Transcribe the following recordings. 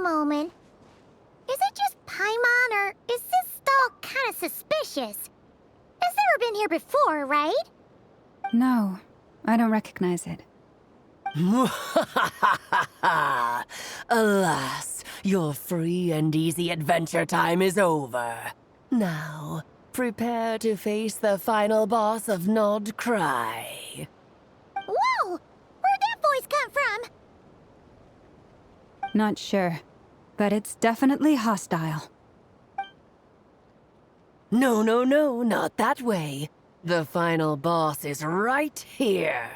Moment. Is it just Paimon, or is this stall kind of suspicious? It's never been here before, right? No, I don't recognize it. Alas, your free and easy adventure time is over. Now, prepare to face the final boss of Nod Cry. Whoa! Where'd that voice come from? Not sure, but it's definitely hostile. No, not that way. The final boss is right here.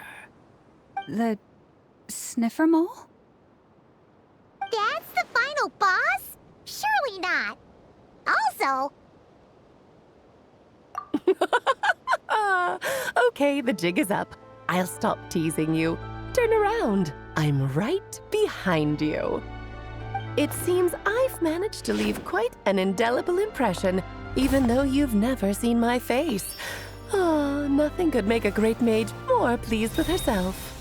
The sniffer mole? That's the final boss? Surely not. Also... Okay, the jig is up. I'll stop teasing you. Turn around. I'm right behind you. It seems I've managed to leave quite an indelible impression, even though you've never seen my face. Oh, nothing could make a great mage more pleased with herself.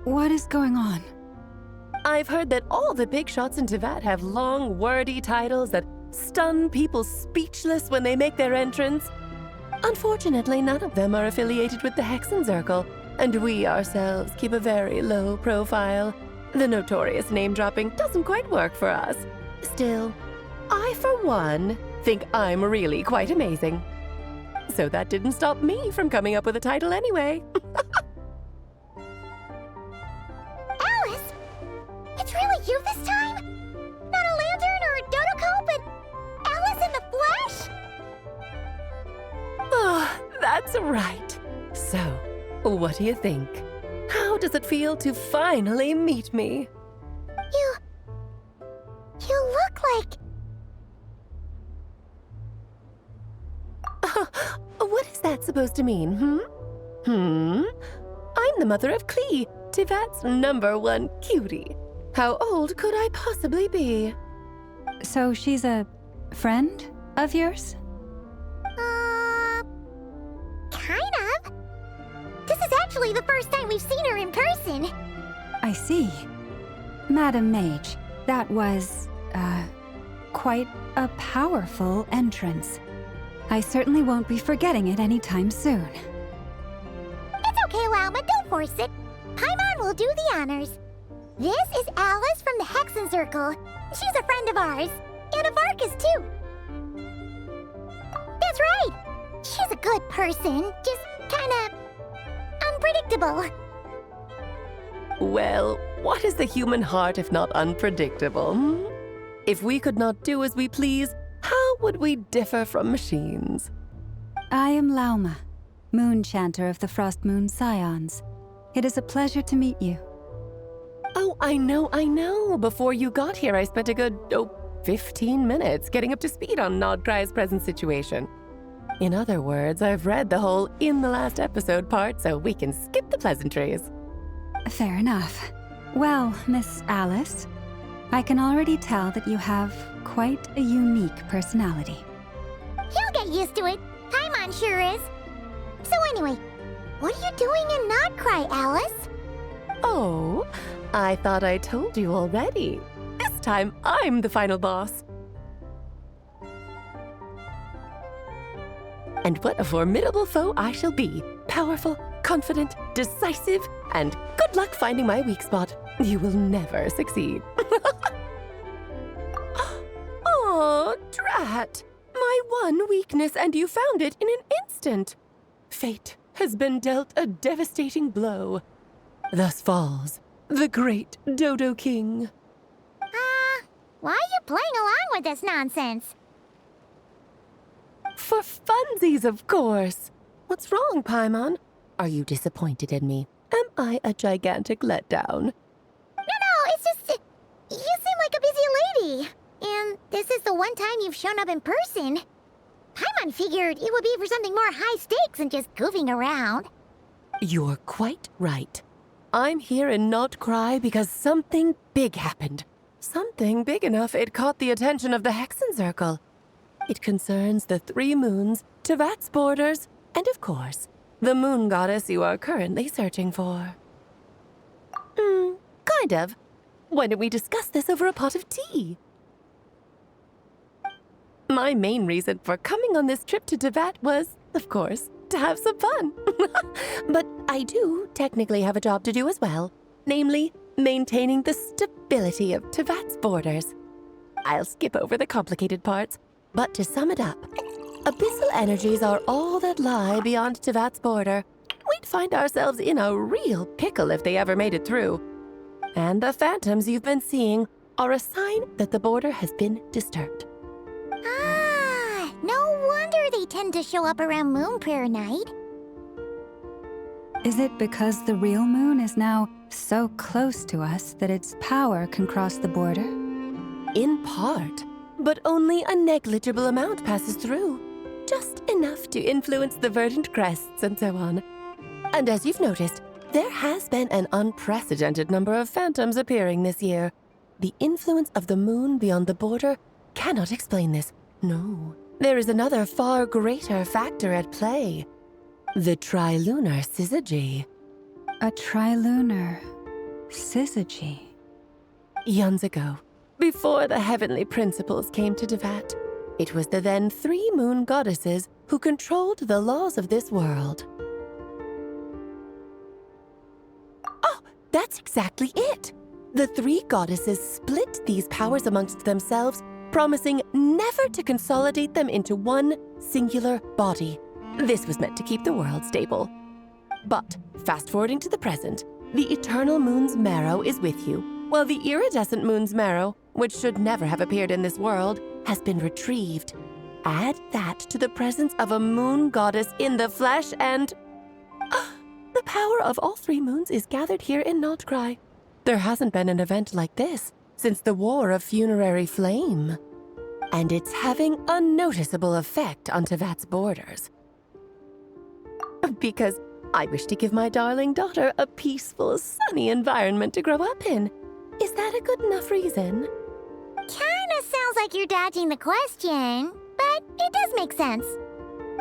What is going on? I've heard that all the big shots in Teyvat have long, wordy titles that stun people speechless when they make their entrance. Unfortunately, none of them are affiliated with the Hexenzirkel, and we ourselves keep a very low profile. The notorious name-dropping doesn't quite work for us. Still, I, for one, think I'm really quite amazing. So that didn't stop me from coming up with a title anyway. Alice! It's really you this time? Not a lantern or a Dodoko, but Alice in the flesh? Oh, that's right. So, what do you think? How does it feel to finally meet me? You look like... What is that supposed to mean, I'm the mother of Klee, Teyvat's #1 cutie. How old could I possibly be? So she's a friend of yours? Kind of. This is actually the first time we've seen her in person. I see. Madam Mage, that was, quite a powerful entrance. I certainly won't be forgetting it anytime soon. It's okay, Lauma, don't force it. Paimon will do the honors. This is Alice from the Hexenzirkel. She's a friend of ours, and of Arcus, too. That's right. She's a good person, just kinda unpredictable. Well, what is the human heart if not unpredictable? If we could not do as we please, how would we differ from machines? I am Lauma, Moon Chanter of the Frost Moon Scions. It is a pleasure to meet you. Oh, I know. Before you got here, I spent a good, 15 minutes getting up to speed on Nodcry's present situation. In other words, I've read the whole in the last episode part, so we can skip the pleasantries. Fair enough. Well, Miss Alice, I can already tell that you have quite a unique personality. You'll get used to it. Paimon sure is. So anyway, what are you doing in Nodcry, Alice? Oh, I thought I told you already. This time, I'm the final boss. And what a formidable foe I shall be. Powerful, confident, decisive, and good luck finding my weak spot. You will never succeed. Oh, drat! My one weakness, and you found it in an instant. Fate has been dealt a devastating blow. Thus falls the great Dodo King. Why are you playing along with this nonsense? For funsies, of course. What's wrong, Paimon? Are you disappointed in me? Am I a gigantic letdown? No, it's just... you seem like a busy lady. And this is the one time you've shown up in person. Paimon figured it would be for something more high stakes than just goofing around. You're quite right. I'm here in Not Cry because something big happened. Something big enough it caught the attention of the Hexen Circle. It concerns the 3 moons, Tevat's borders, and of course, the moon goddess you are currently searching for. Kind of. Why don't we discuss this over a pot of tea? My main reason for coming on this trip to Tevat was, of course, to have some fun. But I do technically have a job to do as well, namely, maintaining the stability of Tevat's borders. I'll skip over the complicated parts, but to sum it up, abyssal energies are all that lie beyond Tevat's border. We'd find ourselves in a real pickle if they ever made it through. And the phantoms you've been seeing are a sign that the border has been disturbed. Ah, no wonder they tend to show up around Moon Prayer Night. Is it because the real moon is now so close to us that its power can cross the border? In part, but only a negligible amount passes through. Just enough to influence the verdant crests and so on. And as you've noticed, there has been an unprecedented number of phantoms appearing this year. The influence of the moon beyond the border cannot explain this. No, there is another far greater factor at play. The trilunar syzygy. A trilunar syzygy. Eons ago, before the heavenly principles came to Tevat, it was the then 3 moon goddesses who controlled the laws of this world. Oh, that's exactly it! The 3 goddesses split these powers amongst themselves, promising never to consolidate them into one singular body. This was meant to keep the world stable. But, fast-forwarding to the present, the eternal moon's marrow is with you, while the iridescent moon's marrow, which should never have appeared in this world, has been retrieved. Add that to the presence of a moon goddess in the flesh and... the power of all 3 moons is gathered here in Not Cry. There hasn't been an event like this since the War of Funerary Flame. And it's having a noticeable effect on Tevat's borders. Because I wish to give my darling daughter a peaceful, sunny environment to grow up in. Is that a good enough reason? Kinda sounds like you're dodging the question, but it does make sense.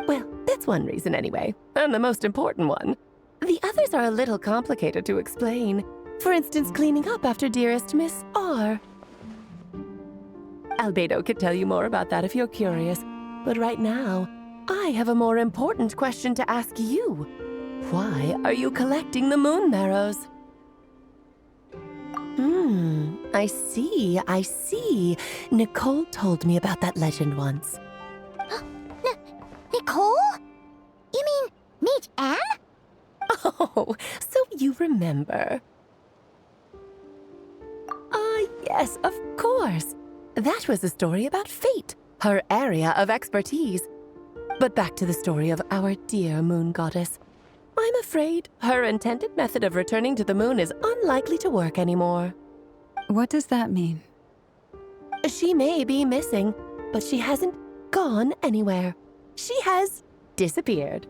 Well, that's one reason anyway, and the most important one. The others are a little complicated to explain. For instance, cleaning up after dearest Miss R. Albedo could tell you more about that if you're curious, but right now, I have a more important question to ask you. Why are you collecting the moon marrows? I see. Nicole told me about that legend once. Nicole? You mean Mage Anne? Oh, so you remember. Ah, yes, of course. That was a story about fate, her area of expertise. But back to the story of our dear moon goddess. I'm afraid her intended method of returning to the moon is unlikely to work anymore. What does that mean? She may be missing, but she hasn't gone anywhere. She has disappeared.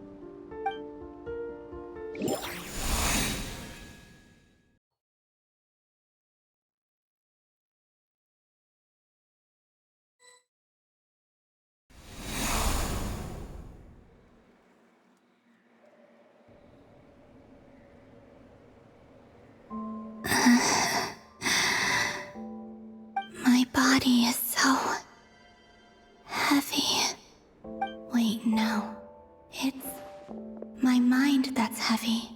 My body is so heavy. Wait, no. It's my mind that's heavy.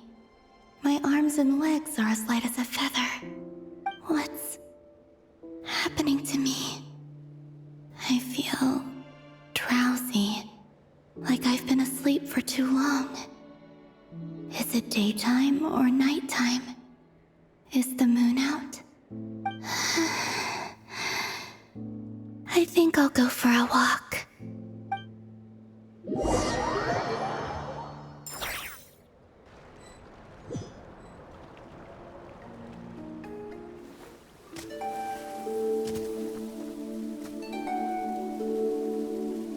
My arms and legs are as light as a feather. What's happening to me? I feel drowsy, like I've been asleep for too long. Is it daytime or nighttime? Is the moon out? I think I'll go for a walk.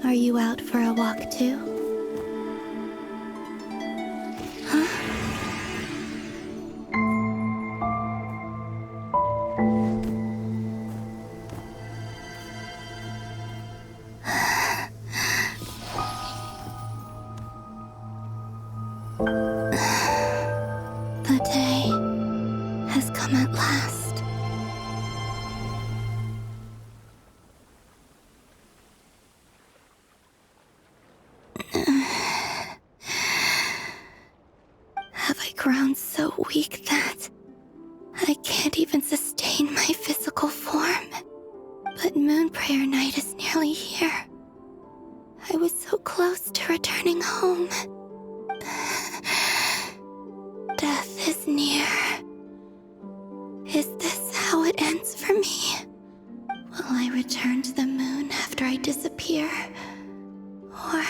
Are you out for a walk too? The day has come at last. Have I grown so weak that I can't even sustain my physical form? But Moon Prayer Night is nearly here. I was so close to returning home. Death is near. Is this how it ends for me? Will I return to the moon after I disappear? Or...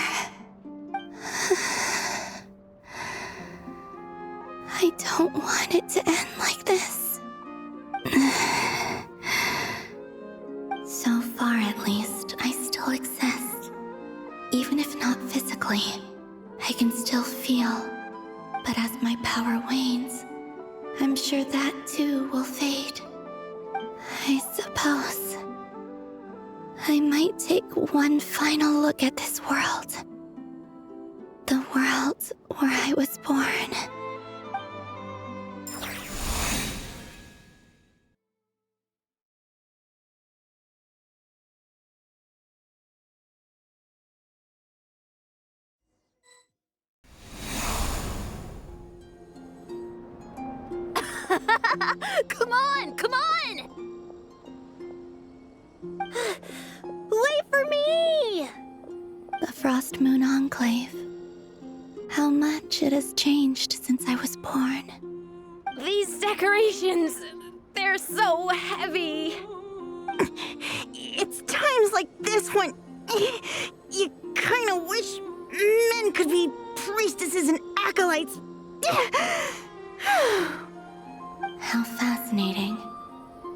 I don't want it to end like this. So far, at least, I still exist. Even if not physically, I can still feel. But as my power wanes, I'm sure that too will fade. I suppose I might take one final look at this world. The world where I was born. Come on, come on! Wait for me! The Frost Moon Enclave. How much it has changed since I was born. These decorations, they're so heavy. It's times like this when you kind of wish men could be priestesses and acolytes. How fascinating.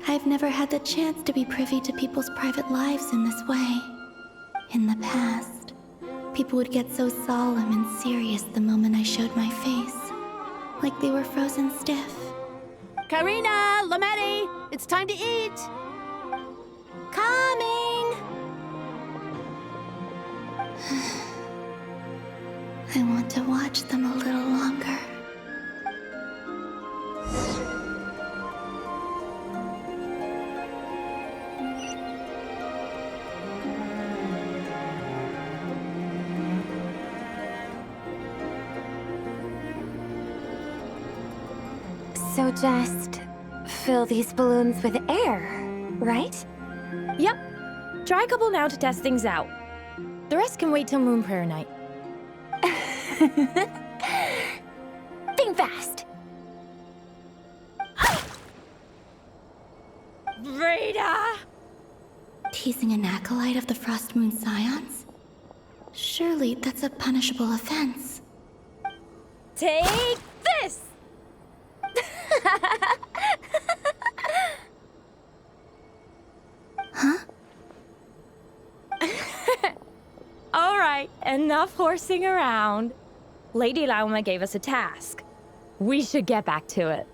I've never had the chance to be privy to people's private lives in this way. In the past, people would get so solemn and serious the moment I showed my face. Like they were frozen stiff. Karina, Lametti, it's time to eat. Coming! I want to watch them a little longer. So just fill these balloons with air, right? Yep. Try a couple now to test things out. The rest can wait till Moon Prayer Night. Think fast. Rita! Teasing an acolyte of the Frost Moon Scions? Surely that's a punishable offense. Take this! Huh? All right, enough horsing around. Lady Lauma gave us a task. We should get back to it.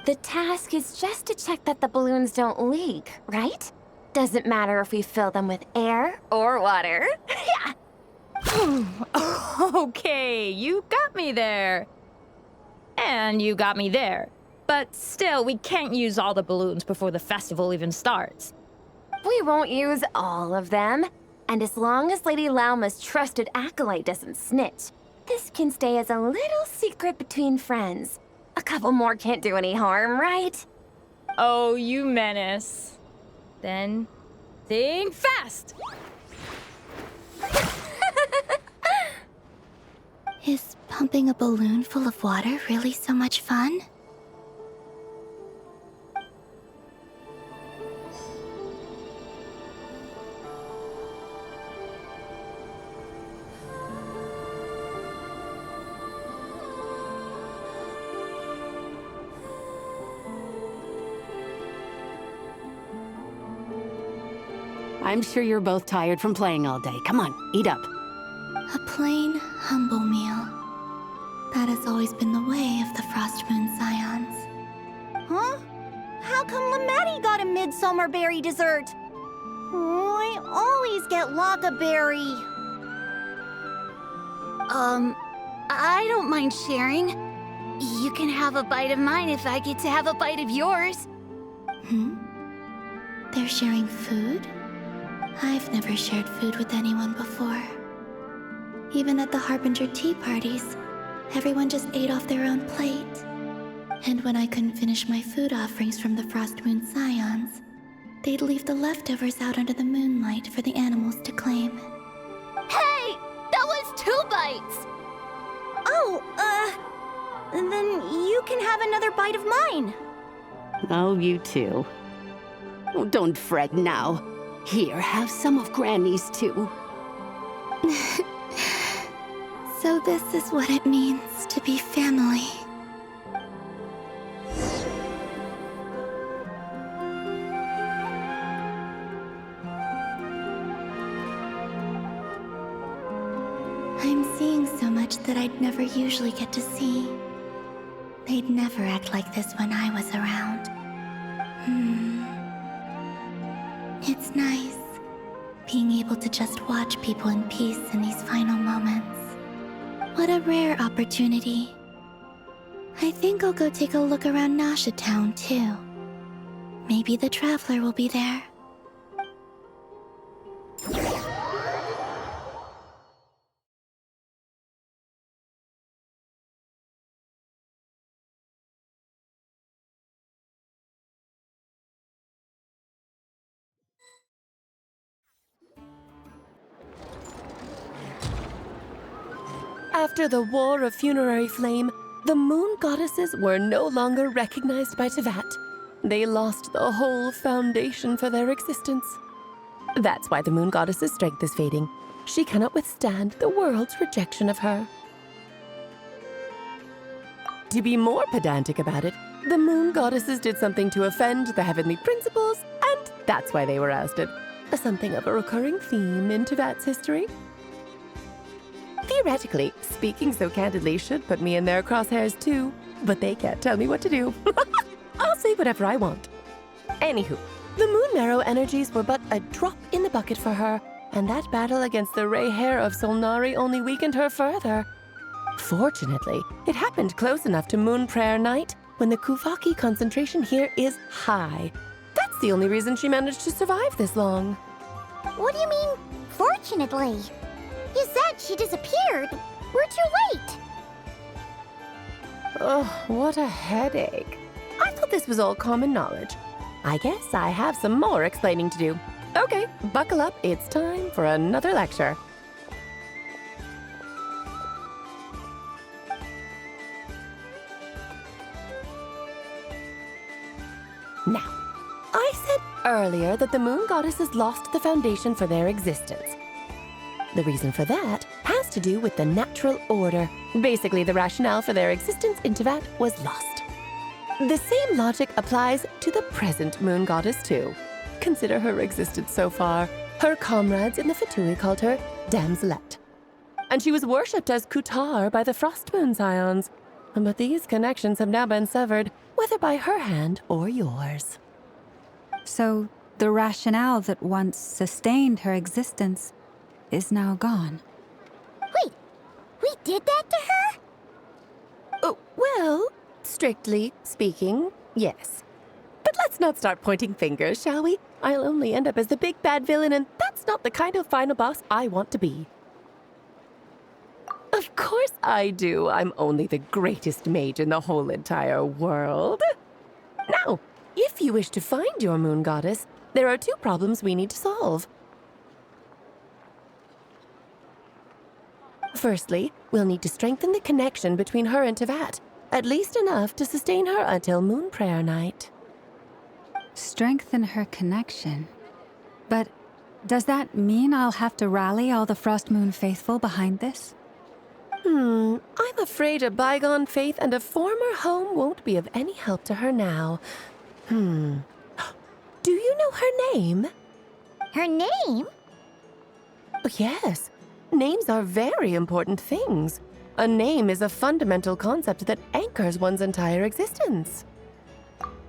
The task is just to check that the balloons don't leak, right? Doesn't matter if we fill them with air or water. Yeah. Okay, you got me there. And you got me there. But still, we can't use all the balloons before the festival even starts. We won't use all of them. And as long as Lady Lauma's trusted acolyte doesn't snitch, this can stay as a little secret between friends. A couple more can't do any harm, right? Oh, you menace. Then, think fast! Is pumping a balloon full of water really so much fun? I'm sure you're both tired from playing all day. Come on, eat up. A plain, humble meal. That has always been the way of the Frost Moon Scions. Huh? How come Lamatti got a midsummer berry dessert? I always get Lockaberry. I don't mind sharing. You can have a bite of mine if I get to have a bite of yours. They're sharing food? I've never shared food with anyone before. Even at the Harbinger tea parties, everyone just ate off their own plate. And when I couldn't finish my food offerings from the Frost Moon Scions, they'd leave the leftovers out under the moonlight for the animals to claim. Hey! That was 2 bites! Oh, then you can have another bite of mine. Oh, you too. Oh, don't fret now. Here, have some of Granny's too. So this is what it means to be family. I'm seeing so much that I'd never usually get to see. They'd never act like this when I was around. It's nice, being able to just watch people in peace in these final moments. What a rare opportunity. I think I'll go take a look around Nasha Town, too. Maybe the Traveler will be there. After the War of Funerary Flame, the Moon Goddesses were no longer recognized by Teyvat. They lost the whole foundation for their existence. That's why the Moon Goddess's strength is fading. She cannot withstand the world's rejection of her. To be more pedantic about it, the Moon Goddesses did something to offend the heavenly principles, and that's why they were ousted. Something of a recurring theme in Teyvat's history. Theoretically, speaking so candidly should put me in their crosshairs too, but they can't tell me what to do. I'll say whatever I want. Anywho, the Moon Marrow energies were but a drop in the bucket for her, and that battle against the Ray Hair of Solnari only weakened her further. Fortunately, it happened close enough to Moon Prayer Night when the Kuvaki concentration here is high. That's the only reason she managed to survive this long. What do you mean, fortunately? You said she disappeared. We're too late. Oh, what a headache. I thought this was all common knowledge. I guess I have some more explaining to do. Okay, buckle up. It's time for another lecture. Now, I said earlier that the Moon Goddesses lost the foundation for their existence. The reason for that has to do with the natural order. Basically, the rationale for their existence in Teyvat was lost. The same logic applies to the present Moon Goddess, too. Consider her existence so far. Her comrades in the Fatui called her Damselette. And she was worshipped as Kutar by the Frost Moon Scions. But these connections have now been severed, whether by her hand or yours. So, the rationale that once sustained her existence is now gone. Wait, we did that to her? Oh, well, strictly speaking, yes. But let's not start pointing fingers, shall we? I'll only end up as the big bad villain, and that's not the kind of final boss I want to be. Of course I do. I'm only the greatest mage in the whole entire world. Now, if you wish to find your Moon Goddess, there are 2 problems we need to solve. Firstly, we'll need to strengthen the connection between her and Teyvat, at least enough to sustain her until Moon Prayer Night. Strengthen her connection. But does that mean I'll have to rally all the Frost Moon faithful behind this? I'm afraid a bygone faith and a former home won't be of any help to her now. Do you know her name? Her name? Yes, names are very important things. A name is a fundamental concept that anchors one's entire existence.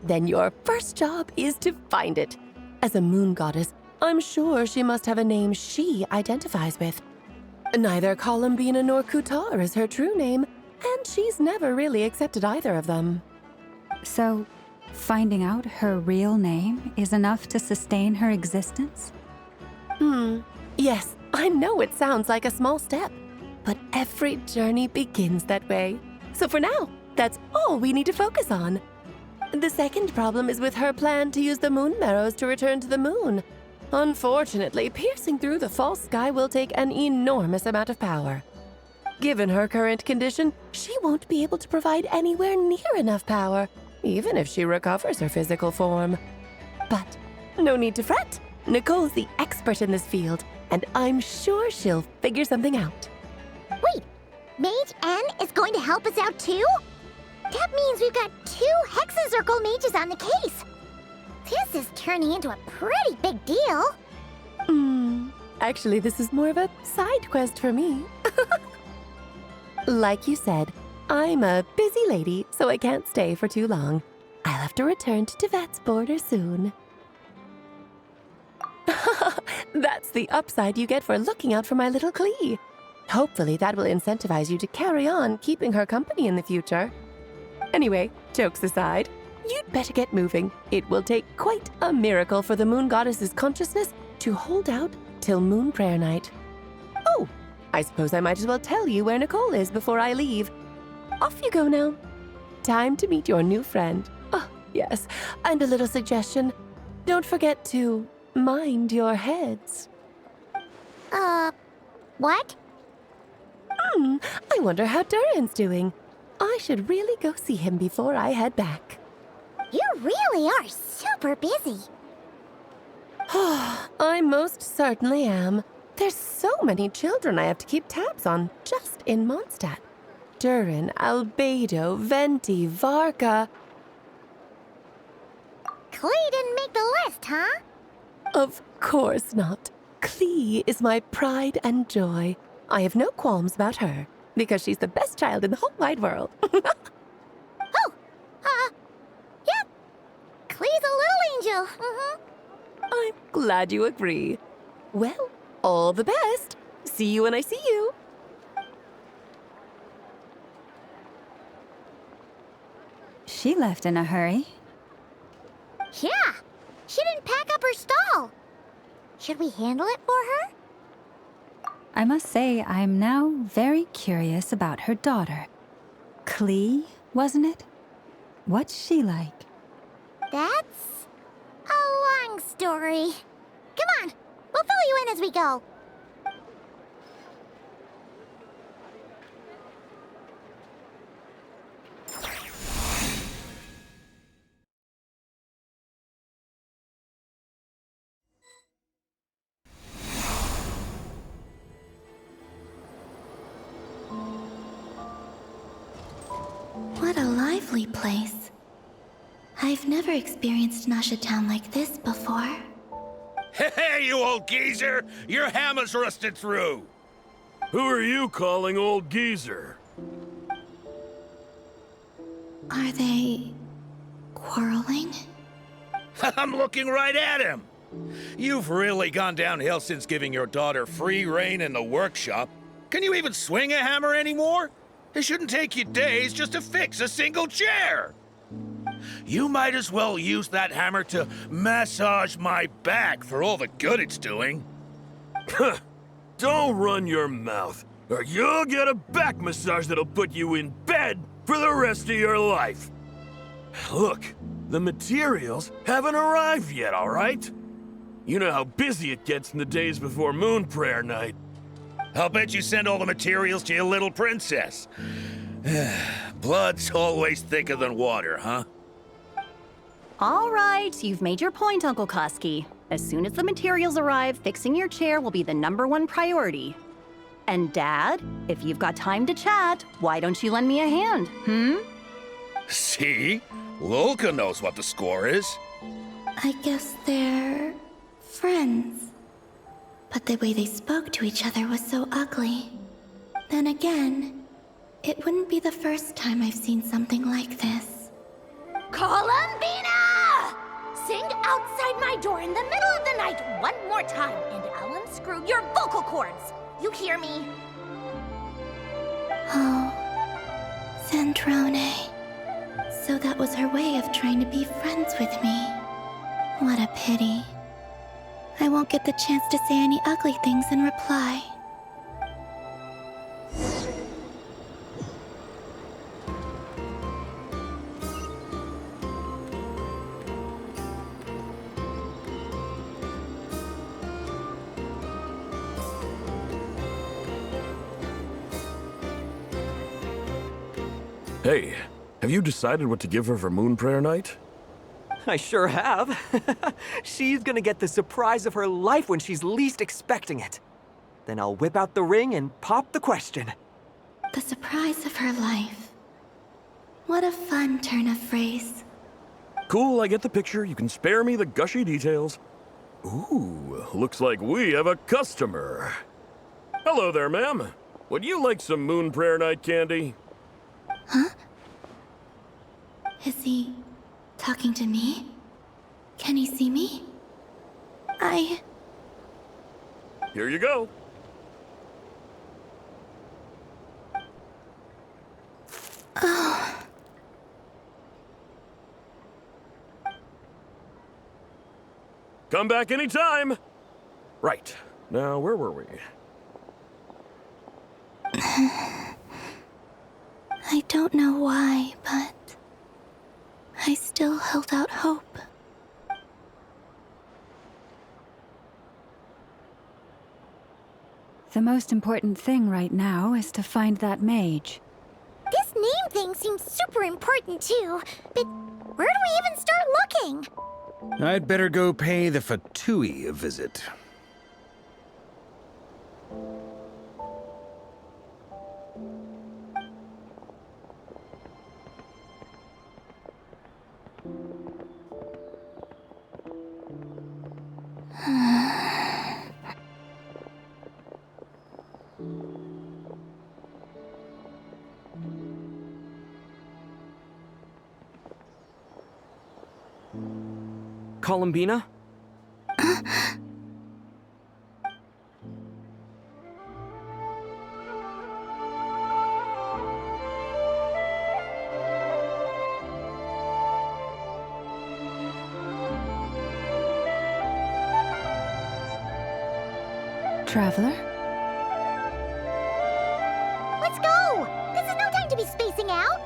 Then your first job is to find it. As a moon goddess, I'm sure she must have a name she identifies with. Neither Columbina nor Kutar is her true name, and she's never really accepted either of them. So, finding out her real name is enough to sustain her existence? Yes, I know it sounds like a small step, but every journey begins that way. So for now, that's all we need to focus on. The second problem is with her plan to use the moon marrows to return to the moon. Unfortunately, piercing through the false sky will take an enormous amount of power. Given her current condition, she won't be able to provide anywhere near enough power, even if she recovers her physical form. But no need to fret. Nicole's the expert in this field, and I'm sure she'll figure something out. Wait, Mage N is going to help us out too? That means we've got 2 Hexacircle mages on the case. This is turning into a pretty big deal. Actually, this is more of a side quest for me. Like you said, I'm a busy lady, so I can't stay for too long. I'll have to return to Tevat's border soon. That's the upside you get for looking out for my little Klee. Hopefully that will incentivize you to carry on keeping her company in the future. Anyway, jokes aside, you'd better get moving. It will take quite a miracle for the moon goddess's consciousness to hold out till moon prayer night. Oh, I suppose I might as well tell you where Nicole is before I leave. Off you go now. Time to meet your new friend. Oh, yes, and a little suggestion. Don't forget to mind your heads. What? I wonder how Durin's doing. I should really go see him before I head back. You really are super busy. I most certainly am. There's so many children I have to keep tabs on just in Mondstadt. Durin, Albedo, Venti, Varka. Klee didn't make the list, huh? Of course not. Klee is my pride and joy. I have no qualms about her, because she's the best child in the whole wide world. Yep. Klee's a little angel. I'm glad you agree. Well, all the best. See you when I see you. She left in a hurry. Yeah, she didn't pack up her stall. Should we handle it for her? I must say, I'm now very curious about her daughter. Klee, wasn't it? What's she like? That's a long story. Come on, we'll fill you in as we go. What a lively place. I've never experienced Nasha Town like this before. Hey, you old geezer! Your hammer's rusted through! Who are you calling old geezer? Are they quarreling? I'm looking right at him! You've really gone downhill since giving your daughter free rein in the workshop. Can you even swing a hammer anymore? It shouldn't take you days just to fix a single chair! You might as well use that hammer to massage my back for all the good it's doing. Don't run your mouth, or you'll get a back massage that'll put you in bed for the rest of your life. Look, the materials haven't arrived yet, all right? You know how busy it gets in the days before moon prayer night. I'll bet you send all the materials to your little princess. Blood's always thicker than water, huh? All right, you've made your point, Uncle Koski. As soon as the materials arrive, fixing your chair will be the #1 priority. And Dad, if you've got time to chat, why don't you lend me a hand, See? Lolka knows what the score is. I guess they're friends. but the way they spoke to each other was so ugly. Then again, it wouldn't be the first time I've seen something like this. Columbina! Sing outside my door in the middle of the night one more time, and I'll unscrew your vocal cords. You hear me? Oh, Zandrone. So that was her way of trying to be friends with me. What a pity. I won't get the chance to say any ugly things in reply. Hey, have you decided what to give her for Moon Prayer Night? I sure have. She's gonna get the surprise of her life when she's least expecting it. Then I'll whip out the ring and pop the question. The surprise of her life. What a fun turn of phrase. Cool, I get the picture. You can spare me the gushy details. Ooh, looks like we have a customer. Hello there, ma'am. Would you like some Moon Prayer Night candy? Huh? Is he talking to me? Can he see me? Here you go. Oh. Come back anytime. Right. Now, where were we? I don't know why, but I still held out hope. The most important thing right now is to find that mage. This name thing seems super important too, but where do we even start looking? I'd better go pay the Fatui a visit. Columbina? Traveler? Let's go! This is no time to be spacing out!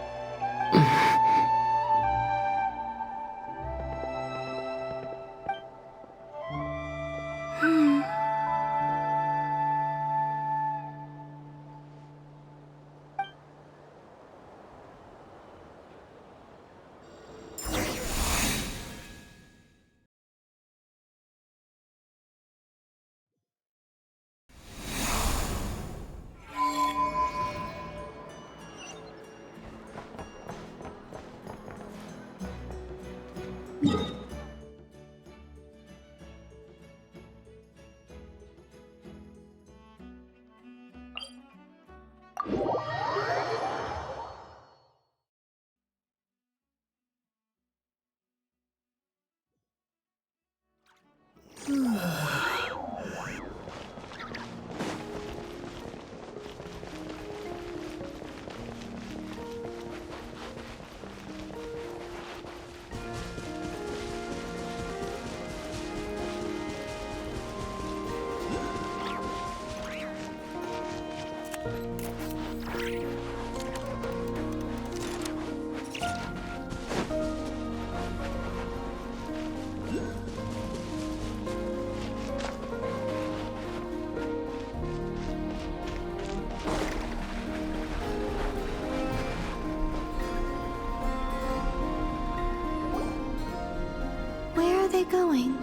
Where are they going?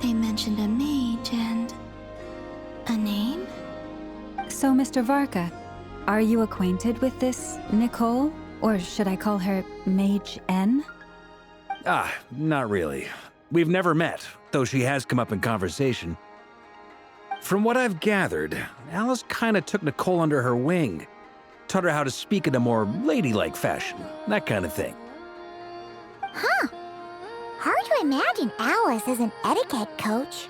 They mentioned a mage and... a name? So, Mr. Varka, are you acquainted with this Nicole? Or should I call her Mage N? Not really. We've never met, though she has come up in conversation. From what I've gathered, Alice kinda took Nicole under her wing. Taught her how to speak in a more ladylike fashion, that kind of thing. Huh. Hard to imagine Alice as an etiquette coach.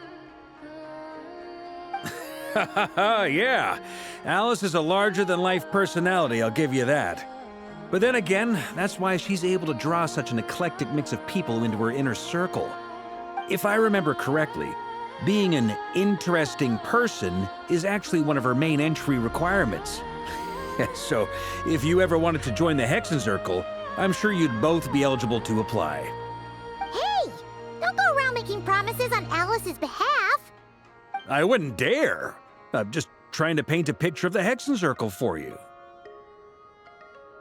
Yeah, Alice is a larger-than-life personality, I'll give you that. But then again, that's why she's able to draw such an eclectic mix of people into her inner circle. If I remember correctly, being an interesting person is actually one of her main entry requirements. So, if you ever wanted to join the Hexen Circle, I'm sure you'd both be eligible to apply. Hey! Don't go around making promises on Alice's behalf. I wouldn't dare. I'm just trying to paint a picture of the Hexen Circle for you.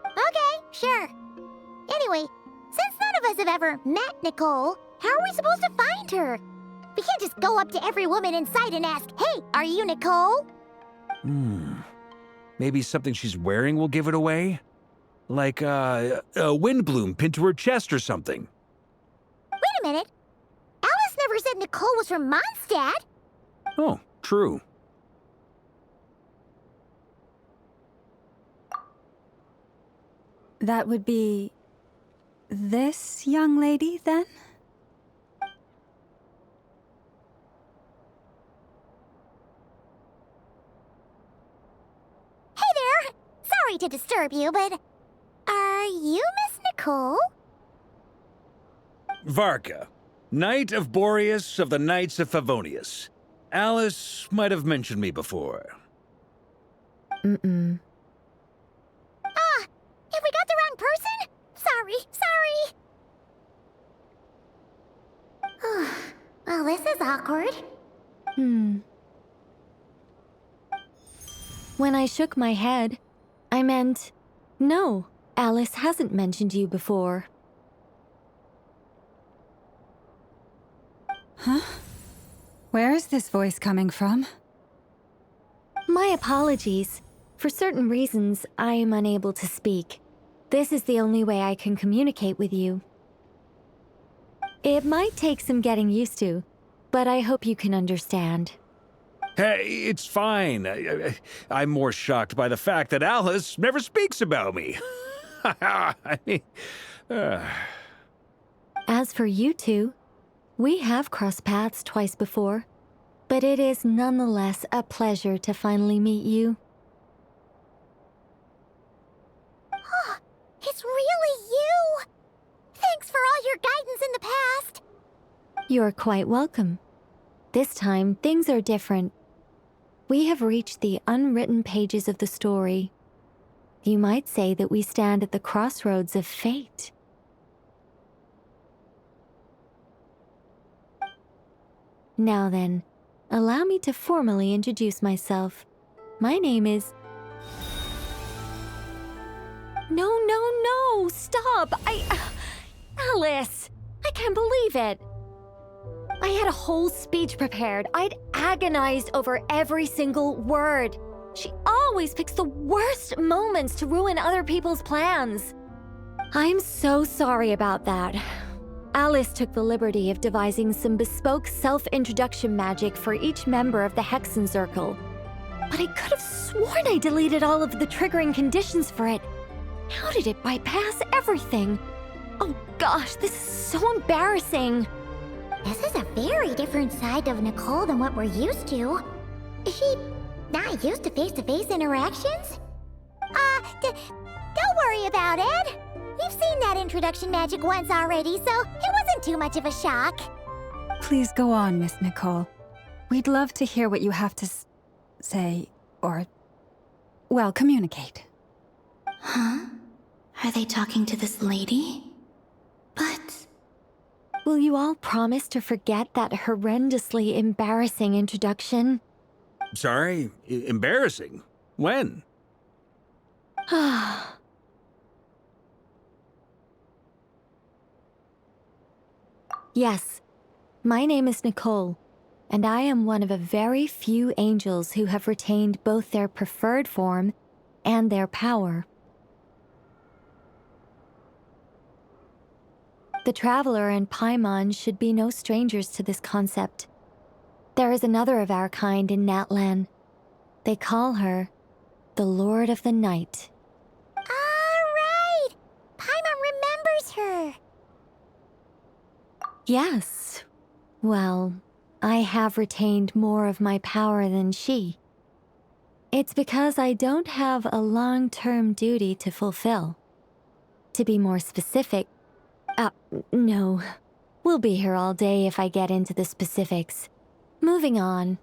Okay, sure. Anyway, since none of us have ever met Nicole, how are we supposed to find her? We can't just go up to every woman in sight and ask, "Hey, are you Nicole?" Maybe something she's wearing will give it away? Like a wind bloom pinned to her chest or something. Wait a minute. Alice never said Nicole was from Mondstadt. Oh, true. That would be this young lady, then? Hey there! Sorry to disturb you, but are you Miss Nicole? Varka, Knight of Boreas of the Knights of Favonius. Alice might have mentioned me before. Mm-mm. Ah! Have we got the wrong person? Sorry. Well, this is awkward. When I shook my head, I meant, no, Alice hasn't mentioned you before. Huh? Where is this voice coming from? My apologies. For certain reasons, I am unable to speak. This is the only way I can communicate with you. It might take some getting used to, but I hope you can understand. Hey, it's fine. I'm more shocked by the fact that Alice never speaks about me. I mean, As for you two, we have crossed paths twice before, but it is nonetheless a pleasure to finally meet you. It's really you! Thanks for all your guidance in the past! You're quite welcome. This time, things are different. We have reached the unwritten pages of the story. You might say that we stand at the crossroads of fate. Now then, allow me to formally introduce myself. My name is... No, stop! Alice! I can't believe it! I had a whole speech prepared. I'd agonized over every single word. She always picks the worst moments to ruin other people's plans. I'm so sorry about that. Alice took the liberty of devising some bespoke self-introduction magic for each member of the Hexen Circle. But I could have sworn I deleted all of the triggering conditions for it. How did it bypass everything? Oh gosh, this is so embarrassing. This is a very different side of Nicole than what we're used to. Is she not used to face-to-face interactions? Don't worry about it. We've seen that introduction magic once already, so it wasn't too much of a shock. Please go on, Miss Nicole. We'd love to hear what you have to say, or, well, communicate. Huh? Are they talking to this lady? But... Will you all promise to forget that horrendously embarrassing introduction? sorry, embarrassing. When? Yes, my name is Nicole, and I am one of a very few angels who have retained both their preferred form and their power. The Traveler and Paimon should be no strangers to this concept. There is another of our kind in Natlan. They call her the Lord of the Night. All right! Paimon remembers her. Yes. Well, I have retained more of my power than she. It's because I don't have a long-term duty to fulfill. To be more specific, no. We'll be here all day if I get into the specifics. Moving on.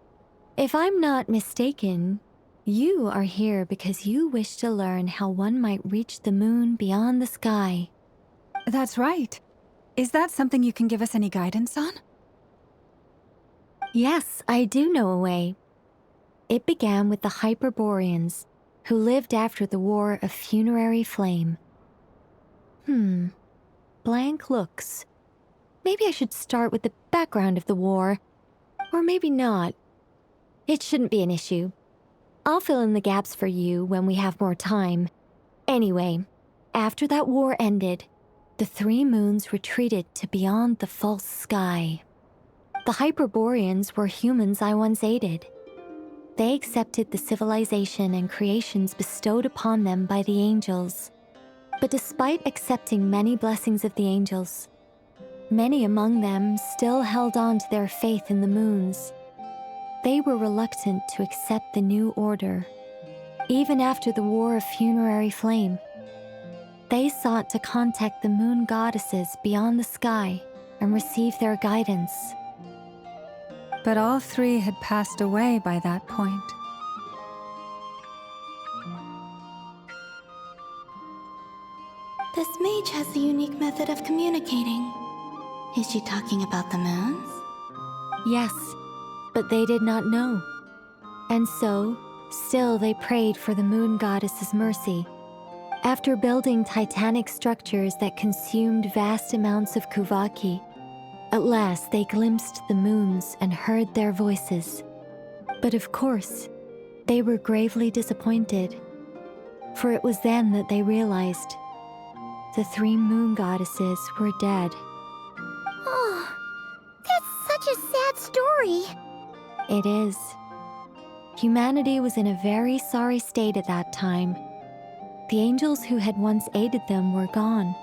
If I'm not mistaken, you are here because you wish to learn how one might reach the moon beyond the sky. That's right. Is that something you can give us any guidance on? Yes, I do know a way. It began with the Hyperboreans, who lived after the War of Funerary Flame. Blank looks. Maybe I should start with the background of the war. Or maybe not. It shouldn't be an issue. I'll fill in the gaps for you when we have more time. Anyway, after that war ended, the three moons retreated to beyond the false sky. The Hyperboreans were humans I once aided. They accepted the civilization and creations bestowed upon them by the angels. But despite accepting many blessings of the angels, many among them still held on to their faith in the moons. They were reluctant to accept the new order. Even after the War of Funerary Flame, they sought to contact the moon goddesses beyond the sky and receive their guidance. But all three had passed away by that point. This mage has a unique method of communicating. Is she talking about the moons? Yes, but they did not know. And so, still they prayed for the moon goddess's mercy. After building titanic structures that consumed vast amounts of Kuvaki, at last they glimpsed the moons and heard their voices. But of course, they were gravely disappointed. For it was then that they realized the three moon goddesses were dead. Oh, that's such a sad story. It is. Humanity was in a very sorry state at that time. The angels who had once aided them were gone,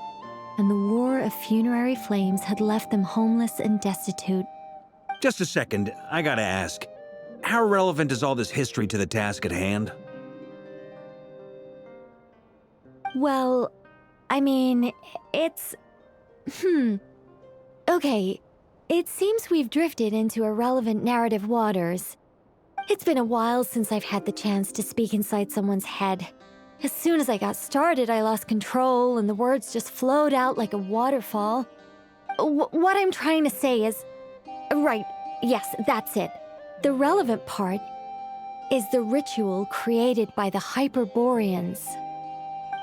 and the War of Funerary Flames had left them homeless and destitute. Just a second, I gotta ask. How relevant is all this history to the task at hand? Well, I mean, it's... Okay, it seems we've drifted into irrelevant narrative waters. It's been a while since I've had the chance to speak inside someone's head. As soon as I got started, I lost control and the words just flowed out like a waterfall. What I'm trying to say is... Right, yes, that's it. The relevant part is the ritual created by the Hyperboreans.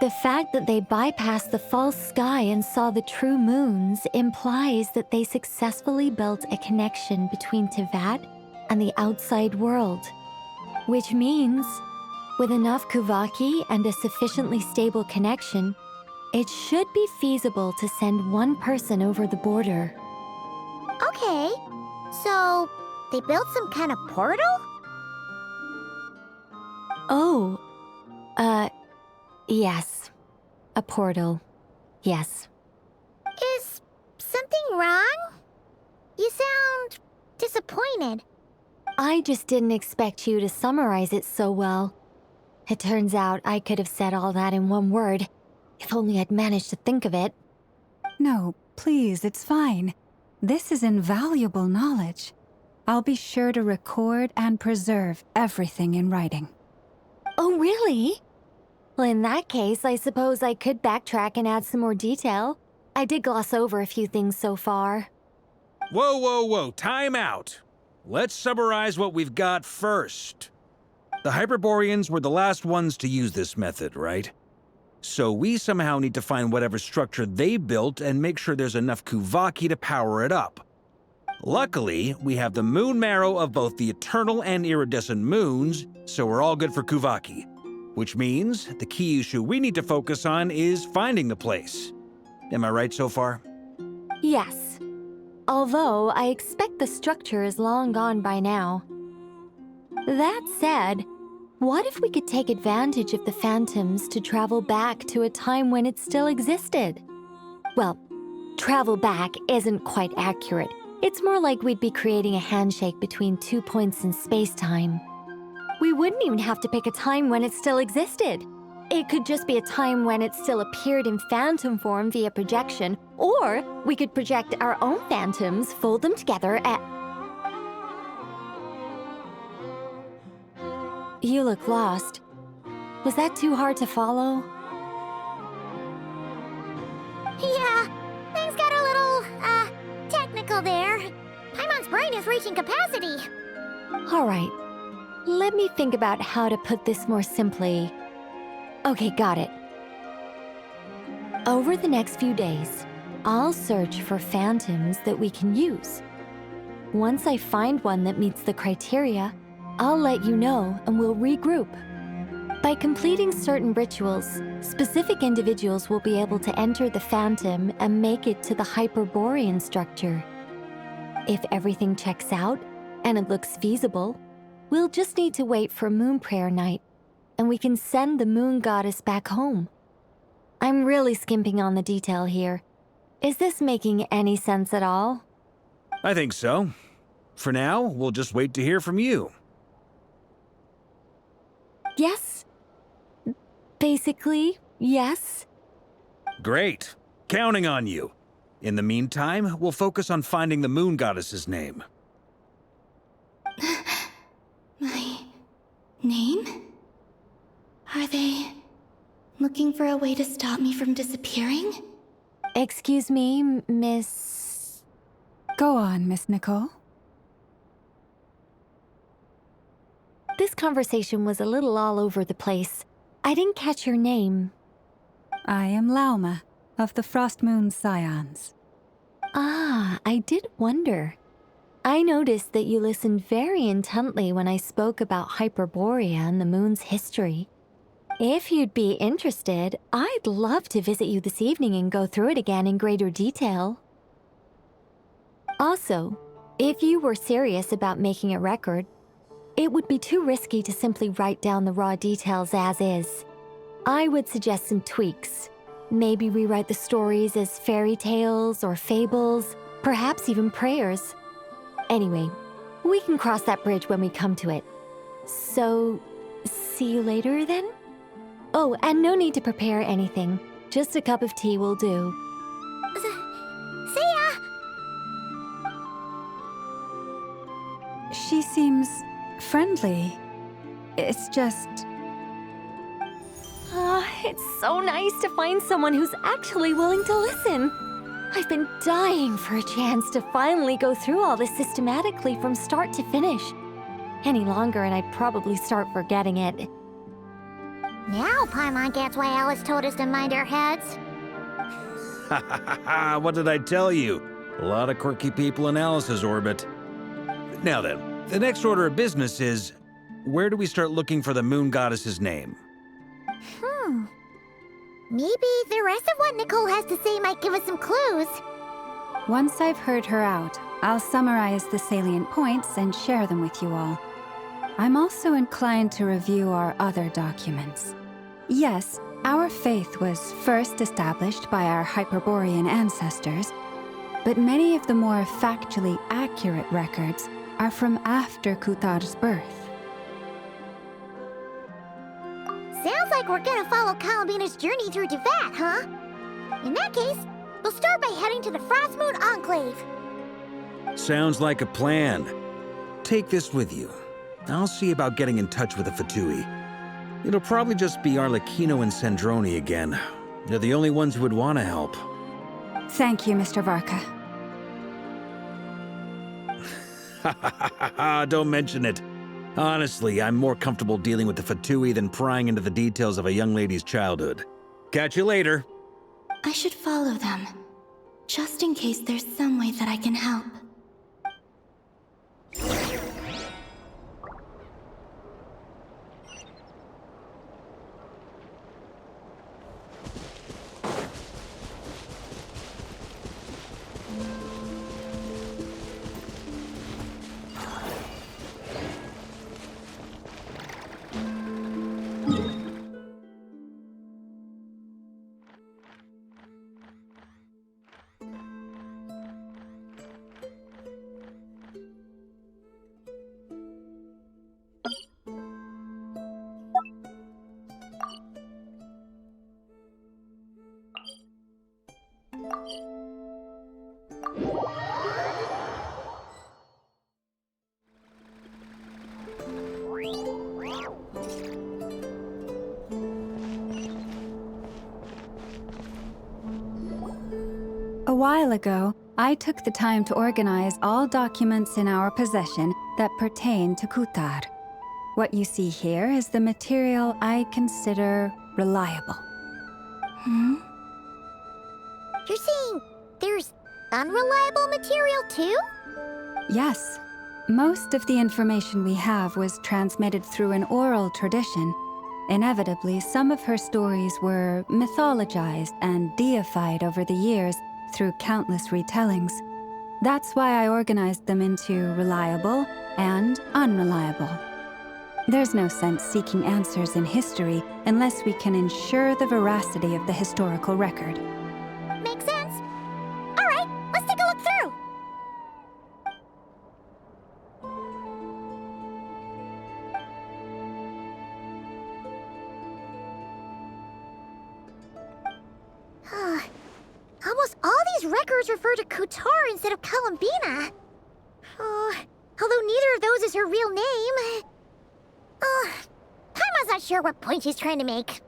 The fact that they bypassed the false sky and saw the true moons implies that they successfully built a connection between Teyvat and the outside world. Which means, with enough Kuvaki and a sufficiently stable connection, it should be feasible to send one person over the border. Okay, so they built some kind of portal? Oh, yes. A portal. Yes. Is something wrong? You sound disappointed. I just didn't expect you to summarize it so well. It turns out I could have said all that in one word, if only I'd managed to think of it. No, please, it's fine. This is invaluable knowledge. I'll be sure to record and preserve everything in writing. Oh, really? Well, in that case, I suppose I could backtrack and add some more detail. I did gloss over a few things so far. Whoa, time out. Let's summarize what we've got first. The Hyperboreans were the last ones to use this method, right? So we somehow need to find whatever structure they built and make sure there's enough Kuvaki to power it up. Luckily, we have the moon marrow of both the eternal and iridescent moons, so we're all good for Kuvaki. Which means the key issue we need to focus on is finding the place. Am I right so far? Yes. although I expect the structure is long gone by now. That said, what if we could take advantage of the phantoms to travel back to a time when it still existed? Well, travel back isn't quite accurate. It's more like we'd be creating a handshake between 2 points in space-time. We wouldn't even have to pick a time when it still existed. It could just be a time when it still appeared in phantom form via projection, or we could project our own phantoms, fold them together, and... You look lost. Was that too hard to follow? Yeah, things got a little, technical there. Paimon's brain is reaching capacity. All right. Let me think about how to put this more simply. Okay, got it. Over the next few days, I'll search for phantoms that we can use. Once I find one that meets the criteria, I'll let you know and we'll regroup. By completing certain rituals, specific individuals will be able to enter the phantom and make it to the Hyperborean structure. If everything checks out and it looks feasible, we'll just need to wait for Moon Prayer Night, and we can send the Moon Goddess back home. I'm really skimping on the detail here. Is this making any sense at all? I think so. For now, we'll just wait to hear from you. Yes. Basically, yes. Great. Counting on you. In the meantime, we'll focus on finding the Moon Goddess's name. My name? Are they looking for a way to stop me from disappearing? Excuse me, Miss... Go on, Miss Nicole. This conversation was a little all over the place. I didn't catch your name. I am Lauma, of the Frost Moon Scions. Ah, I did wonder. I noticed that you listened very intently when I spoke about Hyperborea and the moon's history. If you'd be interested, I'd love to visit you this evening and go through it again in greater detail. Also, if you were serious about making a record, it would be too risky to simply write down the raw details as is. I would suggest some tweaks. Maybe rewrite the stories as fairy tales or fables, perhaps even prayers. Anyway, we can cross that bridge when we come to it. So, see you later then? Oh, and no need to prepare anything. Just a cup of tea will do. See ya! She seems friendly. It's just... It's so nice to find someone who's actually willing to listen. I've been dying for a chance to finally go through all this systematically from start to finish. Any longer and I'd probably start forgetting it. Now Paimon gets why Alice told us to mind our heads. Ha ha ha ha! What did I tell you? A lot of quirky people in Alice's orbit. Now then, the next order of business is, where do we start looking for the Moon Goddess's name? Maybe the rest of what Nicole has to say might give us some clues. Once I've heard her out, I'll summarize the salient points and share them with you all. I'm also inclined to review our other documents. Yes, our faith was first established by our Hyperborean ancestors, but many of the more factually accurate records are from after Kuthar's birth. Sounds like we're gonna follow Columbina's journey through Devat, huh? In that case, we'll start by heading to the Frost Moon Enclave. Sounds like a plan. Take this with you. I'll see about getting in touch with the Fatui. It'll probably just be Arlecchino and Sandroni again. They're the only ones who would want to help. Thank you, Mr. Varka. Don't mention it. Honestly, I'm more comfortable dealing with the Fatui than prying into the details of a young lady's childhood. Catch you later. I should follow them, just in case there's some way that I can help. while ago, I took the time to organize all documents in our possession that pertain to Kutar. What you see here is the material I consider reliable. You're saying there's unreliable material too? Yes. Most of the information we have was transmitted through an oral tradition. Inevitably, some of her stories were mythologized and deified over the years through countless retellings. That's why I organized them into reliable and unreliable. There's no sense seeking answers in history unless we can ensure the veracity of the historical record. Makes sense. All right, let's take a look through. Almost all these records refer to Kutar instead of Columbina. Although neither of those is her real name. Paimon's not sure what point she's trying to make.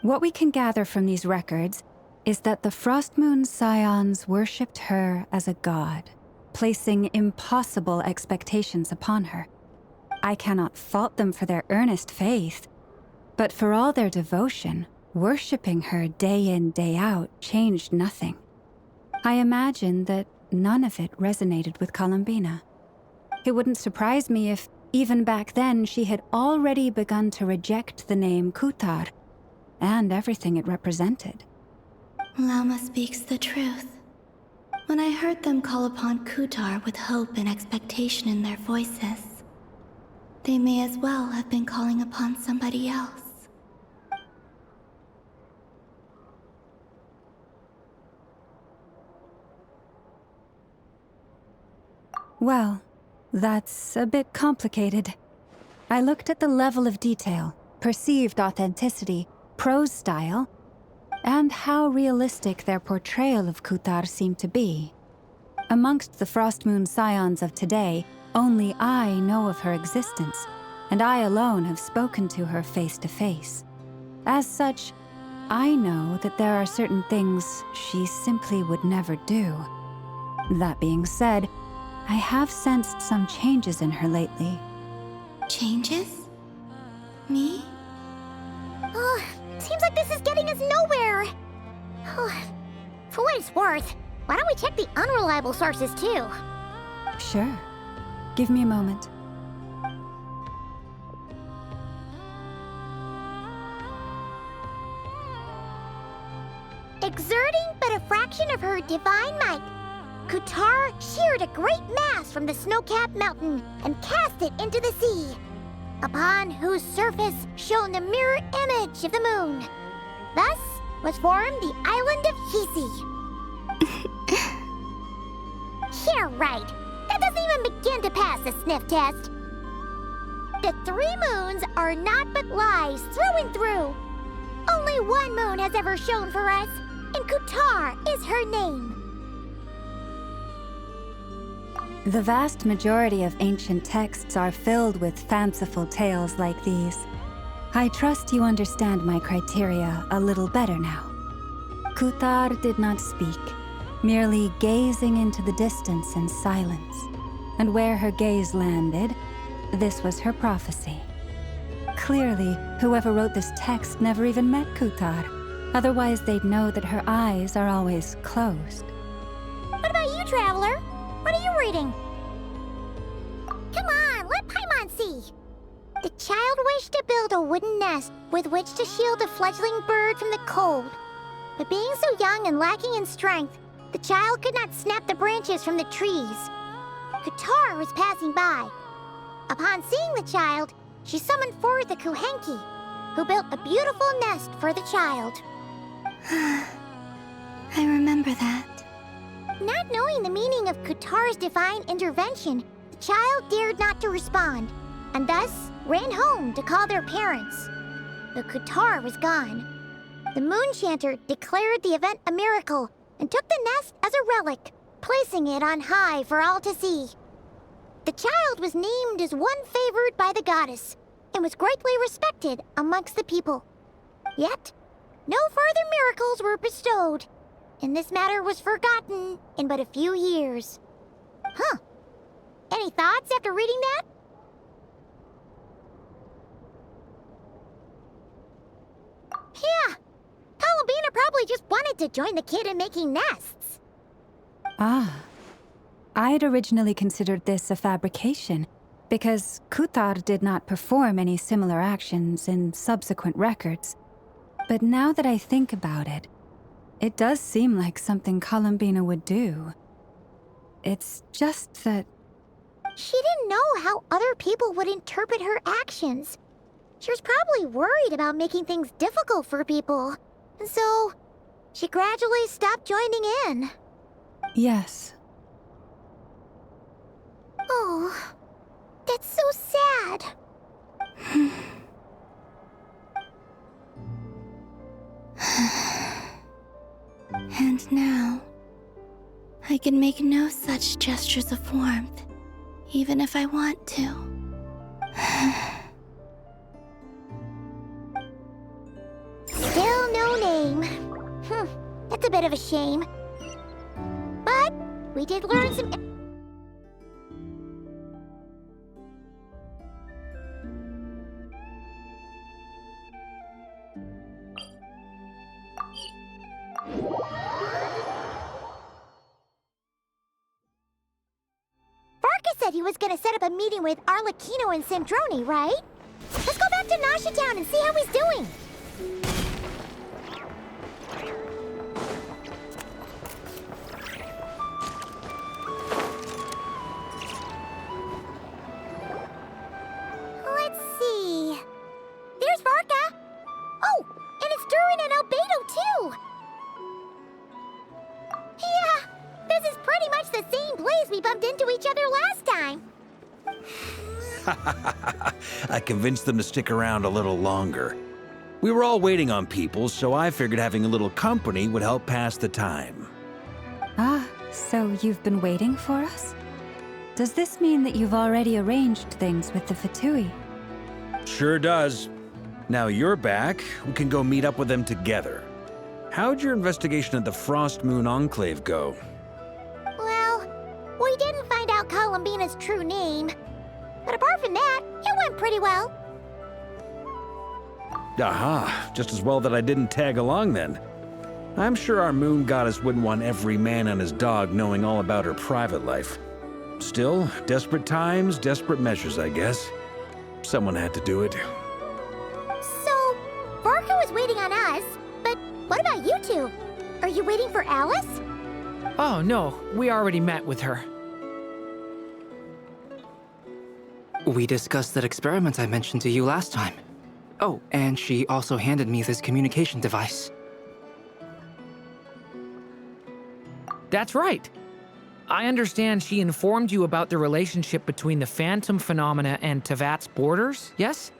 What we can gather from these records is that the Frost Moon Scions worshipped her as a god, placing impossible expectations upon her. I cannot fault them for their earnest faith, but for all their devotion, worshipping her day in, day out changed nothing. I imagine that none of it resonated with Columbina. It wouldn't surprise me if, even back then, she had already begun to reject the name Kutar and everything it represented. Lama speaks the truth. When I heard them call upon Kutar with hope and expectation in their voices, they may as well have been calling upon somebody else. Well, that's a bit complicated. I looked at the level of detail, perceived authenticity, prose style, and how realistic their portrayal of Kutar seemed to be. Amongst the Frostmoon Scions of today, only I know of her existence, and I alone have spoken to her face to face. As such, I know that there are certain things she simply would never do. That being said, I have sensed some changes in her lately. Changes? Me? Seems like this is getting us nowhere. For what it's worth, why don't we check the unreliable sources too? Sure. Give me a moment. Exerting but a fraction of her divine might, Kutar sheared a great mass from the snow-capped mountain and cast it into the sea, upon whose surface shone the mirror image of the moon. Thus was formed the island of Hisi. Yeah, right. That doesn't even begin to pass the sniff test. The 3 moons are naught but lies through and through. Only one moon has ever shone for us, and Kutar is her name. The vast majority of ancient texts are filled with fanciful tales like these. I trust you understand my criteria a little better now. Kutar did not speak, merely gazing into the distance in silence. And where her gaze landed, this was her prophecy. Clearly, whoever wrote this text never even met Kutar. Otherwise, they'd know that her eyes are always closed. What about you, Traveler? What are you reading? Come on, let Paimon see. The child wished to build a wooden nest with which to shield a fledgling bird from the cold. But being so young and lacking in strength, the child could not snap the branches from the trees. Kutar was passing by. Upon seeing the child, she summoned forth the Kuhenki, who built a beautiful nest for the child. I remember that. Not knowing the meaning of Kutar's divine intervention, the child dared not to respond, and thus ran home to call their parents. But Kutar was gone. The Moon Chanter declared the event a miracle and took the nest as a relic, placing it on high for all to see. The child was named as one favored by the goddess and was greatly respected amongst the people. Yet, no further miracles were bestowed. and this matter was forgotten in but a few years. Huh. Any thoughts after reading that? Yeah. Columbina probably just wanted to join the kid in making nests. Ah. I'd originally considered this a fabrication, because Kuthar did not perform any similar actions in subsequent records. But now that I think about it, it does seem like something Columbina would do. It's just that... She didn't know how other people would interpret her actions. She was probably worried about making things difficult for people. And so, she gradually stopped joining in. Yes. Oh, that's so sad. And now, I can make no such gestures of warmth, even if I want to. Still no name. That's a bit of a shame. But we did learn some... Varka said he was gonna set up a meeting with Arlecchino and Sandrone, right? Let's go back to Nasha Town and see how he's doing. Let's see. There's Varka. Oh, and it's Durin and Albedo too. Yeah, this is pretty much the same place we bumped into each other last time. I convinced them to stick around a little longer. We were all waiting on people, so I figured having a little company would help pass the time. Ah, so you've been waiting for us? Does this mean that you've already arranged things with the Fatui? Sure does. Now you're back, we can go meet up with them together. How'd your investigation at the Frost Moon Enclave go? Well, we didn't find out Columbina's true name. But apart from that, it went pretty well. Aha, just as well that I didn't tag along then. I'm sure our moon goddess wouldn't want every man and his dog knowing all about her private life. Still, desperate times, desperate measures, I guess. Someone had to do it. So, Varka was waiting on us, but what about you two? Are you waiting for Alice? Oh, no. We already met with her. We discussed that experiment I mentioned to you last time. Oh, and she also handed me this communication device. That's right. I understand she informed you about the relationship between the phantom phenomena and Tevat's borders, yes?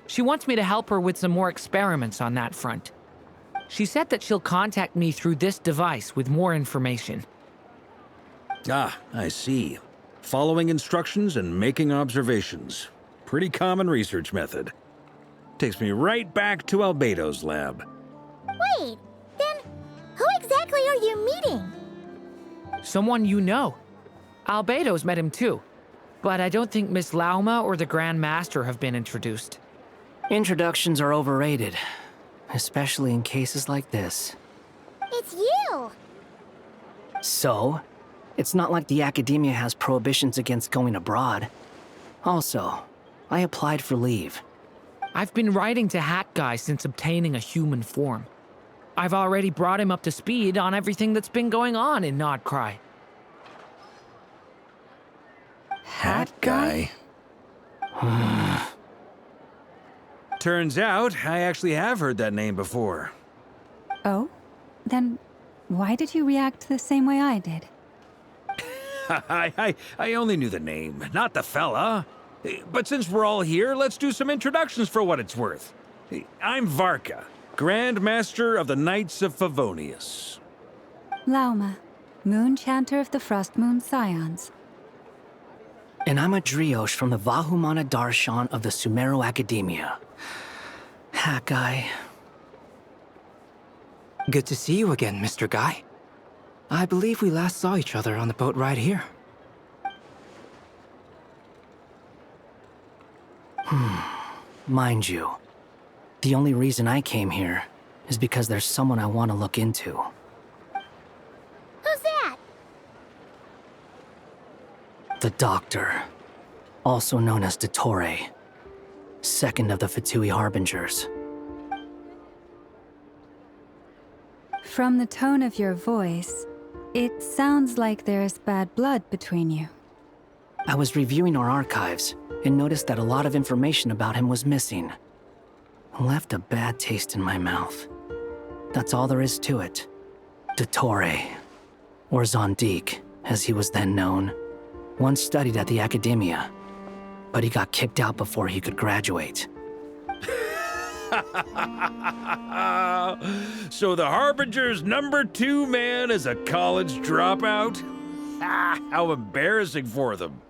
She wants me to help her with some more experiments on that front. She said that she'll contact me through this device with more information. Ah, I see. Following instructions and making observations. Pretty common research method. Takes me right back to Albedo's lab. Wait, then who exactly are you meeting? Someone you know. Albedo's met him too. But I don't think Miss Lauma or the Grand Master have been introduced. Introductions are overrated, especially in cases like this. It's you! So, it's not like the academia has prohibitions against going abroad. Also, I applied for leave. I've been writing to Hat Guy since obtaining a human form. I've already brought him up to speed on everything that's been going on in Nodcry. Hat Guy? Turns out, I actually have heard that name before. Oh? Then why did you react the same way I did? I only knew the name, not the fella. But since we're all here, let's do some introductions for what it's worth. I'm Varka, Grand Master of the Knights of Favonius. Lauma, Moon Chanter of the Frost Moon Scions. And I'm a Driosh from the Vahumana Darshan of the Sumero Academia. Hat Guy. Good to see you again, Mr. Guy. I believe we last saw each other on the boat ride here. Mind you, the only reason I came here is because there's someone I want to look into. Who's that? The Doctor, also known as Dottore, second of the Fatui Harbingers. From the tone of your voice, it sounds like there's bad blood between you. I was reviewing our archives and noticed that a lot of information about him was missing. Left a bad taste in my mouth. That's all there is to it. Dottore, or Zondik, as he was then known, once studied at the Academia, but he got kicked out before he could graduate. So the Harbinger's #2 man is a college dropout? How embarrassing for them.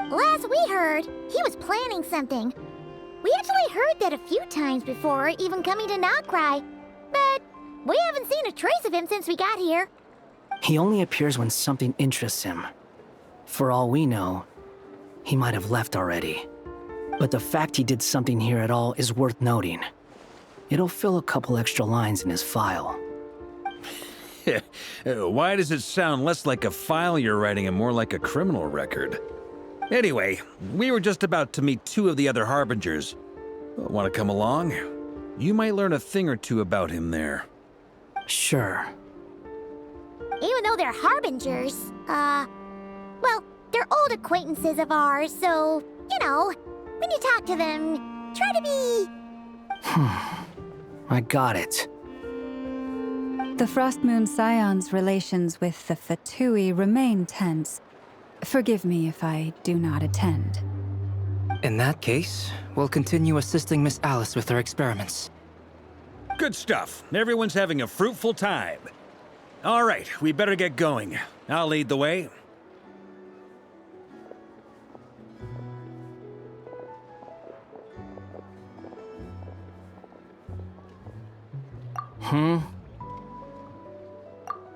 Last we heard, he was planning something. We actually heard that a few times before, even coming to Notcry. But we haven't seen a trace of him since we got here. He only appears when something interests him. For all we know, he might have left already. But the fact he did something here at all is worth noting. It'll fill a couple extra lines in his file. Why does it sound less like a file you're writing and more like a criminal record? Anyway, we were just about to meet 2 of the other Harbingers. Want to come along? You might learn a thing or two about him there. Sure. Even though they're Harbingers, well, they're old acquaintances of ours, so, you know, when you talk to them, try to be... I got it. The Frostmoon Scion's relations with the Fatui remain tense. Forgive me if I do not attend. In that case, we'll continue assisting Miss Alice with her experiments. Good stuff. Everyone's having a fruitful time. All right, we better get going. I'll lead the way.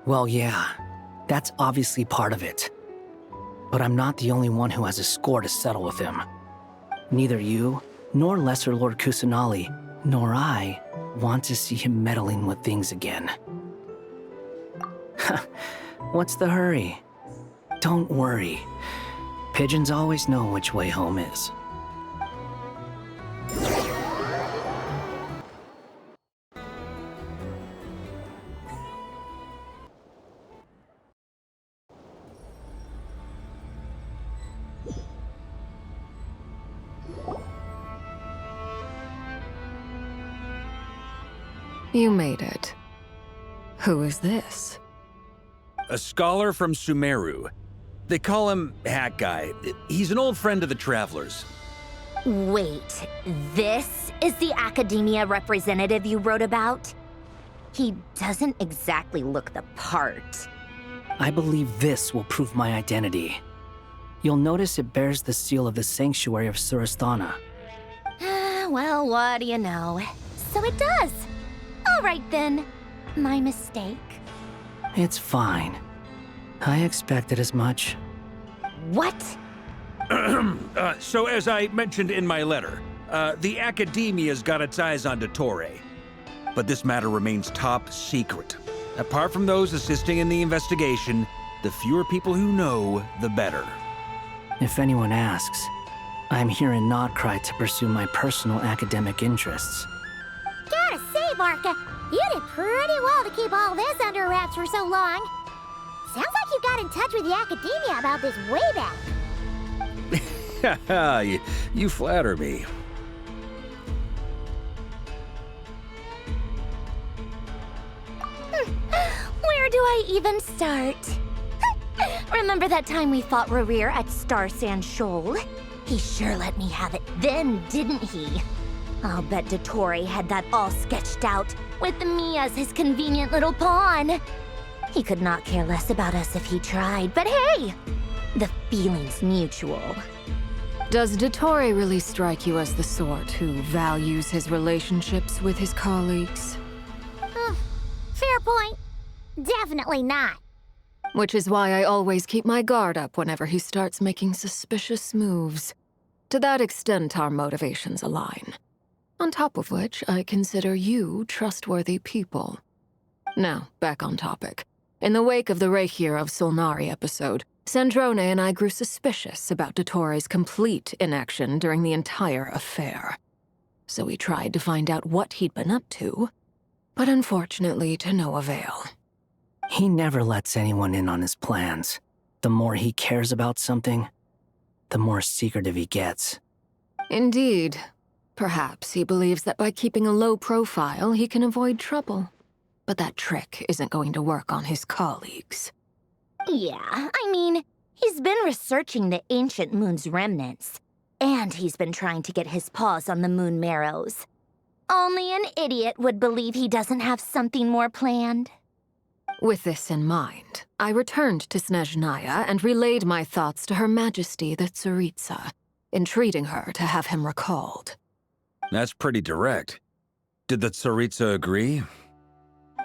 Well, yeah, that's obviously part of it. But I'm not the only one who has a score to settle with him. Neither you, nor Lesser Lord Kusanali, nor I want to see him meddling with things again. What's the hurry? Don't worry. Pigeons always know which way home is. You made it. Who is this? A scholar from Sumeru. They call him Hat Guy. He's an old friend of the Travelers. Wait, this is the Academia representative you wrote about? He doesn't exactly look the part. I believe this will prove my identity. You'll notice it bears the seal of the Sanctuary of Surasthana. Well, what do you know? So it does. All right then. My mistake. It's fine. I expected as much. What? So as I mentioned in my letter, the Academia's got its eyes on Dottore. But this matter remains top secret. Apart from those assisting in the investigation, the fewer people who know, the better. If anyone asks, I'm here in Notcry to pursue my personal academic interests. Gotta say, Barca, you did pretty well to keep all this under wraps for so long. Sounds like you got in touch with the Academia about this way back. You flatter me. Where do I even start? Remember that time we fought Rerir at Star Sand Shoal? He sure let me have it then, didn't he? I'll bet Dottore had that all sketched out, with me as his convenient little pawn. He could not care less about us if he tried, but hey! The feeling's mutual. Does Dottore really strike you as the sort who values his relationships with his colleagues? Fair point. Definitely not. Which is why I always keep my guard up whenever he starts making suspicious moves. To that extent, our motivations align. On top of which, I consider you trustworthy people. Now, back on topic. In the wake of the Reikir of Solnari episode, Sandrone and I grew suspicious about Dottore's complete inaction during the entire affair. So we tried to find out what he'd been up to, but unfortunately to no avail. He never lets anyone in on his plans. The more he cares about something, the more secretive he gets. Indeed. Perhaps he believes that by keeping a low profile, he can avoid trouble. But that trick isn't going to work on his colleagues. Yeah, I mean, he's been researching the ancient moon's remnants. And he's been trying to get his paws on the moon marrows. Only an idiot would believe he doesn't have something more planned. With this in mind, I returned to Snezhnaya and relayed my thoughts to Her Majesty the Tsaritsa, entreating her to have him recalled. That's pretty direct. Did the Tsaritsa agree?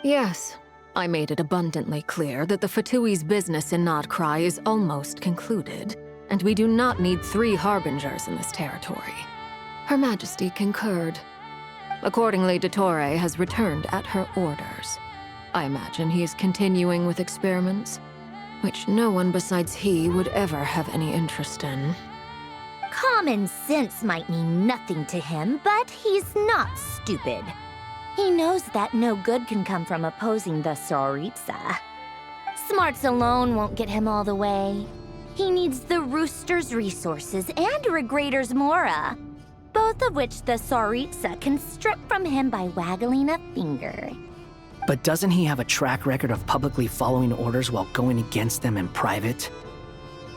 Yes. I made it abundantly clear that the Fatui's business in Nodcry is almost concluded, and we do not need 3 harbingers in this territory. Her Majesty concurred. Accordingly, Dottore has returned at her orders. I imagine he is continuing with experiments, which no one besides he would ever have any interest in. Common sense might mean nothing to him, but he's not stupid. He knows that no good can come from opposing the Tsaritsa. Smarts alone won't get him all the way. He needs the Rooster's resources and Regrator's Mora, both of which the Tsaritsa can strip from him by waggling a finger. But doesn't he have a track record of publicly following orders while going against them in private?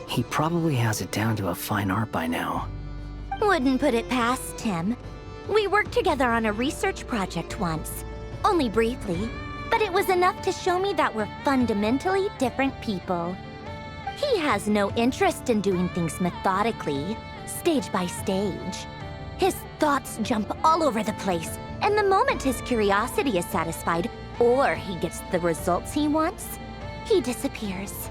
He probably has it down to a fine art by now. Wouldn't put it past him. We worked together on a research project once. Only briefly, but it was enough to show me that we're fundamentally different people. He has no interest in doing things methodically, stage by stage. His thoughts jump all over the place, and the moment his curiosity is satisfied, or he gets the results he wants, he disappears.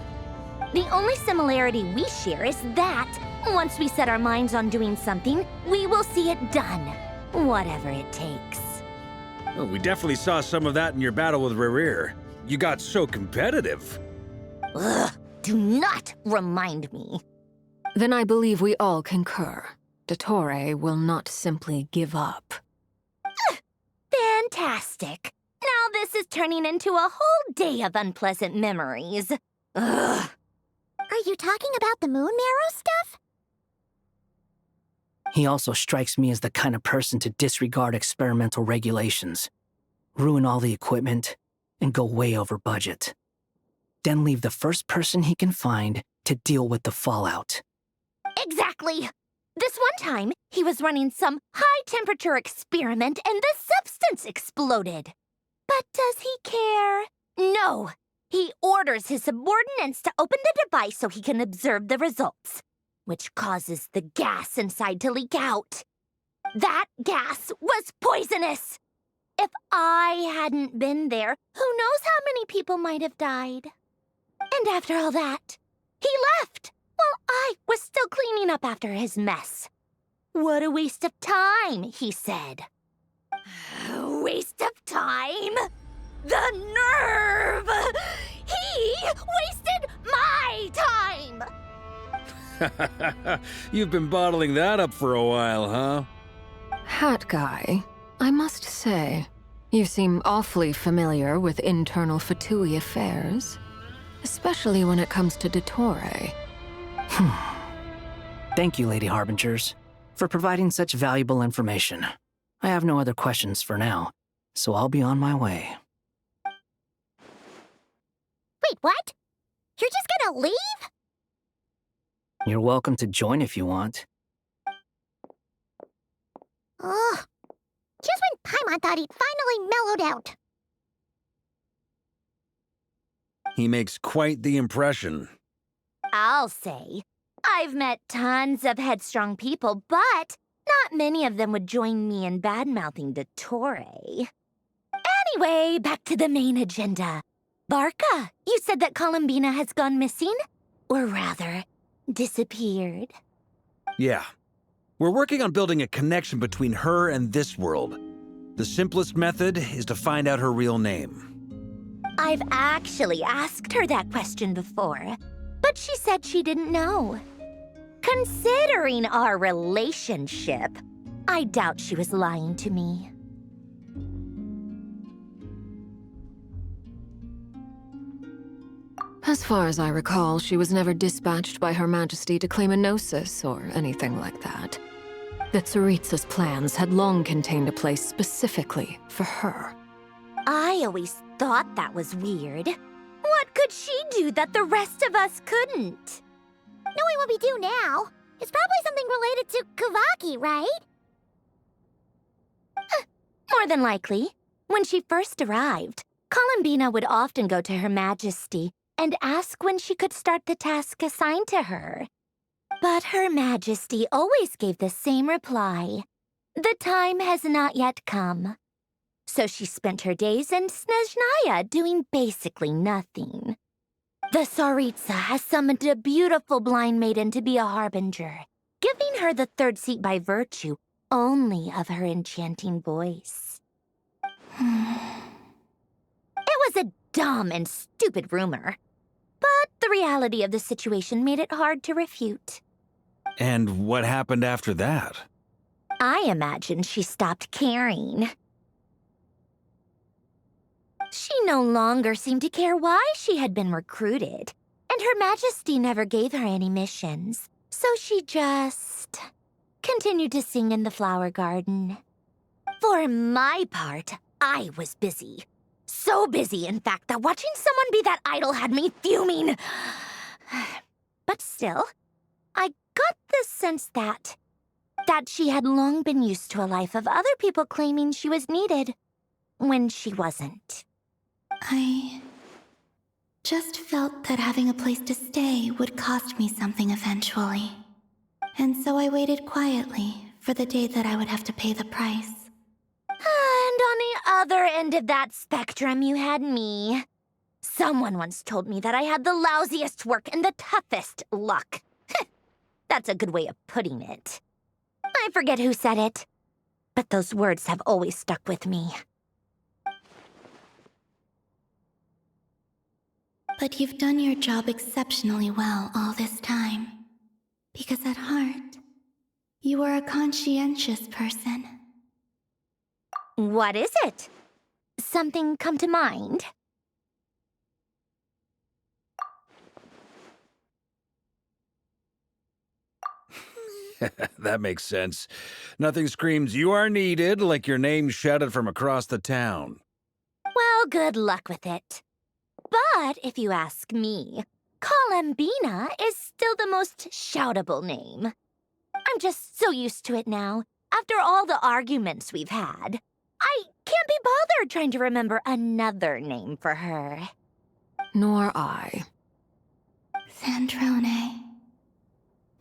The only similarity we share is that, once we set our minds on doing something, we will see it done, whatever it takes. Well, we definitely saw some of that in your battle with Rerir. You got so competitive. Ugh, do not remind me. Then I believe we all concur. Dottore will not simply give up. Fantastic. Now this is turning into a whole day of unpleasant memories. Ugh. Are you talking about the moon marrow stuff? He also strikes me as the kind of person to disregard experimental regulations, ruin all the equipment, and go way over budget. Then leave the first person he can find to deal with the fallout. Exactly. This one time, he was running some high-temperature experiment and the substance exploded. But does he care? No. He orders his subordinates to open the device so he can observe the results, which causes the gas inside to leak out. That gas was poisonous. If I hadn't been there, who knows how many people might have died. And after all that, he left while I was still cleaning up after his mess. What a waste of time, he said. Waste of time? The nerve! He wasted my time! You've been bottling that up for a while, huh? Hat guy, I must say, you seem awfully familiar with internal Fatui affairs, especially when it comes to Dottore. Thank you, Lady Harbingers, for providing such valuable information. I have no other questions for now, so I'll be on my way. Wait, what? You're just gonna leave? You're welcome to join if you want. Ugh. Just when Paimon thought he'd finally mellowed out. He makes quite the impression. I'll say. I've met tons of headstrong people, but not many of them would join me in bad-mouthing Dottore. Anyway, back to the main agenda. Barca, you said that Columbina has gone missing? Or rather, disappeared. Yeah. We're working on building a connection between her and this world. The simplest method is to find out her real name. I've actually asked her that question before, but she said she didn't know. Considering our relationship, I doubt she was lying to me. As far as I recall, she was never dispatched by Her Majesty to claim a gnosis or anything like that. The Tsaritsa's plans had long contained a place specifically for her. I always thought that was weird. What could she do that the rest of us couldn't? Knowing what we do now, it's probably something related to Kavaki, right? More than likely. When she first arrived, Columbina would often go to Her Majesty and ask when she could start the task assigned to her. But Her Majesty always gave the same reply. The time has not yet come. So she spent her days in Snezhnaya doing basically nothing. The Tsaritsa has summoned a beautiful blind maiden to be a harbinger, giving her the third seat by virtue only of her enchanting voice. It was a dumb and stupid rumor, but the reality of the situation made it hard to refute. And what happened after that? I imagine she stopped caring. She no longer seemed to care why she had been recruited, and Her Majesty never gave her any missions, so she just continued to sing in the flower garden. For my part, I was busy. So busy, in fact, that watching someone be that idol had me fuming. But still, I got the sense that she had long been used to a life of other people claiming she was needed when she wasn't. I just felt that having a place to stay would cost me something eventually. And so I waited quietly for the day that I would have to pay the price. And on the other end of that spectrum, you had me. Someone once told me that I had the lousiest work and the toughest luck. That's a good way of putting it. I forget who said it, but those words have always stuck with me. But you've done your job exceptionally well all this time. Because at heart, you are a conscientious person. What is it? Something come to mind? That makes sense. Nothing screams you are needed like your name shouted from across the town. Well, good luck with it. But if you ask me, Columbina is still the most shoutable name. I'm just so used to it now, after all the arguments we've had. I can't be bothered trying to remember another name for her. Nor I. Sandrone.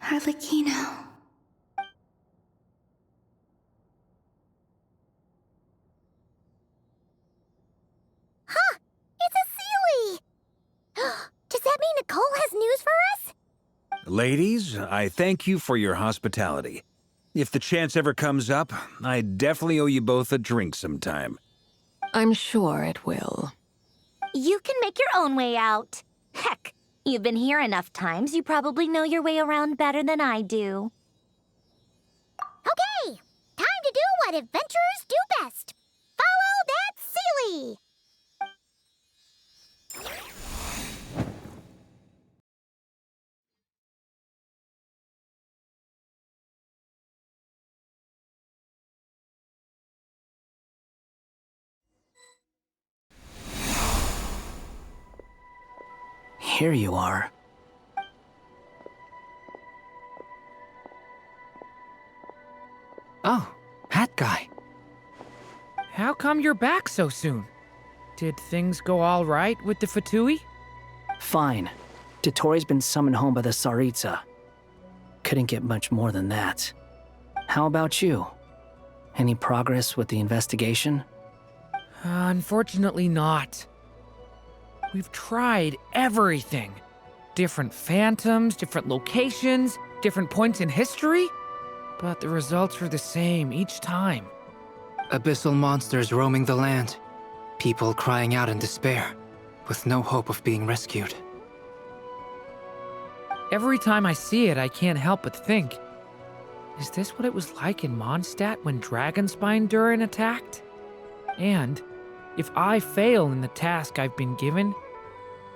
Harlequino. Huh! It's a Sealy! Does that mean Nicole has news for us? Ladies, I thank you for your hospitality. If the chance ever comes up, I definitely owe you both a drink sometime. I'm sure it will. You can make your own way out. Heck, you've been here enough times, you probably know your way around better than I do. Okay! Time to do what adventurers do best. Follow that Sealy! Here you are. Oh, hat guy. How come you're back so soon? Did things go all right with the Fatui? Fine. Dotori's been summoned home by the Tsaritsa. Couldn't get much more than that. How about you? Any progress with the investigation? Unfortunately not. We've tried everything. Different phantoms, different locations, different points in history. But the results were the same each time. Abyssal monsters roaming the land. People crying out in despair, with no hope of being rescued. Every time I see it, I can't help but think, is this what it was like in Mondstadt when Dragonspine Durin attacked? And if I fail in the task I've been given,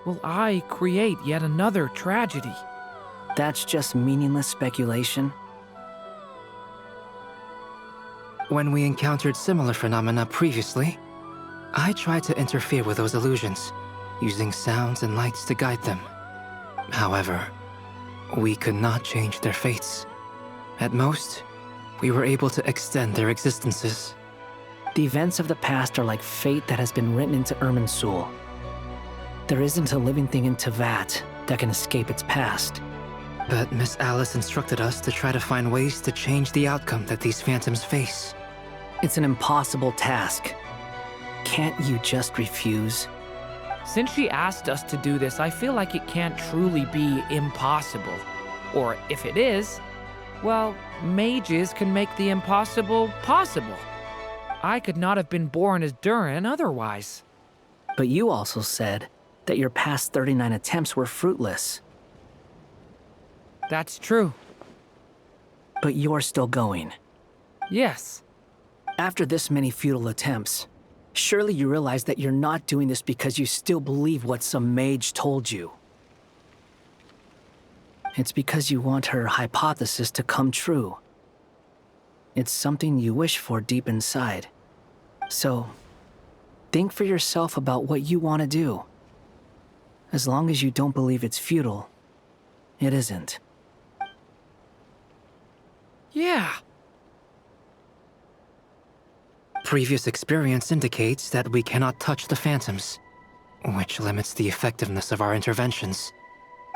will I create yet another tragedy? That's just meaningless speculation. When we encountered similar phenomena previously, I tried to interfere with those illusions, using sounds and lights to guide them. However, we could not change their fates. At most, we were able to extend their existences. The events of the past are like fate that has been written into Irminsul. There isn't a living thing in Teyvat that can escape its past. But Miss Alice instructed us to try to find ways to change the outcome that these phantoms face. It's an impossible task. Can't you just refuse? Since she asked us to do this, I feel like it can't truly be impossible. Or if it is, well, mages can make the impossible possible. I could not have been born as Durin otherwise. But you also said that your past 39 attempts were fruitless. That's true. But you're still going. Yes. After this many futile attempts, surely you realize that you're not doing this because you still believe what some mage told you. It's because you want her hypothesis to come true. It's something you wish for deep inside. So, think for yourself about what you want to do. As long as you don't believe it's futile, it isn't. Yeah. Previous experience indicates that we cannot touch the phantoms, which limits the effectiveness of our interventions.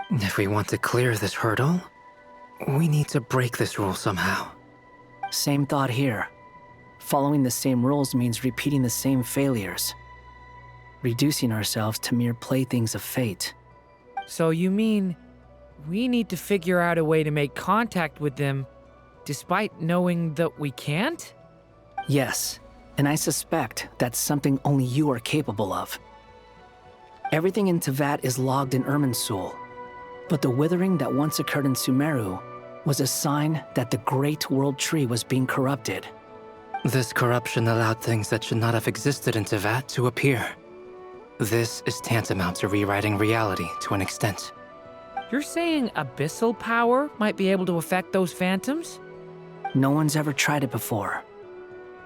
If we want to clear this hurdle, we need to break this rule somehow. Same thought here. Following the same rules means repeating the same failures. Reducing ourselves to mere playthings of fate. So you mean we need to figure out a way to make contact with them despite knowing that we can't? Yes, and I suspect that's something only you are capable of. Everything in Teyvat is logged in Irminsul, but the withering that once occurred in Sumeru was a sign that the Great World Tree was being corrupted. This corruption allowed things that should not have existed in Teyvat to appear. This is tantamount to rewriting reality to an extent. You're saying abyssal power might be able to affect those phantoms? No one's ever tried it before.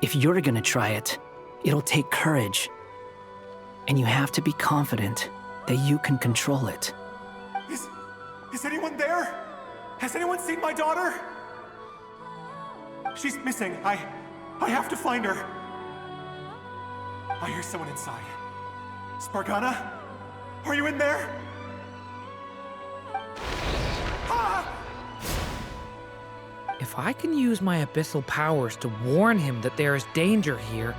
If you're gonna try it, it'll take courage. And you have to be confident that you can control it. Is anyone there? Has anyone seen my daughter? She's missing. I have to find her. I hear someone inside. Spargana? Are you in there? If I can use my abyssal powers to warn him that there is danger here,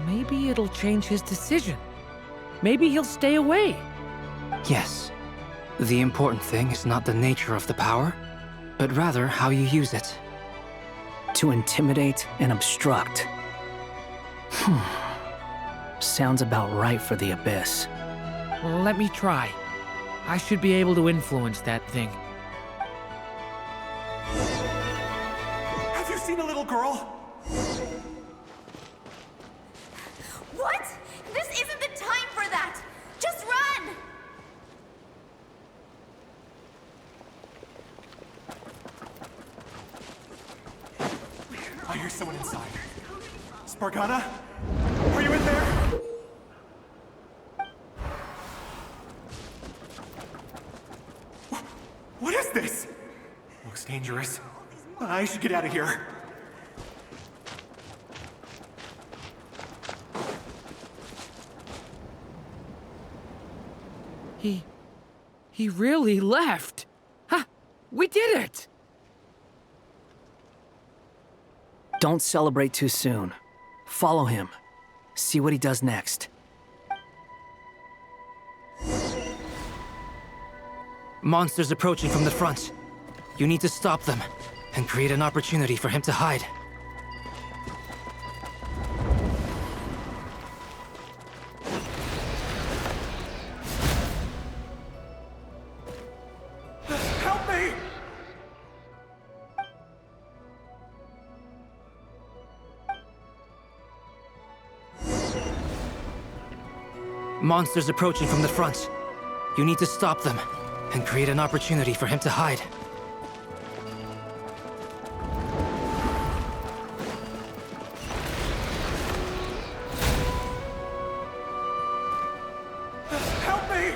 maybe it'll change his decision. Maybe he'll stay away. Yes. The important thing is not the nature of the power, but rather how you use it. To intimidate and obstruct. Sounds about right for the Abyss. Let me try. I should be able to influence that thing. Have you seen a little girl? What? This isn't the time for that! Just run! I hear someone inside. Spargana? Are you in there? What is this? Looks dangerous. I should get out of here. He really left. Ha! We did it! Don't celebrate too soon. Follow him. See what he does next. Monsters approaching from the front. You need to stop them and create an opportunity for him to hide. Help me! Monsters approaching from the front. You need to stop them and create an opportunity for him to hide. Help me!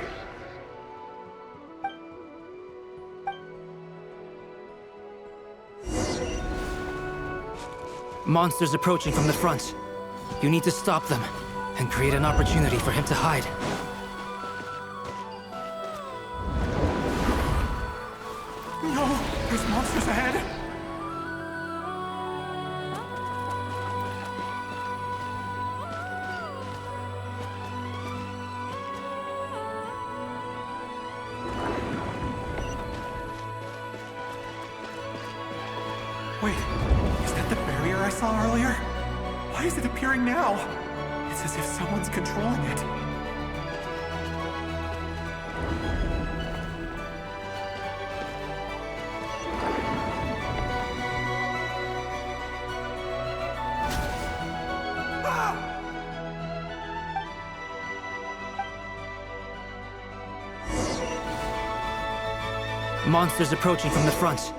Monsters approaching from the front. You need to stop them and create an opportunity for him to hide. No! There's monsters ahead! Wait, is that the barrier I saw earlier? Why is it appearing now? It's as if someone's controlling it. Monsters approaching from the front.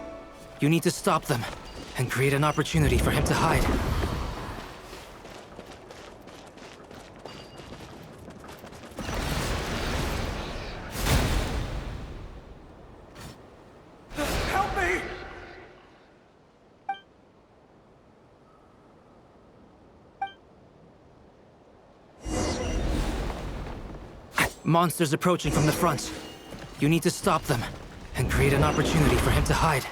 You need to stop them and create an opportunity for him to hide. Help me! Monsters approaching from the front. You need to stop them and create an opportunity for him to hide.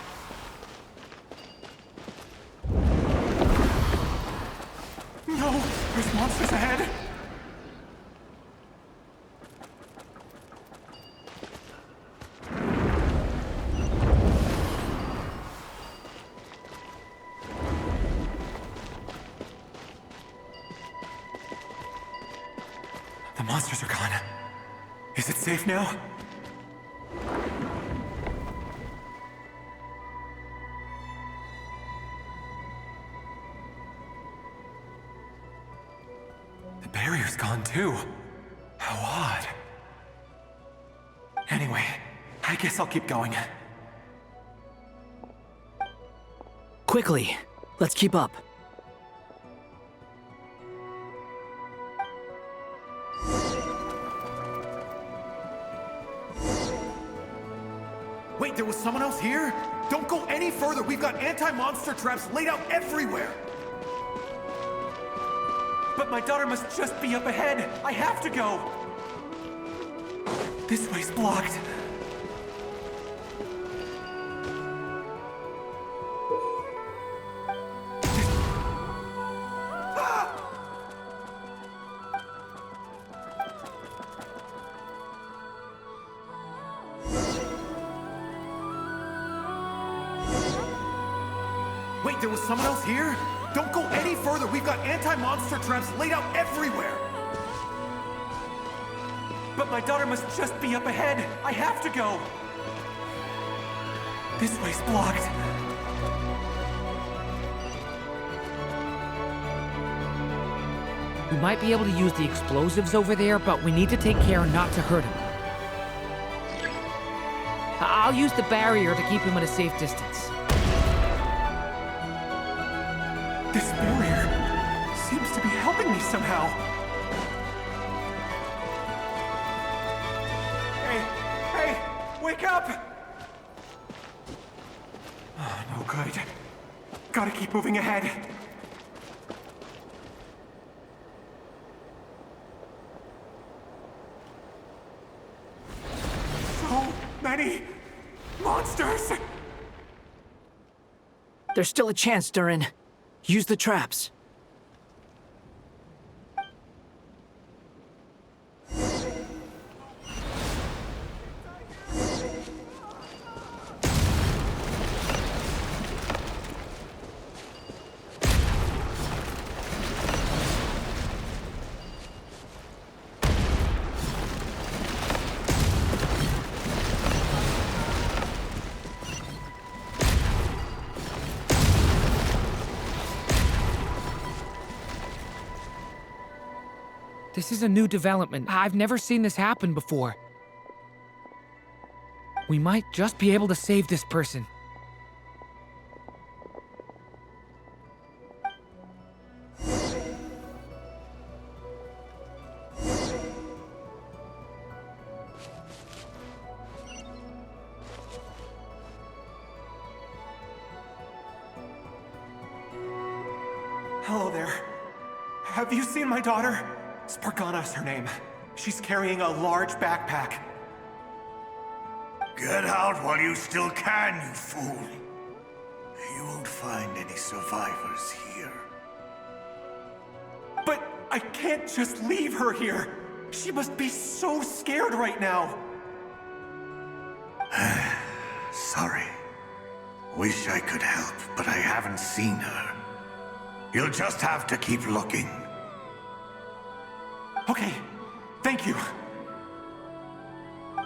No! There's monsters ahead! The monsters are gone. Is it safe now? The barrier's gone too. How odd. Anyway, I guess I'll keep going. Quickly, let's keep up. Wait, there was someone else here? Don't go any further. We've got anti-monster traps laid out everywhere. But my daughter must just be up ahead. I have to go. This way's blocked. Wait, there was someone else here? Don't go any further. We've got anti-monster traps laid out everywhere. But my daughter must just be up ahead. I have to go. This way's blocked. We might be able to use the explosives over there, but we need to take care not to hurt him. I'll use the barrier to keep him at a safe distance. This barrier seems to be helping me somehow. Hey, wake up! Oh, no good. Gotta keep moving ahead. So many monsters! There's still a chance, Durin. Use the traps. This is a new development. I've never seen this happen before. We might just be able to save this person. Hello there. Have you seen my daughter? Spargana is her name. She's carrying a large backpack. Get out while you still can, you fool. You won't find any survivors here. But I can't just leave her here. She must be so scared right now. Sorry. Wish I could help, but I haven't seen her. You'll just have to keep looking. Okay, thank you.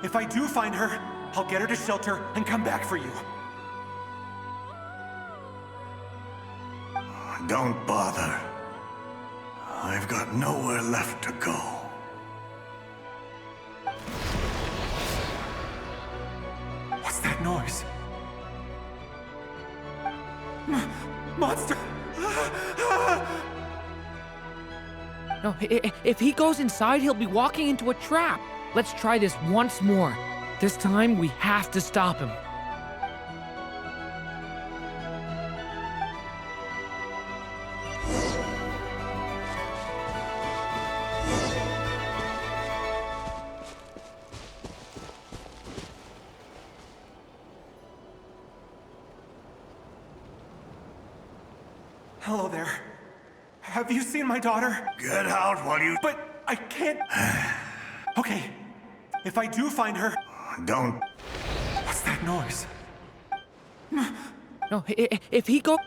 If I do find her, I'll get her to shelter and come back for you. Don't bother. I've got nowhere left to go. What's that noise? Monster! No, if he goes inside, he'll be walking into a trap. Let's try this once more. This time, we have to stop him. Hello there. Have you seen my daughter? Get out while you... But I can't... Okay, if I do find her... Don't... What's that noise? No, if he go...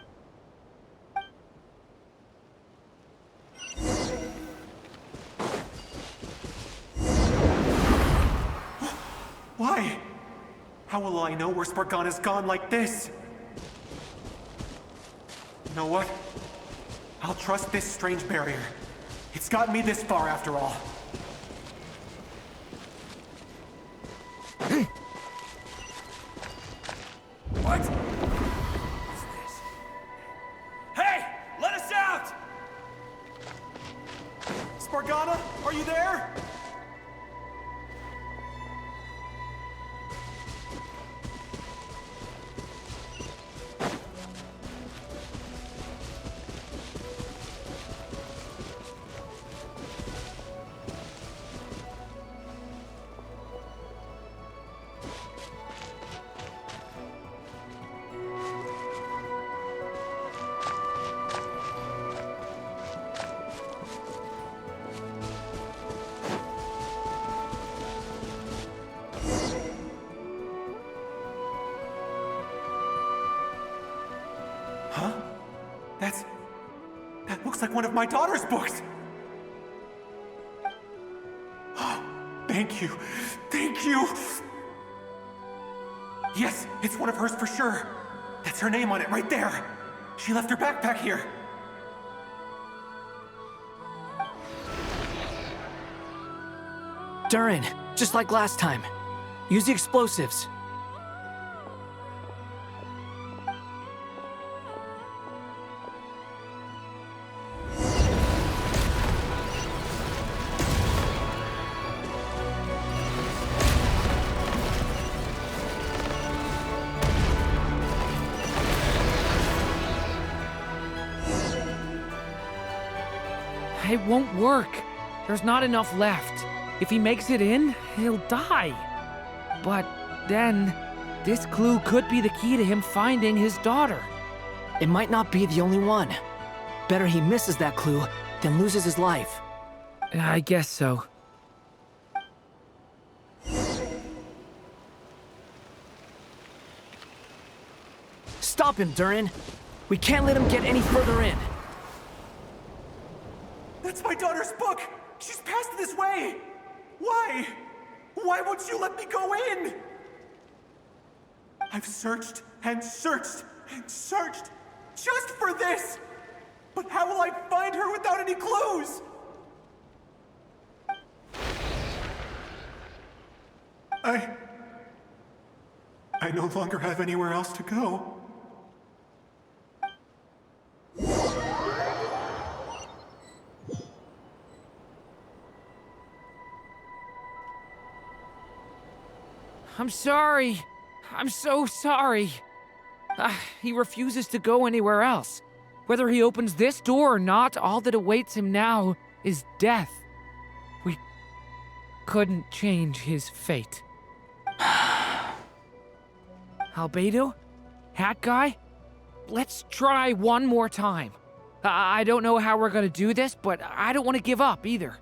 Why? How will I know where Spargana's gone like this? You know what? I'll trust this strange barrier. It's gotten me this far after all. What? What's this? Hey! Let us out! Spargana, are you there? Huh? That looks like one of my daughter's books! Thank you. Thank you! Yes, it's one of hers for sure. That's her name on it right there. She left her backpack here. Durin, just like last time. Use the explosives. It won't work. There's not enough left. If he makes it in, he'll die. But then, this clue could be the key to him finding his daughter. It might not be the only one. Better he misses that clue than loses his life. I guess so. Stop him, Durin. We can't let him get any further in. That's my daughter's book! She's passed this way! Why? Why won't you let me go in? I've searched and searched and searched just for this! But how will I find her without any clues? I no longer have anywhere else to go. I'm sorry. I'm so sorry. He refuses to go anywhere else. Whether he opens this door or not, all that awaits him now is death. We couldn't change his fate. Albedo? Hat Guy? Let's try one more time. I don't know how we're gonna do this, but I don't want to give up either.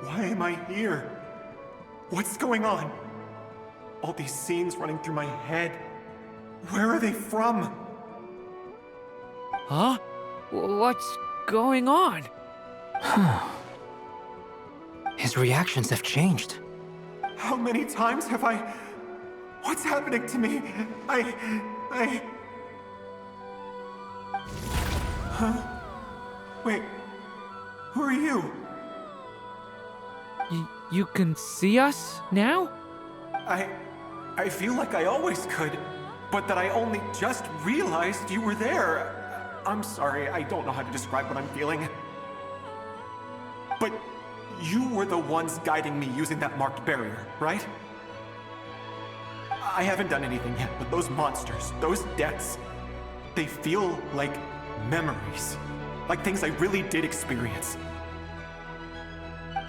Why am I here? What's going on? All these scenes running through my head. Where are they from? Huh? What's going on? His reactions have changed. How many times have I... What's happening to me? Huh? Wait. Who are you? You can see us now? I feel like I always could, but that I only just realized you were there. I'm sorry, I don't know how to describe what I'm feeling. But you were the ones guiding me using that marked barrier, right? I haven't done anything yet, but those monsters, those deaths, they feel like memories. Like things I really did experience.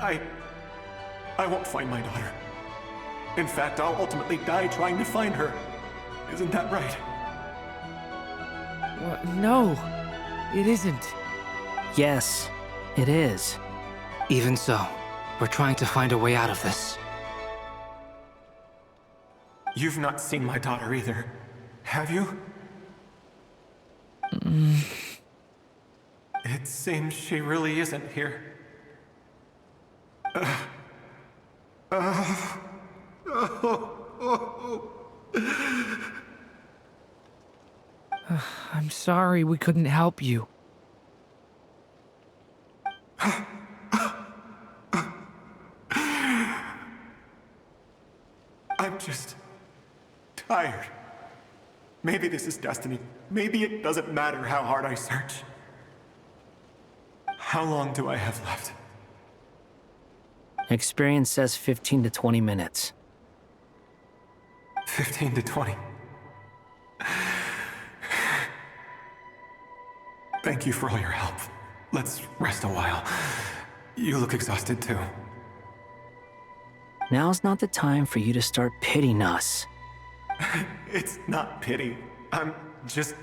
I won't find my daughter. In fact, I'll ultimately die trying to find her. Isn't that right? No, it isn't. Yes, it is. Even so, we're trying to find a way out of this. You've not seen my daughter either, have you? It seems she really isn't here. I'm sorry we couldn't help you. I'm just tired. Maybe this is destiny. Maybe it doesn't matter how hard I search. How long do I have left? Experience says 15 to 20 minutes. 15 to 20. Thank you for all your help. Let's rest a while. You look exhausted too. Now's not the time for you to start pitying us. It's not pity. I'm just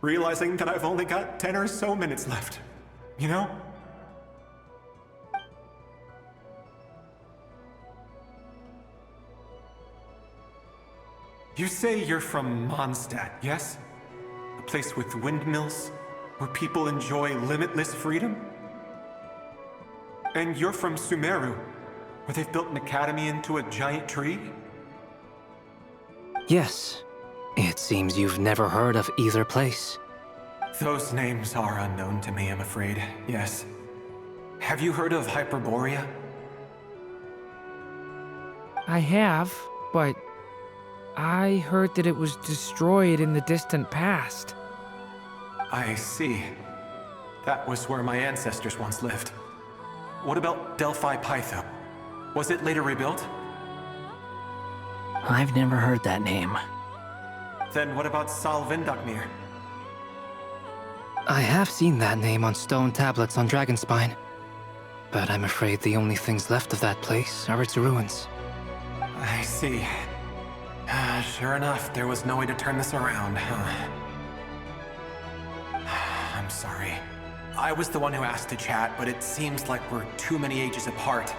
realizing that I've only got 10 or so minutes left. You know? You say you're from Mondstadt, yes? A place with windmills, where people enjoy limitless freedom? And you're from Sumeru, where they've built an academy into a giant tree? Yes. It seems you've never heard of either place. Those names are unknown to me, I'm afraid, yes. Have you heard of Hyperborea? I have, but I heard that it was destroyed in the distant past. I see. That was where my ancestors once lived. What about Delphi Pytho? Was it later rebuilt? I've never heard that name. Then what about Salvindaknir? I have seen that name on stone tablets on Dragonspine. But I'm afraid the only things left of that place are its ruins. I see. Sure enough, there was no way to turn this around, huh? I'm sorry. I was the one who asked to chat, but it seems like we're too many ages apart.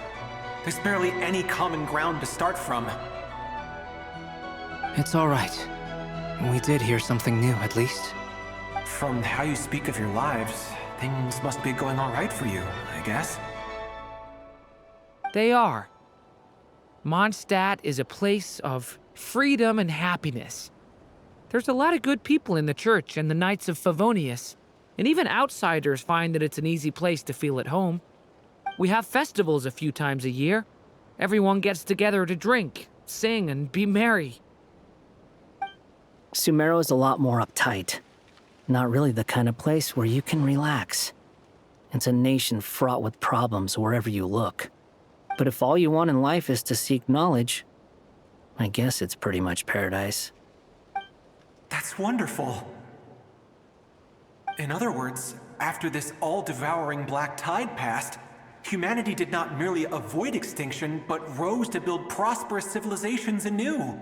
There's barely any common ground to start from. It's all right. We did hear something new, at least. From how you speak of your lives, things must be going all right for you, I guess. They are. Mondstadt is a place of freedom and happiness. There's a lot of good people in the church and the Knights of Favonius, and even outsiders find that it's an easy place to feel at home. We have festivals a few times a year. Everyone gets together to drink, sing, and be merry. Sumeru is a lot more uptight. Not really the kind of place where you can relax. It's a nation fraught with problems wherever you look. But if all you want in life is to seek knowledge, I guess it's pretty much paradise. That's wonderful. In other words, after this all-devouring black tide passed, humanity did not merely avoid extinction, but rose to build prosperous civilizations anew.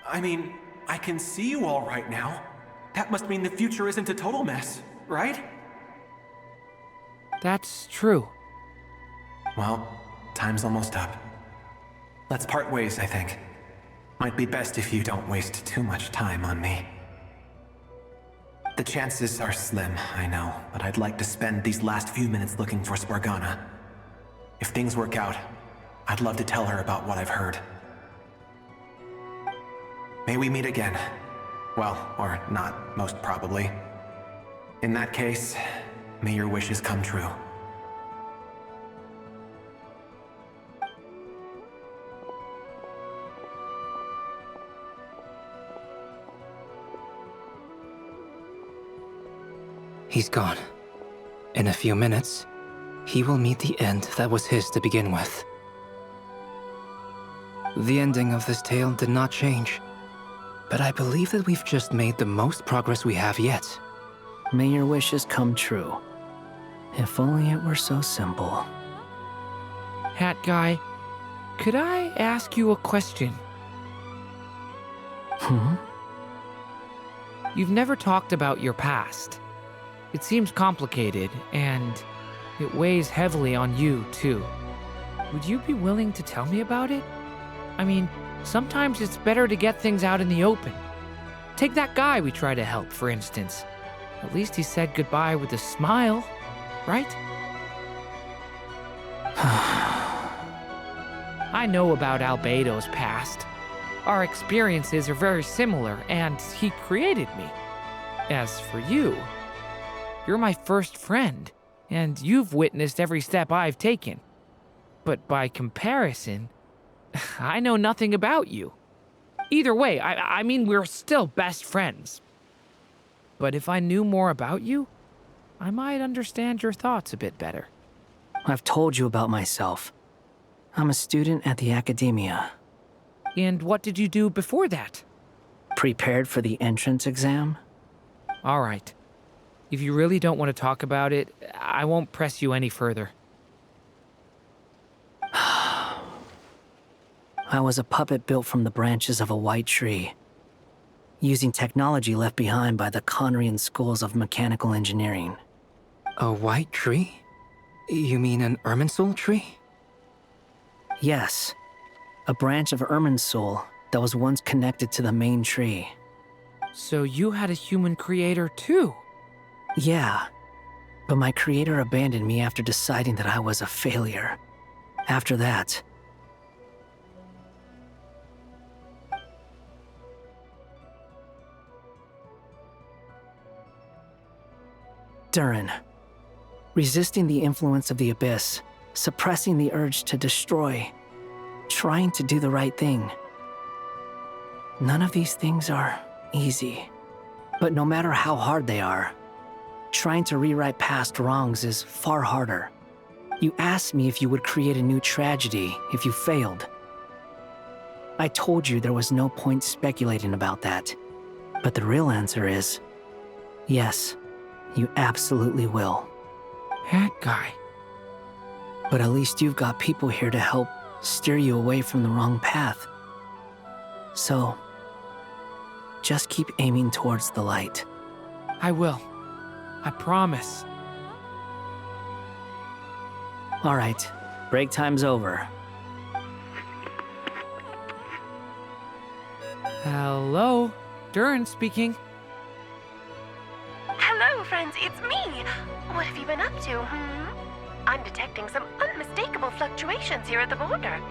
I mean, I can see you all right now. That must mean the future isn't a total mess, right? That's true. Well, time's almost up. Let's part ways, I think. Might be best if you don't waste too much time on me. The chances are slim, I know, but I'd like to spend these last few minutes looking for Spargana. If things work out, I'd love to tell her about what I've heard. May we meet again. Well, or not, most probably. In that case, may your wishes come true. He's gone. In a few minutes, he will meet the end that was his to begin with. The ending of this tale did not change, but I believe that we've just made the most progress we have yet. May your wishes come true. If only it were so simple. Hat Guy, could I ask you a question? You've never talked about your past. It seems complicated, and it weighs heavily on you, too. Would you be willing to tell me about it? I mean, sometimes it's better to get things out in the open. Take that guy we try to help, for instance. At least he said goodbye with a smile, right? I know about Albedo's past. Our experiences are very similar, and he created me. As for you, you're my first friend, and you've witnessed every step I've taken. But by comparison, I know nothing about you. Either way, I mean, we're still best friends. But if I knew more about you, I might understand your thoughts a bit better. I've told you about myself. I'm a student at the academia. And what did you do before that? Prepared for the entrance exam? All right. If you really don't want to talk about it, I won't press you any further. I was a puppet built from the branches of a white tree, using technology left behind by the Conrian schools of mechanical engineering. A white tree? You mean an Irminsul tree? Yes, a branch of Irminsul that was once connected to the main tree. So you had a human creator too? Yeah, but my creator abandoned me after deciding that I was a failure. After that, Durin, resisting the influence of the Abyss, suppressing the urge to destroy, trying to do the right thing. None of these things are easy, but no matter how hard they are, trying to rewrite past wrongs is far harder. You asked me if you would create a new tragedy if you failed. I told you there was no point speculating about that. But the real answer is, yes, you absolutely will. That guy. But at least you've got people here to help steer you away from the wrong path. So, just keep aiming towards the light. I will. I promise. All right, break time's over. Hello, Durin speaking. Hello, friends, it's me. What have you been up to, I'm detecting some unmistakable fluctuations here at the border.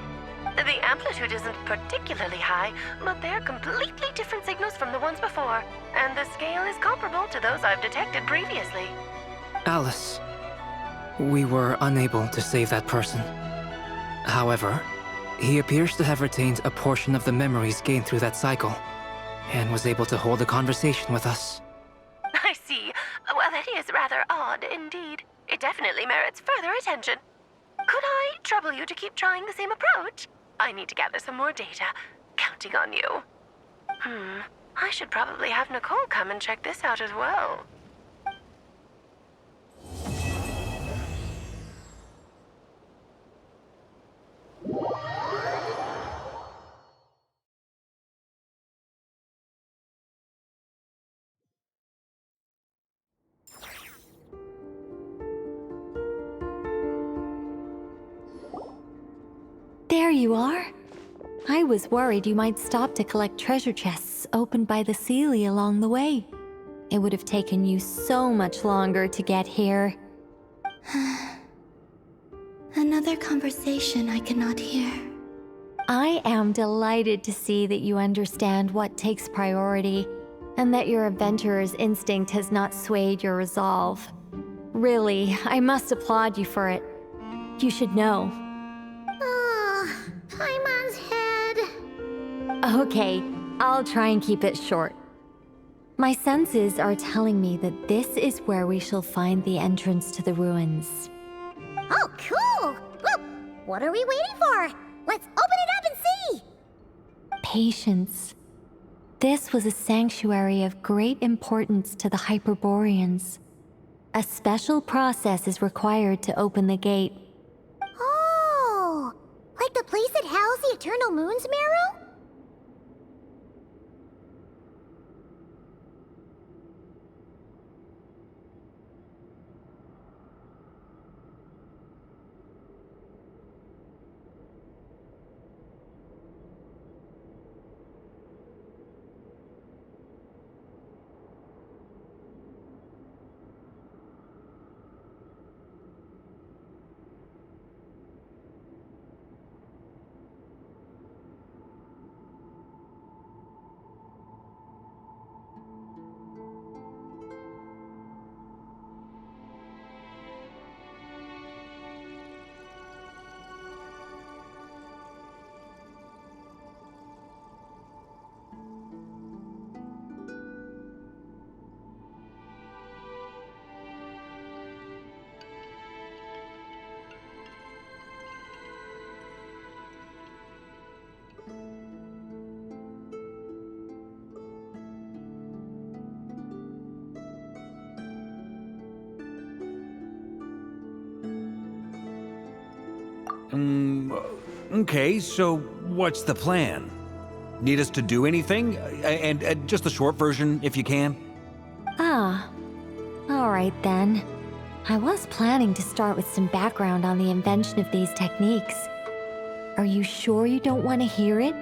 The amplitude isn't particularly high, but they're completely different signals from the ones before, and the scale is comparable to those I've detected previously. Alice, we were unable to save that person. However, he appears to have retained a portion of the memories gained through that cycle, and was able to hold a conversation with us. I see. Well, that is rather odd indeed. It definitely merits further attention. Could I trouble you to keep trying the same approach? I need to gather some more data. Counting on you. I should probably have Nicole come and check this out as well. There you are. I was worried you might stop to collect treasure chests opened by the Seelie along the way. It would have taken you so much longer to get here. Another conversation I cannot hear. I am delighted to see that you understand what takes priority, and that your adventurer's instinct has not swayed your resolve. Really, I must applaud you for it. You should know. Paimon's head. Okay, I'll try and keep it short. My senses are telling me that this is where we shall find the entrance to the ruins. Oh, cool! Well, what are we waiting for? Let's open it up and see! Patience. This was a sanctuary of great importance to the Hyperboreans. A special process is required to open the gate. Oh! Like the place that housed the Eternal Moon's marrow? Okay, so what's the plan? Need us to do anything? And just the short version, if you can. Ah, alright then. I was planning to start with some background on the invention of these techniques. Are you sure you don't want to hear it?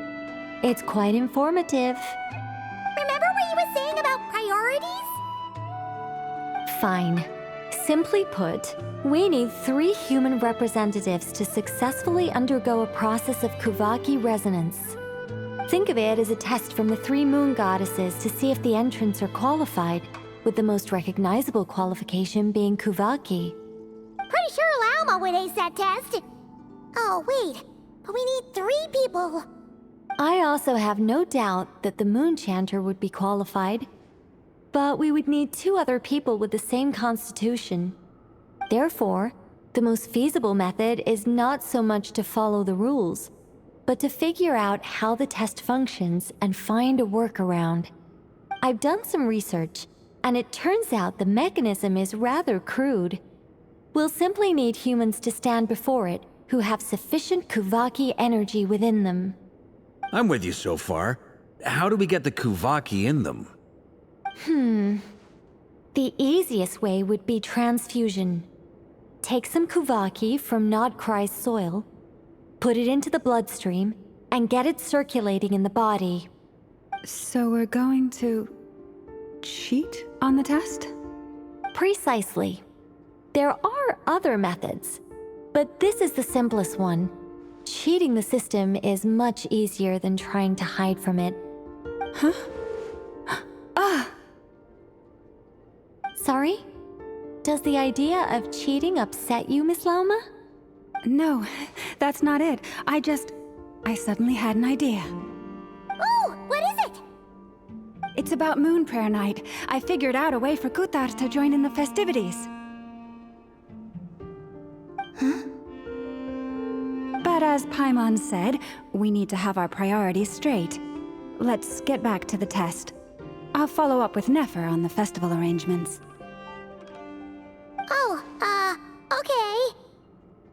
It's quite informative. Remember what you were saying about priorities? Fine. Simply put, we need 3 human representatives to successfully undergo a process of Kuvaki resonance. Think of it as a test from the 3 moon goddesses to see if the entrants are qualified, with the most recognizable qualification being Kuvaki. Pretty sure Lauma would ace that test. Oh, wait. But we need 3 people. I also have no doubt that the Moon Chanter would be qualified. But we would need 2 other people with the same constitution. Therefore, the most feasible method is not so much to follow the rules, but to figure out how the test functions and find a workaround. I've done some research, and it turns out the mechanism is rather crude. We'll simply need humans to stand before it who have sufficient Kuvaki energy within them. I'm with you so far. How do we get the Kuvaki in them? The easiest way would be transfusion. Take some Kuvaki from Nodcry's soil, put it into the bloodstream, and get it circulating in the body. So we're going to cheat on the test? Precisely. There are other methods, but this is the simplest one. cheating the system is much easier than trying to hide from it. Huh? Ah! Sorry? Does the idea of cheating upset you, Miss Lauma? No, that's not it. I suddenly had an idea. Oh, what is it? It's about Moon Prayer Night. I figured out a way for Kutar to join in the festivities. Huh? But as Paimon said, we need to have our priorities straight. Let's get back to the test. I'll follow up with Nefer on the festival arrangements. Oh, okay.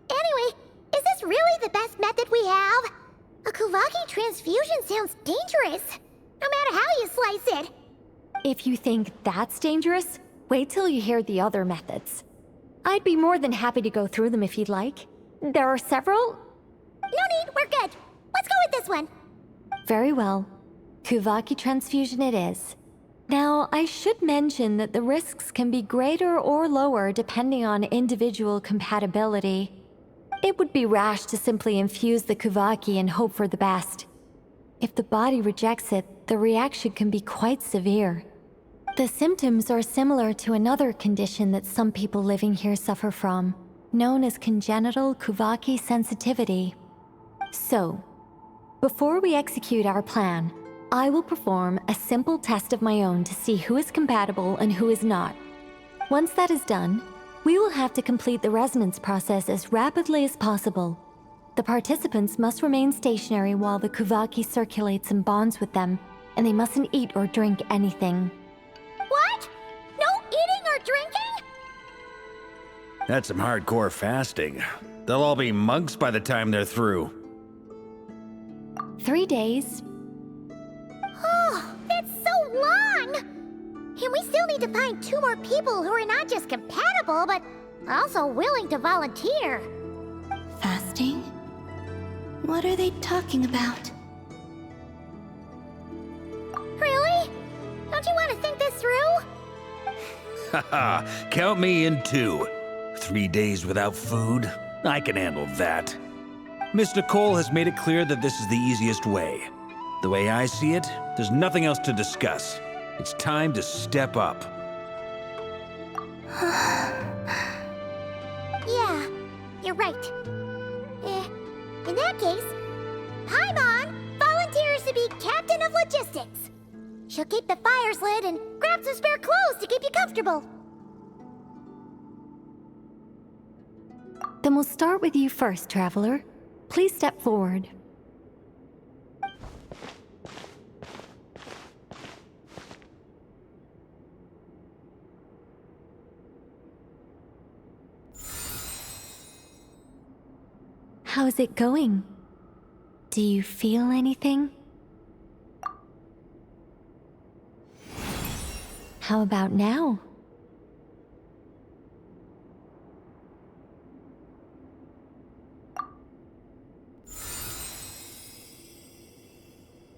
Anyway, is this really the best method we have? A Kuvaki transfusion sounds dangerous, no matter how you slice it. If you think that's dangerous, wait till you hear the other methods. I'd be more than happy to go through them if you'd like. There are several. No need, we're good. Let's go with this one. Very well. Kuvaki transfusion it is. Now, I should mention that the risks can be greater or lower depending on individual compatibility. It would be rash to simply infuse the Kuvaki and hope for the best. If the body rejects it, the reaction can be quite severe. The symptoms are similar to another condition that some people living here suffer from, known as congenital Kuvaki sensitivity. So, before we execute our plan, I will perform a simple test of my own to see who is compatible and who is not. Once that is done, we will have to complete the resonance process as rapidly as possible. The participants must remain stationary while the Kuvaki circulates and bonds with them, and they mustn't eat or drink anything. What? No eating or drinking? That's some hardcore fasting. They'll all be monks by the time they're through. 3 days. Oh, that's so long! And we still need to find 2 more people who are not just compatible, but also willing to volunteer. Fasting? What are they talking about? Really? Don't you want to think this through? Haha, count me in 2. 3 days without food? I can handle that. Miss Nicole has made it clear that this is the easiest way. The way I see it, there's nothing else to discuss. It's time to step up. Yeah, you're right. In that case, Paimon volunteers to be Captain of Logistics. She'll keep the fires lit and grab some spare clothes to keep you comfortable. Then we'll start with you first, Traveler. Please step forward. How's it going? Do you feel anything? How about now?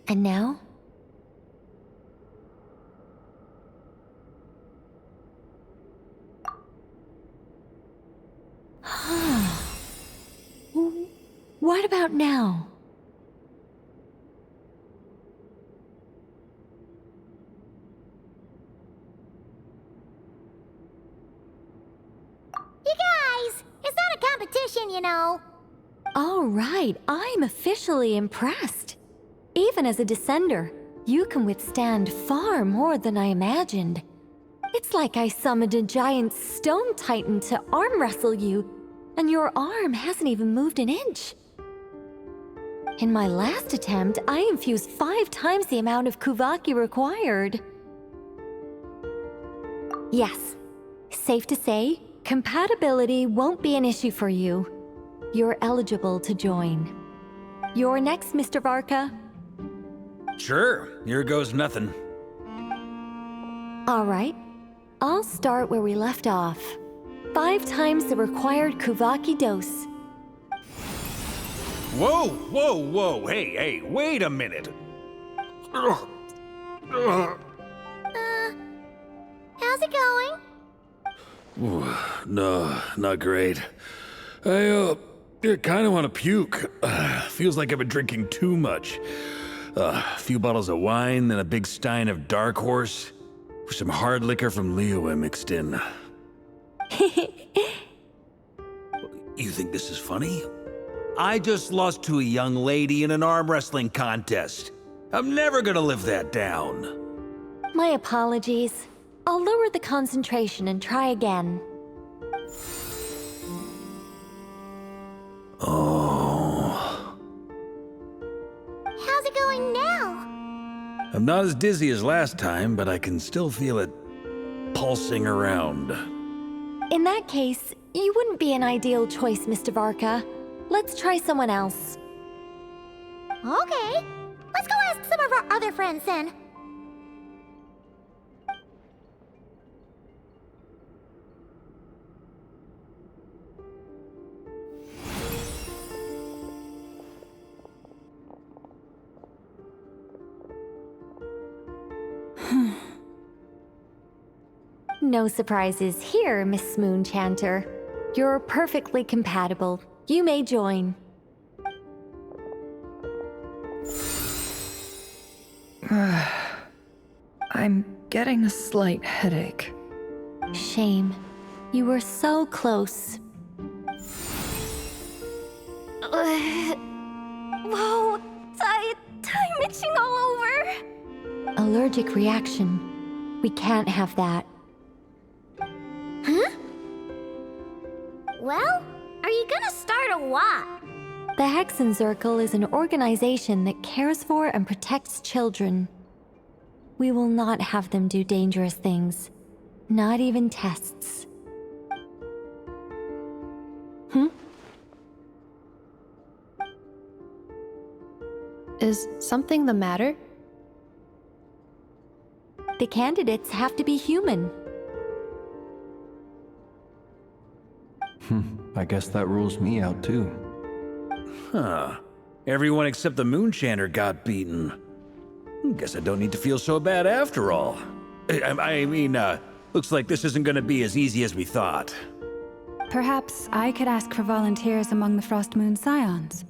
And now? What about now? You guys, it's not a competition, you know. All right, I'm officially impressed. Even as a descender, you can withstand far more than I imagined. It's like I summoned a giant stone titan to arm wrestle you, and your arm hasn't even moved an inch. In my last attempt, I infused 5 times the amount of Kuvaki required. Yes, safe to say, compatibility won't be an issue for you. You're eligible to join. You're next, Mr. Varka. Sure, here goes nothing. All right, I'll start where we left off. 5 times the required Kuvaki dose. Whoa, whoa, whoa, hey, wait a minute. How's it going? No, not great. I I kinda wanna puke. Feels like I've been drinking too much. A few bottles of wine, then a big stein of Dark Horse, with some hard liquor from Liyue mixed in. You think this is funny? I just lost to a young lady in an arm wrestling contest. I'm never gonna live that down. My apologies. I'll lower the concentration and try again. Oh. How's it going now? I'm not as dizzy as last time, but I can still feel it pulsing around. In that case, you wouldn't be an ideal choice, Mr. Varka. Let's try someone else. Okay. Let's go ask some of our other friends then. No surprises here, Miss Moonchanter. You're perfectly compatible. You may join. I'm getting a slight headache. Shame. You were so close. Whoa! I'm itching all over! Allergic reaction. We can't have that. Huh? Well, are you gonna start or what? The Hexenzirkel is an organization that cares for and protects children. We will not have them do dangerous things. Not even tests. Is something the matter? The candidates have to be human. I guess that rules me out too. Huh. Everyone except the Moonchanter got beaten. Guess I don't need to feel so bad after all. I mean, looks like this isn't gonna be as easy as we thought. Perhaps I could ask for volunteers among the Frost Moon Scions.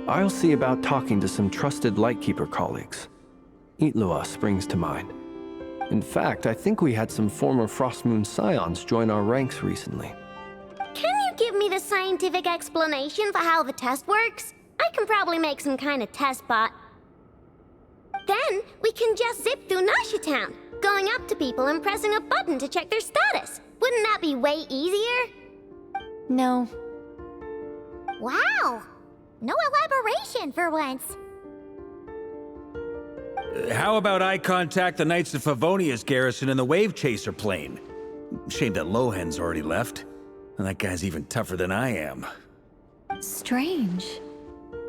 I'll see about talking to some trusted Lightkeeper colleagues. Itlua springs to mind. In fact, I think we had some former Frost Moon Scions join our ranks recently. Can you give me the scientific explanation for how the test works? I can probably make some kind of test bot. Then we can just zip through Nasha Town, going up to people and pressing a button to check their status. Wouldn't that be way easier? No. Wow! No elaboration for once. How about I contact the Knights of Favonia's garrison in the Wave Chaser plane? Shame that Lohan's already left. And that guy's even tougher than I am. Strange.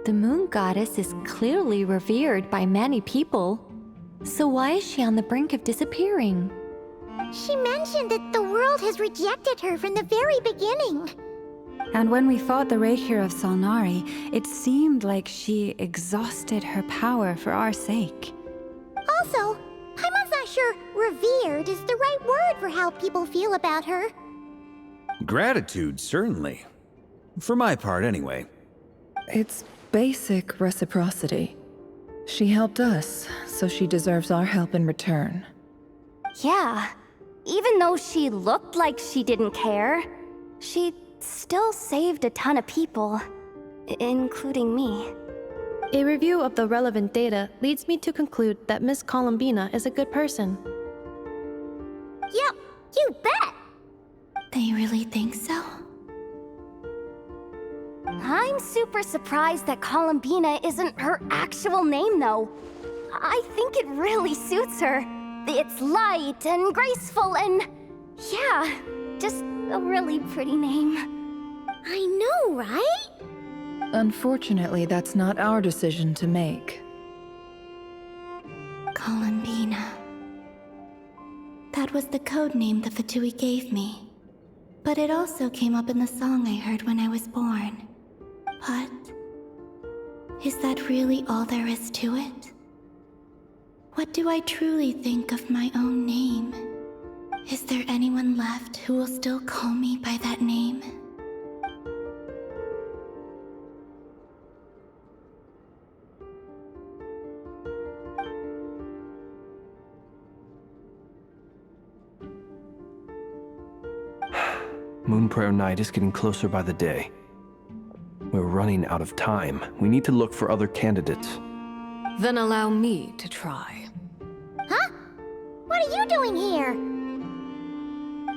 The moon goddess is clearly revered by many people. So why is she on the brink of disappearing? She mentioned that the world has rejected her from the very beginning. And when we fought the Raikir of Salnari, it seemed like she exhausted her power for our sake. Also, Paimon's not sure revered is the right word for how people feel about her. Gratitude, certainly. For my part, anyway. It's basic reciprocity. She helped us, so she deserves our help in return. Yeah. Even though she looked like she didn't care, she still saved a ton of people, including me. A review of the relevant data leads me to conclude that Miss Columbina is a good person. Yep, you bet! They really think so? I'm super surprised that Columbina isn't her actual name, though. I think it really suits her. It's light and graceful and... yeah, just a really pretty name. I know, right? Unfortunately, that's not our decision to make. Columbina. That was the code name the Fatui gave me. But it also came up in the song I heard when I was born. But... is that really all there is to it? What do I truly think of my own name? Is there anyone left who will still call me by that name? Moon Prayer Night is getting closer by the day. We're running out of time. We need to look for other candidates. Then allow me to try. Huh? What are you doing here?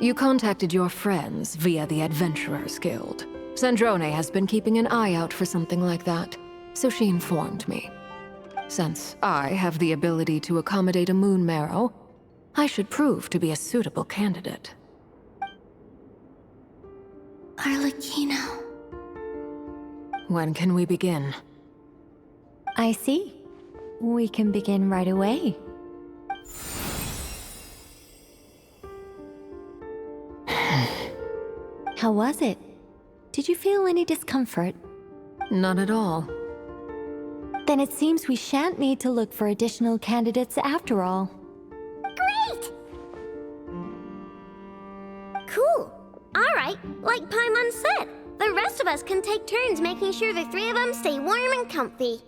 You contacted your friends via the Adventurers Guild. Sandrone has been keeping an eye out for something like that, so she informed me. Since I have the ability to accommodate a moon marrow, I should prove to be a suitable candidate. Arlecchino. When can we begin? I see. We can begin right away. How was it? Did you feel any discomfort? Not at all. Then it seems we shan't need to look for additional candidates after all. Great! Cool. All right, like Paimon said, the rest of us can take turns making sure the three of them stay warm and comfy.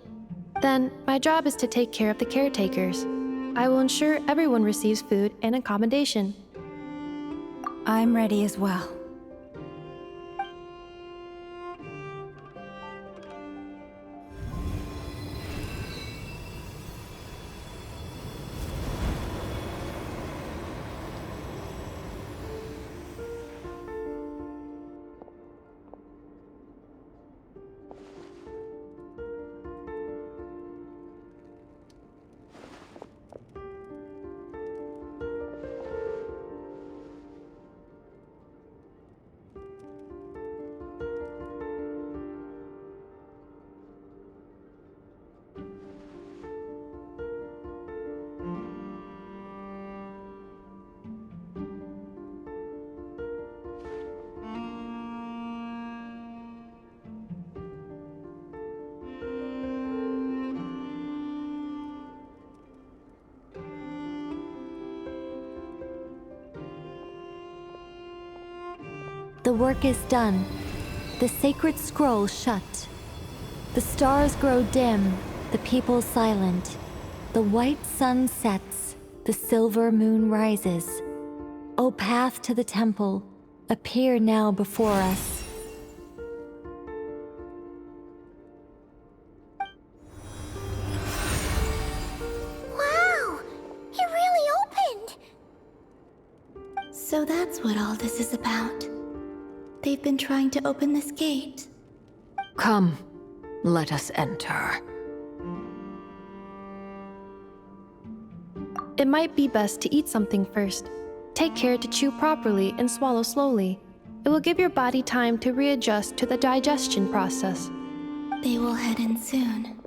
Then, my job is to take care of the caretakers. I will ensure everyone receives food and accommodation. I'm ready as well. The work is done. The sacred scroll shut. The stars grow dim, the people silent. The white sun sets, the silver moon rises. O path to the temple, appear now before us. Wow! It really opened! So that's what all this is about. They've been trying to open this gate. Come, let us enter. It might be best to eat something first. Take care to chew properly and swallow slowly. It will give your body time to readjust to the digestion process. They will head in soon.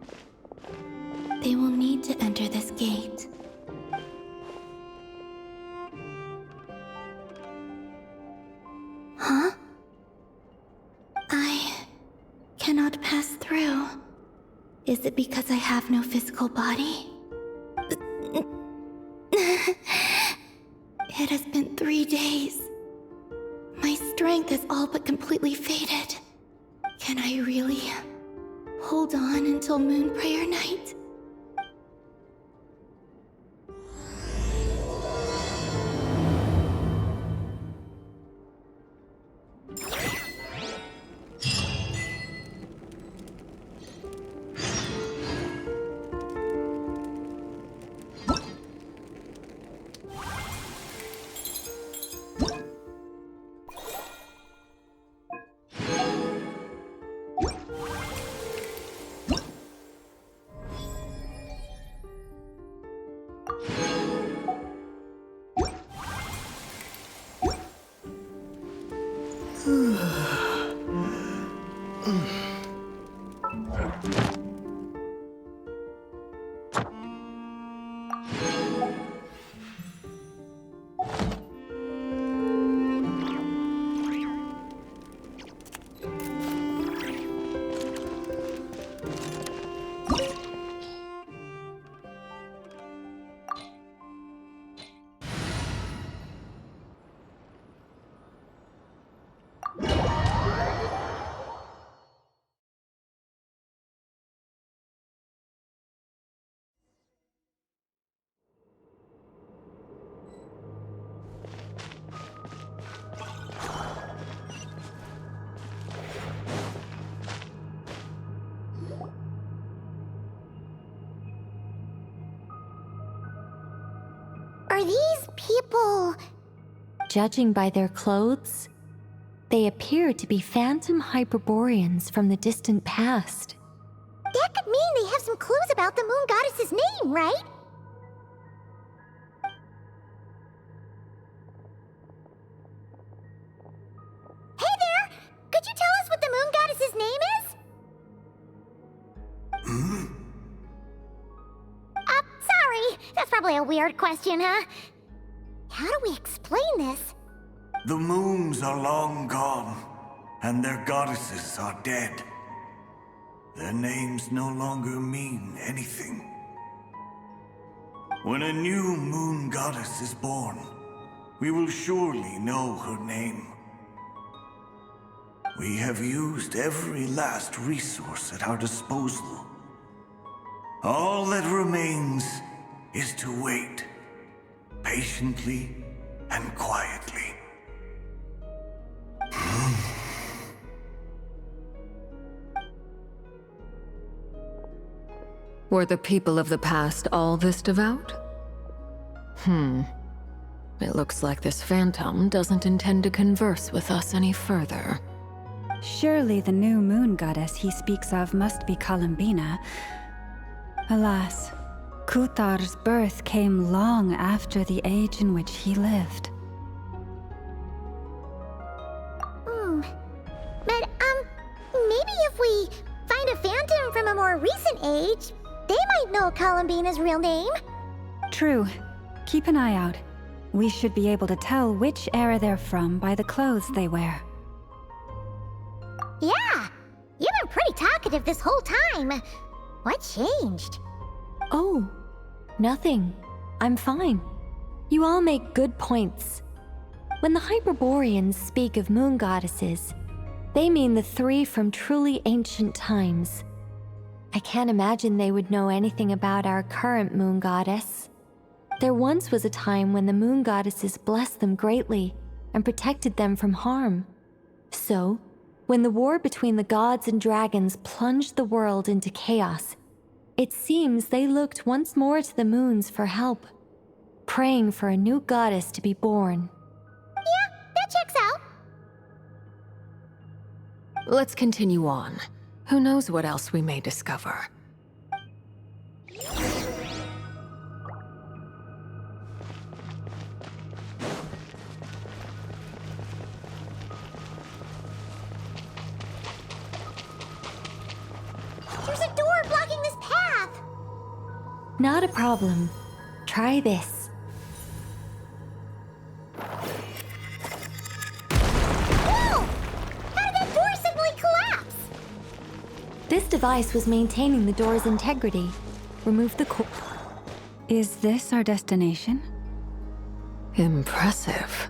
They will need to enter this gate. Huh? I cannot pass through. Is it because I have no physical body? It has been 3 days. My strength has all but completely faded. Can I really hold on until Moon Prayer Night? Are these people... Judging by their clothes, they appear to be phantom Hyperboreans from the distant past. That could mean they have some clues about the moon goddess's name, right? Hey there! Could you tell us what the moon goddess's name is? Sorry. That's probably a weird question, huh? How do we explain this? The moons are long gone, and their goddesses are dead. Their names no longer mean anything. When a new moon goddess is born, we will surely know her name. We have used every last resource at our disposal. All that remains is to wait, patiently and quietly. Were the people of the past all this devout? It looks like this phantom doesn't intend to converse with us any further. Surely the new moon goddess he speaks of must be Columbina. Alas, Kuthar's birth came long after the age in which he lived. But, maybe if we find a phantom from a more recent age, they might know Columbina's real name. True. Keep an eye out. We should be able to tell which era they're from by the clothes they wear. Yeah, you've been pretty talkative this whole time. What changed? Oh, nothing. I'm fine. You all make good points. When the Hyperboreans speak of moon goddesses, they mean the three from truly ancient times. I can't imagine they would know anything about our current moon goddess. There once was a time when the moon goddesses blessed them greatly and protected them from harm. So, when the war between the gods and dragons plunged the world into chaos, it seems they looked once more to the moons for help, praying for a new goddess to be born. Yeah, that checks out. Let's continue on. Who knows what else we may discover? There's a door blocking this path. Not a problem. Try this. Whoa! How did that door suddenly collapse? This device was maintaining the door's integrity. Remove the core. Is this our destination? Impressive.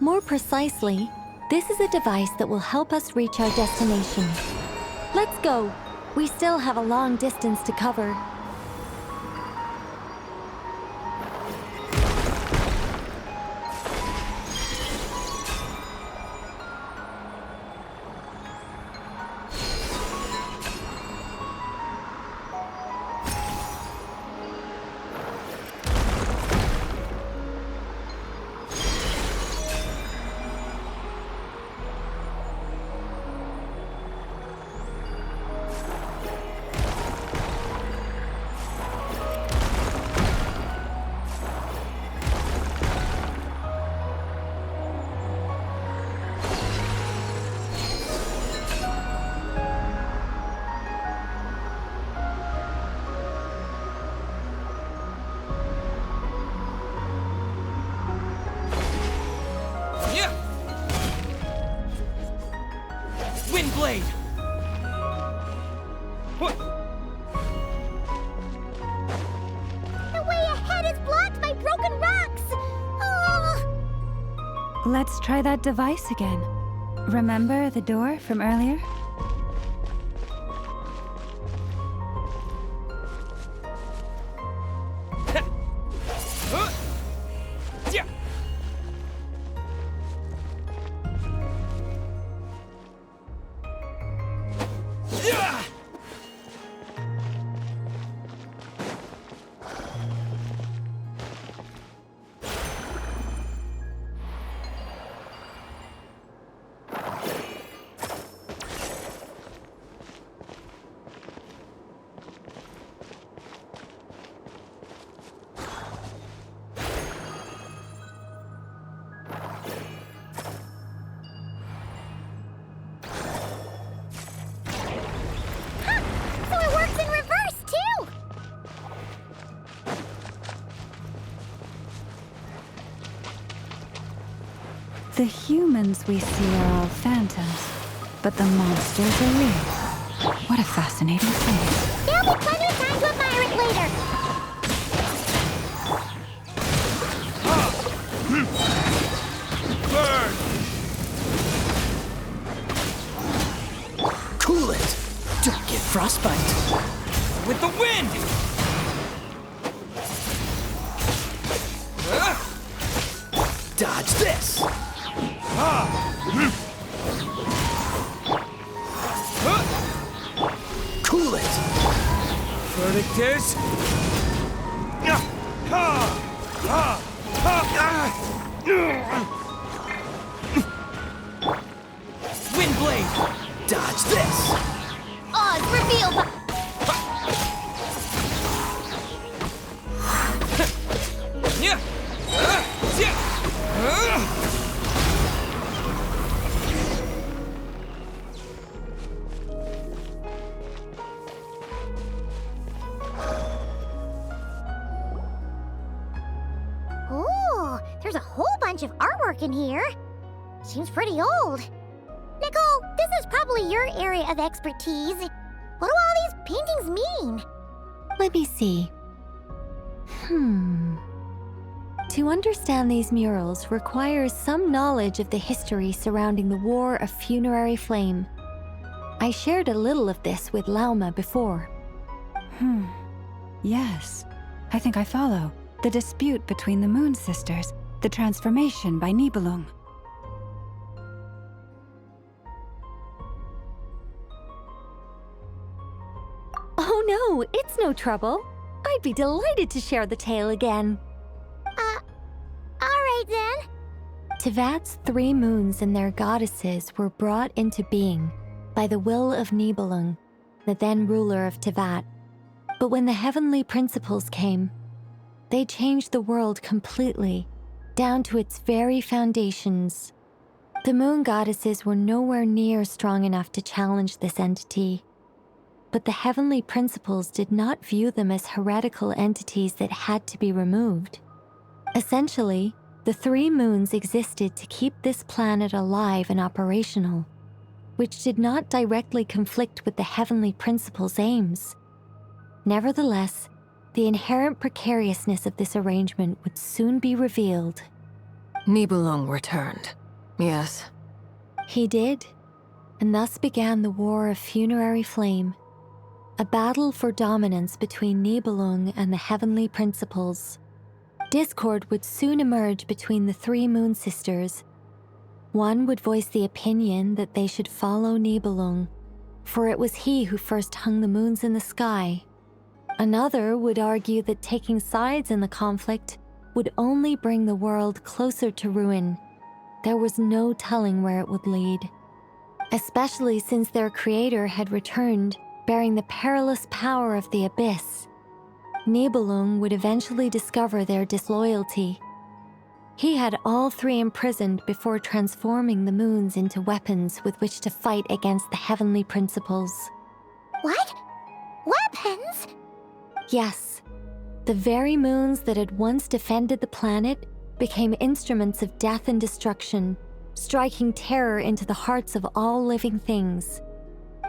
More precisely, this is a device that will help us reach our destination. Let's go. We still have a long distance to cover. Windblade! What? The way ahead is blocked by broken rocks. Oh. Let's try that device again. Remember the door from earlier? The humans we see are all phantoms, but the monsters are real. What a fascinating place. There'll be plenty of time to admire it later. Burn! Cool it! Don't get frostbite! With the wind! Dodge this! Cool it! Verdict is... Windblade! Dodge this! Oz, reveal Ooh, there's a whole bunch of artwork in here. Seems pretty old. Nicole, this is probably your area of expertise. What do all these paintings mean? Let me see. To understand these murals requires some knowledge of the history surrounding the War of Funerary Flame. I shared a little of this with Lauma before. Yes, I think I follow. The dispute between the Moon Sisters, the transformation by Nibelung. Oh no, it's no trouble. I'd be delighted to share the tale again. Alright then. Tevat's 3 moons and their goddesses were brought into being by the will of Nibelung, the then ruler of Tevat. But when the heavenly principles came, they changed the world completely, down to its very foundations. The moon goddesses were nowhere near strong enough to challenge this entity. But the heavenly principles did not view them as heretical entities that had to be removed. Essentially, the 3 moons existed to keep this planet alive and operational, which did not directly conflict with the heavenly principles' aims. Nevertheless, the inherent precariousness of this arrangement would soon be revealed. Nibelung returned. Yes. He did, and thus began the War of Funerary Flame, a battle for dominance between Nibelung and the heavenly principles. Discord would soon emerge between the 3 Moon Sisters. One would voice the opinion that they should follow Nibelung, for it was he who first hung the moons in the sky. Another would argue that taking sides in the conflict would only bring the world closer to ruin. There was no telling where it would lead, especially since their creator had returned, bearing the perilous power of the abyss. Nibelung would eventually discover their disloyalty. He had all 3 imprisoned before transforming the moons into weapons with which to fight against the heavenly principles. What? Weapons? Yes, the very moons that had once defended the planet became instruments of death and destruction, striking terror into the hearts of all living things.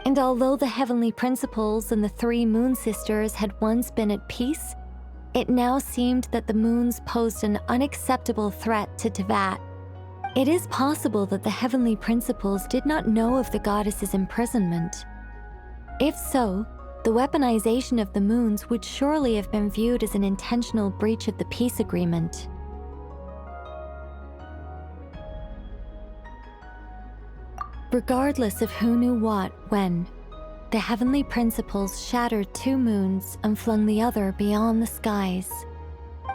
And although the heavenly principles and the 3 Moon Sisters had once been at peace, it now seemed that the moons posed an unacceptable threat to Tevat. It is possible that the heavenly principles did not know of the goddess's imprisonment. If so, the weaponization of the moons would surely have been viewed as an intentional breach of the peace agreement. Regardless of who knew what, when, the heavenly principles shattered 2 moons and flung the other beyond the skies.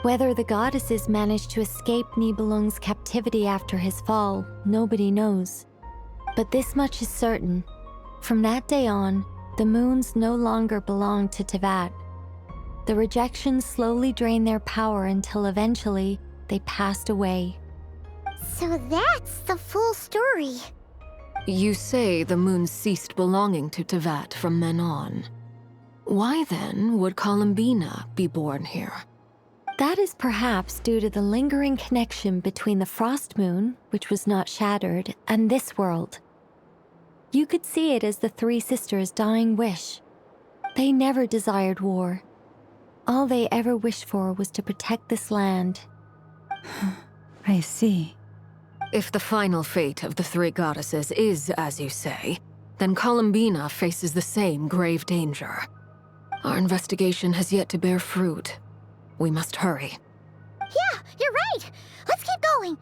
Whether the goddesses managed to escape Nibelung's captivity after his fall, nobody knows. But this much is certain. From that day on, the moons no longer belonged to Tevat. The rejection slowly drained their power until eventually they passed away. So that's the full story. You say the moons ceased belonging to Tevat from then on. Why then would Columbina be born here? That is perhaps due to the lingering connection between the Frost Moon, which was not shattered, and this world. You could see it as the three sisters' dying wish. They never desired war. All they ever wished for was to protect this land. I see. If the final fate of the three goddesses is as you say, then Columbina faces the same grave danger. Our investigation has yet to bear fruit. We must hurry. Yeah, you're right. Let's keep going.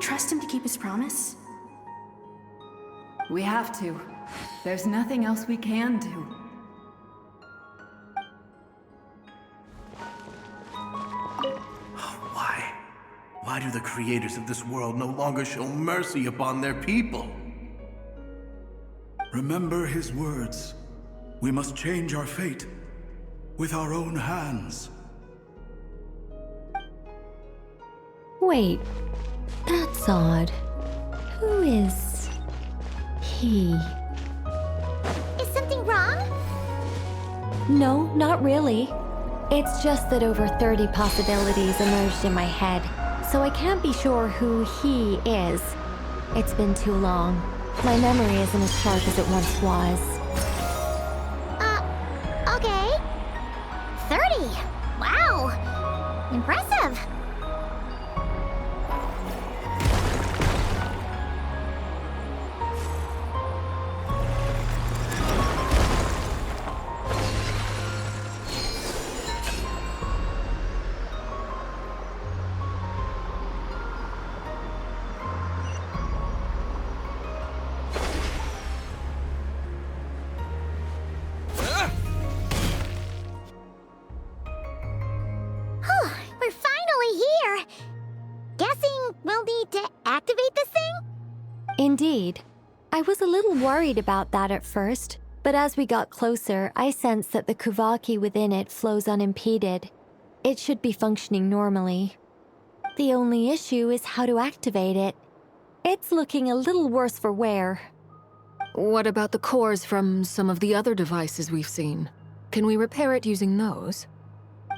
trust him to keep his promise? We have to. There's nothing else we can do. Why? Why do the creators of this world no longer show mercy upon their people? Remember his words. We must change our fate with our own hands. Wait, that's odd. Who is he? Is something wrong? No, not really. It's just that over 30 possibilities emerged in my head, so I can't be sure who he is. It's been too long. My memory isn't as sharp as it once was. Okay. 30. Wow. Impressive. We're finally here. Guessing we'll need to activate this thing? Indeed. I was a little worried about that at first, but as we got closer, I sensed that the Kuvaki within it flows unimpeded. It should be functioning normally. The only issue is how to activate it. It's looking a little worse for wear. What about the cores from some of the other devices we've seen? Can we repair it using those?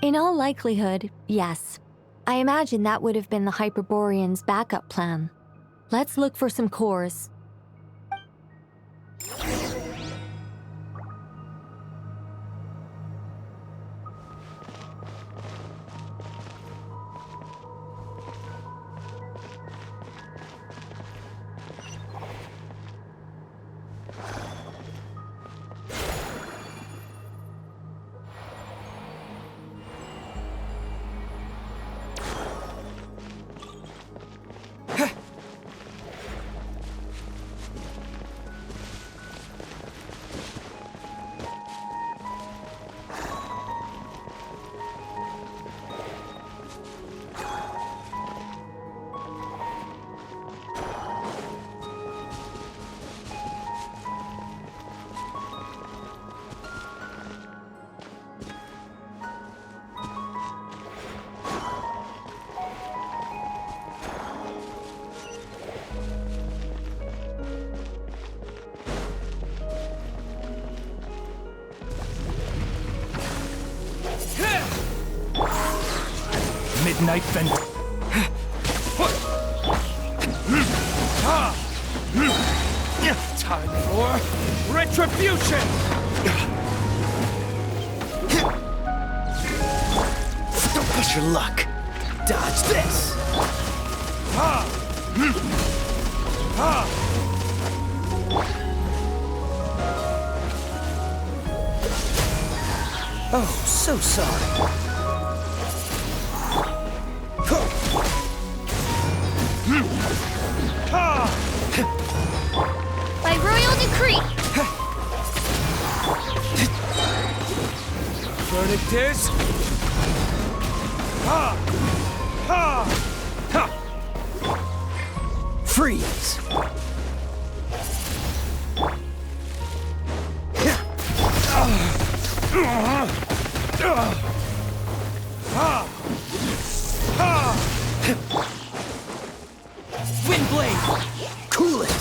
In all likelihood, yes. I imagine that would have been the Hyperborean's backup plan. Let's look for some cores. Midnight Bend. Time for retribution! Don't push your luck. Dodge this. Oh, so sorry. By royal decree! Verdict is... Freeze! Windblade! Cool it!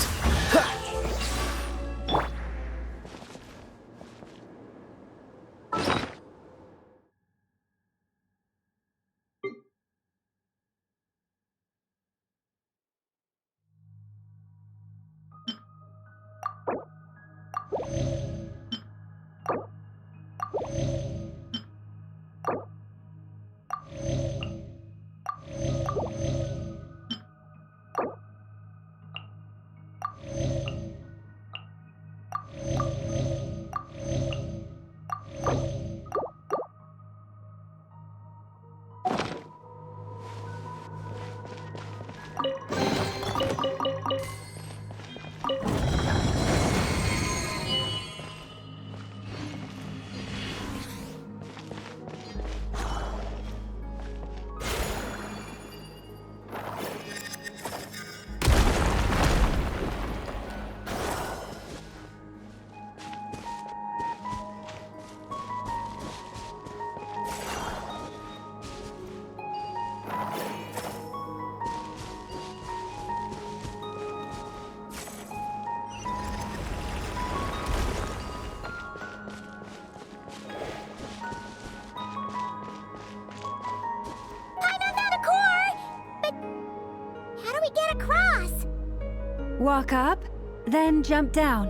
Walk up, then jump down.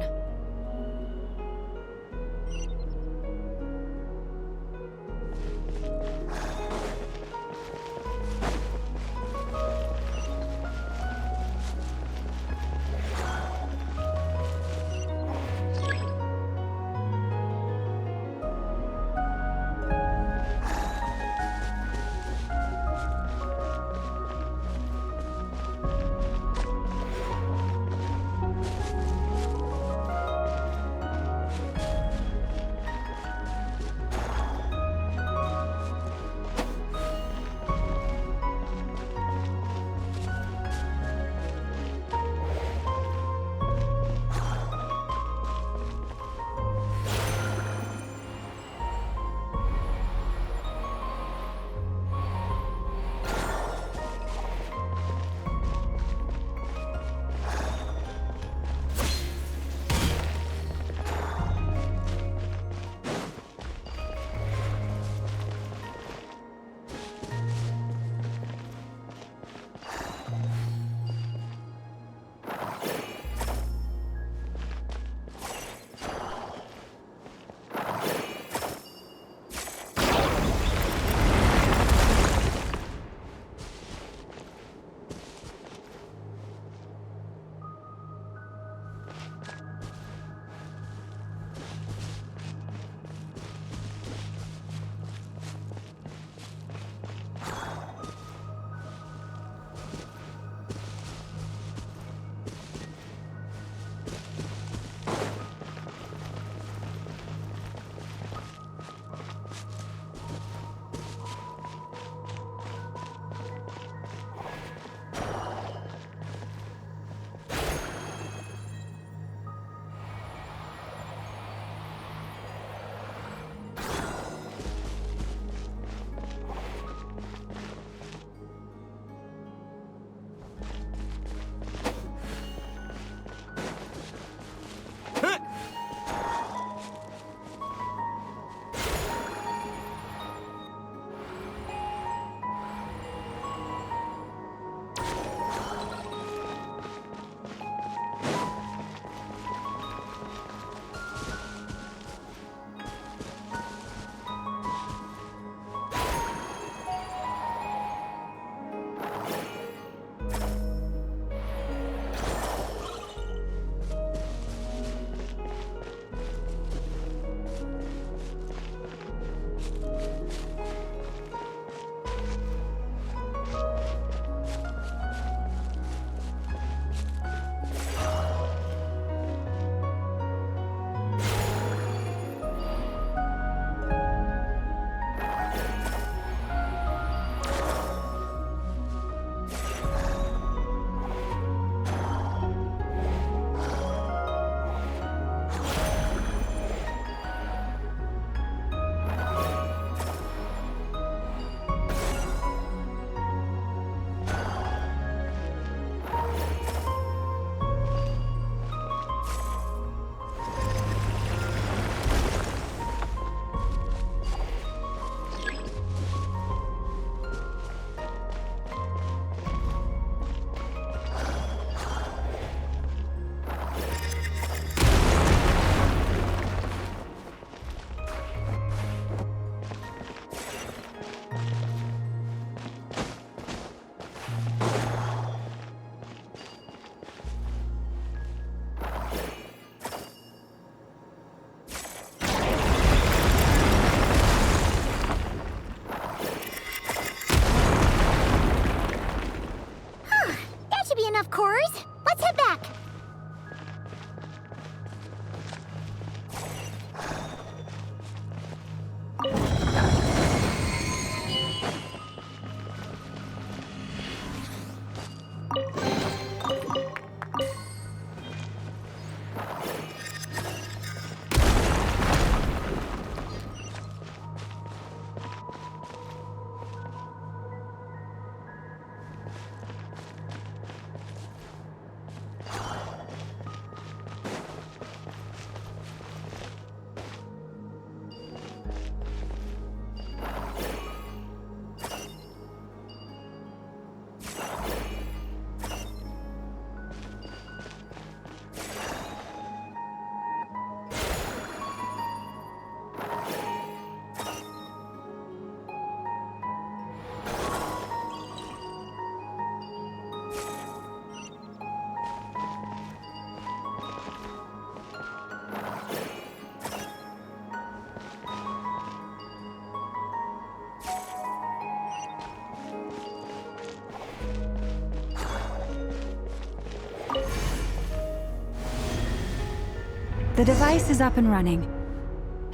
The device is up and running.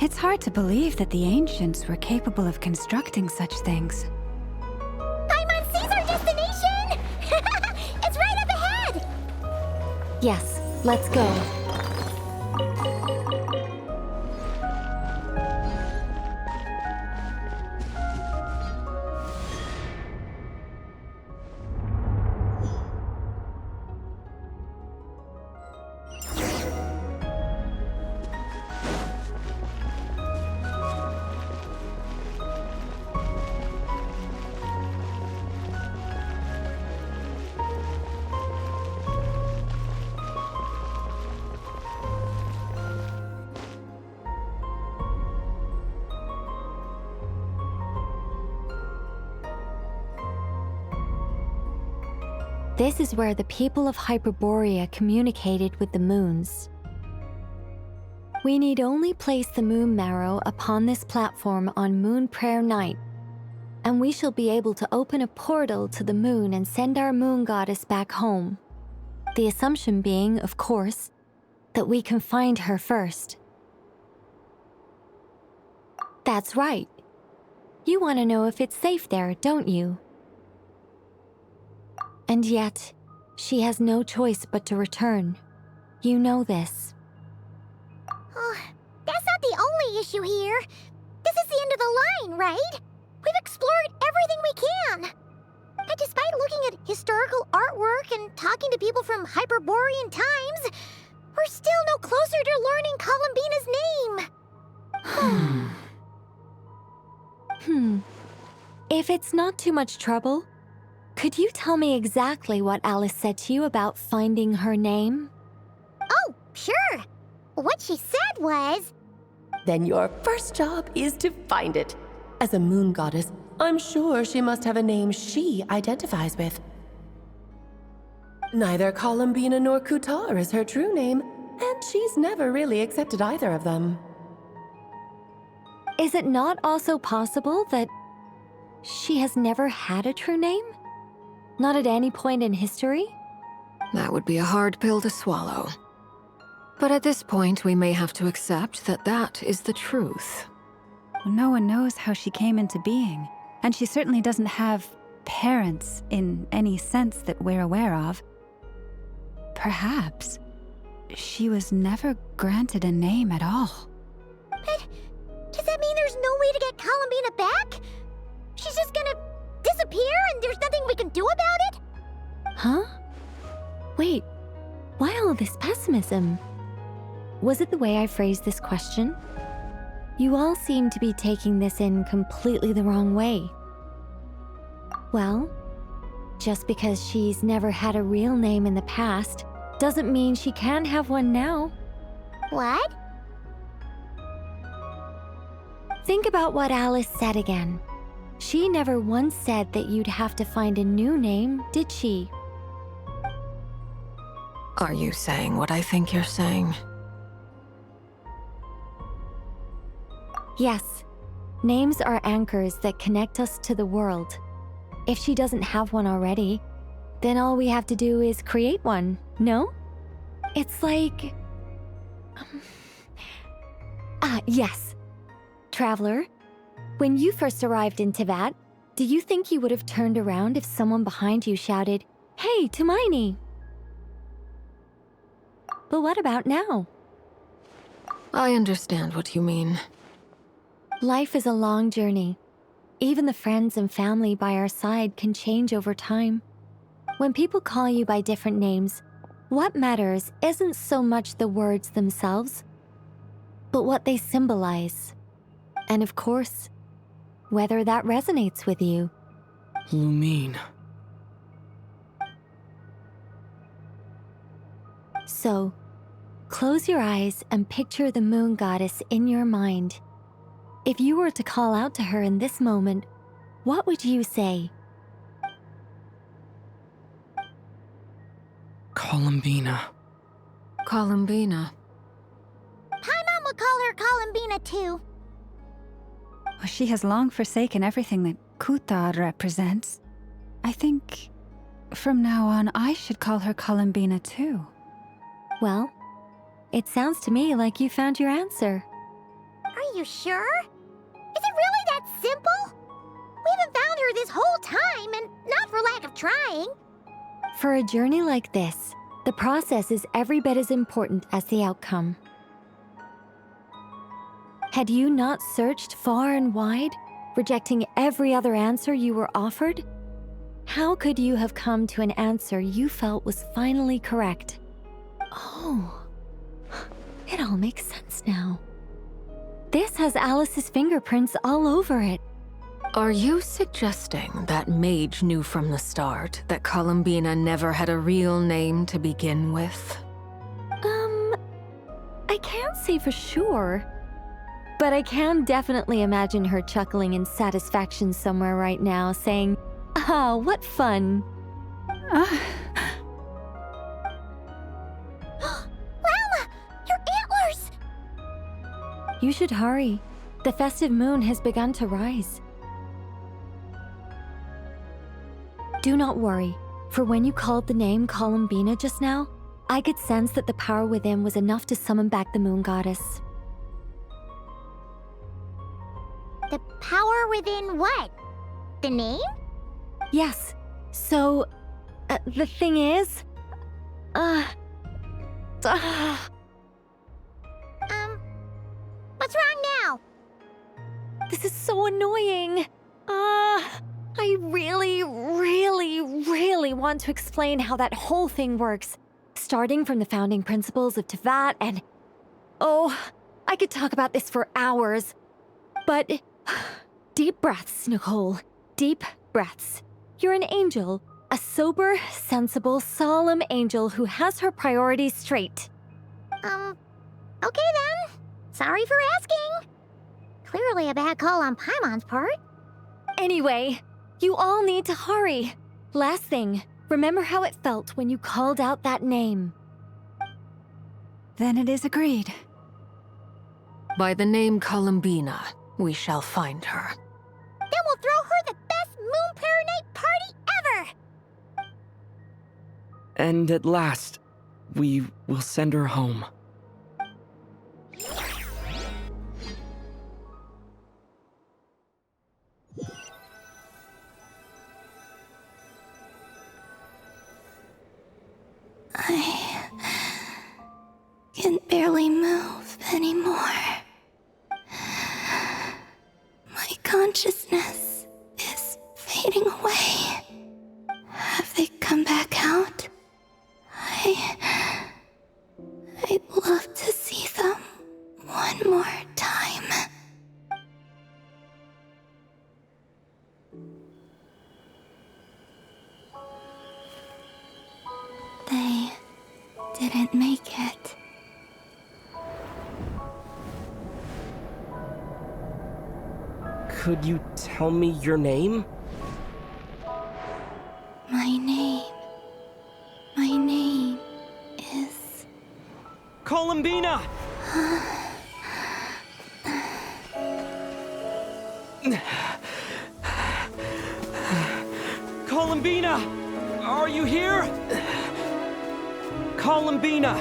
It's hard to believe that the ancients were capable of constructing such things. Paimon sees our destination! It's right up ahead! Yes, let's go. This is where the people of Hyperborea communicated with the moons. We need only place the moon marrow upon this platform on Moon Prayer Night, and we shall be able to open a portal to the moon and send our moon goddess back home. The assumption being, of course, that we can find her first. That's right. You want to know if it's safe there, don't you? And yet, she has no choice but to return. You know this. Oh, that's not the only issue here. This is the end of the line, right? We've explored everything we can. And despite looking at historical artwork and talking to people from Hyperborean times, we're still no closer to learning Columbina's name. If it's not too much trouble, could you tell me exactly what Alice said to you about finding her name? Oh, sure. What she said was... Then your first job is to find it. As a moon goddess, I'm sure she must have a name she identifies with. Neither Columbina nor Kutar is her true name, and she's never really accepted either of them. Is it not also possible that she has never had a true name? Not at any point in history? That would be a hard pill to swallow. But at this point, we may have to accept that that is the truth. No one knows how she came into being, and she certainly doesn't have parents in any sense that we're aware of. Perhaps she was never granted a name at all. But does that mean there's no way to get Columbina back? She's just gonna disappear and there's nothing we can do about it? Huh? Wait, why all this pessimism? Was it the way I phrased this question? You all seem to be taking this in completely the wrong way. Well, just because she's never had a real name in the past doesn't mean she can't have one now. What? Think about what Alice said again. She never once said that you'd have to find a new name, did she? Are you saying what I think you're saying? Yes. Names are anchors that connect us to the world. If she doesn't have one already, then all we have to do is create one, no? It's like... yes. Traveler, when you first arrived in Teyvat, do you think you would have turned around if someone behind you shouted, "Hey, Tumaini"? But what about now? I understand what you mean. Life is a long journey. Even the friends and family by our side can change over time. When people call you by different names, what matters isn't so much the words themselves, but what they symbolize. And of course, whether that resonates with you. Lumine. So, close your eyes and picture the moon goddess in your mind. If you were to call out to her in this moment, what would you say? Columbina. Columbina. Paimon would call her Columbina too. Well, she has long forsaken everything that Kutar represents. I think from now on I should call her Columbina too. Well, It sounds to me like you found your answer. Are you sure? Is it really that simple? We haven't found her this whole time, and not for lack of trying. For a journey like this, the process is every bit as important as the outcome. Had you not searched far and wide, rejecting every other answer you were offered? How could you have come to an answer you felt was finally correct? Oh, it all makes sense now. This has Alice's fingerprints all over it. Are you suggesting that Mage knew from the start that Columbina never had a real name to begin with? I can't say for sure, but I can definitely imagine her chuckling in satisfaction somewhere right now, saying, "Ah, what fun." Llama, your antlers! You should hurry. The festive moon has begun to rise. Do not worry, for when you called the name Columbina just now, I could sense that the power within was enough to summon back the moon goddess. The power within what? The name? Yes. So, the thing is... What's wrong now? This is so annoying. I really want to explain how that whole thing works. Starting from the founding principles of Teyvat and... Oh, I could talk about this for hours. But... Deep breaths, Nicole. Deep breaths. You're an angel. A sober, sensible, solemn angel who has her priorities straight. Okay then. Sorry for asking. Clearly a bad call on Paimon's part. Anyway, you all need to hurry. Last thing, remember how it felt when you called out that name. Then it is agreed. By the name Columbina, we shall find her. Then we'll throw her the best Moon Pair Night party ever! And at last, we will send her home. I can barely move anymore. My consciousness is fading away. Have they come back out? I'd love to see them one more time. They didn't make it. Could you tell me your name? My name is... Columbina! Columbina! Are you here? Columbina!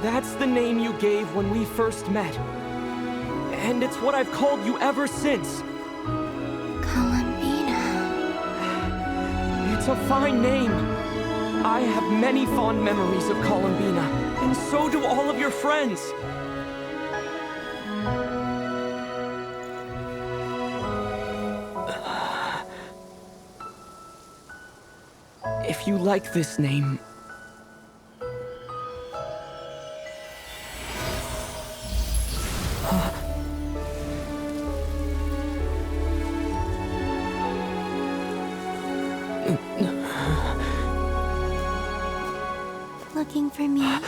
That's the name you gave when we first met. And it's what I've called you ever since. Columbina. It's a fine name. I have many fond memories of Columbina, and so do all of your friends. If you like this name... Looking for me? I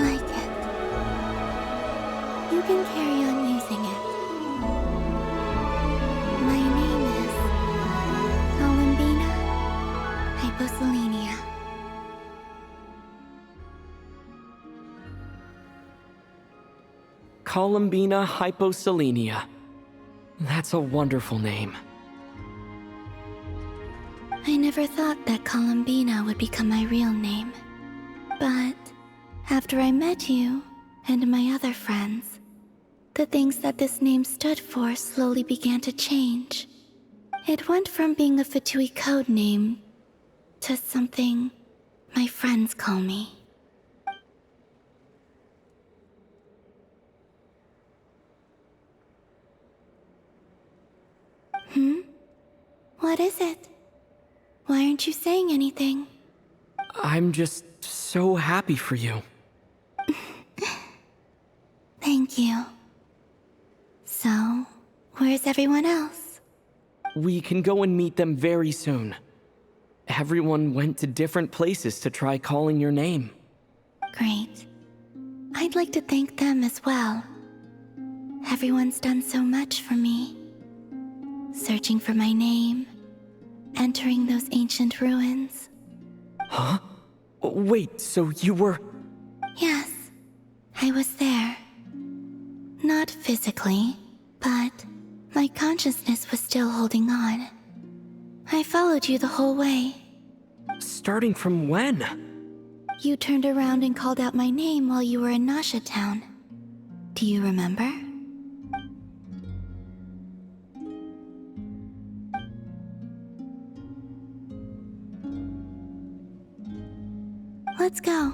like it. You can carry on using it. My name is Columbina Hyposelenia. Columbina hyposelenia. That's a wonderful name. I never thought that Columbina would become my real name. But after I met you and my other friends, the things that this name stood for slowly began to change. It went from being a Fatui code name to something my friends call me. What is it? Why aren't you saying anything? I'm just so happy for you. Thank you. So, where's everyone else? We can go and meet them very soon. Everyone went to different places to try calling your name. Great. I'd like to thank them as well. Everyone's done so much for me. Searching for my name, entering those ancient ruins. Huh? Wait, so you were... Yes, I was there. Not physically, but my consciousness was still holding on. I followed you the whole way. Starting from when? You turned around and called out my name while you were in Nasha Town. Do you remember? Let's go.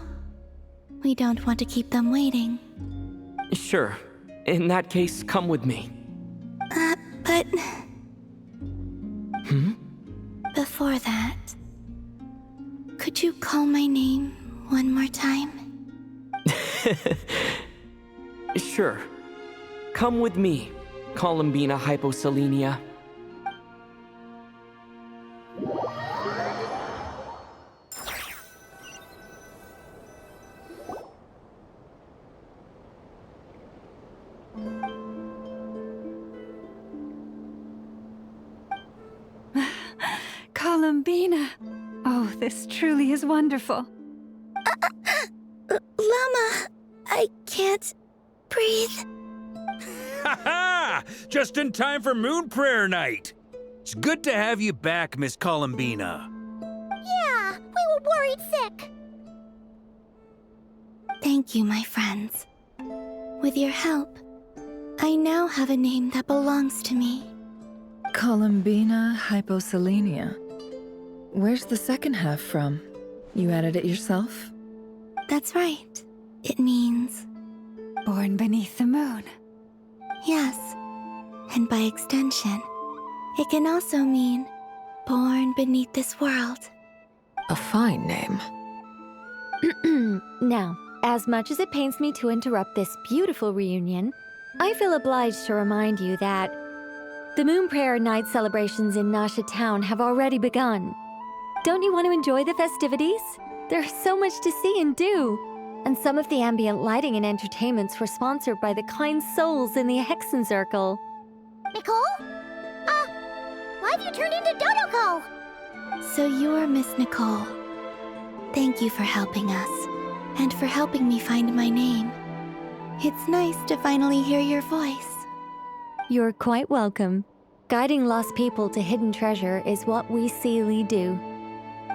We don't want to keep them waiting. Sure. In that case, come with me. But... Hmm? Before that... Could you call my name one more time? Sure. Come with me, Columbina hyposelenia. Columbina! Oh, this truly is wonderful. Llama, I can't breathe. Ha ha! Just in time for Moon Prayer Night! It's good to have you back, Miss Columbina. Yeah, we were worried sick. Thank you, my friends. With your help, I now have a name that belongs to me. Columbina hyposelenia. Where's the second half from? You added it yourself? That's right. It means... Born beneath the moon. Yes. And by extension, it can also mean born beneath this world. A fine name. Now, as much as it pains me to interrupt this beautiful reunion, I feel obliged to remind you that the Moon Prayer Night celebrations in Nasha Town have already begun. Don't you want to enjoy the festivities? There's so much to see and do. And some of the ambient lighting and entertainments were sponsored by the kind souls in the Hexen Circle. Nicole? Why have you turned into Dodoko? So you're Miss Nicole. Thank you for helping us, and for helping me find my name. It's nice to finally hear your voice. You're quite welcome. Guiding lost people to hidden treasure is what we Seelie do.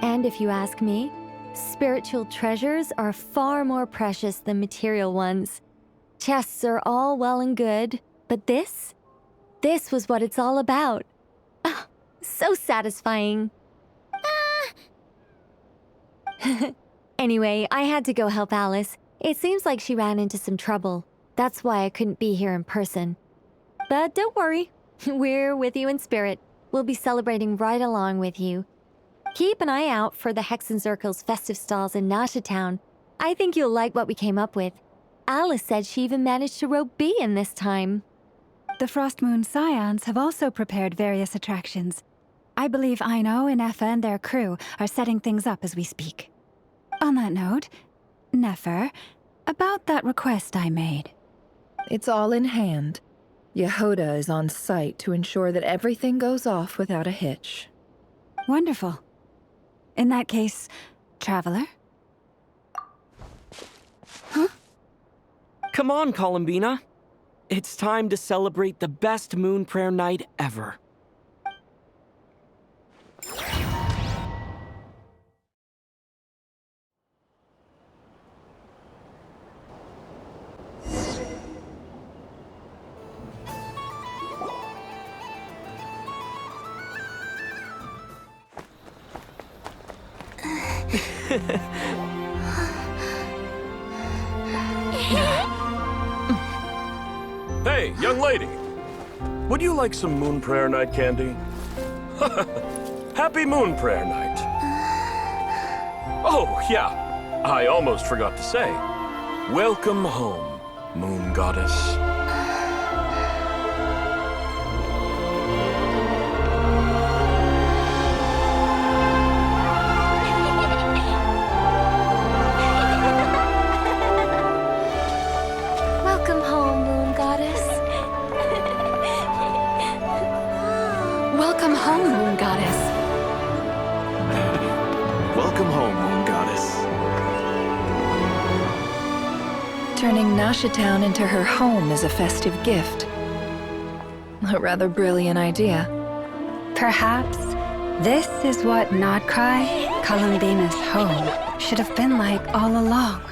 And if you ask me, spiritual treasures are far more precious than material ones. Chests are all well and good, but this was what it's all about. Ah, so satisfying. Anyway, I had to go help Alice. It seems like she ran into some trouble. That's why I couldn't be here in person. But don't worry, we're with you in spirit. We'll be celebrating right along with you. Keep an eye out for the Hexen Circle's festive stalls in Nasha Town. I think you'll like what we came up with. Alice said she even managed to rope B in this time. The Frost Moon Scions have also prepared various attractions. I believe Aino and Effa and their crew are setting things up as we speak. On that note, Nefer, about that request I made. It's all in hand. Yehoda is on site to ensure that everything goes off without a hitch. Wonderful. In that case, Traveler? Come on, Columbina. It's time to celebrate the best moon prayer night ever. Hey, young lady. Would you like some Moon Prayer Night candy? Happy Moon Prayer Night. Oh, yeah. I almost forgot to say. Welcome home, Moon Goddess. Welcome home, Moon Goddess. Welcome home, Moon Goddess. Welcome home, Moon Goddess. Turning Nasha Town into her home is a festive gift. A rather brilliant idea. Perhaps this is what Nodcry, Columbina's home, should have been like all along.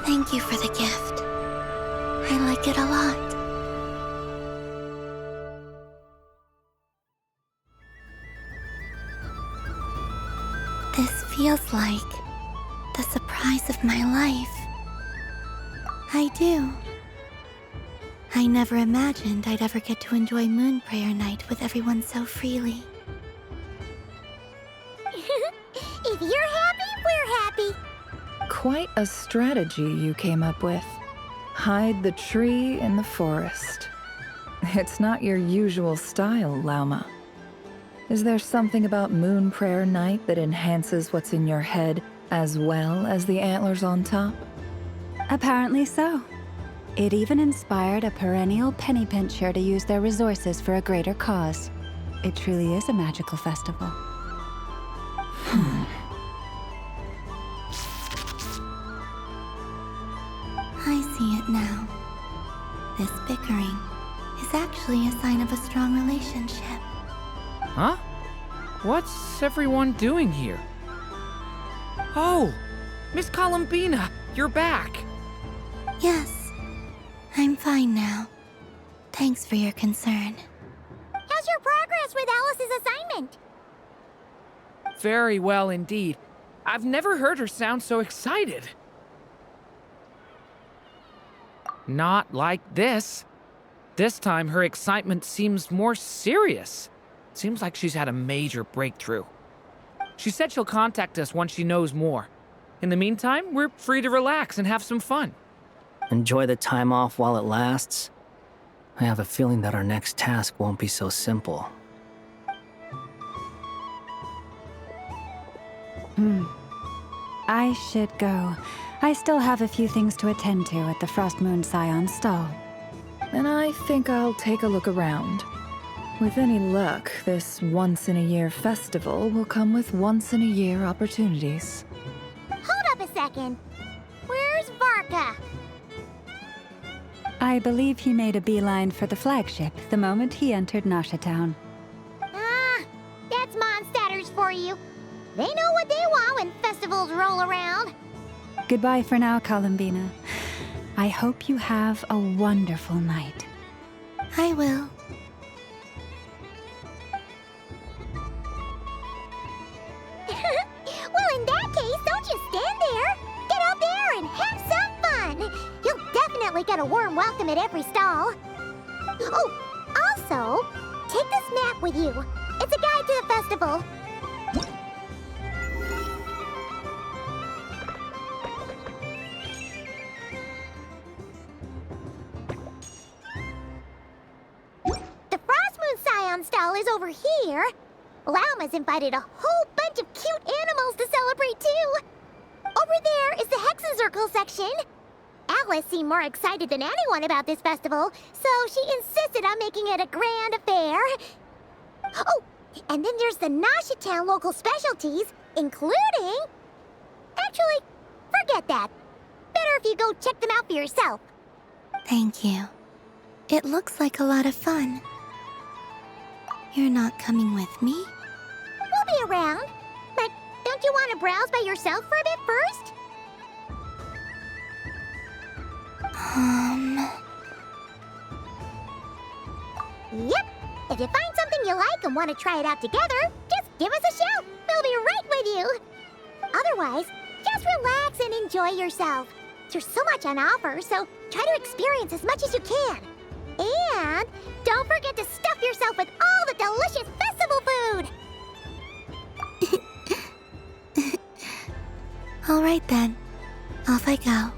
Thank you for the gift. I like it a lot. This feels like the surprise of my life. I do. I never imagined I'd ever get to enjoy Moon Prayer Night with everyone so freely. If you're happy, we're happy. Quite a strategy you came up with. Hide the tree in the forest. It's not your usual style, Lauma. Is there something about Moon Prayer Night that enhances what's in your head as well as the antlers on top? Apparently so. It even inspired a perennial penny pincher to use their resources for a greater cause. It truly is a magical festival. I see it now. This bickering is actually a sign of a strong relationship. Huh? What's everyone doing here? Oh! Miss Columbina, you're back! Yes, I'm fine now. Thanks for your concern. How's your progress with Alice's assignment? Very well indeed. I've never heard her sound so excited. Not like this. This time her excitement seems more serious. Seems like she's had a major breakthrough. She said she'll contact us once she knows more. In the meantime, we're free to relax and have some fun. Enjoy the time off while it lasts. I have a feeling that our next task won't be so simple. I should go. I still have a few things to attend to at the Frost Moon Scion's stall. And I think I'll take a look around. With any luck, this once-in-a-year festival will come with once-in-a-year opportunities. Hold up a second. Where's Varka? I believe he made a beeline for the flagship the moment he entered Nasha Town. Ah, that's Mondstadters for you. They know what they want when festivals roll around. Goodbye for now, Columbina. I hope you have a wonderful night. I will. Well, in that case, don't just stand there. Get out there and have some fun. You'll definitely get a warm welcome at every stall. Oh, also, take this map with you. It's a guide to the festival. The Frost Moon Scion stall is over here. Lauma's invited a whole bunch of cute animals to celebrate, too. Over there is the Hexencircle section. Alice seemed more excited than anyone about this festival, so she insisted on making it a grand affair. Oh, and then there's the Nasha Town local specialties, including... Actually, Forget that. Better if you go check them out for yourself. Thank you. It looks like a lot of fun. You're not coming with me? We'll be around. But don't you want to browse by yourself for a bit first? Yep. If you find something you like and want to try it out together, just give us a shout. We'll be right with you. Otherwise, just relax and enjoy yourself. There's so much on offer, so try to experience as much as you can. And don't forget to stuff yourself with all the delicious festival food. All right then. Off I go.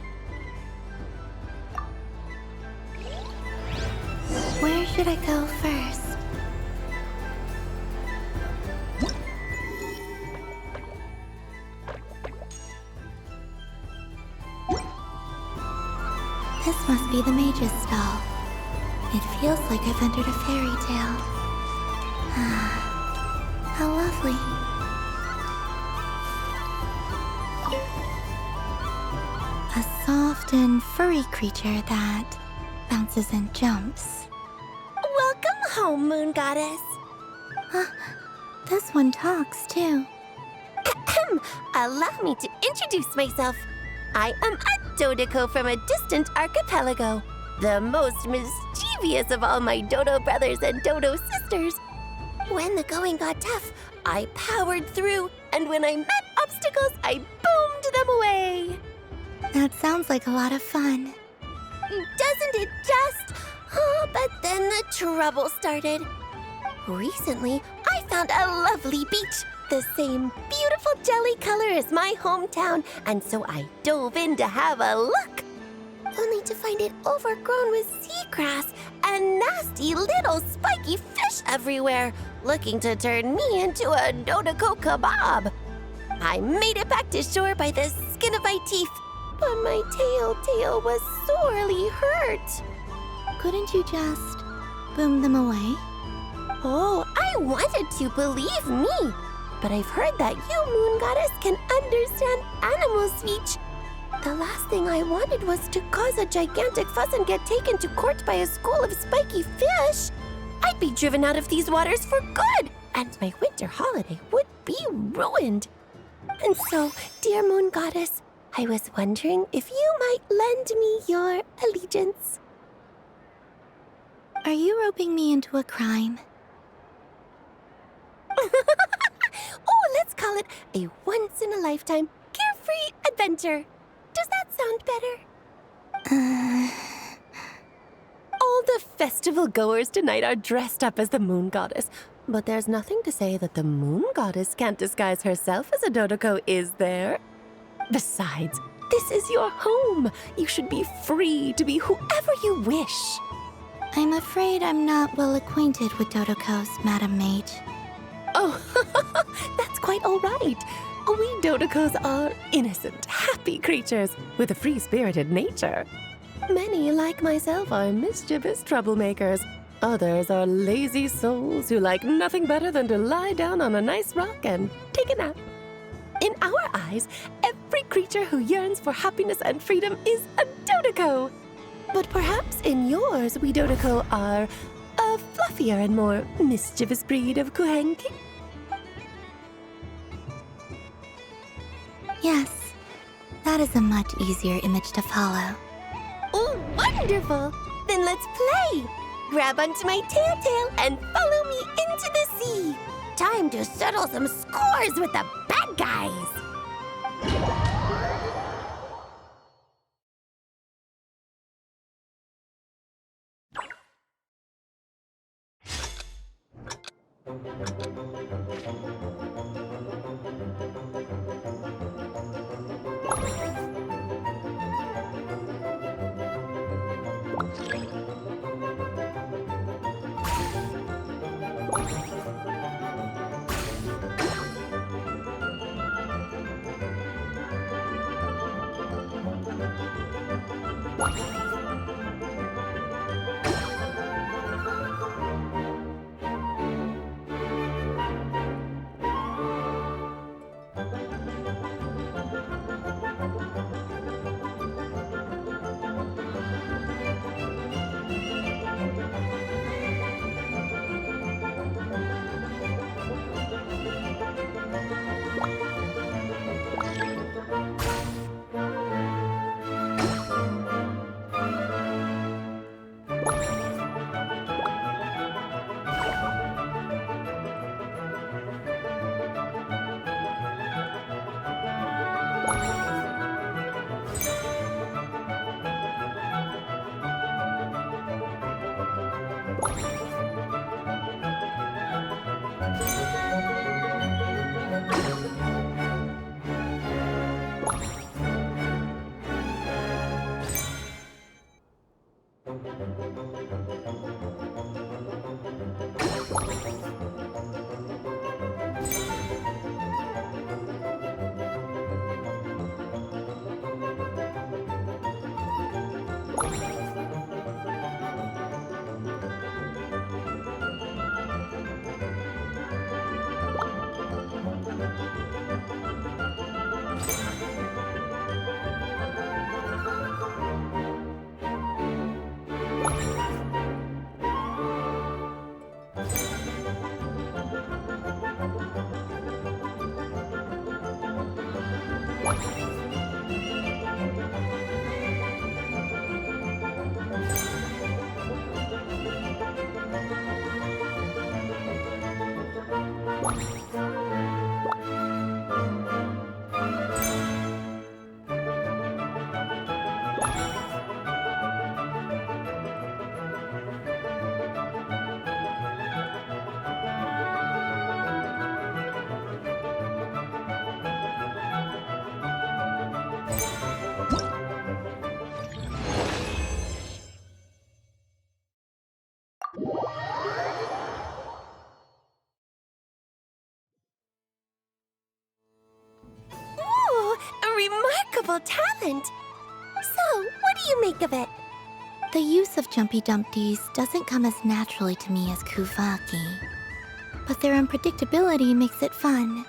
Where should I go first? This must be the mage's stall. It feels like I've entered a fairy tale. Ah, how lovely. A soft and furry creature that bounces and jumps. Welcome home, Moon Goddess. This one talks too. Allow me to introduce myself. I am a Dodoko from a distant archipelago, the most mischievous of all my Dodo brothers and Dodo sisters. When the going got tough, I powered through, and when I met obstacles, I boomed them away. That sounds like a lot of fun. Doesn't it just? Oh, but then the trouble started. Recently, I found a lovely beach, the same beautiful jelly color as my hometown, and so I dove in to have a look. Only to find it overgrown with seagrass and nasty little spiky fish everywhere, looking to turn me into a Dodoko kebab. I made it back to shore by the skin of my teeth, but my tail was sorely hurt. Couldn't you just boom them away? Oh, I wanted to, believe me. But I've heard that you, Moon Goddess, can understand animal speech. The last thing I wanted was to cause a gigantic fuss and get taken to court by a school of spiky fish. I'd be driven out of these waters for good, and my winter holiday would be ruined. And so, dear Moon Goddess, I was wondering if you might lend me your allegiance. Are you roping me into a crime? Oh, let's call it a once-in-a-lifetime carefree adventure. Does that sound better? All the festival goers tonight are dressed up as the Moon Goddess, but there's nothing to say that the Moon Goddess can't disguise herself as a Dodoko, is there? Besides, this is your home. You should be free to be whoever you wish. I'm afraid I'm not well acquainted with Dodokos, Madam Mage. Oh, that's quite all right. We Dodokos are innocent, happy creatures with a free-spirited nature. Many, like myself, are mischievous troublemakers. Others are lazy souls who like nothing better than to lie down on a nice rock and take a nap. In our eyes, every creature who yearns for happiness and freedom is a Dodoko. But perhaps in yours, we Dodoko are a fluffier and more mischievous breed of Kuhenki? Yes, that is a much easier image to follow. Oh, wonderful! Then let's play! Grab onto my tail and follow me into the sea! Time to settle some scores with the bad guys! Ooh, a remarkable talent! So, what do you make of it? The use of Jumpy Dumpties doesn't come as naturally to me as Kuvaki, but their unpredictability makes it fun.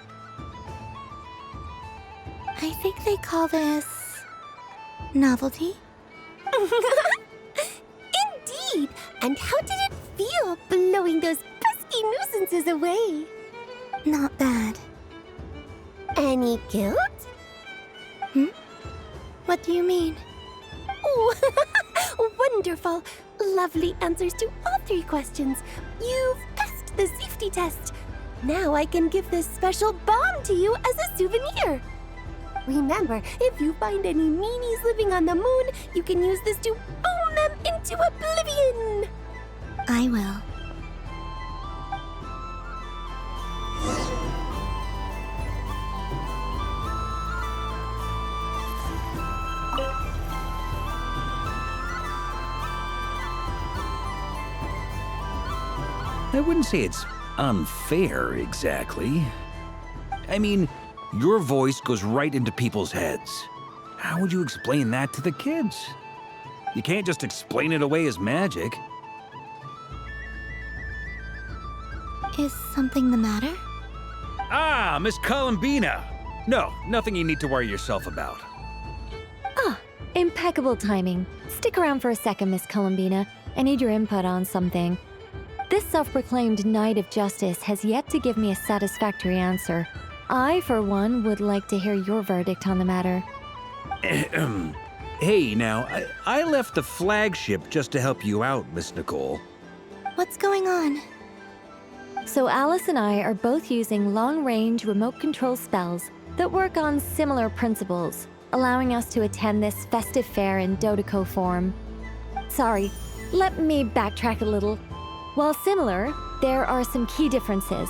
I think they call this... novelty? Indeed! And how did it feel blowing those pesky nuisances away? Not bad. Any guilt? What do you mean? Oh, wonderful! Lovely answers to all 3 questions. You've passed the safety test. Now I can give this special bomb to you as a souvenir. Remember, if you find any meanies living on the moon, you can use this to boom them into oblivion. I will. I wouldn't say it's unfair, exactly. I mean, your voice goes right into people's heads. How would you explain that to the kids? You can't just explain it away as magic. Is something the matter? Ah, Miss Columbina! No, nothing you need to worry yourself about. Ah, impeccable timing. Stick around for a second, Miss Columbina. I need your input on something. This self-proclaimed Knight of Justice has yet to give me a satisfactory answer. I, for one, would like to hear your verdict on the matter. Hey, now, I left the flagship just to help you out, Miss Nicole. What's going on? So Alice and I are both using long-range remote control spells that work on similar principles, allowing us to attend this festive fair in Dodoco form. Sorry, let me backtrack a little. While similar, there are some key differences.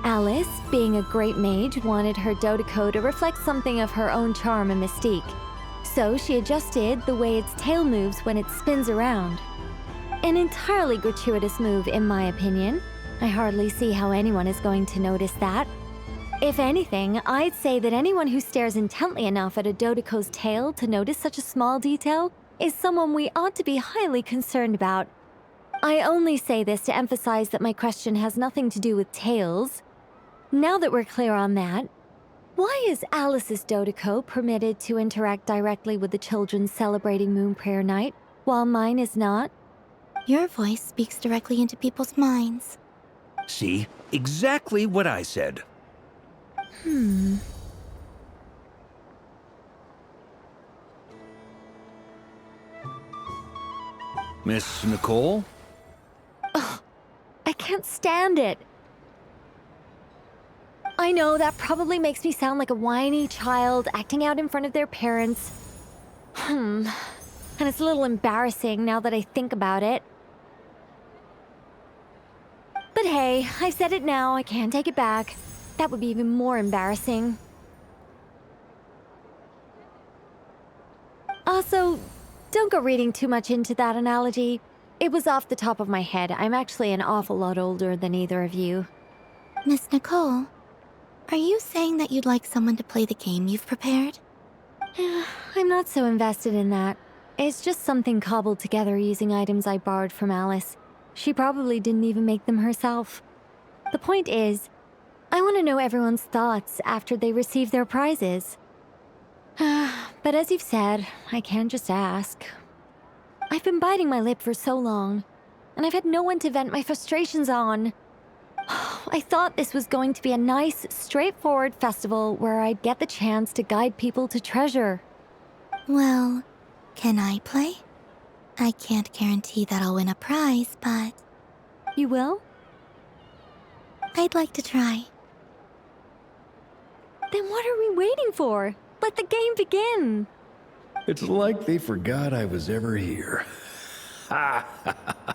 Alice, being a great mage, wanted her Dodoco to reflect something of her own charm and mystique. So she adjusted the way its tail moves when it spins around. An entirely gratuitous move, in my opinion. I hardly see how anyone is going to notice that. If anything, I'd say that anyone who stares intently enough at a Dodoco's tail to notice such a small detail is someone we ought to be highly concerned about. I only say this to emphasize that my question has nothing to do with tails. Now that we're clear on that, why is Alice's Dodoco permitted to interact directly with the children celebrating Moon Prayer Night, while mine is not? Your voice speaks directly into people's minds. See? Exactly what I said. Miss Nicole? Ugh, I can't stand it. I know that probably makes me sound like a whiny child acting out in front of their parents. and it's a little embarrassing now that I think about it. But hey, I've said it now, I can't take it back. That would be even more embarrassing. Also, don't go reading too much into that analogy. It was off the top of my head. I'm actually an awful lot older than either of you. Miss Nicole, are you saying that you'd like someone to play the game you've prepared? I'm not so invested in that. It's just something cobbled together using items I borrowed from Alice. She probably didn't even make them herself. The point is, I want to know everyone's thoughts after they receive their prizes. But as you've said, I can't just ask. I've been biting my lip for so long, and I've had no one to vent my frustrations on. I thought this was going to be a nice, straightforward festival where I'd get the chance to guide people to treasure. Well, can I play? I can't guarantee that I'll win a prize, but... You will? I'd like to try. Then what are we waiting for? Let the game begin! It's like they forgot I was ever here. Ha ha ha ha.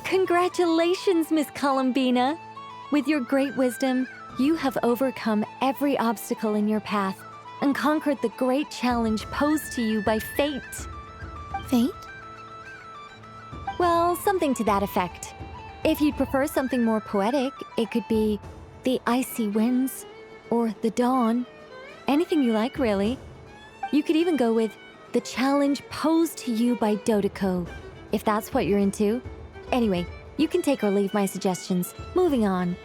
Congratulations, Miss Columbina! With your great wisdom, you have overcome every obstacle in your path and conquered the great challenge posed to you by fate. Fate? Well, something to that effect. If you'd prefer something more poetic, it could be the icy winds or the dawn. Anything you like, really. You could even go with the challenge posed to you by Dodeko, if that's what you're into. Anyway, you can take or leave my suggestions. Moving on.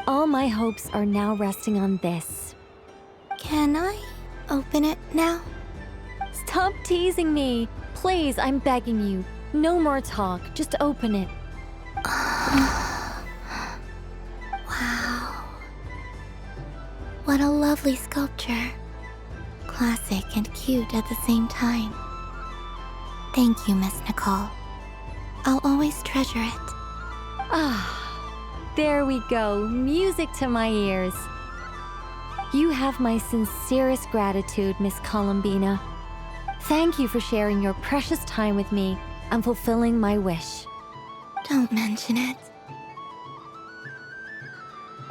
All my hopes are now resting on this. Can I open it now? Stop teasing me. Please, I'm begging you. No more talk. Just open it. Wow. What a lovely sculpture. Classic and cute at the same time. Thank you, Miss Nicole. I'll always treasure it. Ah, there we go. Music to my ears. You have my sincerest gratitude, Miss Columbina. Thank you for sharing your precious time with me and fulfilling my wish. Don't mention it.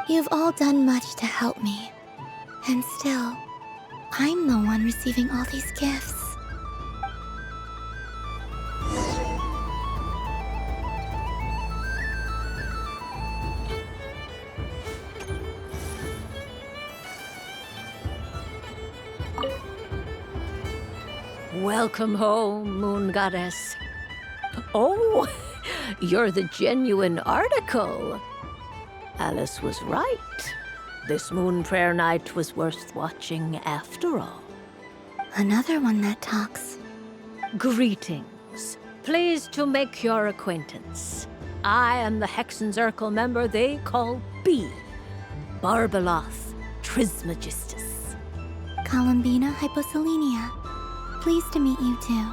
You've all done much to help me. And still, I'm the one receiving all these gifts. Welcome home, Moon Goddess. Oh, you're the genuine article. Alice was right. This moon prayer night was worth watching after all. Another one that talks. Greetings. Pleased to make your acquaintance. I am the Hexenzirkel member they call B. Barbeloth Trismegistus. Columbina Hyposelenia. Pleased to meet you too.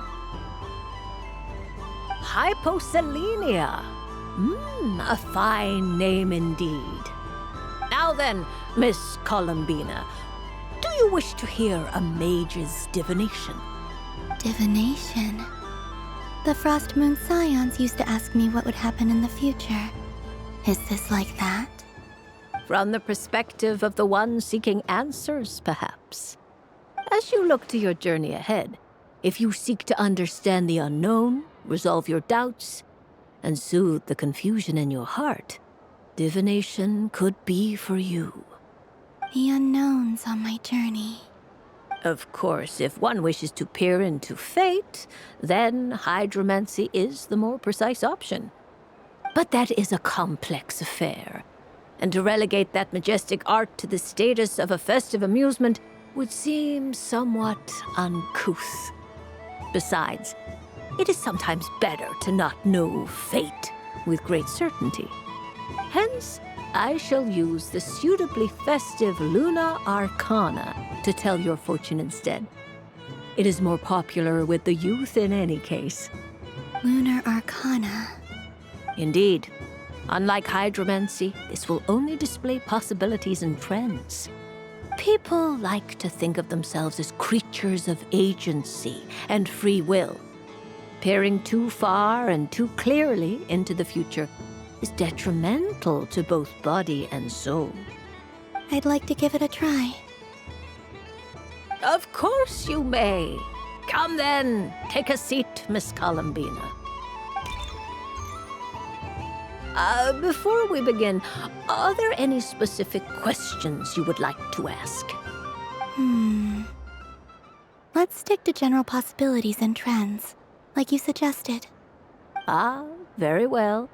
Hyposelenia. A fine name indeed. Now then, Miss Columbina, do you wish to hear a mage's divination? Divination? The Frost Moon Scions used to ask me what would happen in the future. Is this like that? From the perspective of the one seeking answers, perhaps. As you look to your journey ahead, if you seek to understand the unknown, resolve your doubts, and soothe the confusion in your heart, divination could be for you. The unknowns on my journey. Of course, if one wishes to peer into fate, then hydromancy is the more precise option. But that is a complex affair, and to relegate that majestic art to the status of a festive amusement would seem somewhat uncouth. Besides, it is sometimes better to not know fate with great certainty. Hence, I shall use the suitably festive Luna Arcana to tell your fortune instead. It is more popular with the youth in any case. Lunar Arcana. Indeed. Unlike hydromancy, this will only display possibilities and trends. People like to think of themselves as creatures of agency and free will. Peering too far and too clearly into the future is detrimental to both body and soul. I'd like to give it a try. Of course you may. Come then, take a seat, Miss Columbina. Before we begin, are there any specific questions you would like to ask? Let's stick to general possibilities and trends, like you suggested. Ah, very well.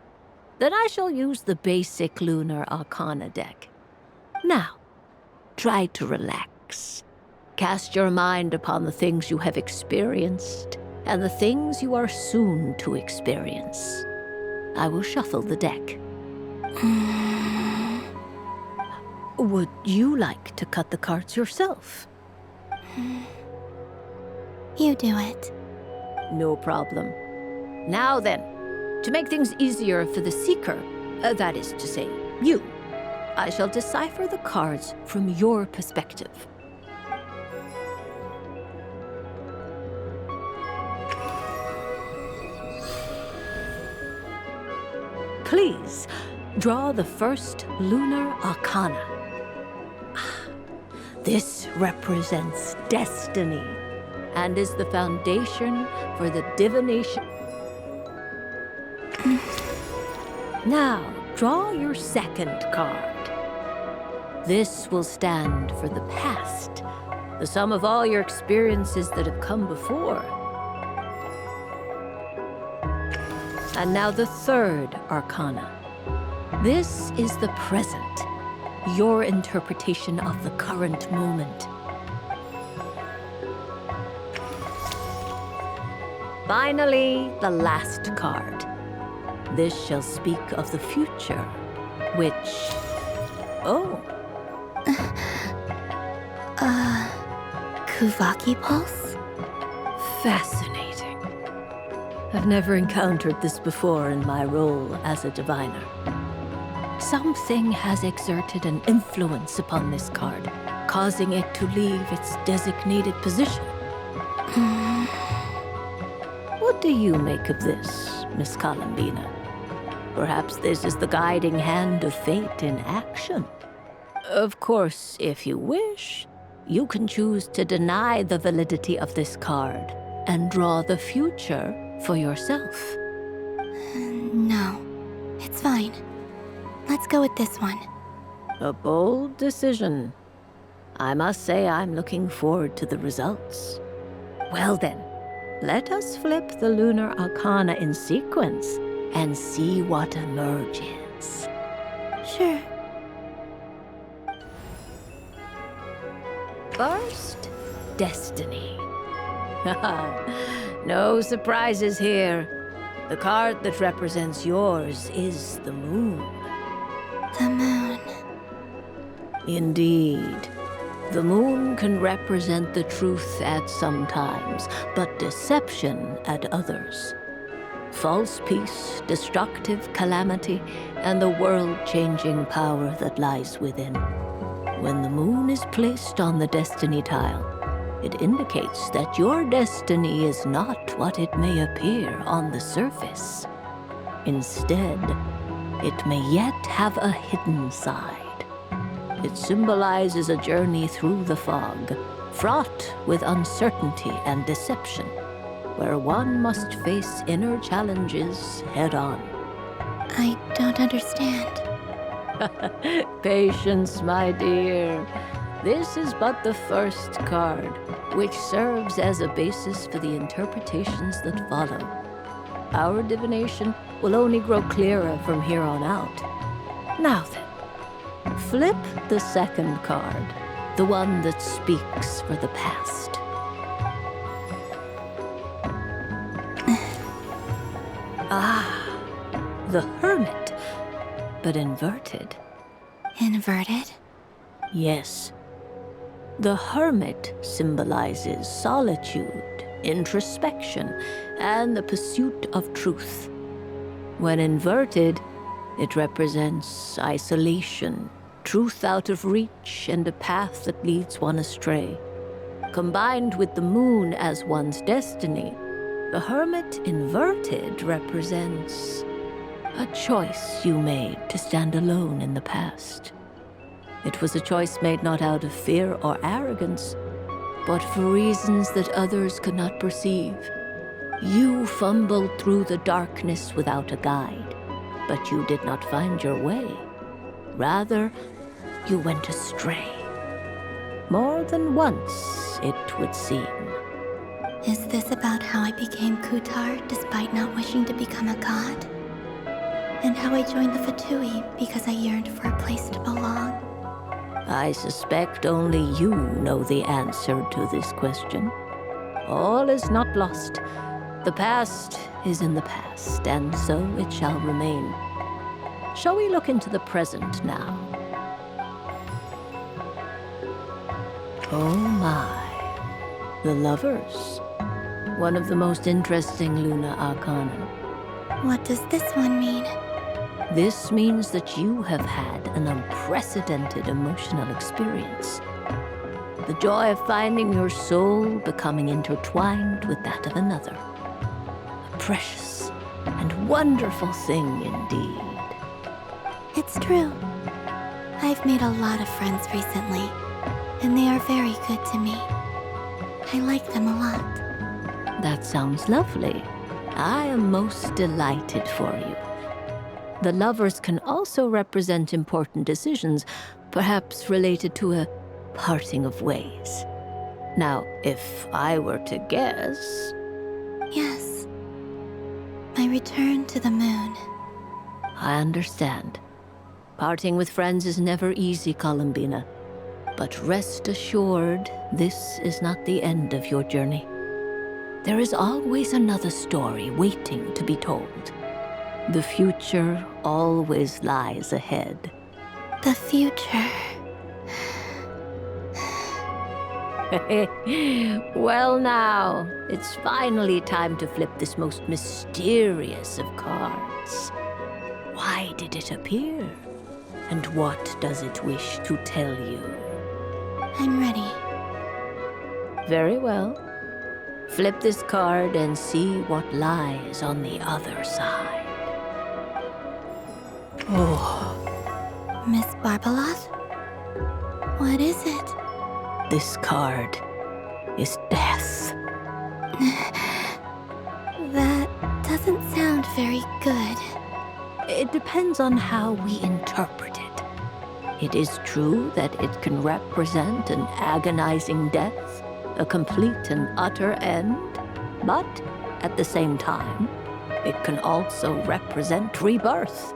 Then I shall use the basic Lunar Arcana deck. Now, try to relax. Cast your mind upon the things you have experienced and the things you are soon to experience. I will shuffle the deck. Would you like to cut the cards yourself? You do it. No problem. Now then, to make things easier for the seeker, that is to say, you, I shall decipher the cards from your perspective. Please, draw the first Lunar Arcana. This represents destiny and is the foundation for the divination. Now, draw your second card. This will stand for the past, the sum of all your experiences that have come before. And now the third Arcana. This is the present, your interpretation of the current moment. Finally, the last card. This shall speak of the future, which... Oh. Kuvaki Pulse? Fascinating. I've never encountered this before in my role as a diviner. Something has exerted an influence upon this card, causing it to leave its designated position. What do you make of this, Miss Columbina? Perhaps this is the guiding hand of fate in action. Of course, if you wish, you can choose to deny the validity of this card and draw the future for yourself. No, it's fine. Let's go with this one. A bold decision. I must say I'm looking forward to the results. Well then, Let us flip the lunar arcana in sequence and see what emerges. Sure. First, Destiny. No surprises here. The card that represents yours is the moon. The moon. Indeed. The moon can represent the truth at some times, but deception at others. False peace, destructive calamity, and the world-changing power that lies within. When the moon is placed on the destiny tile, it indicates that your destiny is not what it may appear on the surface. Instead, it may yet have a hidden side. It symbolizes a journey through the fog, fraught with uncertainty and deception, where one must face inner challenges head-on. I don't understand. Patience, my dear. This is but the first card, which serves as a basis for the interpretations that follow. Our divination will only grow clearer from here on out. Now then, flip the second card, the one that speaks for the past. The Hermit, but inverted. Inverted? Yes. The Hermit symbolizes solitude, introspection, and the pursuit of truth. When inverted, it represents isolation, truth out of reach, and a path that leads one astray. Combined with the moon as one's destiny, the Hermit inverted represents a choice you made to stand alone in the past. It was a choice made not out of fear or arrogance, but for reasons that others could not perceive. You fumbled through the darkness without a guide, but you did not find your way. Rather, you went astray. More than once, it would seem. Is this about how I became Kutar despite not wishing to become a god? And how I joined the Fatui because I yearned for a place to belong? I suspect only you know the answer to this question. All is not lost. The past is in the past, and so it shall remain. Shall we look into the present now? Oh my. The Lovers. One of the most interesting Luna Arcana. What does this one mean? This means that you have had an unprecedented emotional experience. The joy of finding your soul becoming intertwined with that of another. A precious and wonderful thing indeed. It's true. I've made a lot of friends recently, and they are very good to me. I like them a lot. That sounds lovely. I am most delighted for you. The Lovers can also represent important decisions, perhaps related to a parting of ways. Now, if I were to guess... Yes. My return to the moon. I understand. Parting with friends is never easy, Columbina. But rest assured, this is not the end of your journey. There is always another story waiting to be told. The future always lies ahead. The future. Well now, it's finally time to flip this most mysterious of cards. Why did it appear? And what does it wish to tell you? I'm ready. Very well. Flip this card and see what lies on the other side. Oh. Miss Barbeloth? What is it? This card is death. That doesn't sound very good. It depends on how we interpret it. It is true that it can represent an agonizing death, a complete and utter end, But at the same time, it can also represent rebirth.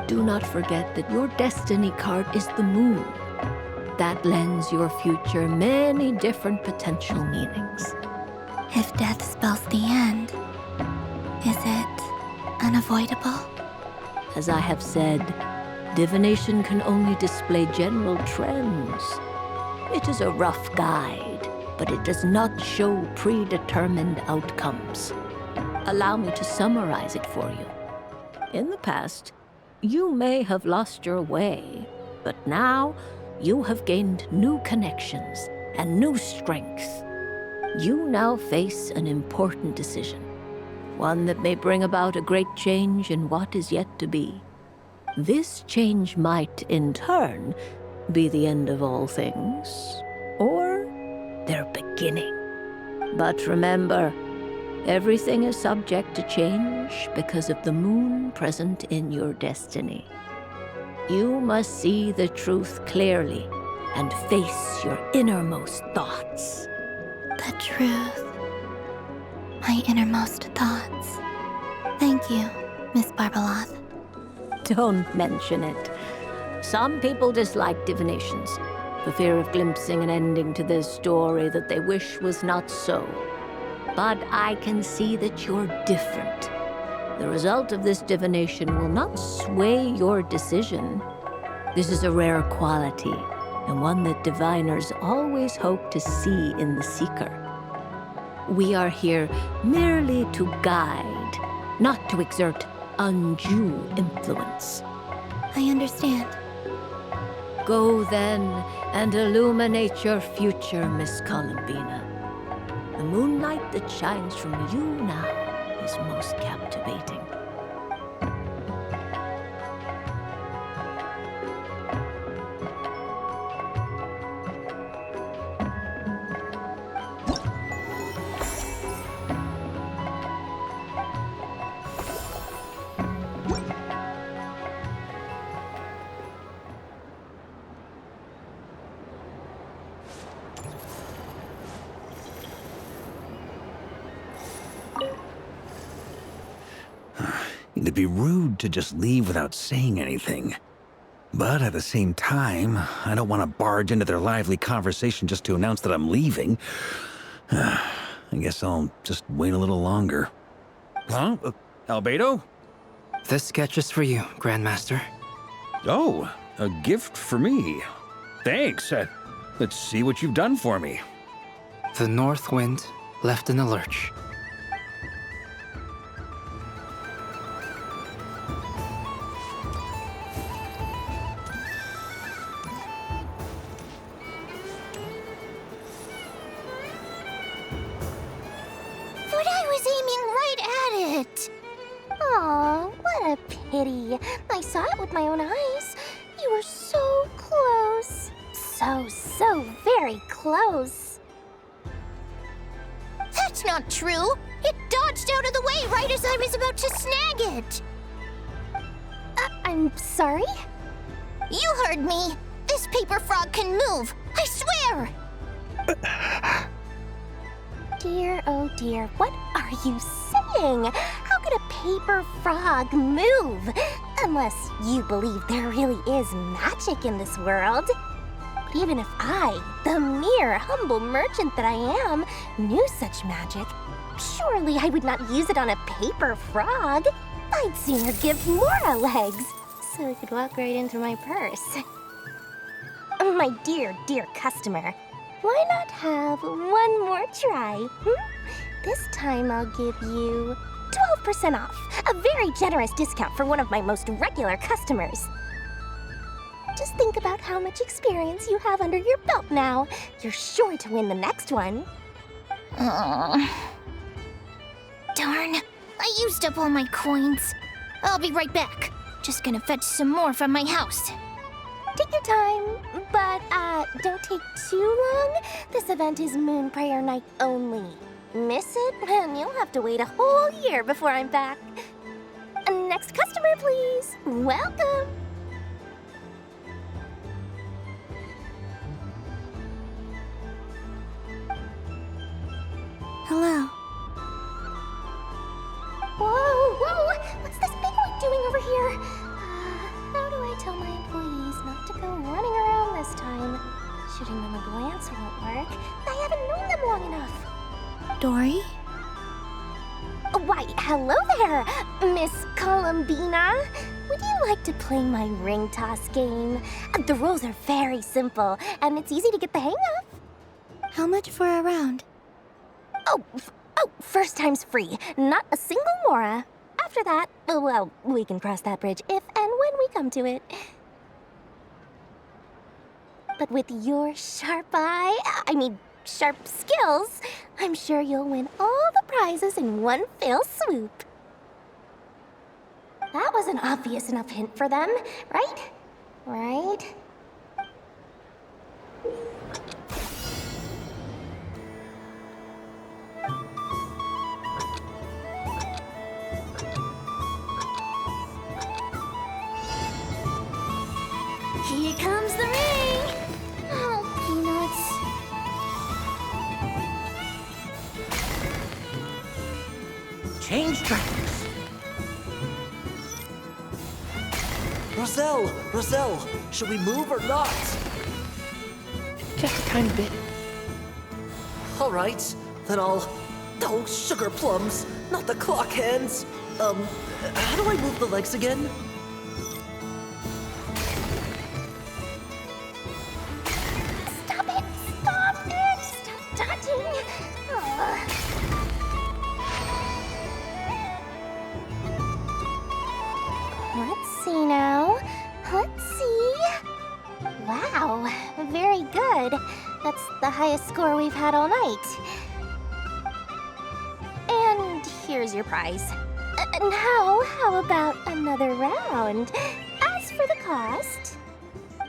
Do not forget that your destiny card is the moon. That lends your future many different potential meanings. If death spells the end, is it unavoidable? As I have said, divination can only display general trends. It is a rough guide, but it does not show predetermined outcomes. Allow me to summarize it for you. In the past, you may have lost your way, but now you have gained new connections and new strength. You now face an important decision, one that may bring about a great change in what is yet to be. This change might, in turn, be the end of all things, or their beginning. But remember, everything is subject to change because of the moon present in your destiny. You must see the truth clearly and face your innermost thoughts. The truth. My innermost thoughts. Thank you, Miss Barbaloth. Don't mention it. Some people dislike divinations, for fear of glimpsing an ending to their story that they wish was not so. But I can see that you're different. The result of this divination will not sway your decision. This is a rare quality, and one that diviners always hope to see in the seeker. We are here merely to guide, not to exert undue influence. I understand. Go then and illuminate your future, Miss Columbina. The moonlight that shines from you now is most captivating. It'd be rude to just leave without saying anything. But at the same time, I don't want to barge into their lively conversation just to announce that I'm leaving. I guess I'll just wait a little longer. Huh? Albedo? This sketch is for you, Grandmaster. Oh, a gift for me. Thanks. Let's see what you've done for me. The North Wind left in a lurch. But I was aiming right at it! Aw, what a pity. I saw it with my own eyes. You were so close. So very close. That's not true! It dodged out of the way right as I was about to snag it! I'm sorry? You heard me! This paper frog can move! I swear! Dear, oh dear, what are you saying? How could a paper frog move? Unless you believe there really is magic in this world. But even if I, the mere humble merchant that I am, knew such magic, surely I would not use it on a paper frog. I'd sooner give Mora legs, so I could walk right into my purse. My dear, dear customer, why not have one more try? This time I'll give you 12% off, a very generous discount for one of my most regular customers. Just think about how much experience you have under your belt now. You're sure to win the next one. Darn, I used up all my coins. I'll be right back. Just gonna fetch some more from my house. Take your time, but don't take too long. This event is Moon Prayer Night only. Miss it, and you'll have to wait a whole year before I'm back. Next customer, please. Welcome. Hello. I haven't known them long enough. Dory? Why, hello there, Miss Columbina. Would you like to play my ring toss game? The rules are very simple, and it's easy to get the hang of. How much for a round? Oh, first time's free. Not a single mora. After that, well, we can cross that bridge if and when we come to it. But with your sharp skills, I'm sure you'll win all the prizes in one fell swoop. That was an obvious enough hint for them, right? Right? Here comes the ring! Oh, Peanuts. Change tracks. Roselle, should we move or not? Just a tiny bit. All right, then I'll... Oh, sugar plums, not the clock hands. How do I move the legs again? Stop it! Stop touching! Let's see now. Let's see. Wow, very good. That's the highest score we've had all night. And here's your prize. Now, how about another round? As for the cost...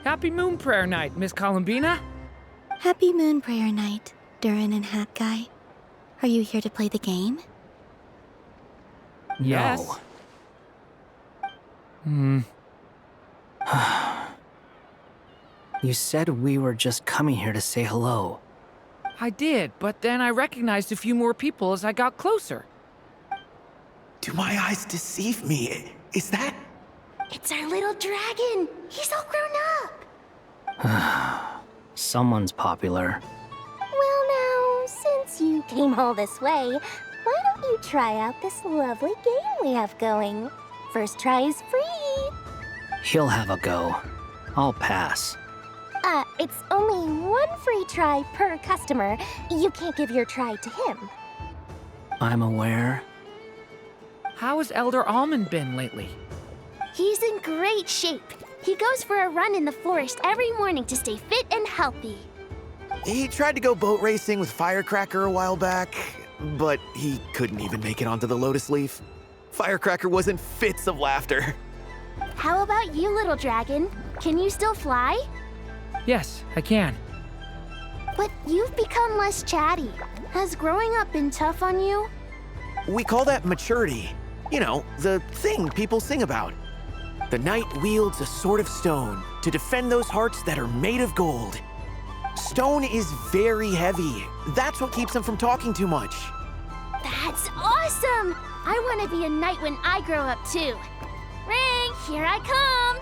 Happy Moon Prayer Night, Miss Columbina. Happy Moon Prayer Night, Durin and Hat Guy. Are you here to play the game? Yes. You said we were just coming here to say hello. I did, but then I recognized a few more people as I got closer. Do my eyes deceive me? Is that... It's our little dragon! He's all grown up! Someone's popular. Well now, since you came all this way, why don't you try out this lovely game we have going? First try is free! He'll have a go. I'll pass. It's only one free try per customer. You can't give your try to him. I'm aware. How has Elder Almond been lately? He's in great shape. He goes for a run in the forest every morning to stay fit and healthy. He tried to go boat racing with Firecracker a while back, but he couldn't even make it onto the Lotus Leaf. Firecracker was in fits of laughter. How about you, little dragon? Can you still fly? Yes, I can. But you've become less chatty. Has growing up been tough on you? We call that maturity. You know, the thing people sing about. The knight wields a sword of stone to defend those hearts that are made of gold. Stone is very heavy. That's what keeps him from talking too much. That's awesome! I want to be a knight when I grow up too. Ring, here I come!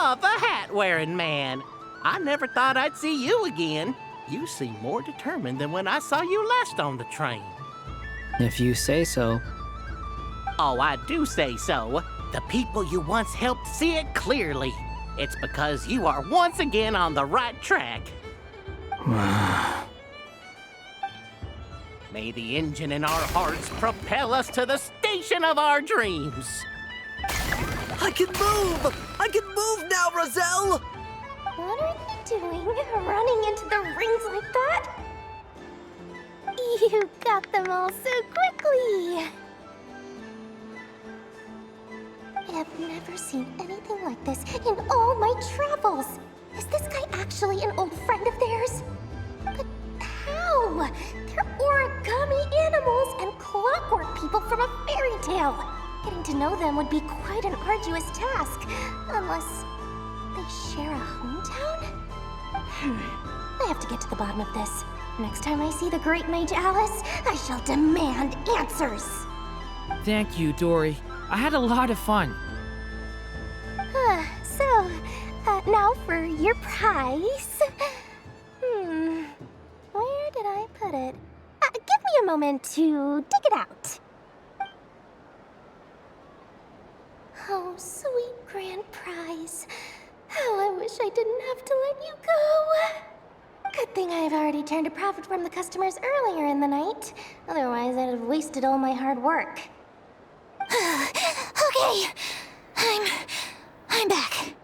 Oh, the hat-wearing man. I never thought I'd see you again. You seem more determined than when I saw you last on the train. If you say so. Oh, I do say so. The people you once helped see it clearly. It's because you are once again on the right track. May the engine in our hearts propel us to the station of our dreams. I can move! I can move now, Roselle! What are you doing, running into the rings like that? You got them all so quickly! I have never seen anything like this in all my travels! Is this guy actually an old friend of theirs? But how? They're origami animals and clockwork people from a fairy tale! Getting to know them would be quite an arduous task, unless they share a hometown? I have to get to the bottom of this. Next time I see the great mage Alice, I shall demand answers. Thank you, Dory. I had a lot of fun. So, now for your prize. Where did I put it? Give me a moment to dig it out. Oh, sweet grand prize. How I wish I didn't have to let you go. Good thing I've already turned a profit from the customers earlier in the night. Otherwise, I'd have wasted all my hard work. Okay, I'm back.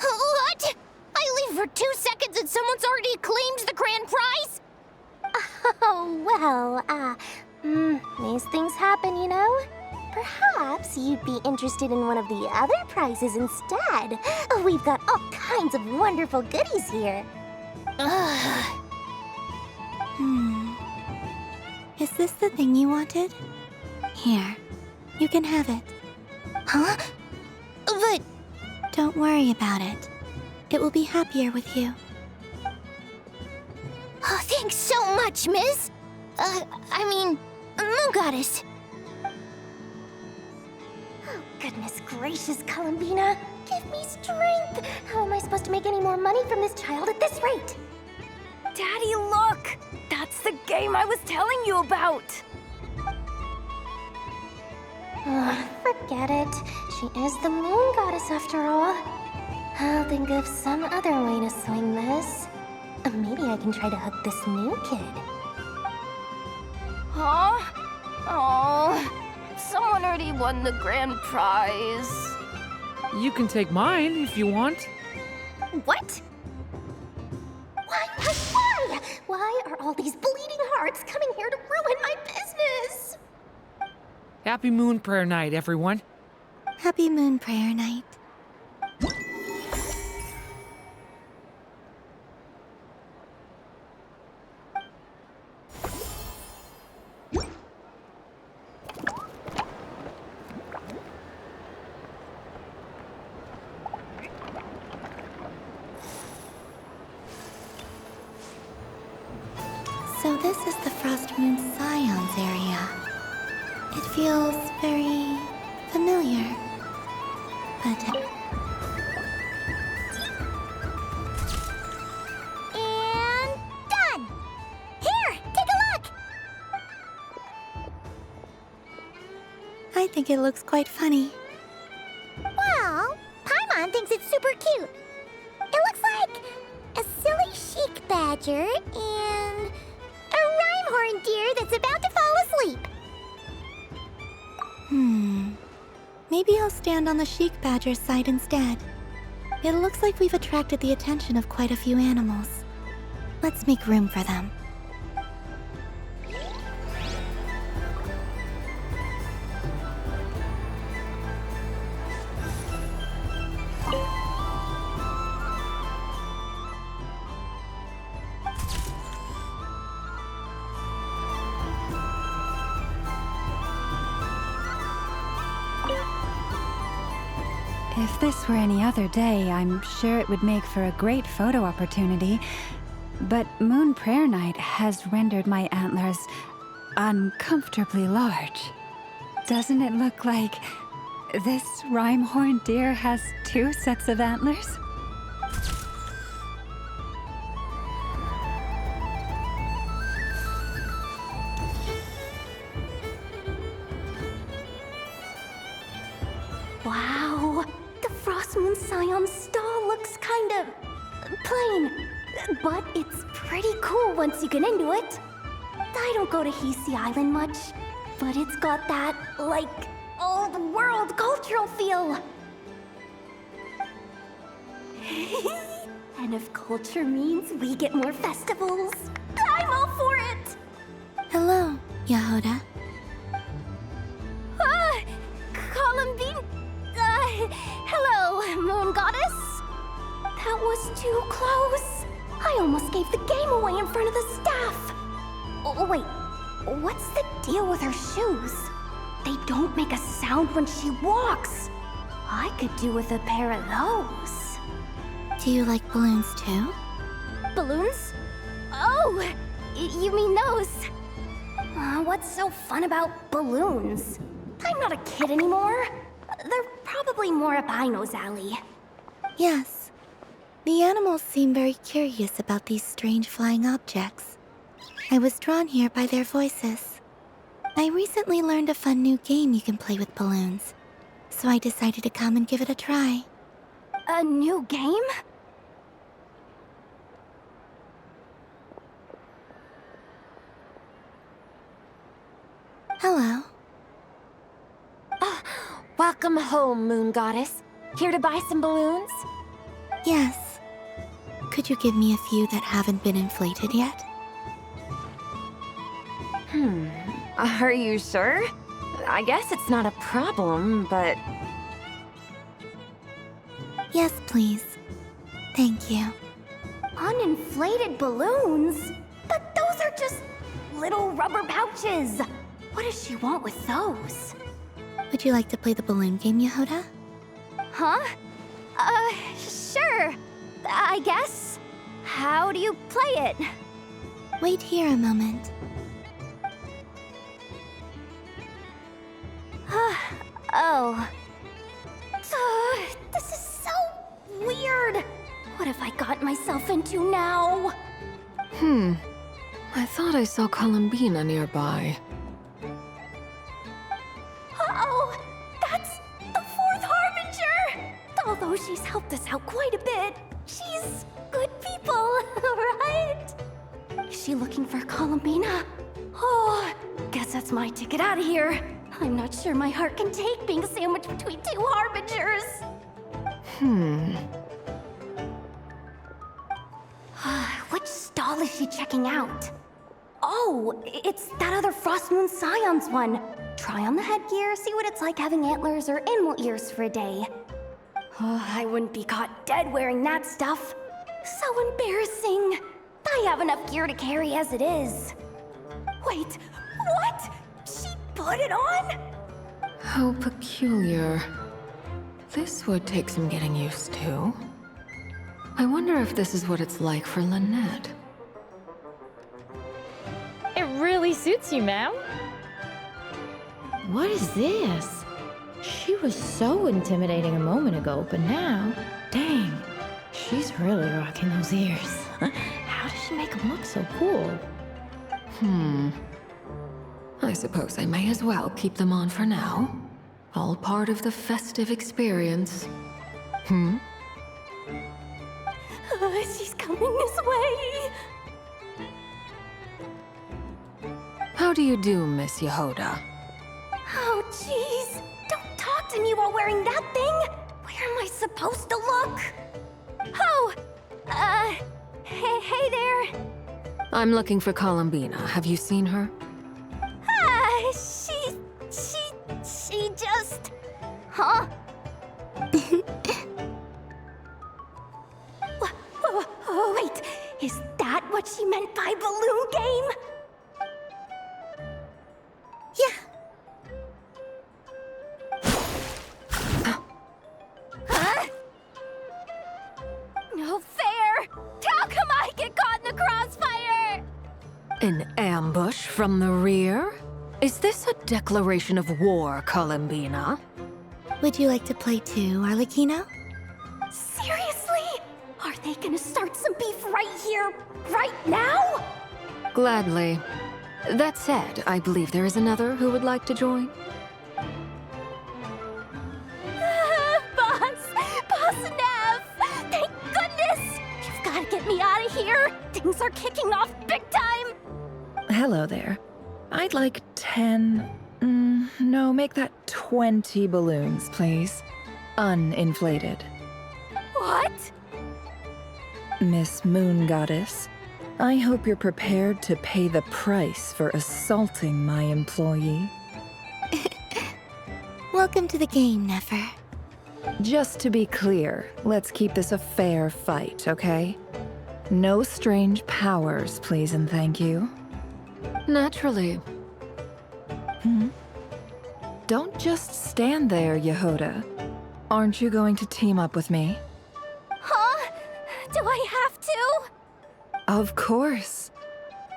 What? I leave for 2 seconds and someone's already claimed the grand prize? Oh, well, these things happen, you know? Perhaps you'd be interested in one of the other prizes instead. We've got all kinds of wonderful goodies here. Is this the thing you wanted? Here, you can have it. Huh? But... Don't worry about it. It will be happier with you. Oh, thanks so much, miss. Moon Goddess. Oh, goodness gracious, Columbina. Give me strength. How am I supposed to make any more money from this child at this rate? Daddy, look! That's the game I was telling you about! Forget it. She is the Moon Goddess after all. I'll think of some other way to swing this. Maybe I can try to hook this new kid. Huh? Oh, someone already won the grand prize. You can take mine if you want. What? Why? Why are all these bleeding hearts coming here to ruin my business? Happy Moon Prayer Night, everyone. Happy Moon Prayer Night. So this is the Frost Moon Scions area. It feels very familiar, but... And done! Here, take a look! I think it looks quite funny. Well, Paimon thinks it's super cute. It looks like a silly chic badger and a rhyme-horned deer that's about to fall asleep. Maybe I'll stand on the chic badger's side instead. It looks like we've attracted the attention of quite a few animals. Let's make room for them. If this were any other day, I'm sure it would make for a great photo opportunity. But Moon Prayer Night has rendered my antlers uncomfortably large. Doesn't it look like this rhyme-horned deer has 2 sets of antlers? Wow, the Frost Moon Scion stall looks kind of plain, but it's pretty cool once you get into it. I don't go to Hisi Island much, but it's got that, like, old world cultural feel. And if culture means we get more festivals, I'm all for it! Hello, Yahoda. Columbine? Hello, Moon Goddess? That was too close. I almost gave the game away in front of the staff. Oh, wait, what's the deal with her shoes? They don't make a sound when she walks. I could do with a pair of those. Do you like balloons too? Balloons? Oh, you mean those? What's so fun about balloons? I'm not a kid anymore. They're probably more up Aino's alley. Yes. The animals seem very curious about these strange flying objects. I was drawn here by their voices. I recently learned a fun new game you can play with balloons, so I decided to come and give it a try. A new game? Hello. Welcome home, Moon Goddess. Here to buy some balloons? Yes. Could you give me a few that haven't been inflated yet? Are you sure? I guess it's not a problem, but... Yes, please. Thank you. Uninflated balloons? But those are just little rubber pouches. What does she want with those? Would you like to play the balloon game, Yehoda? Huh? Sure. I guess. How do you play it? Wait here a moment. Oh. This is so weird. What have I got myself into now? I thought I saw Columbina nearby. Uh-oh! That's the fourth Harbinger! Although she's helped us out quite a bit, she's good people, right? Is she looking for Columbina? Oh, guess that's my ticket out of here. I'm not sure my heart can take being sandwiched between two Harbingers. Which stall is she checking out? Oh, it's that other Frost Moon Scion's one. Try on the headgear, see what it's like having antlers or animal ears for a day. Oh, I wouldn't be caught dead wearing that stuff. So embarrassing. I have enough gear to carry as it is. Wait, what? She put it on? How peculiar. This would take some getting used to. I wonder if this is what it's like for Lynette. It really suits you, ma'am. What is this? She was so intimidating a moment ago, but now, dang, she's really rocking those ears. How does she make them look so cool? I suppose I may as well keep them on for now. All part of the festive experience. She's coming this way. How do you do, Miss Yehoda? Oh, jeez. Don't talk to me while wearing that thing. Where am I supposed to look? Oh, hey there. I'm looking for Columbina. Have you seen her? She just... Huh? Wait, is that what she meant by balloon game? Huh? No fair! How come I get caught in the crossfire? An ambush from the rear? Is this a declaration of war, Columbina? Would you like to play too, Arlecchino? Seriously? Are they gonna start some beef right here, right now? Gladly. That said, I believe there is another who would like to join. Boss Nev! Thank goodness! You've gotta get me out of here! Things are kicking off big time! Hello there. I'd like 10... no, make that 20 balloons, please. Uninflated. What? Miss Moon Goddess, I hope you're prepared to pay the price for assaulting my employee. Welcome to the game, Nefer. Just to be clear, let's keep this a fair fight, okay? No strange powers, please and thank you. Naturally. Don't just stand there, Yehoda. Aren't you going to team up with me? Huh? Do I have to? Of course.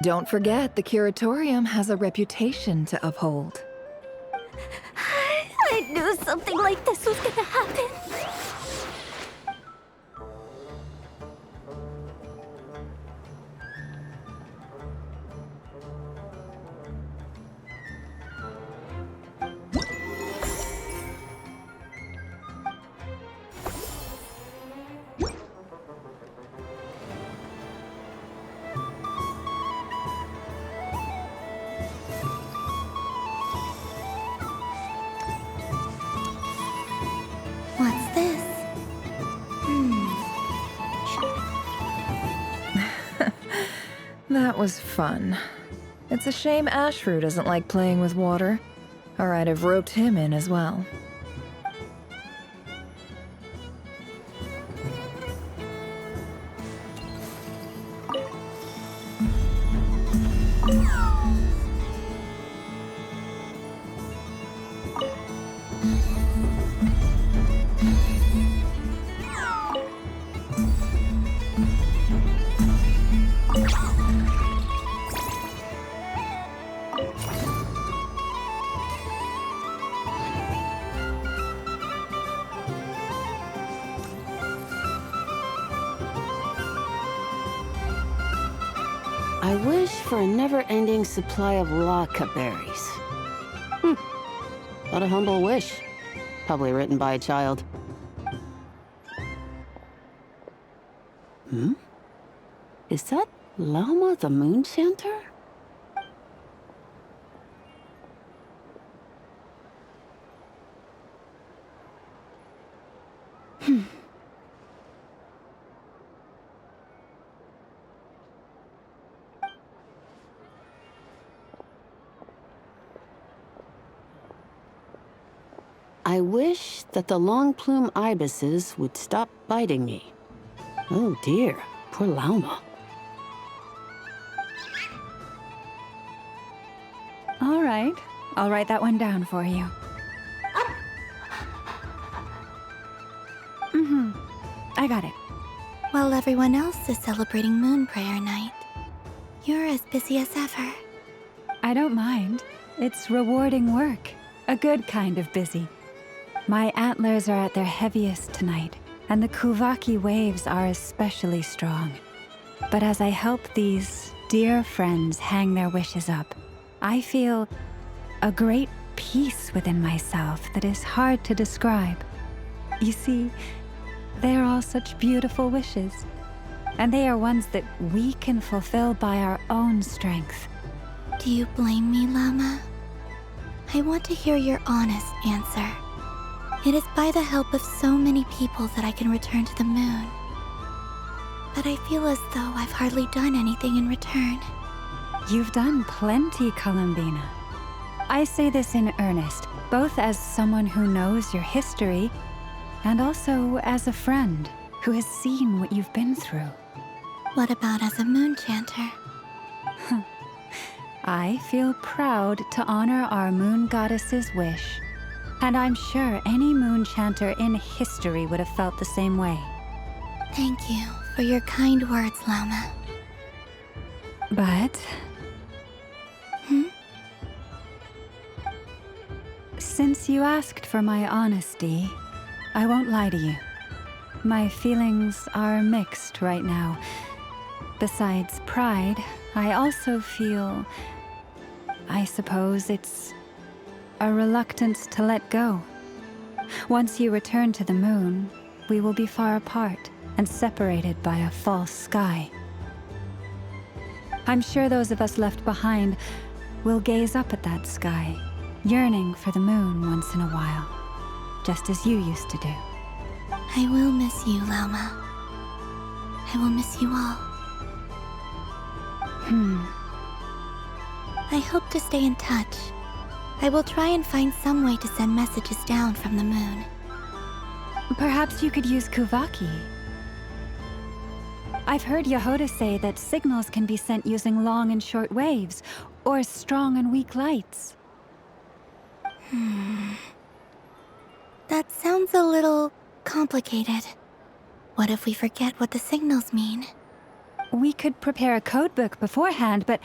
Don't forget, the Curatorium has a reputation to uphold. I knew something like this was gonna happen. That was fun. It's a shame Ashfur doesn't like playing with water, or I'd have roped him in as well. I wish for a never-ending supply of laka berries. What a humble wish. Probably written by a child. Is that Llama the Moon Chanter? I wish that the long plume ibises would stop biting me. Oh dear, poor Llama. All right, I'll write that one down for you. I got it. While everyone else is celebrating Moon Prayer Night, you're as busy as ever. I don't mind. It's rewarding work. A good kind of busy. My antlers are at their heaviest tonight, and the Kuvaki waves are especially strong. But as I help these dear friends hang their wishes up, I feel a great peace within myself that is hard to describe. You see, they are all such beautiful wishes, and they are ones that we can fulfill by our own strength. Do you blame me, Llama? I want to hear your honest answer. It is by the help of so many people that I can return to the moon. But I feel as though I've hardly done anything in return. You've done plenty, Columbina. I say this in earnest, both as someone who knows your history, and also as a friend who has seen what you've been through. What about as a moon chanter? I feel proud to honor our moon goddess's wish. And I'm sure any moon chanter in history would have felt the same way. Thank you for your kind words, Llama. But... Since you asked for my honesty, I won't lie to you. My feelings are mixed right now. Besides pride, I also feel... I suppose it's a reluctance to let go. Once you return to the moon, we will be far apart and separated by a false sky. I'm sure those of us left behind will gaze up at that sky, yearning for the moon once in a while, just as you used to do. I will miss you, Llama. I will miss you all. I hope to stay in touch. I will try and find some way to send messages down from the moon. Perhaps you could use Kuvaki. I've heard Yehoda say that signals can be sent using long and short waves, or strong and weak lights. That sounds a little complicated. What if we forget what the signals mean? We could prepare a codebook beforehand, but...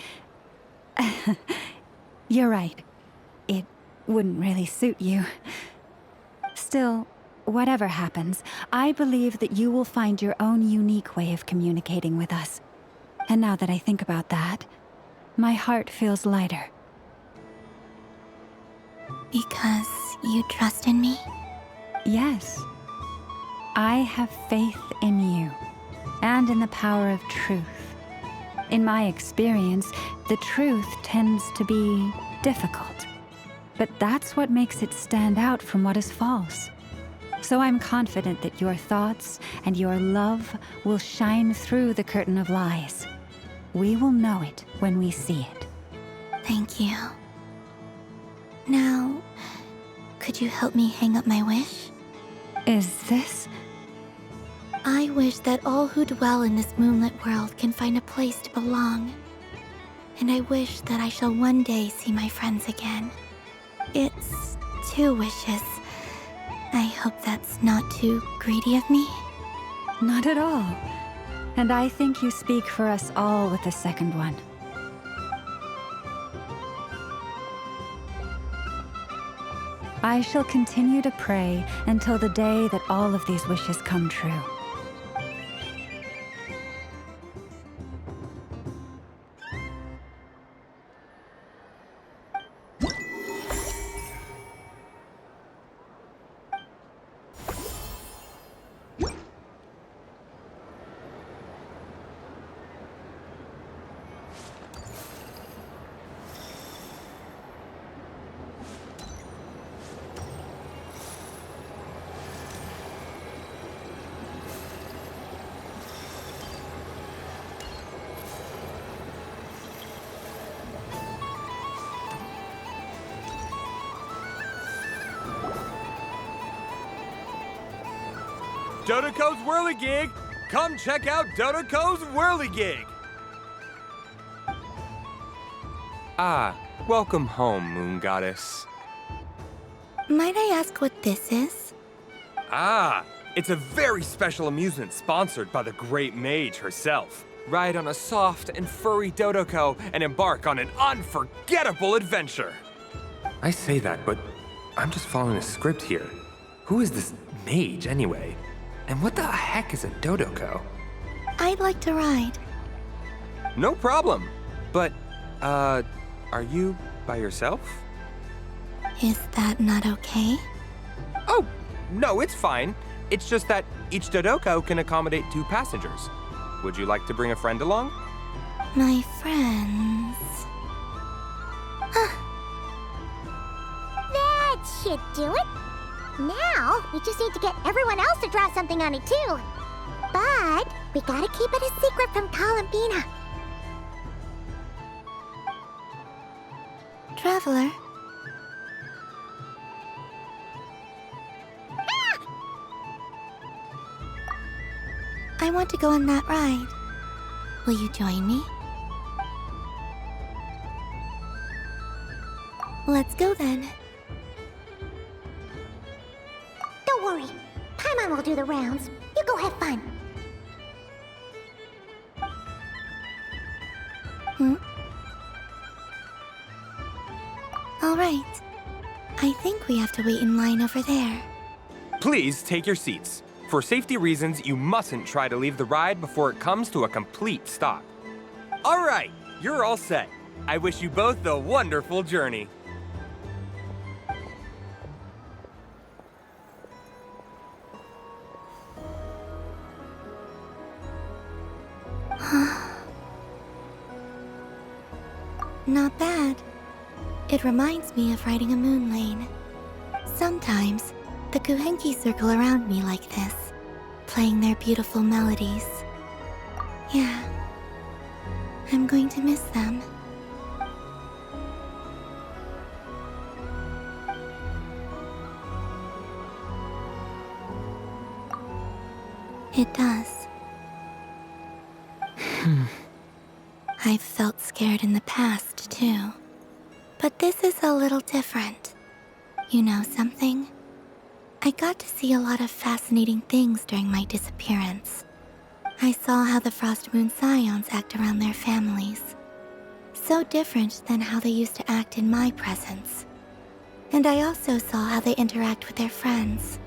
You're right. It wouldn't really suit you. Still, whatever happens, I believe that you will find your own unique way of communicating with us. And now that I think about that, my heart feels lighter. Because you trust in me? Yes. I have faith in you, and in the power of truth. In my experience, the truth tends to be difficult. But that's what makes it stand out from what is false. So I'm confident that your thoughts and your love will shine through the curtain of lies. We will know it when we see it. Thank you. Now, could you help me hang up my wish? Is this? I wish that all who dwell in this moonlit world can find a place to belong. And I wish that I shall one day see my friends again. It's 2 wishes. I hope that's not too greedy of me. Not at all. And I think you speak for us all with the second one. I shall continue to pray until the day that all of these wishes come true. Dodoko's Whirligig! Come check out Dodoko's Whirligig! Ah, welcome home, Moon Goddess. Might I ask what this is? Ah, it's a very special amusement sponsored by the Great Mage herself. Ride on a soft and furry Dodoko and embark on an unforgettable adventure. I say that, but I'm just following a script here. Who is this mage, anyway? And what the heck is a Dodoko? I'd like to ride. No problem. But, are you by yourself? Is that not okay? Oh, no, it's fine. It's just that each Dodoko can accommodate 2 passengers. Would you like to bring a friend along? My friends... That should do it. Now, we just need to get everyone else to draw something on it too. But we gotta keep it a secret from Tal and Bina. Traveler. I want to go on that ride. Will you join me? Let's go then. Don't worry. Paimon will do the rounds. You go have fun. All right. I think we have to wait in line over there. Please take your seats. For safety reasons, you mustn't try to leave the ride before it comes to a complete stop. All right, you're all set. I wish you both a wonderful journey. Not bad. It reminds me of riding a moon lane. Sometimes, the Kuhenki circle around me like this, playing their beautiful melodies. Yeah, I'm going to miss them. It does. I've felt scared in the past, too. But this is a little different. You know something? I got to see a lot of fascinating things during my disappearance. I saw how the Frost Moon Scions act around their families. So different than how they used to act in my presence. And I also saw how they interact with their friends.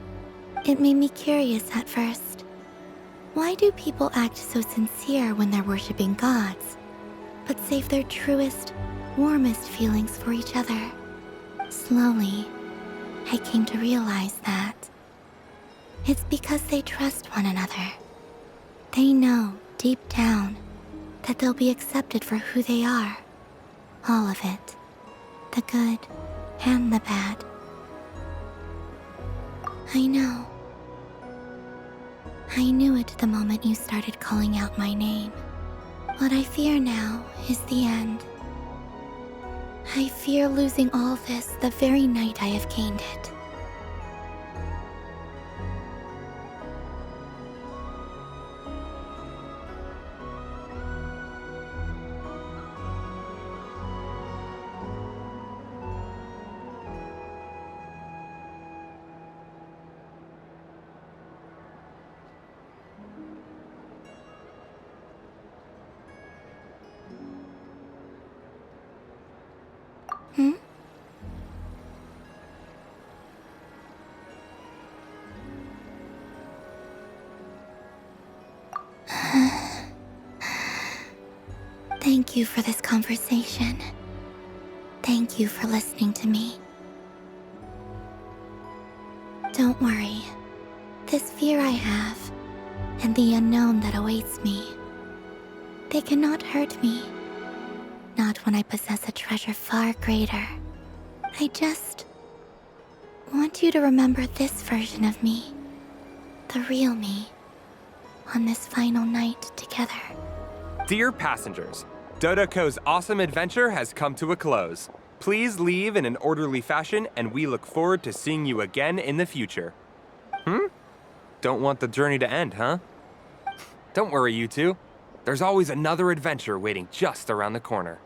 It made me curious at first. Why do people act so sincere when they're worshipping gods, but save their truest, warmest feelings for each other? Slowly, I came to realize that it's because they trust one another. They know, deep down, that they'll be accepted for who they are. All of it. The good and the bad. I know. I knew it the moment you started calling out my name. What I fear now is the end. I fear losing all this the very night I have gained it. Hmm? Thank you for this conversation. Thank you for listening to me. Don't worry. This fear I have, and the unknown that awaits me, they cannot hurt me. Not when I possess a treasure far greater. I just want you to remember this version of me, the real me, on this final night together. Dear passengers, Dodoco's awesome adventure has come to a close. Please leave in an orderly fashion, and we look forward to seeing you again in the future. Don't want the journey to end, huh? Don't worry, you two. There's always another adventure waiting just around the corner.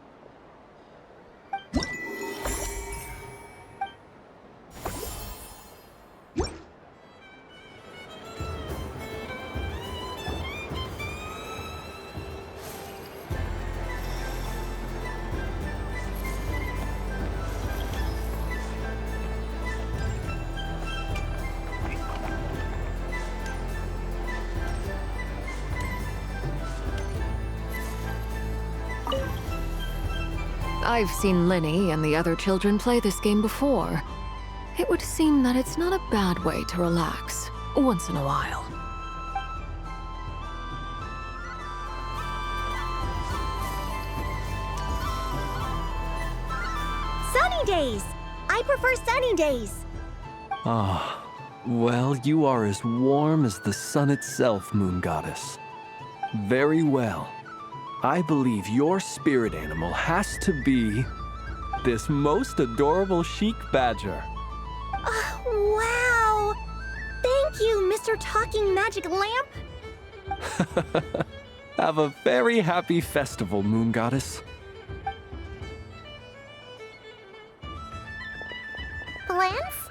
I've seen Linny and the other children play this game before. It would seem that it's not a bad way to relax, once in a while. Sunny days! I prefer sunny days. Ah, well, you are as warm as the sun itself, Moon Goddess. Very well. I believe your spirit animal has to be this most adorable chic badger. Wow! Thank you, Mr. Talking Magic Lamp. Have a very happy festival, Moon Goddess. Lance?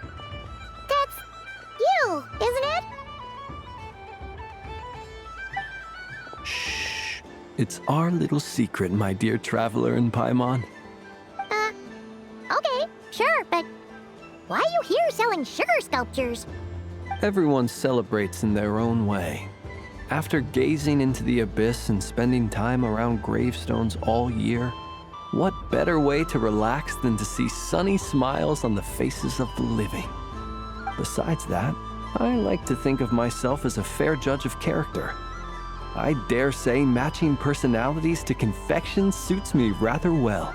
That's you, isn't it? It's our little secret, my dear traveler in Paimon. Okay, sure, but why are you here selling sugar sculptures? Everyone celebrates in their own way. After gazing into the abyss and spending time around gravestones all year, what better way to relax than to see sunny smiles on the faces of the living? Besides that, I like to think of myself as a fair judge of character. I dare say matching personalities to confection suits me rather well.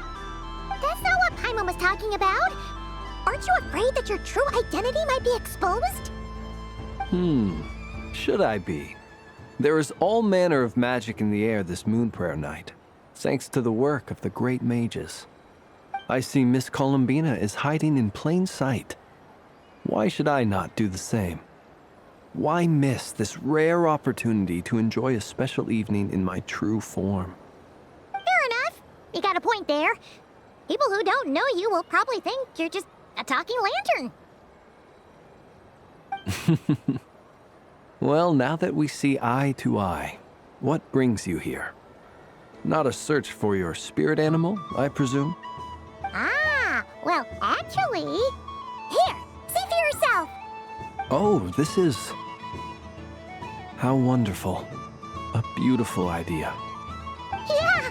That's not what Paimon was talking about. Aren't you afraid that your true identity might be exposed? Should I be? There is all manner of magic in the air this moon prayer night, thanks to the work of the great mages. I see Miss Columbina is hiding in plain sight. Why should I not do the same? Why miss this rare opportunity to enjoy a special evening in my true form? Fair enough. You got a point there. People who don't know you will probably think you're just a talking lantern. Well, now that we see eye to eye, what brings you here? Not a search for your spirit animal, I presume? Ah, well, actually... Here, see for yourself. Oh, this is... How wonderful. A beautiful idea. Yeah,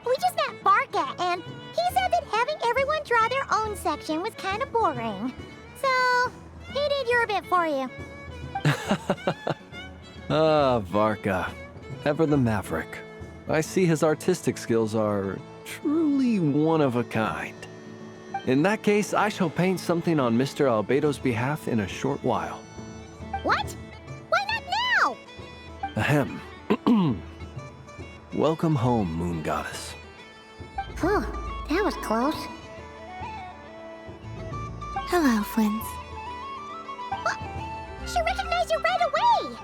we just met Barca, and he said that having everyone draw their own section was kind of boring. So, he did your bit for you. Ah, Varka. Ever the maverick. I see his artistic skills are truly one of a kind. In that case, I shall paint something on Mr. Albedo's behalf in a short while. What? Why not now? Ahem. Welcome home, Moon Goddess. Phew, that was close. Hello, Flint. She recognized you right away!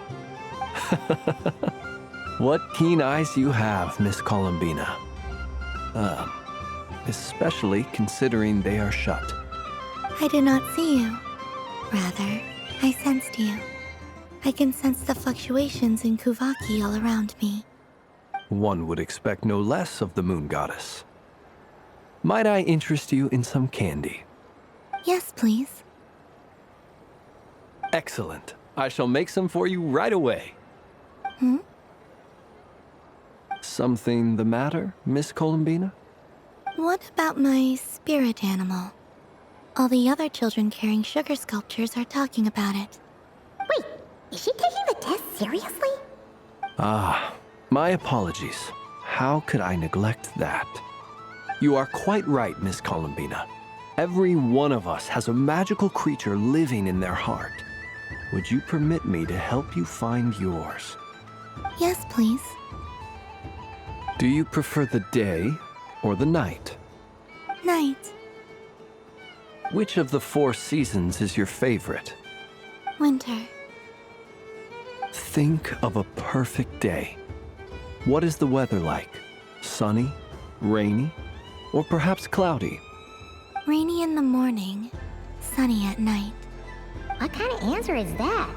What keen eyes you have, Miss Columbina. Especially considering they are shut. I did not see you. Rather, I sensed you. I can sense the fluctuations in Kuvaki all around me. One would expect no less of the Moon Goddess. Might I interest you in some candy? Yes, please. Excellent. I shall make some for you right away. Hmm? Something the matter, Miss Columbina? What about my spirit animal? All the other children carrying sugar sculptures are talking about it. Wait, is she taking the test seriously? Ah, my apologies. How could I neglect that? You are quite right, Miss Columbina. Every one of us has a magical creature living in their heart. Would you permit me to help you find yours? Yes, please. Do you prefer the day or the night? Night. Which of the 4 seasons is your favorite? Winter. Think of a perfect day. What is the weather like? Sunny, rainy, or perhaps cloudy? Rainy in the morning, sunny at night. What kind of answer is that?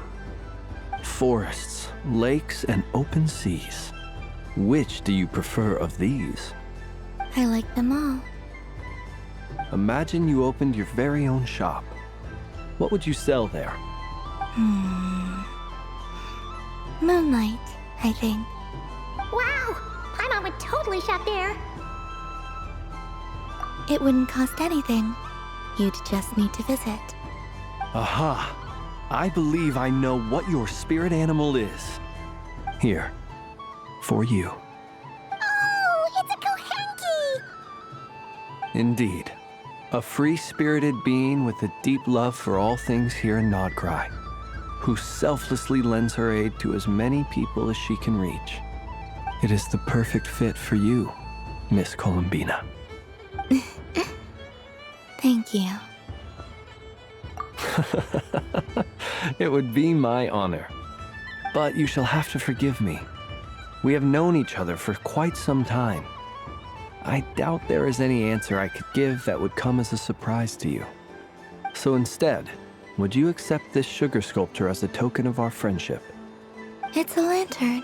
Forests, lakes, and open seas. Which do you prefer of these? I like them all. Imagine you opened your very own shop. What would you sell there? Moonlight, I think. Wow! Paimon would totally shop there. It wouldn't cost anything. You'd just need to visit. Aha! I believe I know what your spirit animal is. Here, for you. Oh, it's a Kohenki! Indeed. A free-spirited being with a deep love for all things here in Nodcry, who selflessly lends her aid to as many people as she can reach. It is the perfect fit for you, Miss Columbina. Thank you. It would be my honor. But you shall have to forgive me. We have known each other for quite some time. I doubt there is any answer I could give that would come as a surprise to you. So instead, would you accept this sugar sculpture as a token of our friendship? It's a lantern.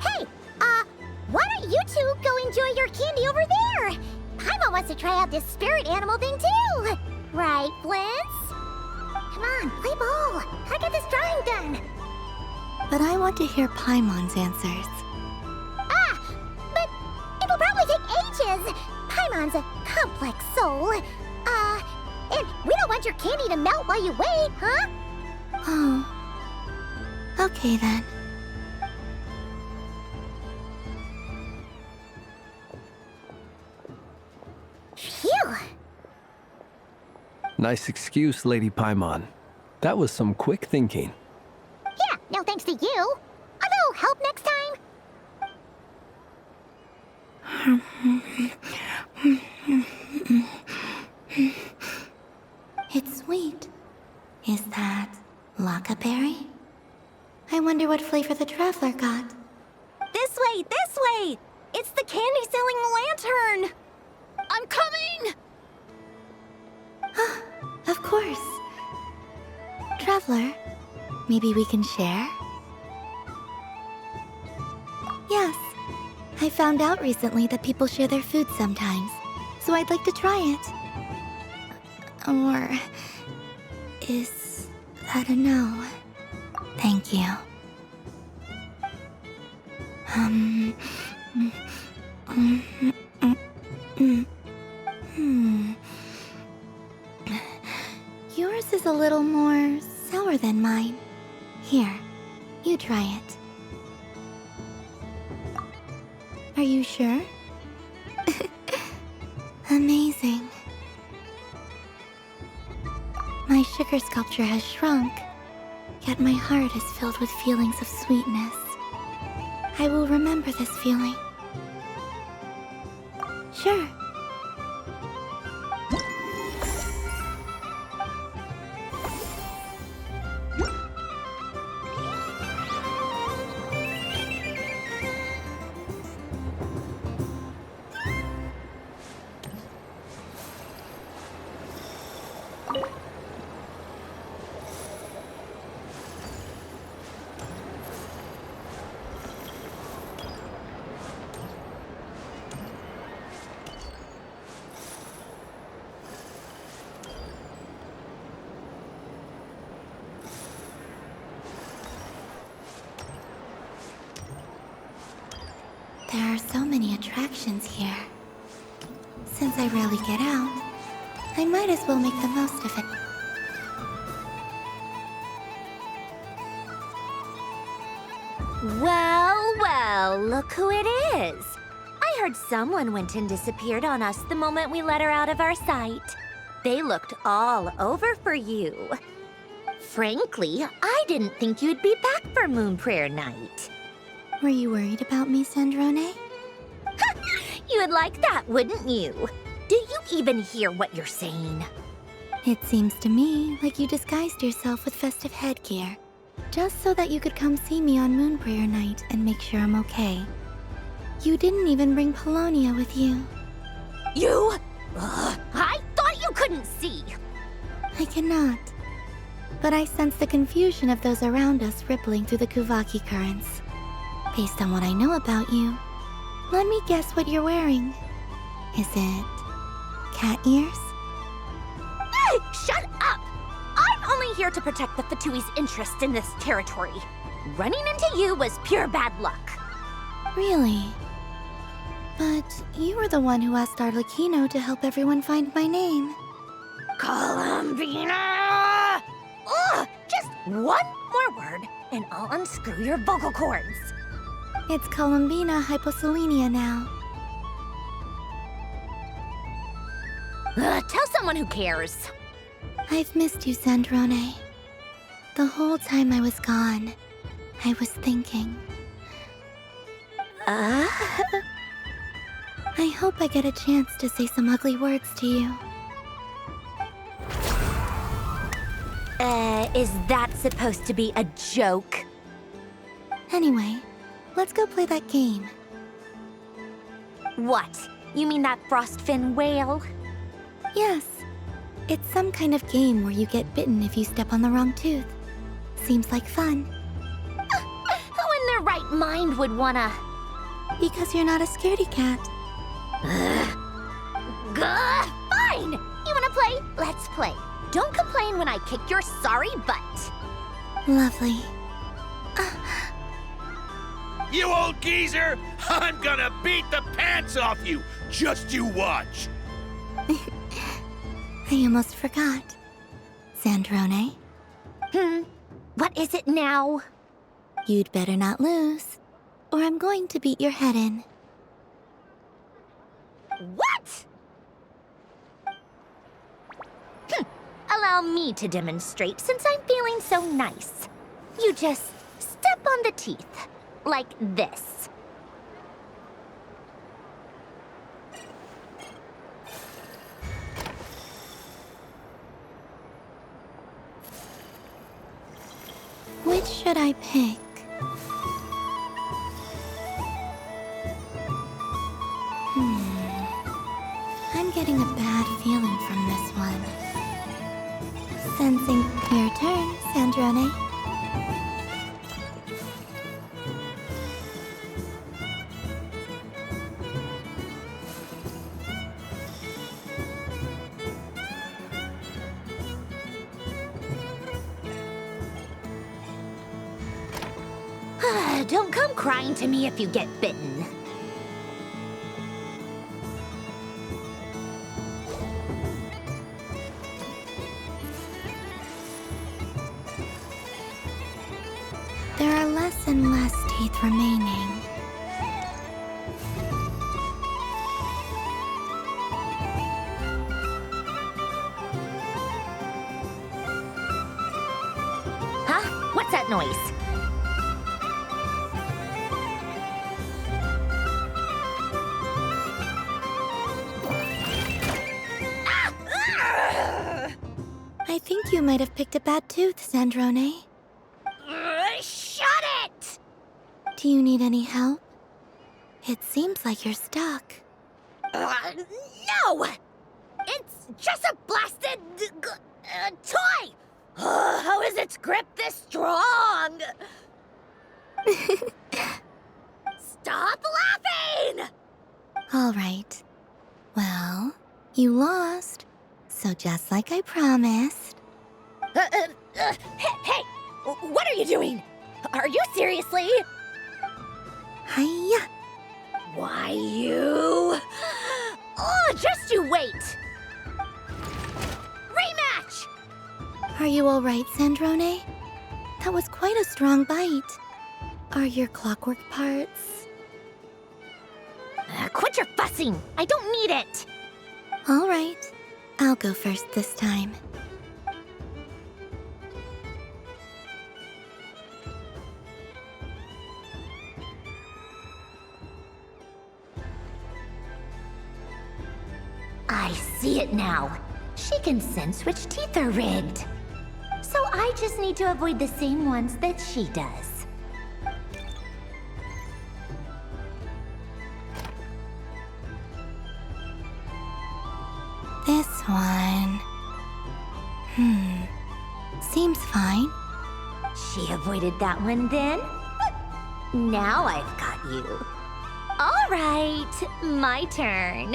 Hey, why don't you two go enjoy your candy over there? Paimon wants to try out this spirit animal thing too. Right, Flint's? Come on, play ball. I get this drawing done. But I want to hear Paimon's answers. But it'll probably take ages. Paimon's a complex soul. And we don't want your candy to melt while you wait, huh? Oh. Okay then. Phew. Nice excuse, Lady Paimon. That was some quick thinking. Yeah, no thanks to you. A little help next time? It's sweet. Is that Lockaberry? I wonder what flavor the traveler got. This way, this way! It's the candy-selling lantern! I'm coming! Of course. Traveler, maybe we can share? Yes. I found out recently that people share their food sometimes, so I'd like to try it. Or is that a no? Thank you. Yours is a little more sour than mine. Here, you try it. Are you sure? Amazing. My sugar sculpture has shrunk, yet my heart is filled with feelings of sweetness. I will remember this feeling. Sure. There are so many attractions here. Since I rarely get out, I might as well make the most of it. Well, well, look who it is. I heard someone went and disappeared on us the moment we let her out of our sight. They looked all over for you. Frankly, I didn't think you'd be back for Moon Prayer Night. Were you worried about me, Sandrone? You would like that, wouldn't you? Do you even hear what you're saying? It seems to me like you disguised yourself with festive headgear, just so that you could come see me on Moon Prayer Night and make sure I'm okay. You didn't even bring Polonia with you. You? I thought you couldn't see. I cannot. But I sense the confusion of those around us rippling through the Kuvaki currents. Based on what I know about you, let me guess what you're wearing. Is it cat ears? Shut up! I'm only here to protect the Fatui's interest in this territory. Running into you was pure bad luck. Really? But you were the one who asked Arlecchino to help everyone find my name. Columbina! Ugh! Just one more word, and I'll unscrew your vocal cords. It's Columbina Hyposelenia now. Tell someone who cares. I've missed you, Sandrone. The whole time I was gone, I was thinking. I hope I get a chance to say some ugly words to you. Is that supposed to be a joke? Anyway, let's go play that game. What? You mean that frostfin whale? Yes. It's some kind of game where you get bitten if you step on the wrong tooth. Seems like fun. Who in their right mind would wanna... Because you're not a scaredy cat. Fine! You wanna play? Let's play. Don't complain when I kick your sorry butt. Lovely. You old geezer! I'm gonna beat the pants off you! Just you watch! I almost forgot. Sandrone? What is it now? You'd better not lose, or I'm going to beat your head in. What? Allow me to demonstrate since I'm feeling so nice. You just step on the teeth, like this. Which should I pick? I'm getting a bad feeling from this one. Sensing your turn, Sandrone. Don't come crying to me if you get bitten. There are less and less teeth remaining. Huh? What's that noise? You might have picked a bad tooth, Sandrone. Shut it! Do you need any help? It seems like you're stuck. No! It's just a blasted toy! How is its grip this strong? Stop laughing! All right. Well, you lost. So just like I promised. Hey! What are you doing? Are you seriously? Hiya! Why you? Oh, just you wait! Rematch! Are you all right, Sandrone? That was quite a strong bite. Are your clockwork parts? Quit your fussing! I don't need it! All right. I'll go first this time. I see it now. She can sense which teeth are rigged. So I just need to avoid the same ones that she does. This one... Seems fine. She avoided that one then? Now I've got you. All right, my turn.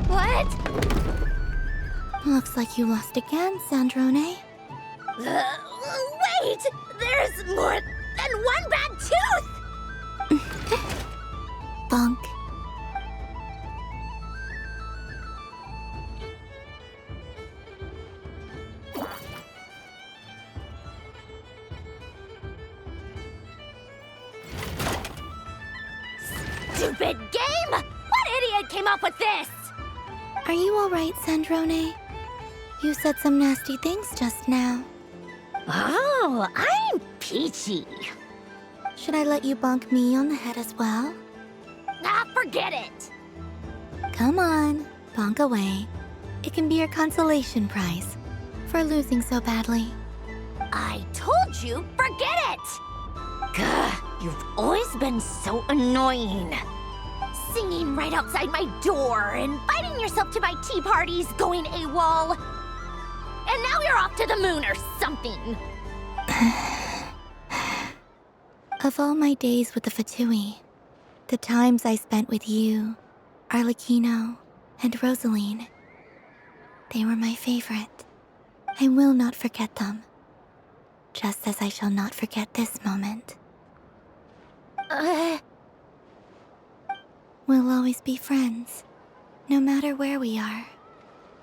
What? Looks like you lost again, Sandrone. Wait! There's more than one bad tooth! Bonk. Stupid game! What idiot came up with this? Are you all right, Sandrone? You said some nasty things just now. Oh, I'm peachy. Should I let you bonk me on the head as well? Ah, forget it. Come on, bonk away. It can be your consolation prize for losing so badly. I told you, forget it! Gah, you've always been so annoying. Singing right outside my door, inviting yourself to my tea parties, going AWOL. And now you're off to the moon or something. Of all my days with the Fatui, the times I spent with you, Arlecchino, and Rosaline, they were my favorite. I will not forget them. Just as I shall not forget this moment. We'll always be friends, no matter where we are,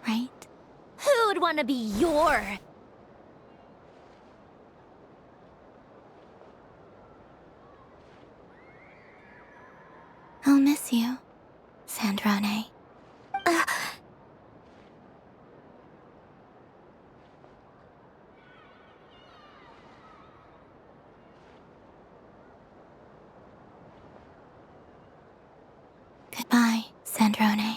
right? Who'd want to be your... I'll miss you, Sandrone. Goodbye, Sandrone.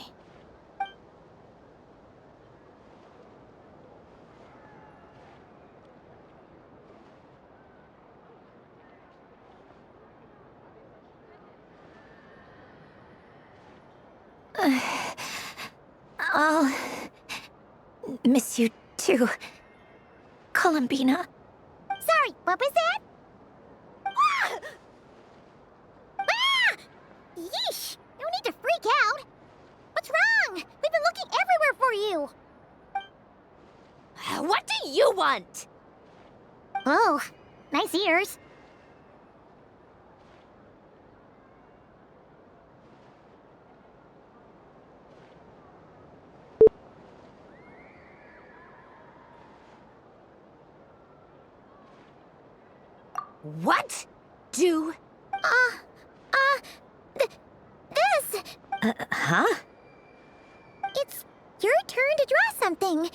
I'll miss you too, Columbina. Sorry, what was that? Ah! Ah! Yeesh! No need to freak out. What's wrong? We've been looking everywhere for you. What do you want? Oh, nice ears. What? Do... This! Huh? It's your turn to draw something.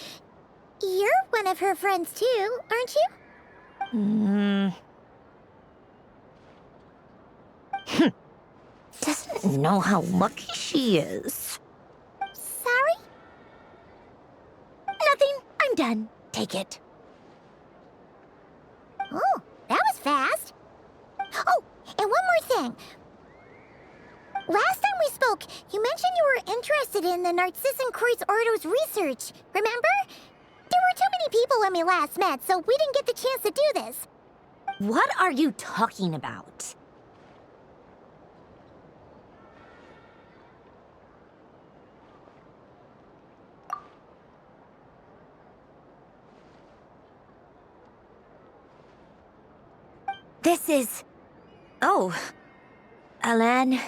You're one of her friends too, aren't you? doesn't know how lucky she is. Sorry? Nothing. I'm done. Take it. Oh, that was fast. Oh, and one more thing. Last time we spoke, you mentioned you were interested in the Narcissan Kreuz Ordo's research, remember? There were too many people when we last met, so we didn't get the chance to do this. What are you talking about? This is... Oh. Alan,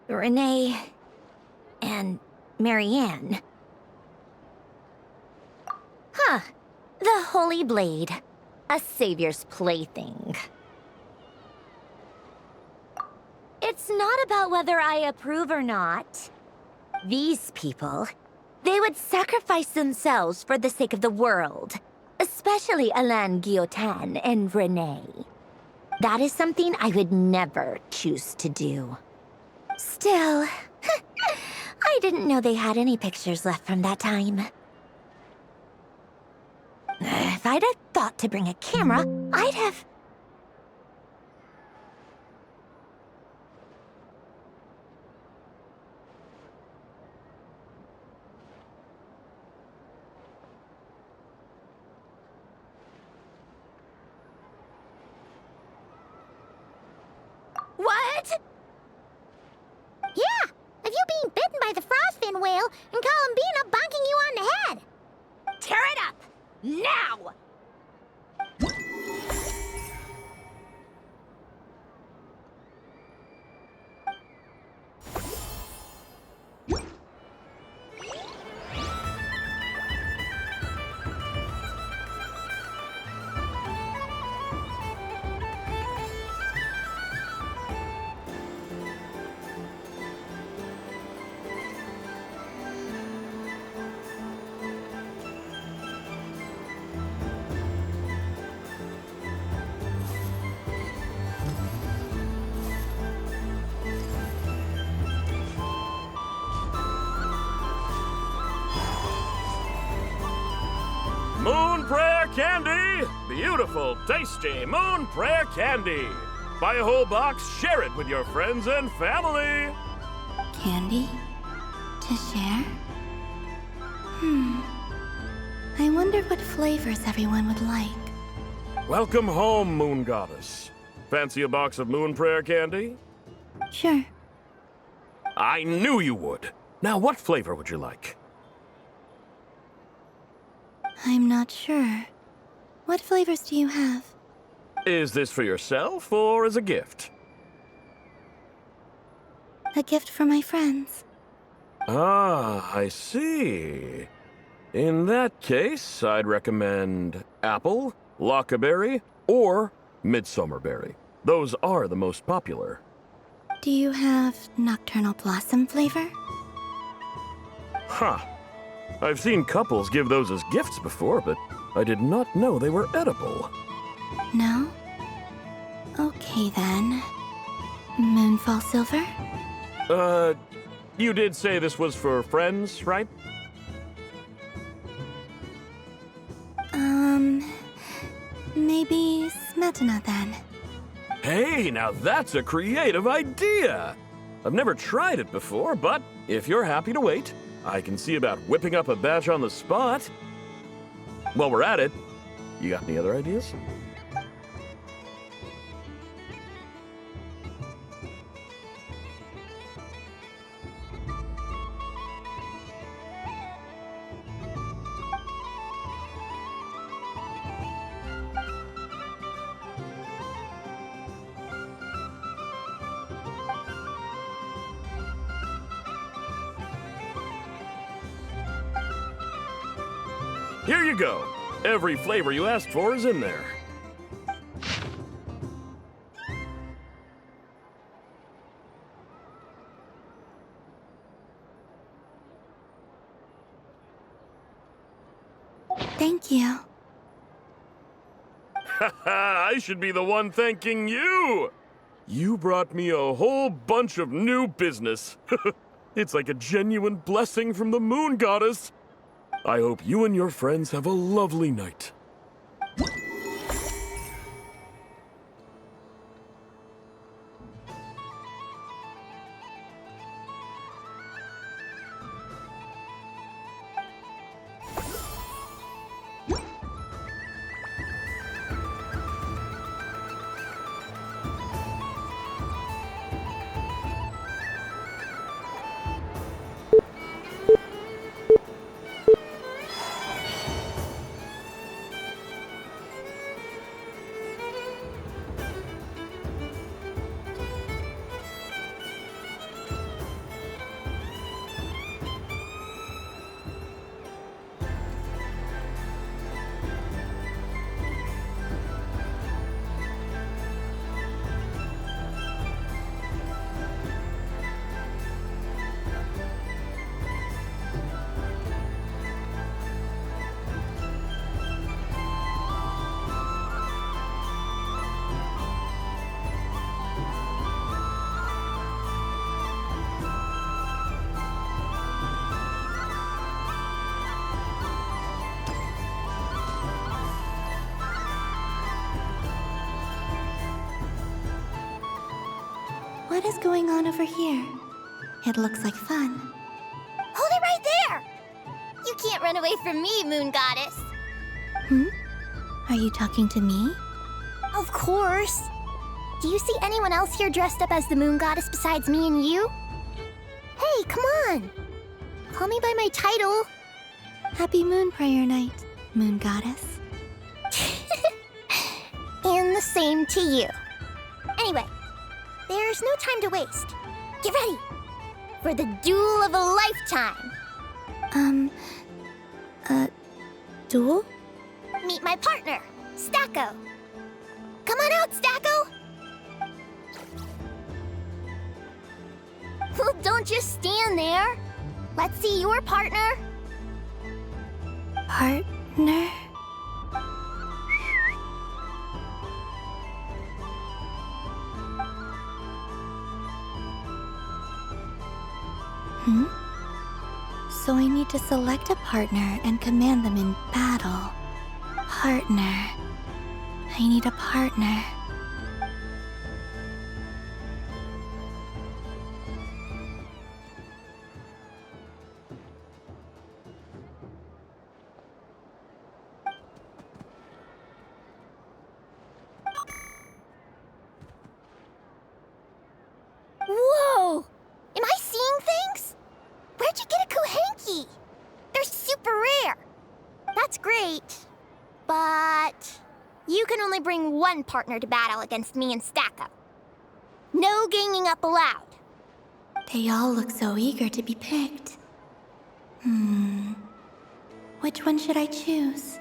Renee, and Marianne. Huh. The Holy Blade. A savior's plaything. It's not about whether I approve or not. These people, they would sacrifice themselves for the sake of the world. Especially Alain Guillotin and Renee. That is something I would never choose to do. Still, I didn't know they had any pictures left from that time. If I'd have thought to bring a camera, I'd have... What? Yeah, of you being bitten by the frostfin whale and Columbina bonking you on the head. Tear it up! Now! Moon Prayer Candy! Beautiful, tasty Moon Prayer Candy! Buy a whole box, share it with your friends and family! Candy? To share? I wonder what flavors everyone would like. Welcome home, Moon Goddess. Fancy a box of Moon Prayer Candy? Sure. I knew you would! Now, what flavor would you like? I'm not sure. What flavors do you have? Is this for yourself or as a gift? A gift for my friends. Ah, I see. In that case, I'd recommend apple, lockaberry, or midsummerberry. Those are the most popular. Do you have nocturnal blossom flavor? Huh. I've seen couples give those as gifts before, but I did not know they were edible. No? Okay then. Moonfall silver? You did say this was for friends, right? Maybe smetana then. Hey, now that's a creative idea! I've never tried it before, but if you're happy to wait, I can see about whipping up a batch on the spot. While we're at it, you got any other ideas? Here you go. Every flavor you asked for is in there. Thank you. I should be the one thanking you. You brought me a whole bunch of new business. It's like a genuine blessing from the moon goddess. I hope you and your friends have a lovely night. What is going on over here? It looks like fun. Hold it right there! You can't run away from me, Moon Goddess. Are you talking to me? Of course. Do you see anyone else here dressed up as the Moon Goddess besides me and you? Hey, come on. Call me by my title. Happy Moon Prayer Night, Moon Goddess. And the same to you. Anyway, there's no time to waste. Get ready for the duel of a lifetime. Duel? Meet my partner, Stacko. Come on out, Stacko. Well, don't just stand there. Let's see your partner. Partner? So I need to select a partner and command them in battle. Partner. I need a partner. Whoa! Am I seeing things? Where'd you get a Kuhenki? They're super rare. That's great. But you can only bring one partner to battle against me and Stacko. No ganging up allowed. They all look so eager to be picked. Which one should I choose?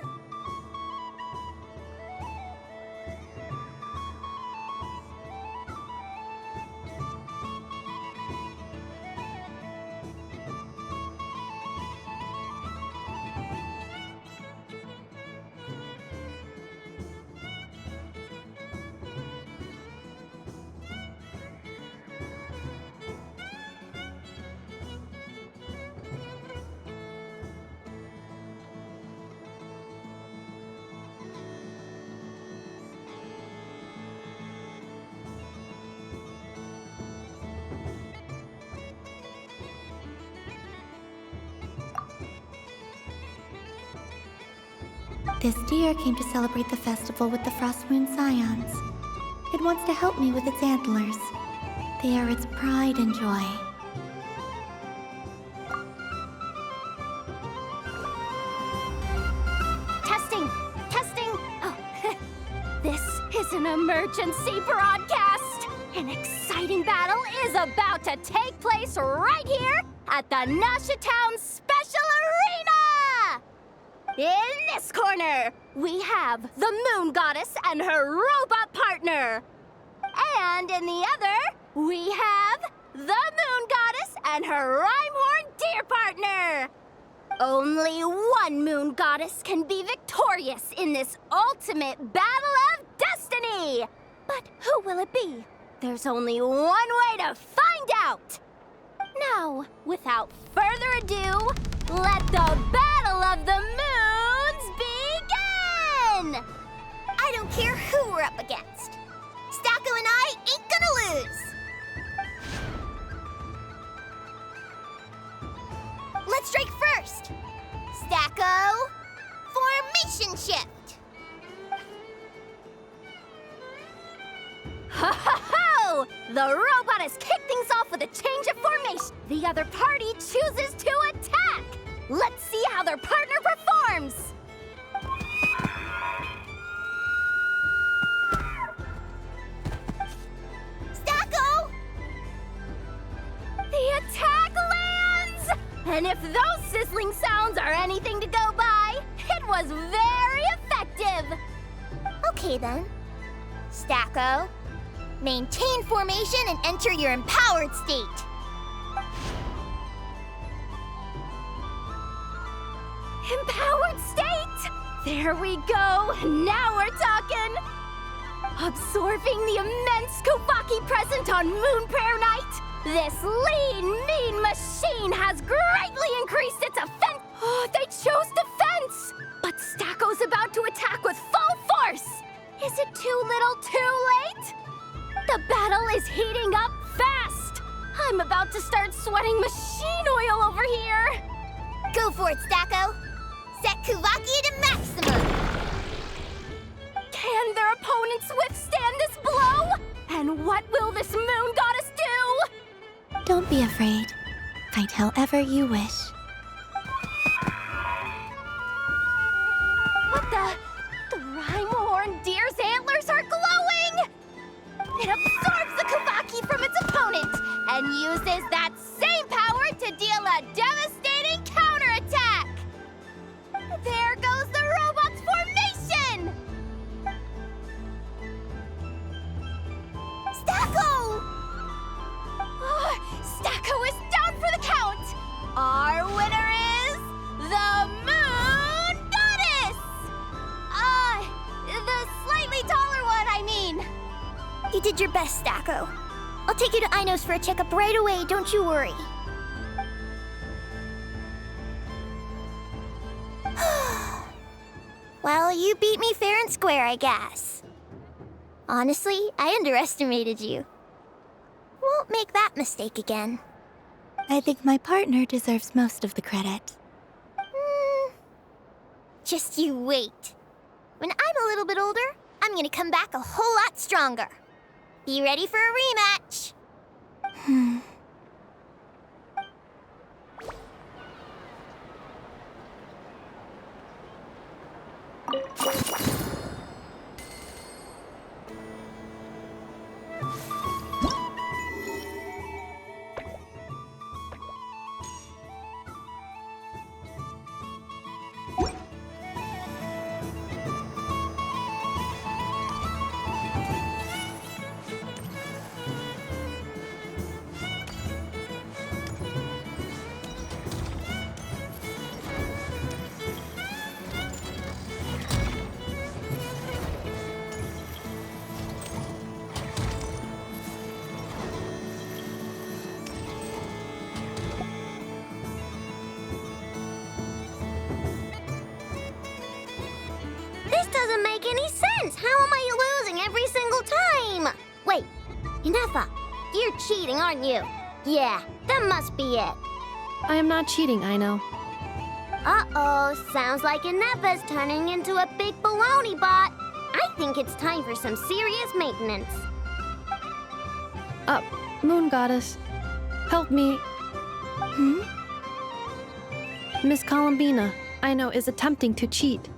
This deer came to celebrate the festival with the Frostmoon Scions. It wants to help me with its antlers. They are its pride and joy. Testing! Testing! Oh, this is an emergency broadcast! An exciting battle is about to take place right here at the Nasha Town Special Arena! In this corner, we have the Moon Goddess and her robot partner. And in the other, we have the Moon Goddess and her Rhymehorn deer partner. Only one Moon Goddess can be victorious in this ultimate battle of destiny. But who will it be? There's only one way to find out! Now, without further ado, let the Battle of the Moons begin! I don't care who we're up against. Stacko and I ain't gonna lose! Let's strike first! Stacko, formation shift! Ho ho ho! The robot has kicked things off with a change of formation. The other party chooses to attack. Let's see how their partner performs. Stacko! The attack lands! And if those sizzling sounds are anything to go by, it was very effective. Okay then. Stacko, maintain formation and enter your empowered state. Empowered state! There we go! Now we're talking! Absorbing the immense Kuvaki present on Moon Prayer Night, this lean, mean machine has greatly increased its offense. Oh, they chose defense! But Stacko's about to attack with full force! Is it too little too late? The battle is heating up fast! I'm about to start sweating machine oil over here! Go for it, Stacko! Set Kuvaki to maximum! Can their opponents withstand this blow? And what will this moon goddess do? Don't be afraid. Fight however you wish. What the? The Rhyme-horn deer's antlers are glowing! It absorbs the Kuvaki from its opponent and uses that same power to deal a devastating counterattack! There goes the robot's formation! Stacko! Oh, Stacko is down for the count! Our winner is the Moon Goddess! The slightly taller one, I mean. You did your best, Stacko. I'll take you to Ainos for a checkup right away, don't you worry. Well, you beat me fair and square, I guess. Honestly, I underestimated you. Won't make that mistake again. I think my partner deserves most of the credit. Just you wait. When I'm a little bit older, I'm gonna come back a whole lot stronger. Be ready for a rematch. This doesn't make any sense. How am I losing every single time? Wait, Inefa, you're cheating, aren't you? Yeah, that must be it. I am not cheating, I know. Uh-oh, sounds like Inefa's turning into a big baloney bot. I think it's time for some serious maintenance. Moon Goddess, help me. Miss Columbina, I know, is attempting to cheat.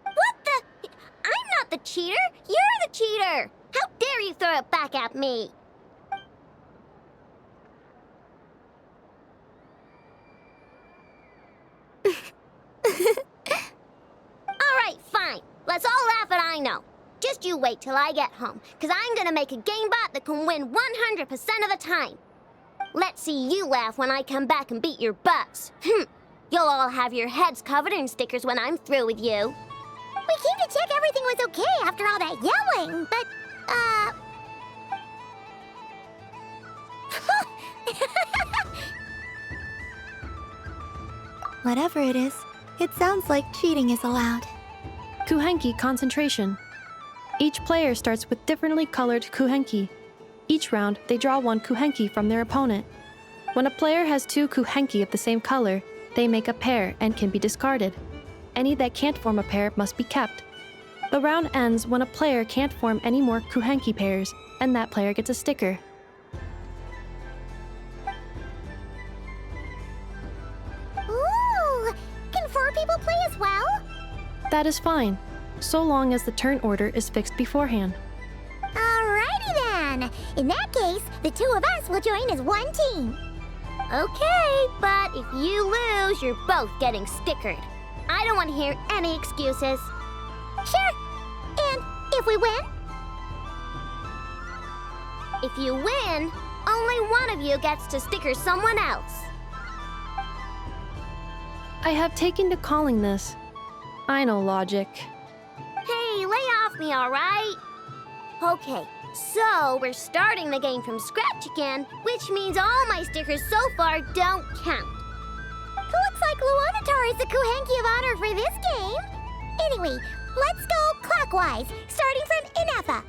What the? I'm not the cheater. You're the cheater. How dare you throw it back at me? All right, fine. Let's all laugh at I know. Just you wait till I get home, because I'm gonna make a game bot that can win 100% of the time. Let's see you laugh when I come back and beat your butts. You'll all have your heads covered in stickers when I'm through with you. We We came to check everything was okay after all that yelling, but, Whatever it is, it sounds like cheating is allowed. Kuhenki concentration. Each player starts with differently colored kuhenki. Each round, they draw one kuhenki from their opponent. When a player has two kuhenki of the same color, they make a pair and can be discarded. Any that can't form a pair must be kept. The round ends when a player can't form any more kuhenki pairs, and that player gets a sticker. ooh, can 4 people play as well? That is fine, so long as the turn order is fixed beforehand. Alrighty then. In that case, the 2 of us will join as one team. Okay, but if you lose, you're both getting stickered. I don't want to hear any excuses. Sure. And if we win? If you win, only one of you gets to sticker someone else. I have taken to calling this. I know logic. Hey, lay off me, all right? Okay, so we're starting the game from scratch again, which means all my stickers so far don't count. Looks like Luanatar is the Kuhenki of honor for this game. Anyway, let's go clockwise, starting from Inafa.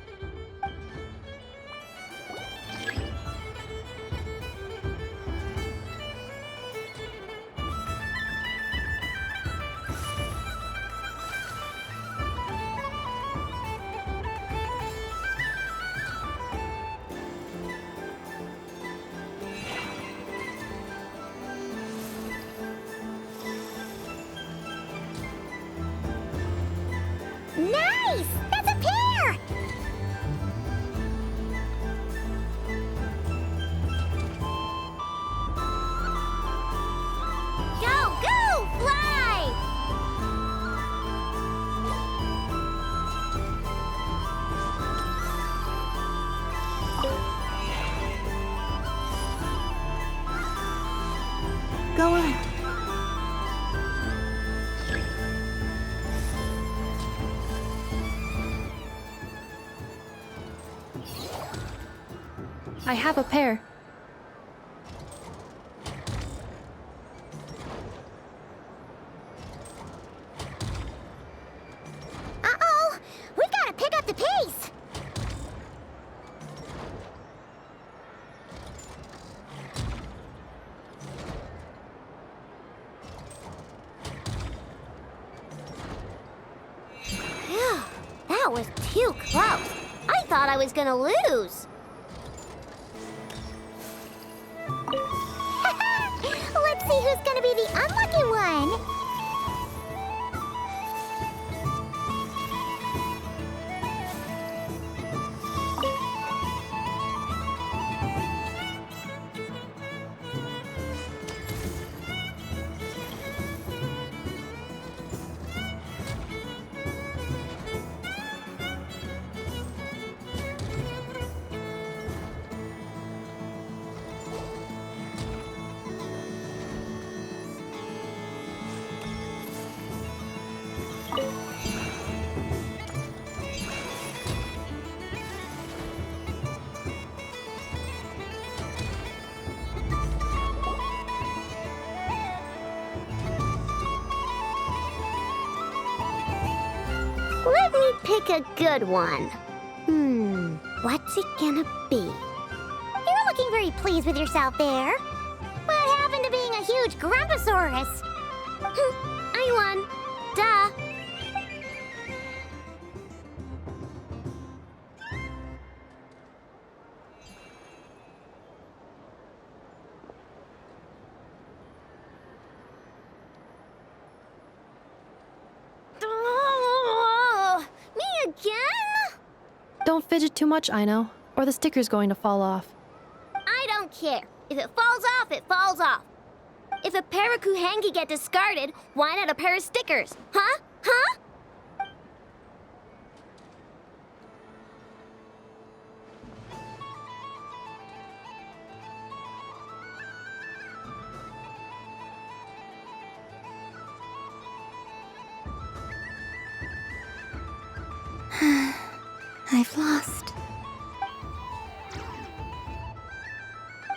Nice! That's a pair! Go, go, fly! Go on. I have a pair. Uh-oh! We've got to pick up the pace! Phew, that was too close. I thought I was gonna lose. Let's see who's gonna be the unlucky one! Let me pick a good one. What's it gonna be? You're looking very pleased with yourself there. What happened to being a huge Grumposaurus? I won. Duh. Me again? Don't fidget too much, Aino, or the sticker's going to fall off. I don't care. If it falls off, it falls off. If a pair of Kuhenki get discarded, why not a pair of stickers? Huh? Huh? I've lost.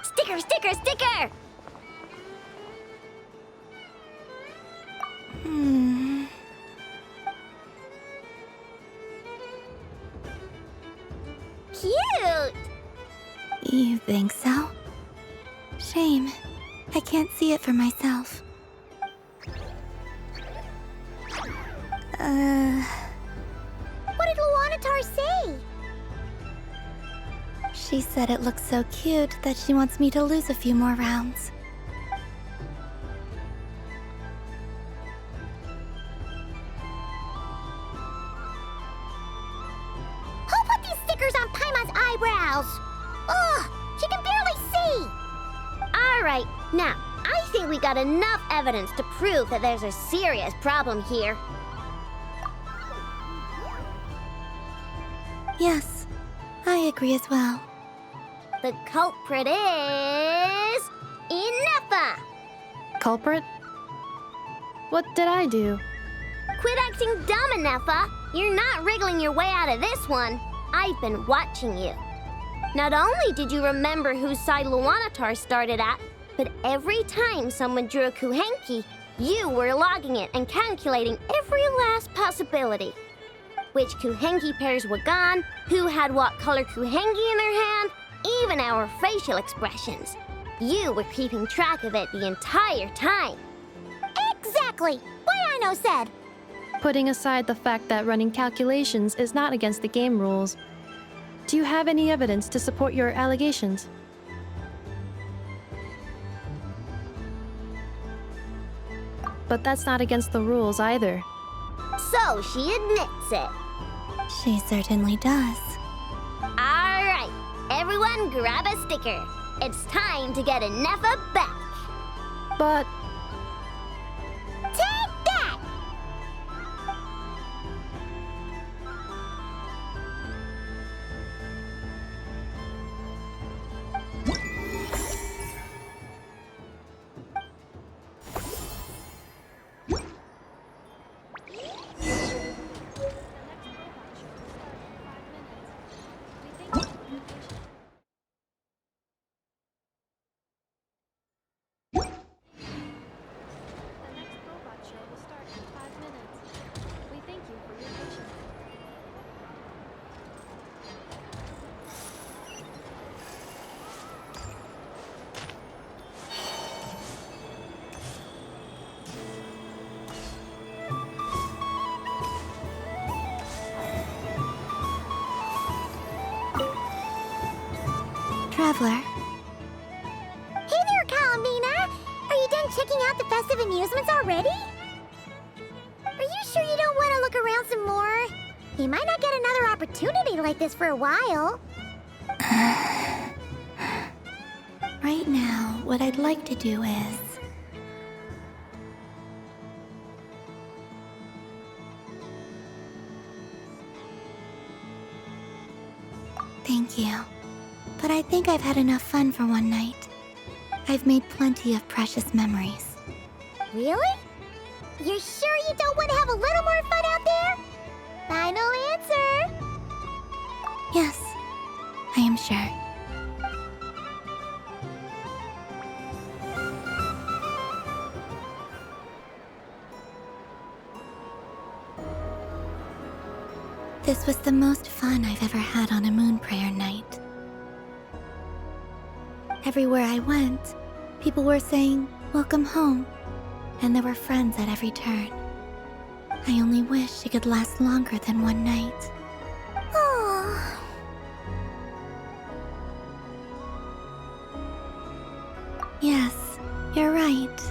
Sticker, sticker, sticker! Cute! You think so? Shame. I can't see it for myself. What did Luanatar say? She said it looks so cute that she wants me to lose a few more rounds. Who put these stickers on Paimon's eyebrows? Ugh, she can barely see. All right, now, I think we got enough evidence to prove that there's a serious problem here. Yes, I agree as well. The culprit is... Inefa! Culprit? What did I do? Quit acting dumb, Inefa! You're not wriggling your way out of this one. I've been watching you. Not only did you remember whose side Luanatar started at, but every time someone drew a Kuhenki, you were logging it and calculating every last possibility. Which Kuhenki pairs were gone, who had what color Kuhenki in their hand, even our facial expressions. You were keeping track of it the entire time. Exactly! What Aino said! Putting aside the fact that running calculations is not against the game rules, do you have any evidence to support your allegations? But that's not against the rules either. So she admits it. She certainly does. All right, everyone grab a sticker. It's time to get Inefa back. But... Take that! Traveler. Hey there, Kalamina! Are you done checking out the festive amusements already? Are you sure you don't want to look around some more? You might not get another opportunity like this for a while. Right now, what I'd like to do is... Thank you. But I think I've had enough fun for one night. I've made plenty of precious memories. Really? You're sure you don't want to have a little more fun out there? Final answer! Yes, I am sure. This was the most fun I've ever had on a moon prayer night. Everywhere I went, people were saying, "Welcome home," and there were friends at every turn. I only wish it could last longer than one night. Oh. Yes, you're right.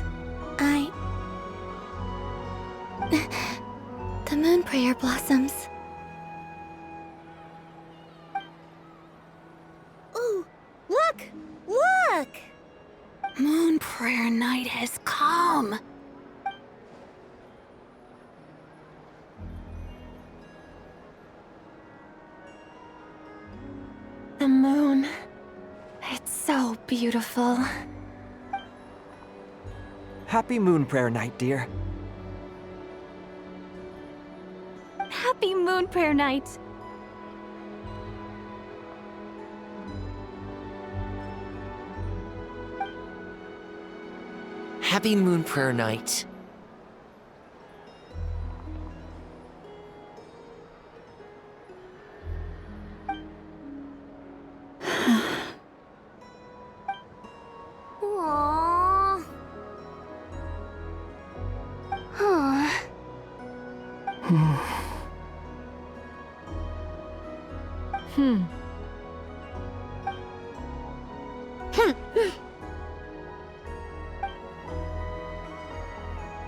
The moon prayer blossoms. Ooh, look! Look! Moon prayer night has come. The moon. It's so beautiful. Happy Moon Prayer Night, dear. Happy Moon Prayer Night! Happy Moon Prayer Night. Aww. Huh.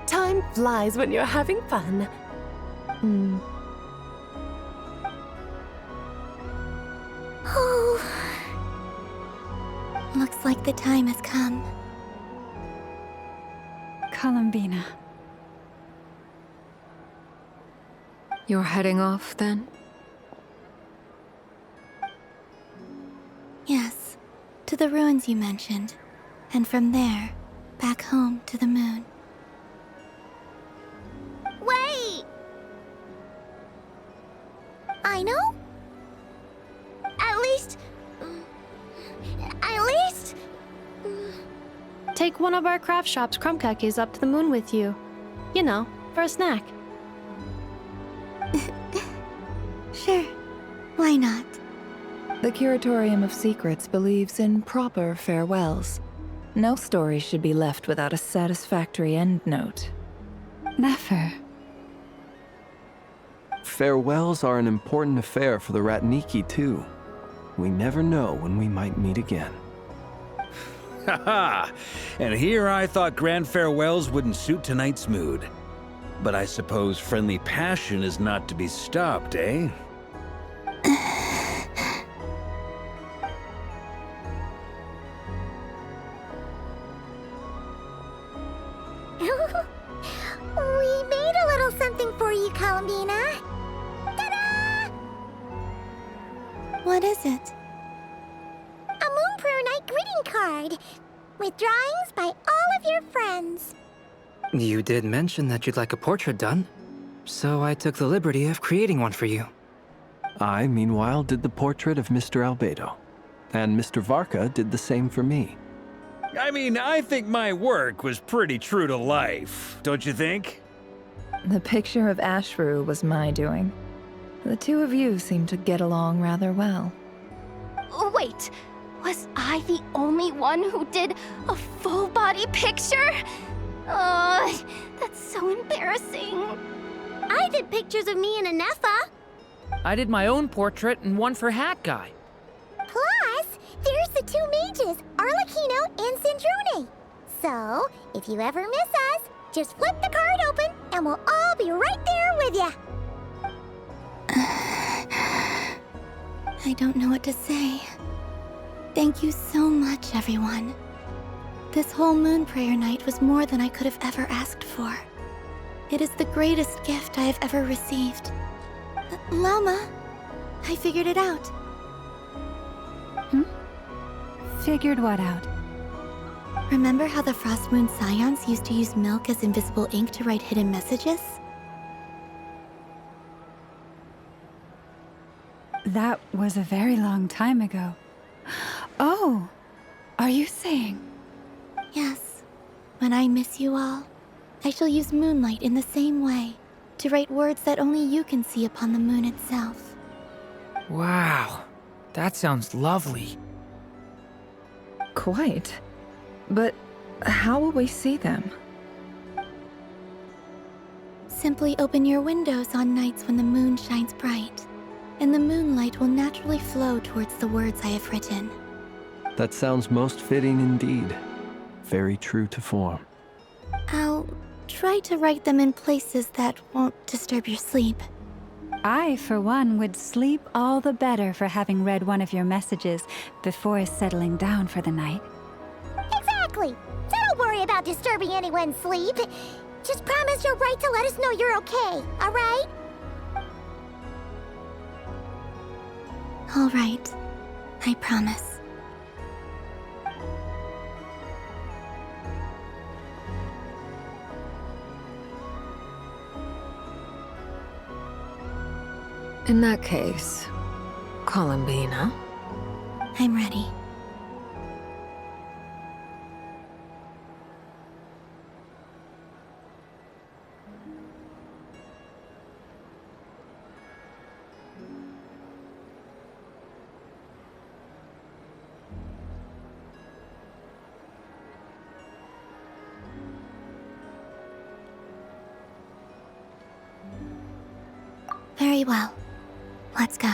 Time flies when you're having fun. Oh. Looks like the time has come. Columbina. You're heading off, then? Yes, to the ruins you mentioned. And from there, back home to the moon. Wait! I know? At least... Take one of our craft shop's crumb cookies up to the moon with you. You know, for a snack. Sure, why not? The Curatorium of Secrets believes in proper farewells. No story should be left without a satisfactory endnote. Never. Farewells are an important affair for the Ratniki, too. We never know when we might meet again. Haha! And here I thought grand farewells wouldn't suit tonight's mood. But I suppose friendly passion is not to be stopped, eh? We made a little something for you, Columbina. Ta-da! What is it? A Moon Prayer Night greeting card with drawings by all of your friends. You did mention that you'd like a portrait done, so I took the liberty of creating one for you. I, meanwhile, did the portrait of Mr. Albedo, and Mr. Varka did the same for me. I mean, I think my work was pretty true to life, don't you think? The picture of Ashru was my doing. The two of you seem to get along rather well. Wait, was I the only one who did a full-body picture? That's so embarrassing. I did pictures of me and Anefa. I did my own portrait and one for Hat Guy. Plus, there's the two mages, Arlecchino and Sandrone. So, if you ever miss us, just flip the card open and we'll all be right there with you. I don't know what to say. Thank you so much, everyone. This whole Moon Prayer Night was more than I could have ever asked for. It is the greatest gift I have ever received. Lauma, I figured it out. Figured what out? Remember how the Frost Moon Scions used to use milk as invisible ink to write hidden messages? That was a very long time ago. Oh, are you saying? Yes. When I miss you all, I shall use moonlight in the same way, to write words that only you can see upon the moon itself. Wow, that sounds lovely. Quite. But how will we see them? Simply open your windows on nights when the moon shines bright, and the moonlight will naturally flow towards the words I have written. That sounds most fitting indeed. Very true to form. I'll try to write them in places that won't disturb your sleep. I, for one, would sleep all the better for having read one of your messages before settling down for the night. Exactly. So don't worry about disturbing anyone's sleep. Just promise you'll write to let us know you're okay, all right? All right. I promise. In that case, Columbina. I'm ready. Very well. Let's go.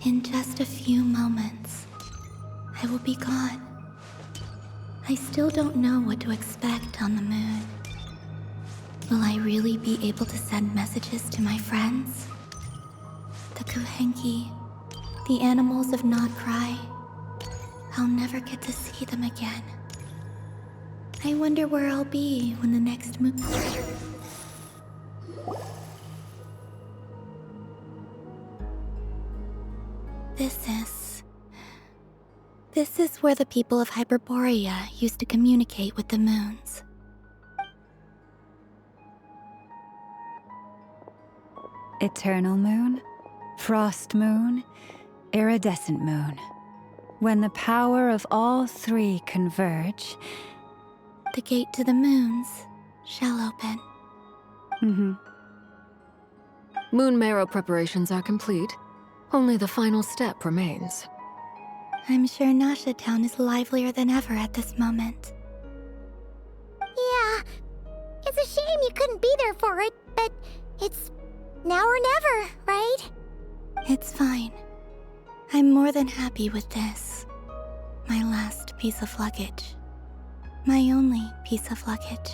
In just a few moments, I will be gone. I still don't know what to expect on the moon. Will I really be able to send messages to my friends? The Kuhenki, the animals of Not Cry. I'll never get to see them again. I wonder where I'll be when the next moon... This is where the people of Hyperborea used to communicate with the moons. Eternal moon, frost moon, iridescent moon. When the power of all three converge, the gate to the moons shall open. Moon marrow preparations are complete. Only the final step remains. I'm sure Nasha Town is livelier than ever at this moment. Yeah, it's a shame you couldn't be there for it, but it's now or never, right? It's fine. I'm more than happy with this. My last piece of luggage. My only piece of luggage.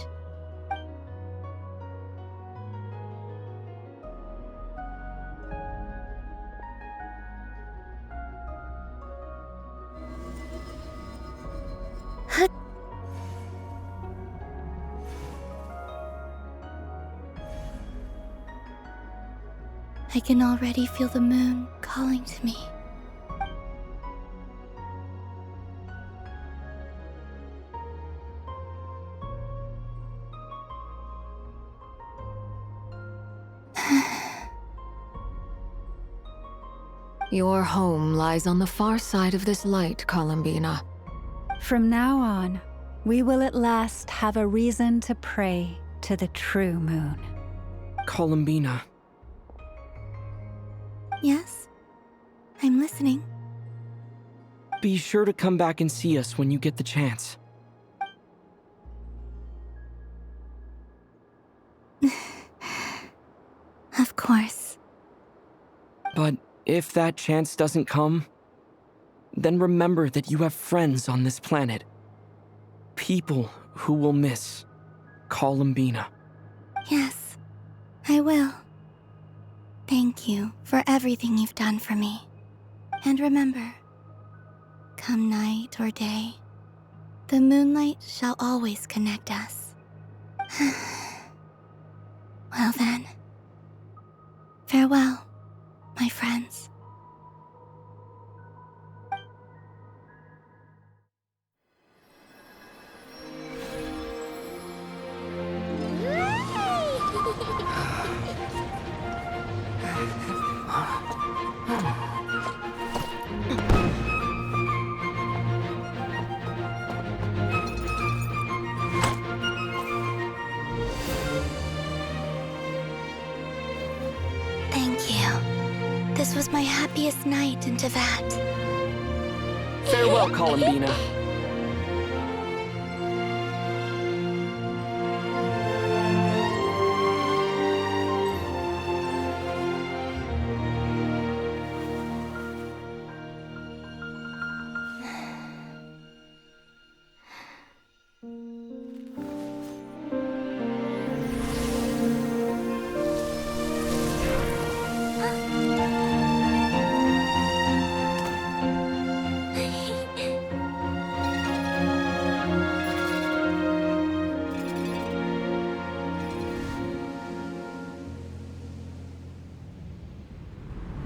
I can already feel the moon calling to me. Your home lies on the far side of this light, Columbina. From now on, we will at last have a reason to pray to the true moon. Columbina. Yes? I'm listening. Be sure to come back and see us when you get the chance. Of course. But if that chance doesn't come, then remember that you have friends on this planet. People who will miss Columbina. Yes, I will. Thank you for everything you've done for me. And remember, come night or day, the moonlight shall always connect us. Well then, farewell, my friends. Thank you. This was my happiest night in Tevat. Farewell, Columbina.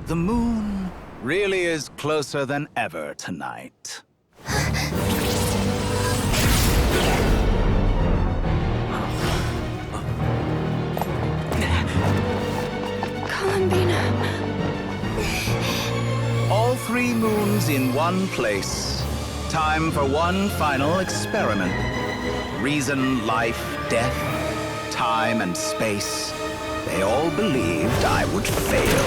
The moon really is closer than ever tonight. Columbina. All three moons in one place. Time for one final experiment. Reason, life, death, time, and space. They all believed I would fail.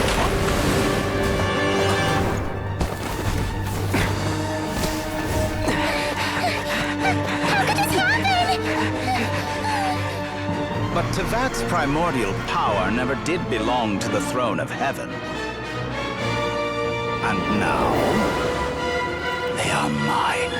But Tevat's primordial power never did belong to the throne of heaven. And now, they are mine.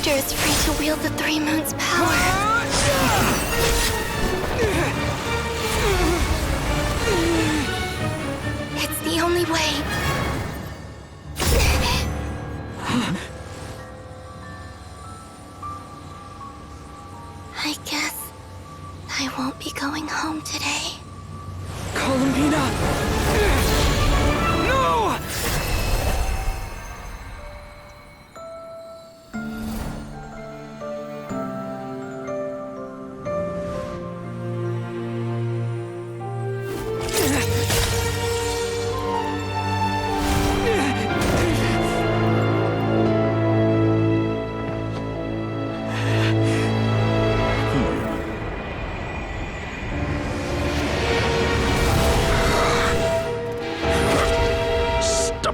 Is free to wield the Three Moons' power. It's the only way. I guess I won't be going home today. Columbina! No!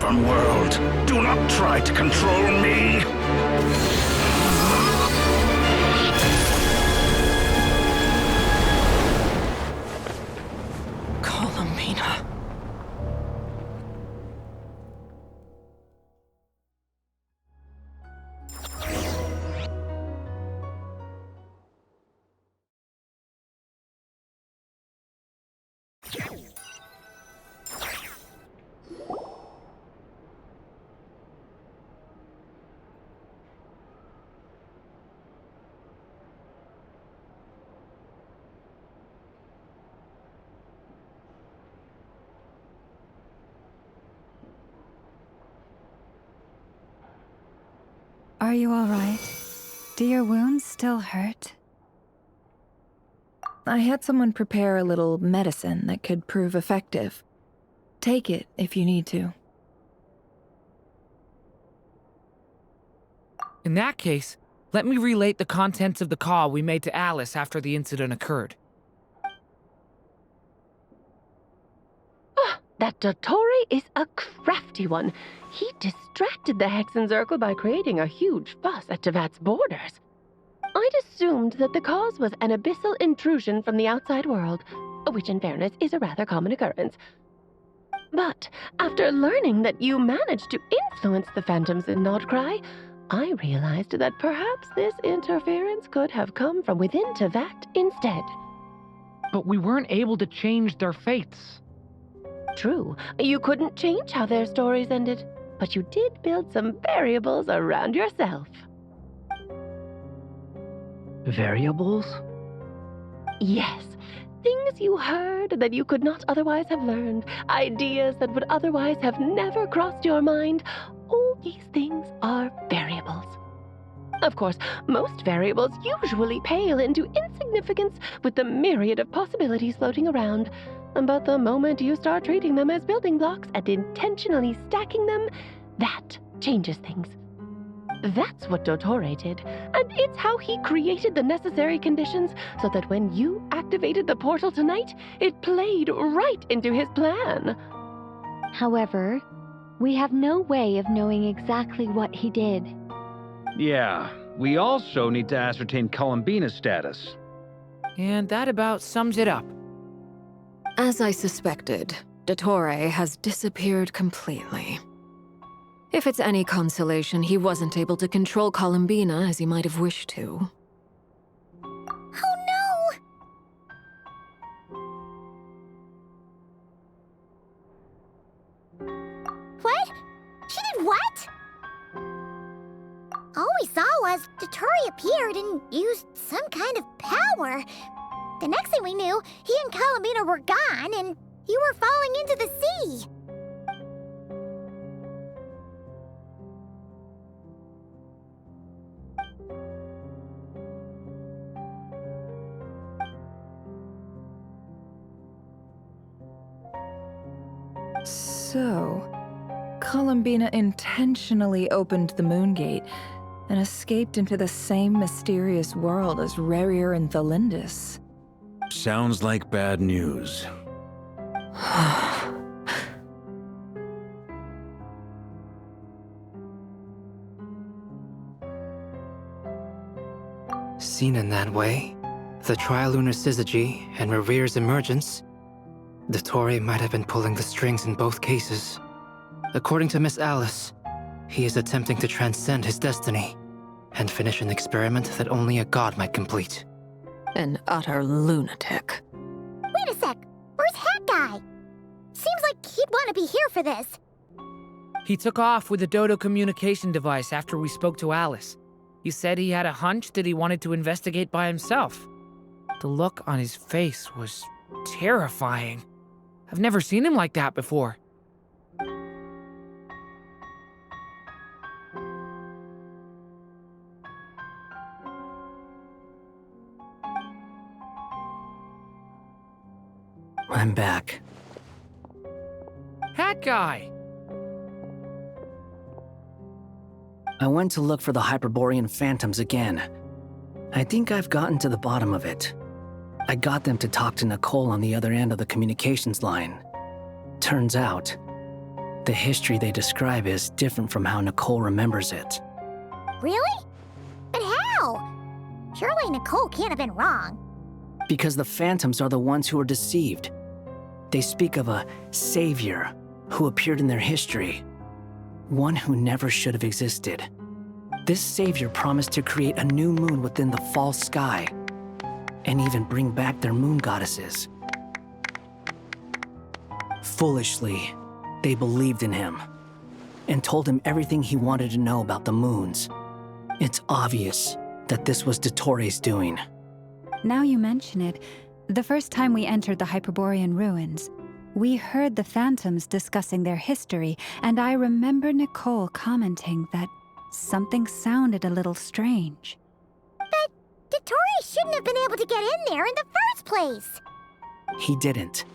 World, do not try to control me! Columbina. Are you all right? Do your wounds still hurt? I had someone prepare a little medicine that could prove effective. Take it if you need to. In that case, let me relate the contents of the call we made to Alice after the incident occurred. That Dottore is a crafty one. He distracted the Hexenzirkel by creating a huge fuss at Tevat's borders. I'd assumed that the cause was an abyssal intrusion from the outside world, which in fairness is a rather common occurrence. But after learning that you managed to influence the phantoms in Nordcry, I realized that perhaps this interference could have come from within Tevat instead. But we weren't able to change their fates. True, you couldn't change how their stories ended, but you did build some variables around yourself. Variables? Yes, things you heard that you could not otherwise have learned, ideas that would otherwise have never crossed your mind. All these things are variables. Of course, most variables usually pale into insignificance with the myriad of possibilities floating around. But the moment you start treating them as building blocks and intentionally stacking them, that changes things. That's what Dottore did, and it's how he created the necessary conditions so that when you activated the portal tonight, it played right into his plan. However, we have no way of knowing exactly what he did. Yeah, we also need to ascertain Columbina's status. And that about sums it up. As I suspected, Dottore has disappeared completely. If it's any consolation, he wasn't able to control Columbina as he might have wished to. Oh no! What? She did what? All we saw was Dottore appeared and used some kind of power. The next thing we knew, he and Columbina were gone, and you were falling into the sea. So, Columbina intentionally opened the Moon Gate and escaped into the same mysterious world as Rerir and Thalindis. Sounds like bad news. Seen in that way, the trilunar syzygy and Rerir's emergence, Dottore might have been pulling the strings in both cases. According to Miss Alice, he is attempting to transcend his destiny and finish an experiment that only a god might complete. An utter lunatic. Wait a sec, where's Hat Guy? Seems like he'd want to be here for this. He took off with the Dodo communication device after we spoke to Alice. He said he had a hunch that he wanted to investigate by himself. The look on his face was terrifying. I've never seen him like that before. I'm back. Hat Guy! I went to look for the Hyperborean phantoms again. I think I've gotten to the bottom of it. I got them to talk to Nicole on the other end of the communications line. Turns out, the history they describe is different from how Nicole remembers it. Really? But how? Surely Nicole can't have been wrong. Because the phantoms are the ones who are deceived. They speak of a savior who appeared in their history. One who never should have existed. This savior promised to create a new moon within the false sky, and even bring back their moon goddesses. Foolishly, they believed in him, and told him everything he wanted to know about the moons. It's obvious that this was Dottore's doing. Now you mention it, the first time we entered the Hyperborean ruins, we heard the phantoms discussing their history, and I remember Nicole commenting that something sounded a little strange. But Dottore shouldn't have been able to get in there in the first place. He didn't.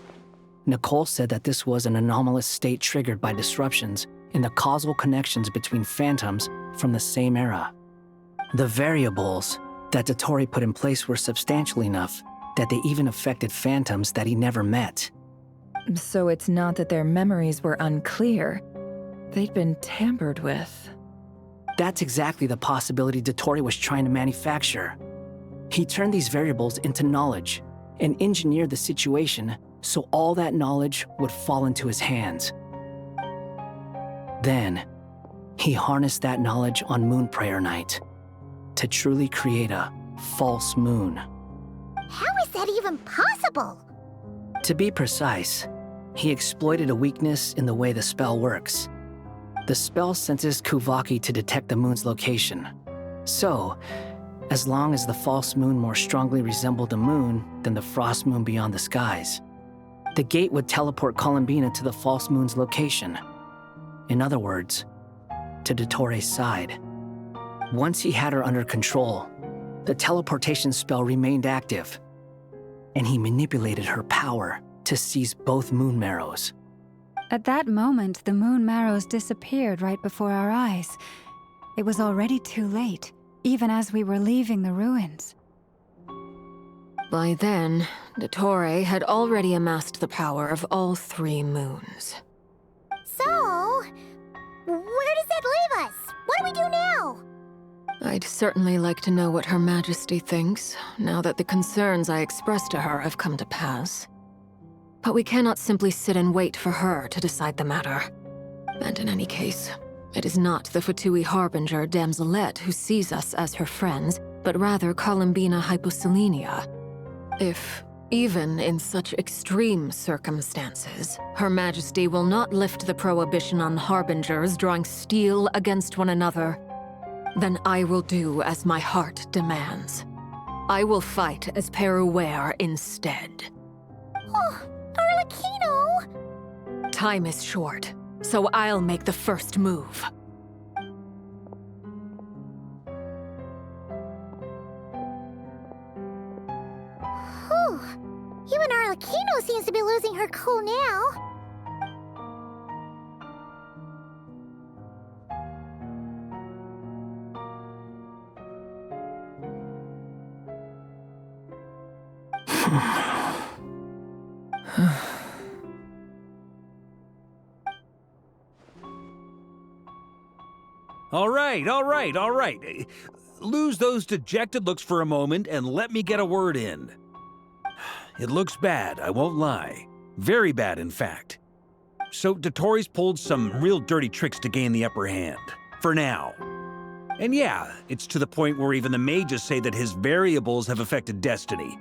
Nicole said that this was an anomalous state triggered by disruptions in the causal connections between phantoms from the same era. The variables that Dottore put in place were substantial enough that they even affected phantoms that he never met. So it's not that their memories were unclear. They'd been tampered with. That's exactly the possibility Dottore was trying to manufacture. He turned these variables into knowledge and engineered the situation so all that knowledge would fall into his hands. Then, he harnessed that knowledge on Moon Prayer Night to truly create a false moon. How is that even possible? To be precise, he exploited a weakness in the way the spell works. The spell senses Kuvaki to detect the moon's location. So, as long as the false moon more strongly resembled the moon than the frost moon beyond the skies, the gate would teleport Columbina to the false moon's location. In other words, to Dottore's side. Once he had her under control, the teleportation spell remained active, and he manipulated her power to seize both moon marrows. At that moment, the moon marrows disappeared right before our eyes. It was already too late, even as we were leaving the ruins. By then, Dottore had already amassed the power of all 3 moons. So, where does that leave us? What do we do now? I'd certainly like to know what Her Majesty thinks, now that the concerns I expressed to her have come to pass. But we cannot simply sit and wait for her to decide the matter. And in any case, it is not the Fatui Harbinger Damselette who sees us as her friends, but rather Columbina Hyposelenia. If, even in such extreme circumstances, Her Majesty will not lift the prohibition on Harbingers drawing steel against one another, Then I will do as my heart demands. I will fight as Peruware instead. Oh, Arlecchino! Time is short, so I'll make the first move. Whew. Even Arlecchino seems to be losing her cool now. All right. Lose those dejected looks for a moment and let me get a word in. It looks bad, I won't lie. Very bad, in fact. So Dotori's pulled some real dirty tricks to gain the upper hand. For now. And yeah, it's to the point where even the mages say that his variables have affected destiny.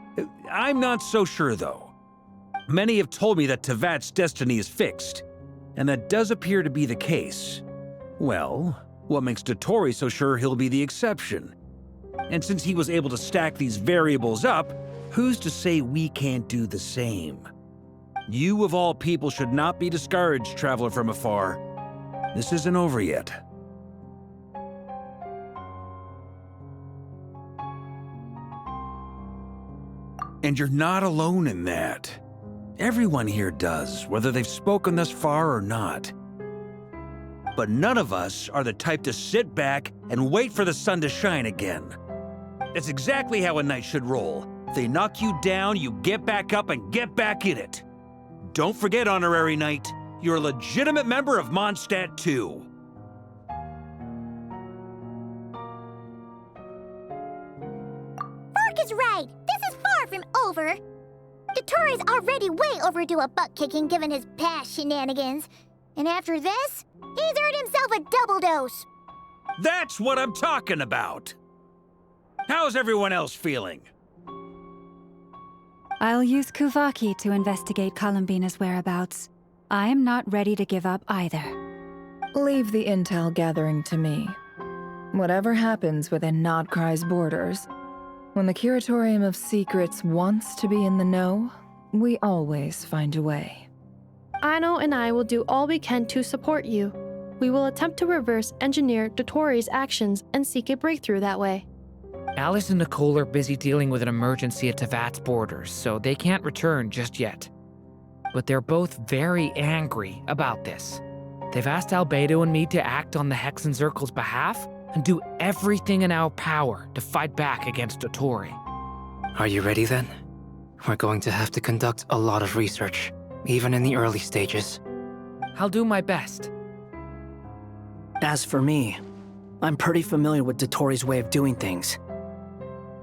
I'm not so sure, though. Many have told me that Tevat's destiny is fixed, and that does appear to be the case. Well, what makes Dotori so sure he'll be the exception? And since he was able to stack these variables up, who's to say we can't do the same? You of all people should not be discouraged, traveler from afar. This isn't over yet. And you're not alone in that. Everyone here does, whether they've spoken thus far or not. But none of us are the type to sit back and wait for the sun to shine again. That's exactly how a knight should roll. If they knock you down, you get back up and get back in it. Don't forget, Honorary Knight, you're a legitimate member of Mondstadt too. Mark is right. This is far from over. Dotori's already way overdue a butt-kicking given his past shenanigans. And after this, he's earned himself a double dose. That's what I'm talking about. How's everyone else feeling? I'll use Kuvaki to investigate Columbina's whereabouts. I am not ready to give up either. Leave the intel gathering to me. Whatever happens within Nodcry's borders, when the Curatorium of Secrets wants to be in the know, we always find a way. Ano and I will do all we can to support you. We will attempt to reverse engineer Dotori's actions and seek a breakthrough that way. Alice and Nicole are busy dealing with an emergency at Tevat's borders, so they can't return just yet. But they're both very angry about this. They've asked Albedo and me to act on the Hexen Circle's behalf and do everything in our power to fight back against Dotori. Are you ready then? We're going to have to conduct a lot of research, even in the early stages. I'll do my best. As for me, I'm pretty familiar with Dotori's way of doing things,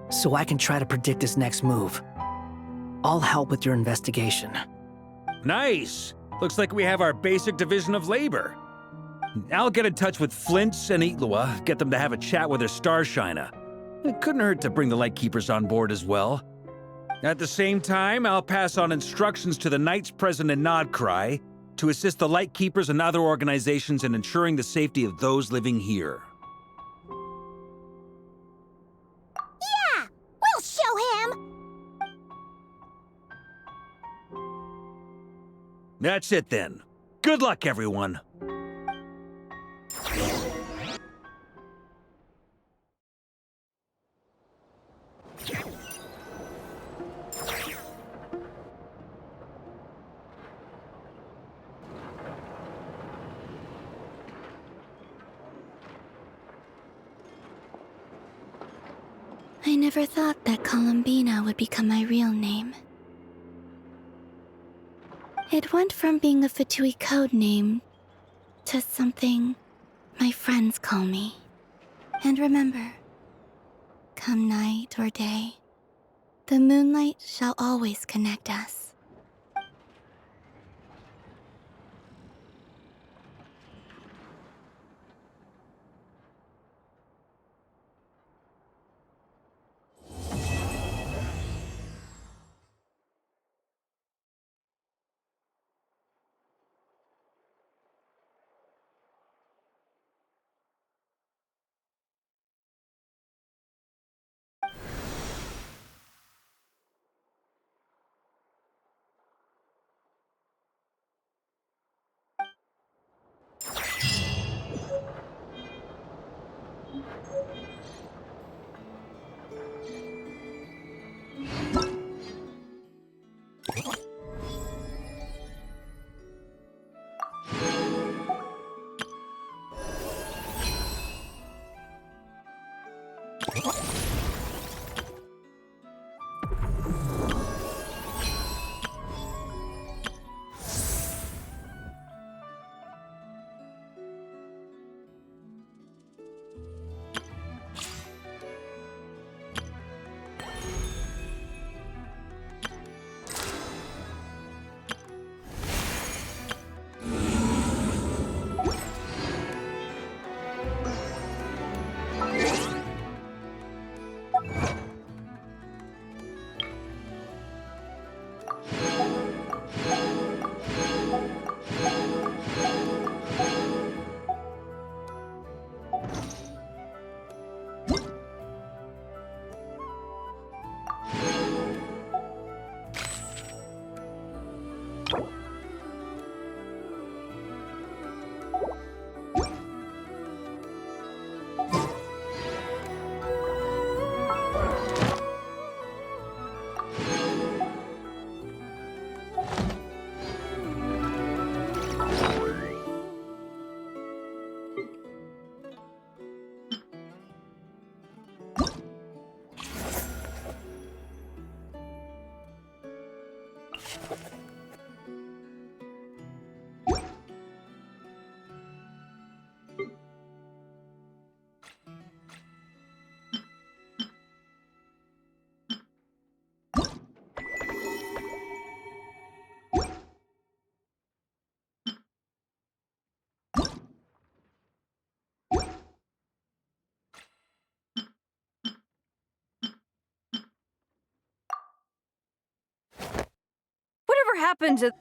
so I can try to predict his next move. I'll help with your investigation. Nice! Looks like we have our basic division of labor. I'll get in touch with Flint's and Itlua, get them to have a chat with their Starshiner. It couldn't hurt to bring the Lightkeepers on board as well. At the same time, I'll pass on instructions to the Knights present in Nodcry to assist the Lightkeepers and other organizations in ensuring the safety of those living here. Yeah! We'll show him! That's it then. Good luck, everyone. I never thought that Columbina would become my real name. It went from being a Fatui code name to something my friends call me. And remember, come night or day, the moonlight shall always connect us. Whatever happened to...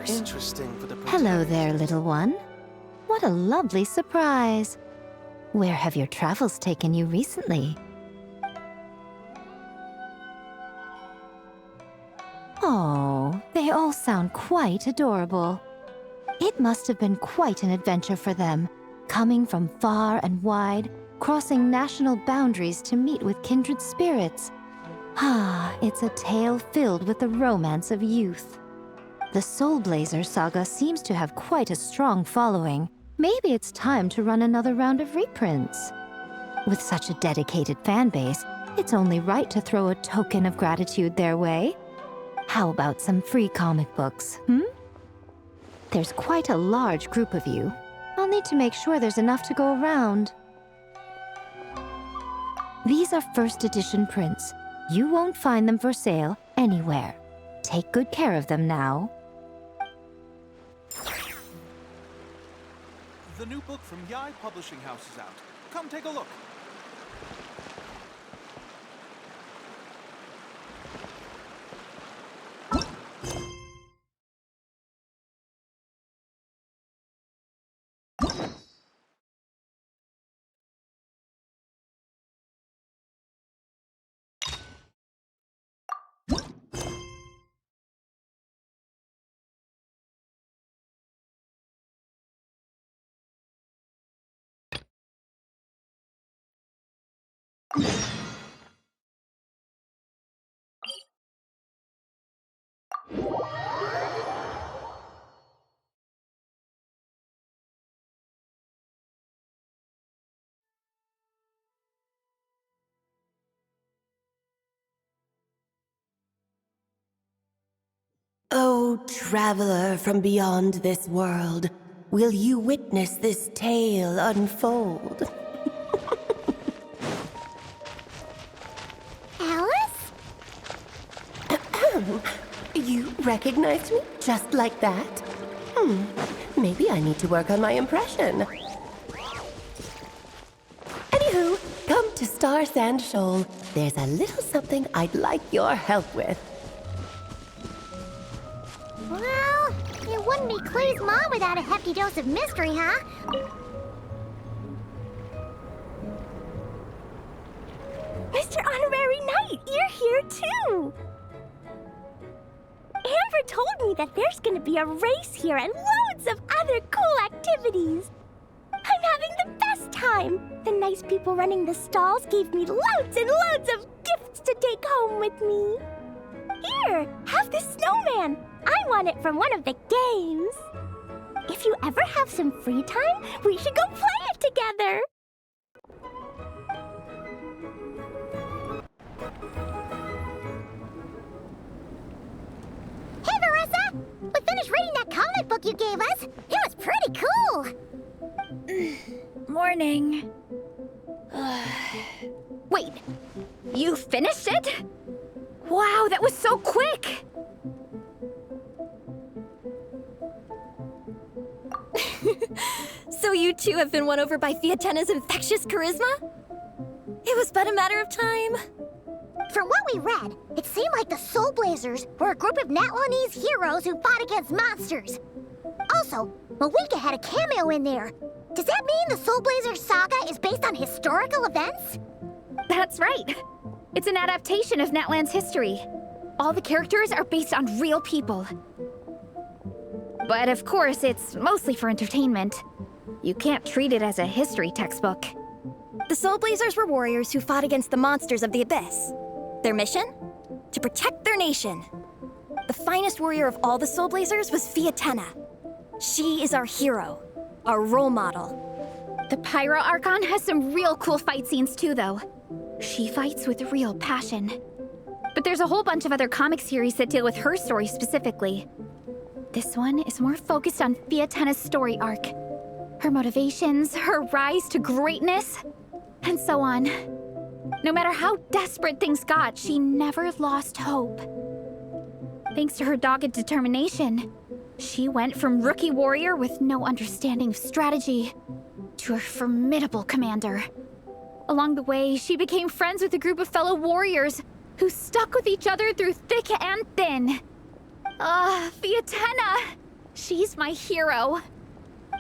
Interesting for the Hello there, little one. What a lovely surprise. Where have your travels taken you recently? Oh, they all sound quite adorable. It must have been quite an adventure for them, coming from far and wide, crossing national boundaries to meet with kindred spirits. Ah, it's a tale filled with the romance of youth. The Soul Blazer saga seems to have quite a strong following. Maybe it's time to run another round of reprints. With such a dedicated fan base, it's only right to throw a token of gratitude their way. How about some free comic books, There's quite a large group of you. I'll need to make sure there's enough to go around. These are first edition prints. You won't find them for sale anywhere. Take good care of them now. The new book from Yai Publishing House is out. Come take a look. O traveler from beyond this world, will you witness this tale unfold? Alice? You recognized me just like that? Maybe I need to work on my impression. Anywho, come to Star Sand Shoal. There's a little something I'd like your help with. Well, it wouldn't be Clay's mom without a hefty dose of mystery, huh? Mr. Honorary Knight, you're here too! Amber told me that there's gonna be a race here and loads of other cool activities. I'm having the best time. The nice people running the stalls gave me loads and loads of gifts to take home with me. Here, have this snowman. I won it from one of the games. If you ever have some free time, we should go play it together. Hey, Marissa! We finished reading that comic book you gave us. It was pretty cool. Morning. Wait, you finished it? Wow, that was so quick! So you two have been won over by Fiatena's infectious charisma? It was but a matter of time. From what we read, it seemed like the Soul Blazers were a group of Natlanese heroes who fought against monsters. Also, Mawika had a cameo in there. Does that mean the Soul Blazers saga is based on historical events? That's right. It's an adaptation of Natlan's history. All the characters are based on real people. But of course, it's mostly for entertainment. You can't treat it as a history textbook. The Soul Blazers were warriors who fought against the monsters of the Abyss. Their mission? To protect their nation. The finest warrior of all the Soul Blazers was Fiatena. She is our hero, our role model. The Pyro Archon has some real cool fight scenes too, though. She fights with real passion. But there's a whole bunch of other comic series that deal with her story specifically. This one is more focused on Fiatena's story arc. Her motivations, her rise to greatness, and so on. No matter how desperate things got, she never lost hope. Thanks to her dogged determination, she went from rookie warrior with no understanding of strategy to a formidable commander. Along the way, she became friends with a group of fellow warriors who stuck with each other through thick and thin. Fiatena! She's my hero.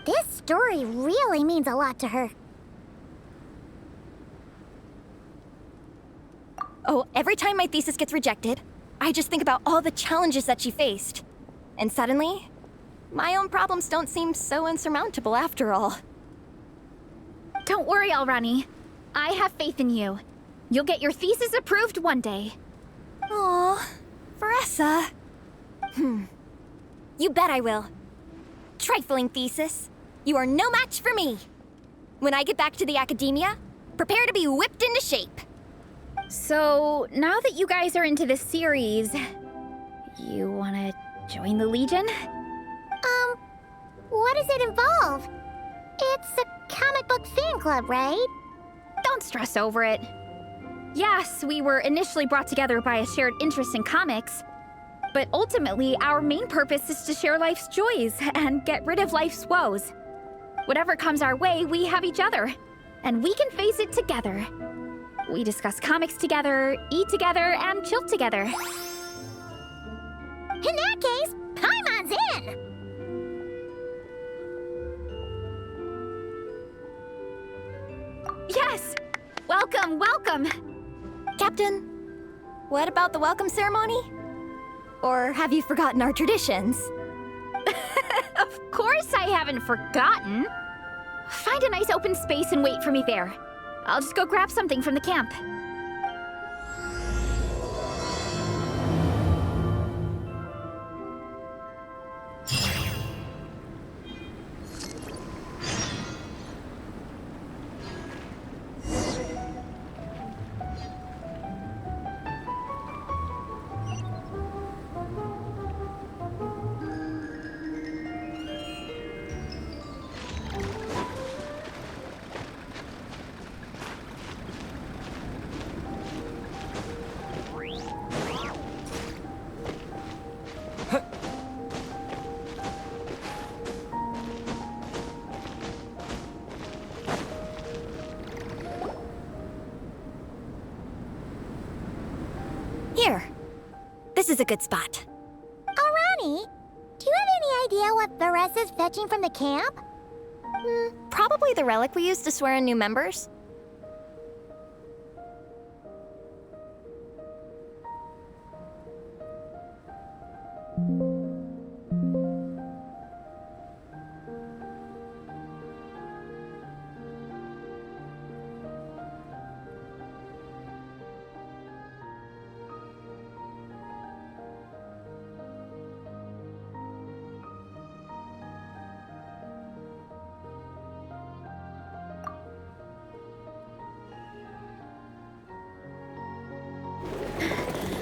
This story really means a lot to her. Oh, every time my thesis gets rejected, I just think about all the challenges that she faced. And suddenly, my own problems don't seem so insurmountable after all. Don't worry, Alrani. I have faith in you. You'll get your thesis approved one day. Aw, Veressa. You bet I will. Trifling thesis. You are no match for me. When I get back to the academia, prepare to be whipped into shape. So, now that you guys are into this series, you wanna join the Legion? What does it involve? It's a comic book fan club, right? Don't stress over it. Yes, we were initially brought together by a shared interest in comics, but ultimately our main purpose is to share life's joys and get rid of life's woes. Whatever comes our way, we have each other, and we can face it together. We discuss comics together, eat together, and chill together. In that case, Paimon's in! Yes! Welcome, welcome! Captain, what about the welcome ceremony? Or have you forgotten our traditions? Of course I haven't forgotten. Find a nice open space and wait for me there. I'll just go grab something from the camp. This is a good spot. Rani, do you have any idea what Varesa's fetching from the camp? Probably the relic we used to swear in new members.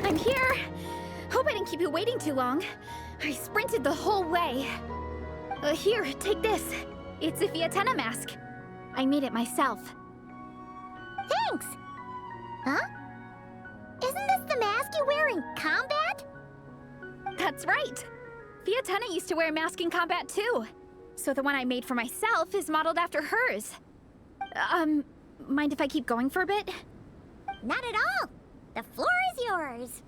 I'm here! Hope I didn't keep you waiting too long. I sprinted the whole way. Here, take this. It's a Fiatenna mask. I made it myself. Thanks! Huh? Isn't this the mask you wear in combat? That's right! Fiatenna used to wear a mask in combat too. So the one I made for myself is modeled after hers. Mind if I keep going for a bit? Not at all! The floor is yours!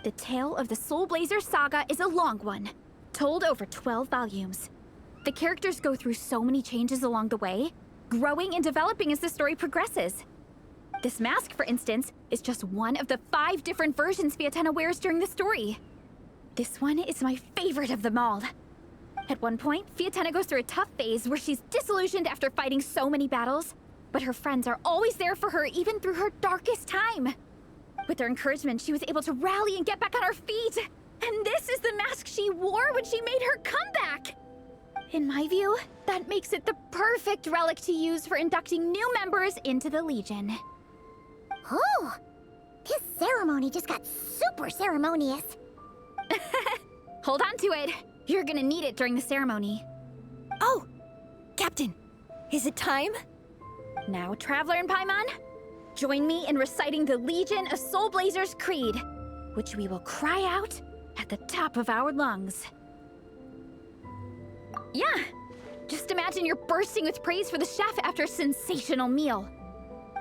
The tale of the Soul Blazer saga is a long one, told over 12 volumes. The characters go through so many changes along the way, growing and developing as the story progresses. This mask, for instance, is just one of the 5 different versions Fiatenna wears during the story. This one is my favorite of them all. At one point, Fiatenna goes through a tough phase where she's disillusioned after fighting so many battles, but her friends are always there for her even through her darkest time. With their encouragement, she was able to rally and get back on her feet. And this is the mask she wore when she made her comeback. In my view, that makes it the perfect relic to use for inducting new members into the Legion. Oh, this ceremony just got super ceremonious. Hold on to it. You're gonna need it during the ceremony. Oh, Captain, is it time? Now, Traveler and Paimon, join me in reciting the Legion of Soul Blazers Creed, which we will cry out at the top of our lungs. Yeah, just imagine you're bursting with praise for the chef after a sensational meal.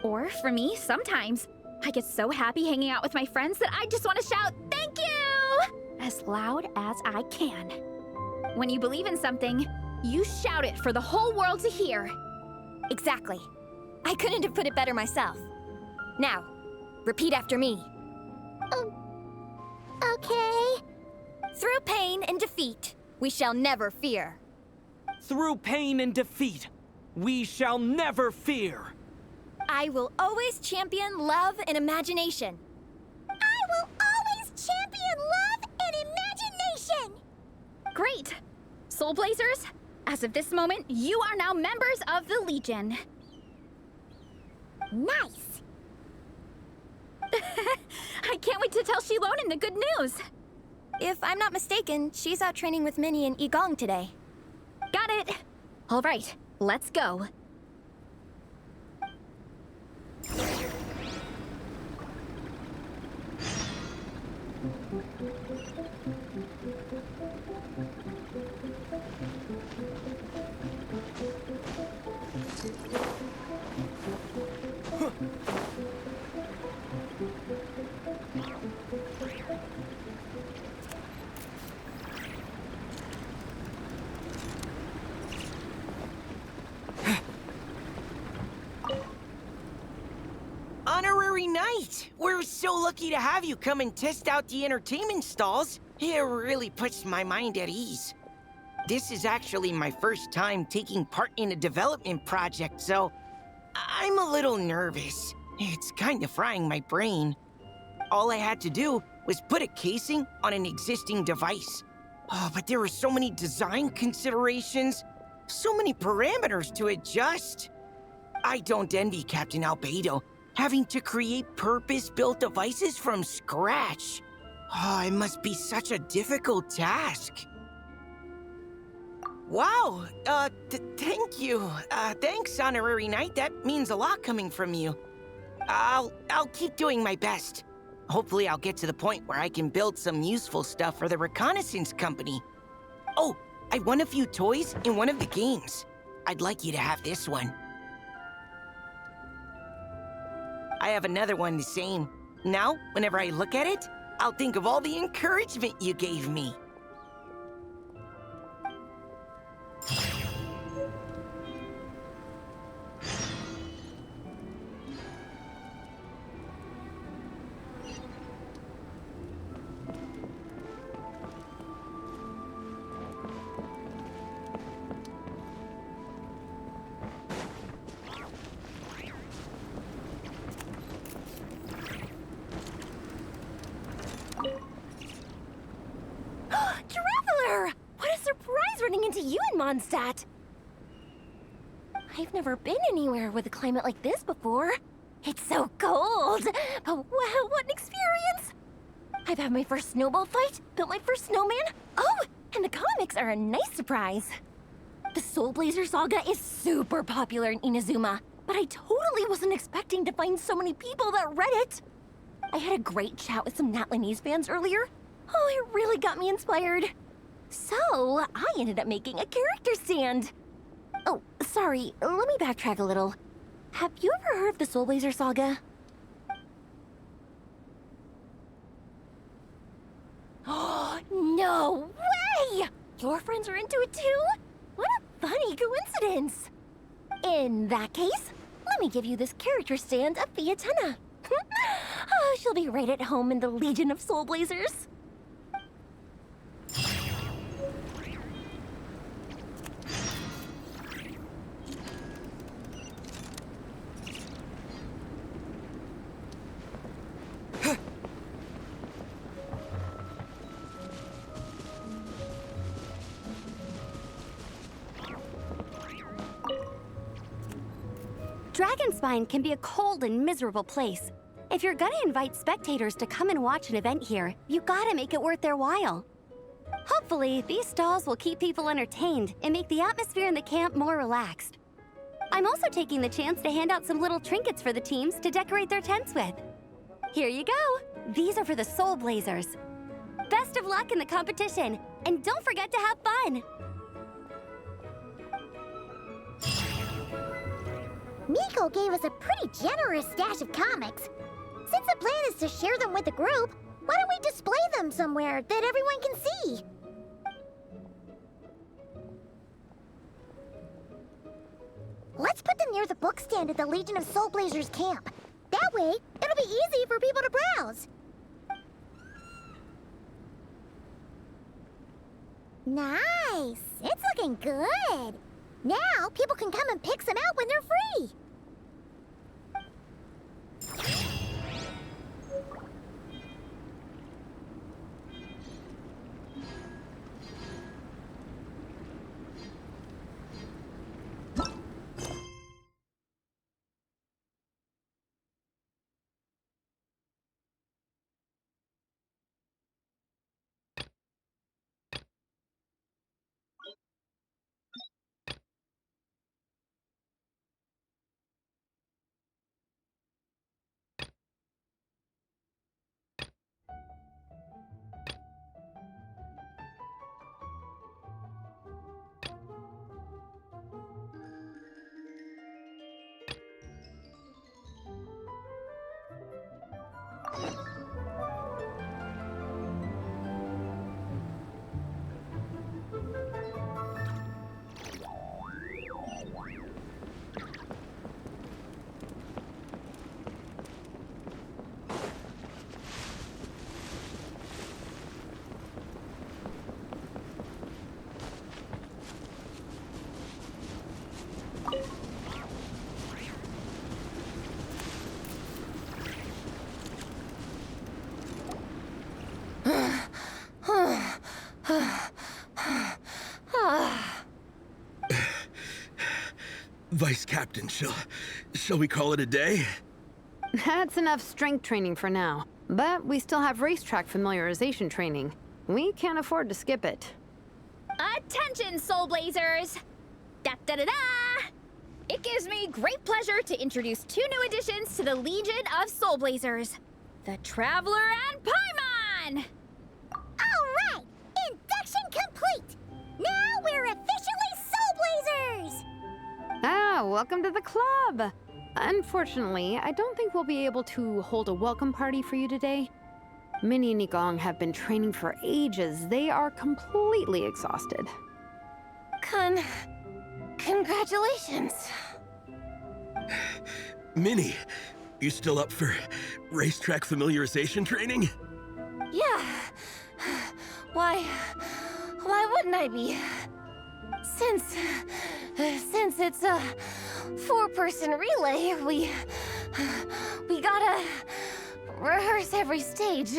Or, for me, sometimes, I get so happy hanging out with my friends that I just want to shout, "Thank you!" as loud as I can. When you believe in something, you shout it for the whole world to hear. Exactly. I couldn't have put it better myself. Now, repeat after me. Okay. Through pain and defeat, we shall never fear. Through pain and defeat, we shall never fear. I will always champion love and imagination. I will always champion love and imagination! Great! Soul Blazers, as of this moment, you are now members of the Legion. Nice! I can't wait to tell Shilonen the good news. If I'm not mistaken, she's out training with Minnie and Igong today. Got it! All right, let's go. Honorary Knight! We're so lucky to have you come and test out the entertainment stalls. It really puts my mind at ease. This is actually my first time taking part in a development project, so I'm a little nervous. It's kind of frying my brain. All I had to do was put a casing on an existing device. Oh, but there were so many design considerations, so many parameters to adjust. I don't envy Captain Albedo, having to create purpose-built devices from scratch. Oh, it must be such a difficult task. Wow, thank you. Thanks, Honorary Knight. That means a lot coming from you. I'll keep doing my best. Hopefully I'll get to the point where I can build some useful stuff for the reconnaissance company. Oh, I won a few toys in one of the games. I'd like you to have this one. I have another one the same. Now, whenever I look at it, I'll think of all the encouragement you gave me. Traveler! What a surprise running into you in Mondstadt! I've never been anywhere with a climate like this before. It's so cold! But wow, what an experience! I've had my first snowball fight, built my first snowman. Oh, and the comics are a nice surprise. The Soul Blazer saga is super popular in Inazuma, but I totally wasn't expecting to find so many people that read it. I had a great chat with some Natlanese fans earlier. Oh, it really got me inspired. So, I ended up making a character stand. Oh, sorry, let me backtrack a little. Have you ever heard of the Soul Blazer saga? Oh, no way! Your friends are into it too? What a funny coincidence. In that case, let me give you this character stand of Fiatena. Oh, she'll be right at home in the Legion of Soul Blazers. Dragonspine can be a cold and miserable place. If you're gonna invite spectators to come and watch an event here, you gotta make it worth their while. Hopefully, these stalls will keep people entertained and make the atmosphere in the camp more relaxed. I'm also taking the chance to hand out some little trinkets for the teams to decorate their tents with. Here you go! These are for the Soul Blazers. Best of luck in the competition, and don't forget to have fun! Miko gave us a pretty generous stash of comics. Since the plan is to share them with the group, why don't we display them somewhere that everyone can see? Let's put them near the book stand at the Legion of Soul Blazers camp. That way, it'll be easy for people to browse. Nice! It's looking good! Now, people can come and pick some out when they're free! Vice Captain, shall we call it a day? That's enough strength training for now. But we still have racetrack familiarization training. We can't afford to skip it. Attention, Soul Blazers! Da-da-da-da! It gives me great pleasure to introduce 2 new additions to the Legion of Soul Blazers. The Traveler and Paimon! Alright! Induction complete! Now we're officially Soul Blazers! Ah, welcome to the club! Unfortunately, I don't think we'll be able to hold a welcome party for you today. Minnie and Nigong have been training for ages. They are completely exhausted. Congratulations. Minnie, you still up for racetrack familiarization training? Yeah. Why wouldn't I be? Since it's a 4-person relay, we gotta rehearse every stage.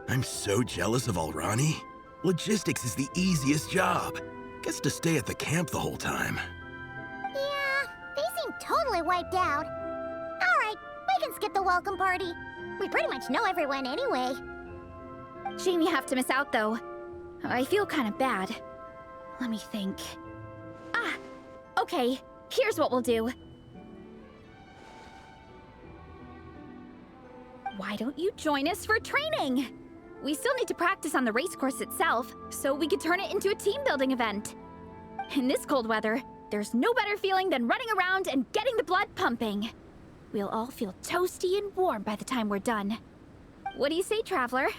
I'm so jealous of Alrani. Logistics is the easiest job. Gets to stay at the camp the whole time. Yeah, they seem totally wiped out. All right, we can skip the welcome party. We pretty much know everyone anyway. Shame you have to miss out, though. I feel kind of bad. Let me think. Okay, here's what we'll do. Why don't you join us for training? We still need to practice on the race course itself, so we could turn it into a team-building event. In this cold weather, there's no better feeling than running around and getting the blood pumping. We'll all feel toasty and warm by the time we're done. What do you say, Traveler?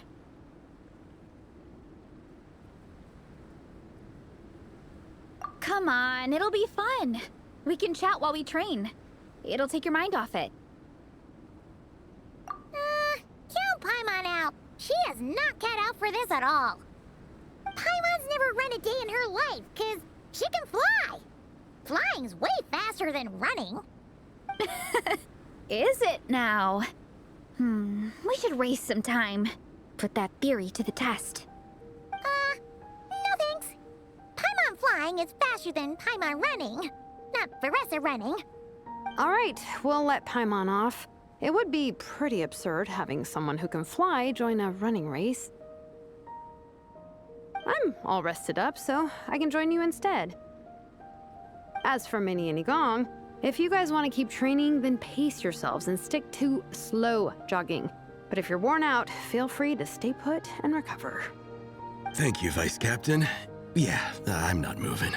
Come on, it'll be fun. We can chat while we train. It'll take your mind off it. Count Paimon out. She is not cut out for this at all. Paimon's never run a day in her life, 'cause she can fly. Flying's way faster than running. Is it now? We should race sometime. Put that theory to the test. No thanks. Paimon flying is faster than Paimon running. Not Veressa running. All right, we'll let Paimon off. It would be pretty absurd having someone who can fly join a running race. I'm all rested up, so I can join you instead. As for Minnie and Nigong, if you guys want to keep training, then pace yourselves and stick to slow jogging. But if you're worn out, feel free to stay put and recover. Thank you, Vice Captain. Yeah, I'm not moving.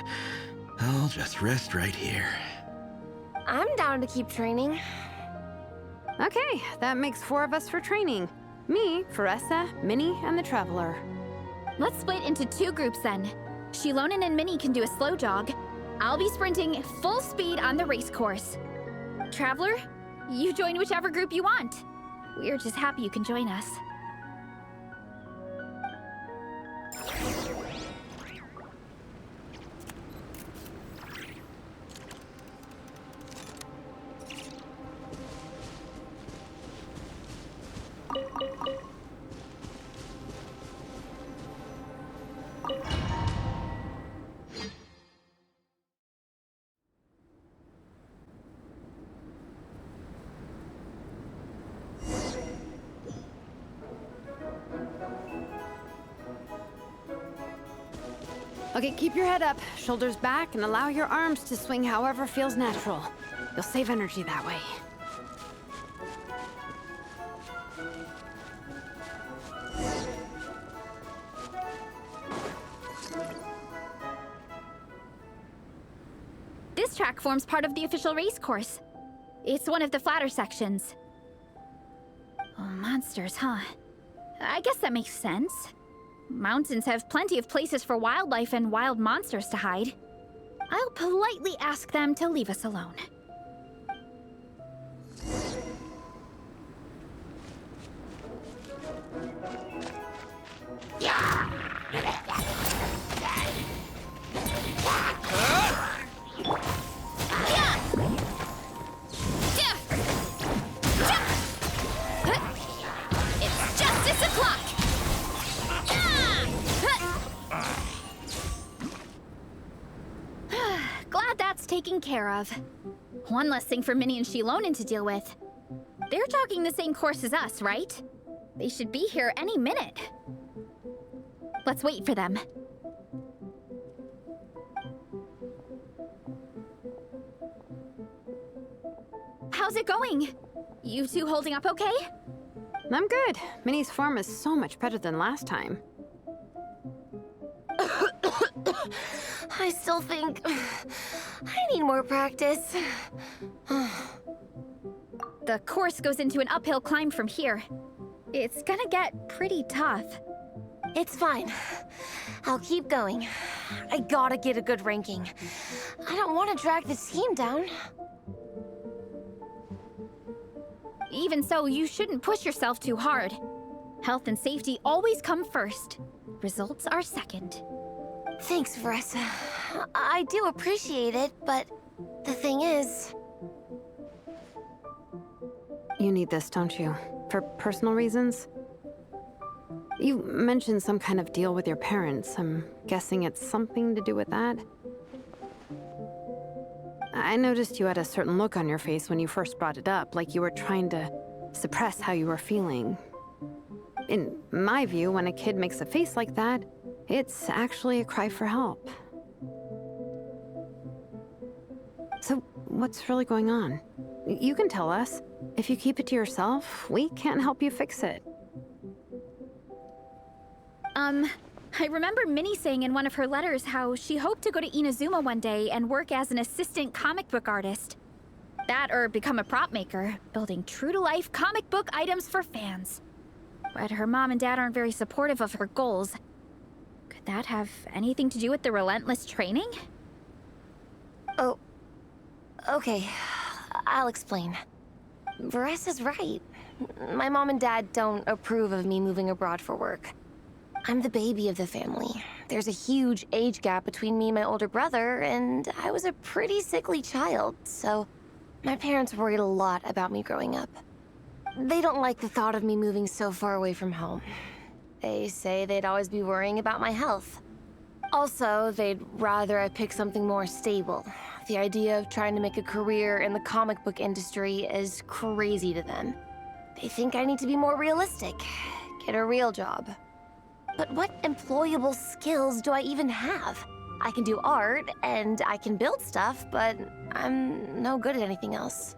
I'll just rest right here. I'm down to keep training. Okay, that makes 4 of us for training. Me, Veressa, Minnie, and the Traveler. Let's split into 2 groups then. Shilonen and Minnie can do a slow jog. I'll be sprinting full speed on the race course. Traveler, you join whichever group you want. We're just happy you can join us. Okay, keep your head up, shoulders back, and allow your arms to swing however feels natural. You'll save energy that way. This track forms part of the official race course. It's one of the flatter sections. Oh, monsters, huh? I guess that makes sense. Mountains have plenty of places for wildlife and wild monsters to hide. I'll politely ask them to leave us alone. It's justice o'clock! Glad that's taken care of. One less thing for Minnie and Shilonen to deal with. They're jogging the same course as us, right? They should be here any minute. Let's wait for them. How's it going? You two holding up okay? I'm good. Minnie's form is so much better than last time. I still think I need more practice. The course goes into an uphill climb from here. It's gonna get pretty tough. It's fine. I'll keep going. I gotta get a good ranking. I don't want to drag the team down. Even so, you shouldn't push yourself too hard. Health and safety always come first. Results are second. Thanks, Veressa. I do appreciate it, but the thing is... You need this, don't you? For personal reasons? You mentioned some kind of deal with your parents. I'm guessing it's something to do with that? I noticed you had a certain look on your face when you first brought it up, like you were trying to suppress how you were feeling. In my view, when a kid makes a face like that, it's actually a cry for help. So, what's really going on? You can tell us. If you keep it to yourself, we can't help you fix it. I remember Minnie saying in one of her letters how she hoped to go to Inazuma one day and work as an assistant comic book artist. That or become a prop maker, building true-to-life comic book items for fans. But her mom and dad aren't very supportive of her goals. Could that have anything to do with the relentless training? Oh, okay. I'll explain. Veressa's right. My mom and dad don't approve of me moving abroad for work. I'm the baby of the family. There's a huge age gap between me and my older brother, and I was a pretty sickly child, so my parents worried a lot about me growing up. They don't like the thought of me moving so far away from home. They say they'd always be worrying about my health. Also, they'd rather I pick something more stable. The idea of trying to make a career in the comic book industry is crazy to them. They think I need to be more realistic, get a real job. But what employable skills do I even have? I can do art, and I can build stuff, but I'm no good at anything else.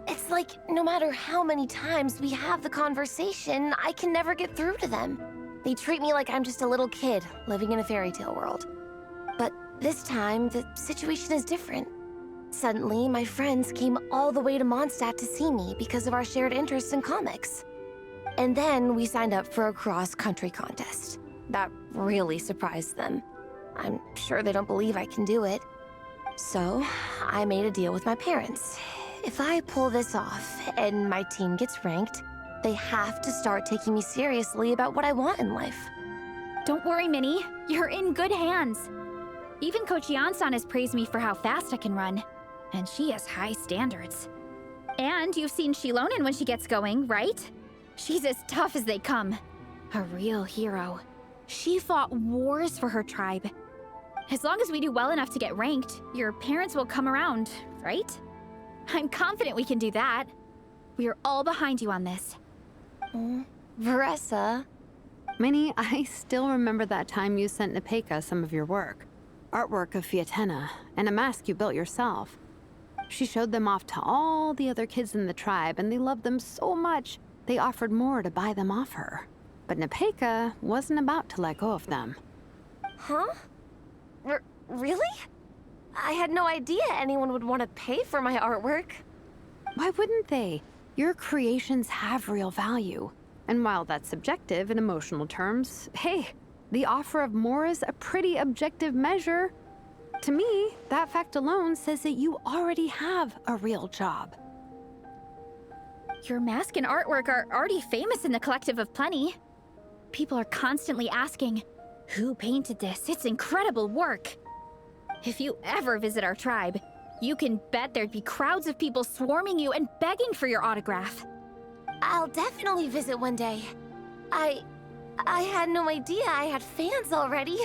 It's like, no matter how many times we have the conversation, I can never get through to them. They treat me like I'm just a little kid living in a fairy tale world. But this time, the situation is different. Suddenly, my friends came all the way to Mondstadt to see me because of our shared interest in comics. And then we signed up for a cross-country contest. That really surprised them. I'm sure they don't believe I can do it. So, I made a deal with my parents. If I pull this off and my team gets ranked, they have to start taking me seriously about what I want in life. Don't worry, Minnie. You're in good hands. Even Coach Yan-san has praised me for how fast I can run. And she has high standards. And you've seen Shilonen when she gets going, right? She's as tough as they come. A real hero. She fought wars for her tribe. As long as we do well enough to get ranked, your parents will come around, right? I'm confident we can do that. We are all behind you on this. Veressa? Minnie, I still remember that time you sent Nepeka some of your work. Artwork of Fiatena, and a mask you built yourself. She showed them off to all the other kids in the tribe, and they loved them so much, they offered more to buy them off her. But Nepeka wasn't about to let go of them. Huh? Really? I had no idea anyone would want to pay for my artwork. Why wouldn't they? Your creations have real value. And while that's subjective in emotional terms, hey, the offer of more is a pretty objective measure. To me, that fact alone says that you already have a real job. Your mask and artwork are already famous in the Collective of Plenty. People are constantly asking, who painted this? It's incredible work. If you ever visit our tribe, you can bet there'd be crowds of people swarming you and begging for your autograph. I'll definitely visit one day. I had no idea I had fans already.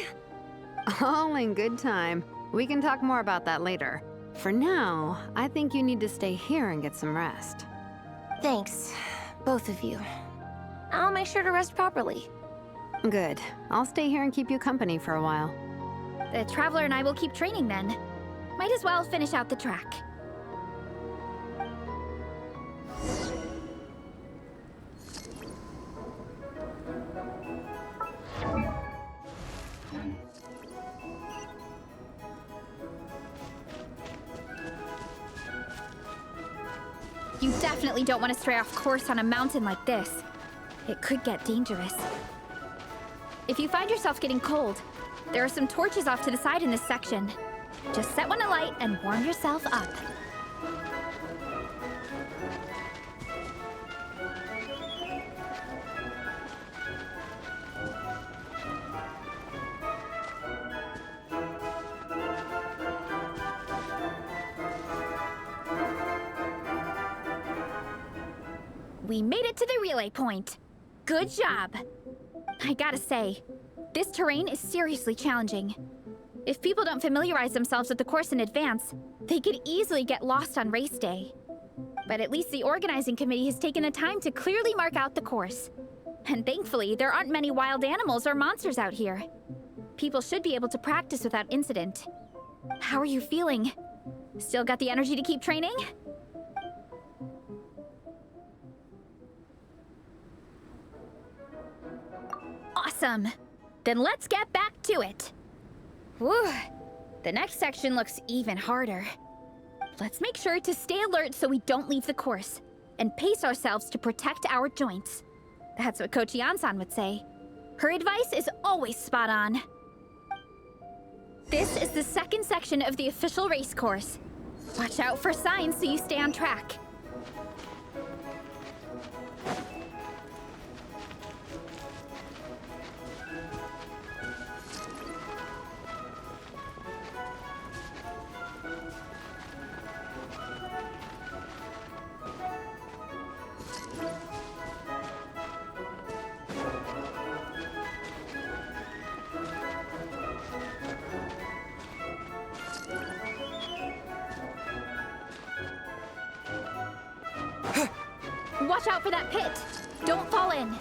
All in good time. We can talk more about that later. For now, I think you need to stay here and get some rest. Thanks, both of you. I'll make sure to rest properly. Good. I'll stay here and keep you company for a while. The Traveler and I will keep training then. Might as well finish out the track. definitely don't want to stray off course on a mountain like this. It could get dangerous. If you find yourself getting cold, there are some torches off to the side in this section. Just set one alight and warm yourself up. We made it to the relay point. Good job. I gotta say, this terrain is seriously challenging. If people don't familiarize themselves with the course in advance, they could easily get lost on race day. But at least the organizing committee has taken the time to clearly mark out the course. And thankfully, there aren't many wild animals or monsters out here. People should be able to practice without incident. How are you feeling? Still got the energy to keep training? Awesome! Then let's get back to it! Whew! The next section looks even harder. Let's make sure to stay alert so we don't leave the course, and pace ourselves to protect our joints. That's what Coach Yan-san would say. Her advice is always spot on. This is the second section of the official race course. Watch out for signs so you stay on track. Watch out for that pit! Don't fall in!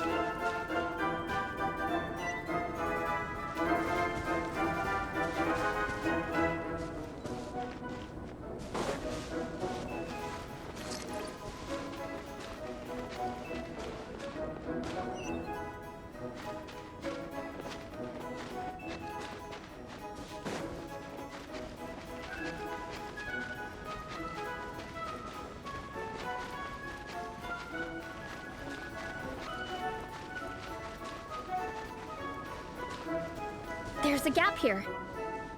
There's a gap here.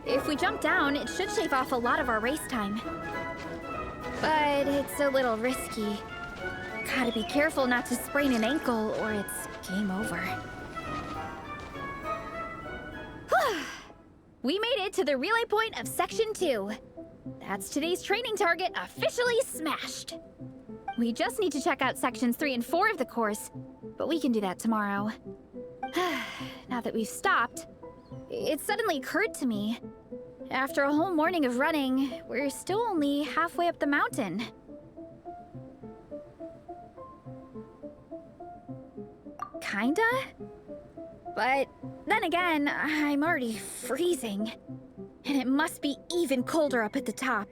If we jump down, it should shave off a lot of our race time. But it's a little risky. Gotta be careful not to sprain an ankle or it's game over. We made it to the relay point of Section 2. That's today's training target officially smashed. We just need to check out Sections 3 and 4 of the course, but we can do that tomorrow. Now that we've stopped, it suddenly occurred to me. After a whole morning of running, we're still only halfway up the mountain. Kinda? But then again, I'm already freezing. And it must be even colder up at the top.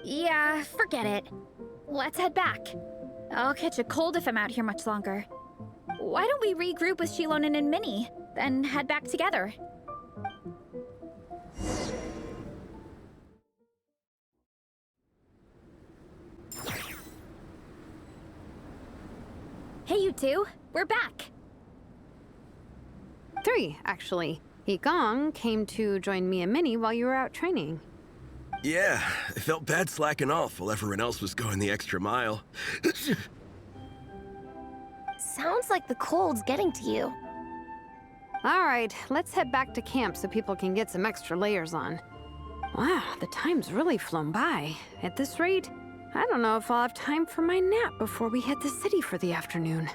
Yeah, forget it. Let's head back. I'll catch a cold if I'm out here much longer. Why don't we regroup with Shilonen and Minnie, then head back together? Hey, you two. We're back. 3, actually. Yigong came to join me and Minnie while you were out training. Yeah, I felt bad slacking off while everyone else was going the extra mile. Sounds like the cold's getting to you. All right, let's head back to camp so people can get some extra layers on. Wow, the time's really flown by. At this rate, I don't know if I'll have time for my nap before we hit the city for the afternoon.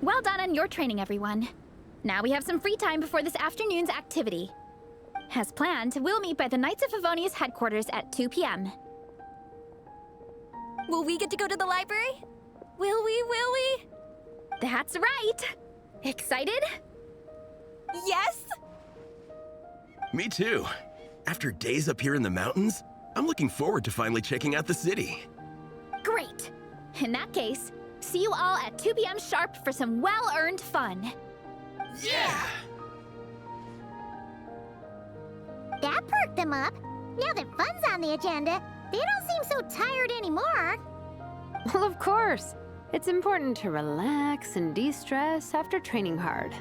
Well done on your training, everyone. Now we have some free time before this afternoon's activity. As planned, we'll meet by the Knights of Favonius headquarters at 2 p.m. Will we get to go to the library? Will we? That's right! Excited? Yes! Me too. After days up here in the mountains, I'm looking forward to finally checking out the city. Great! In that case, see you all at 2 p.m. sharp for some well-earned fun. Yeah! That perked them up. Now that fun's on the agenda, they don't seem so tired anymore. Well, of course. It's important to relax and de-stress after training hard.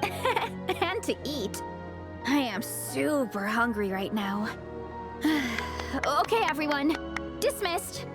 And to eat. I am super hungry right now. Okay, everyone. Dismissed.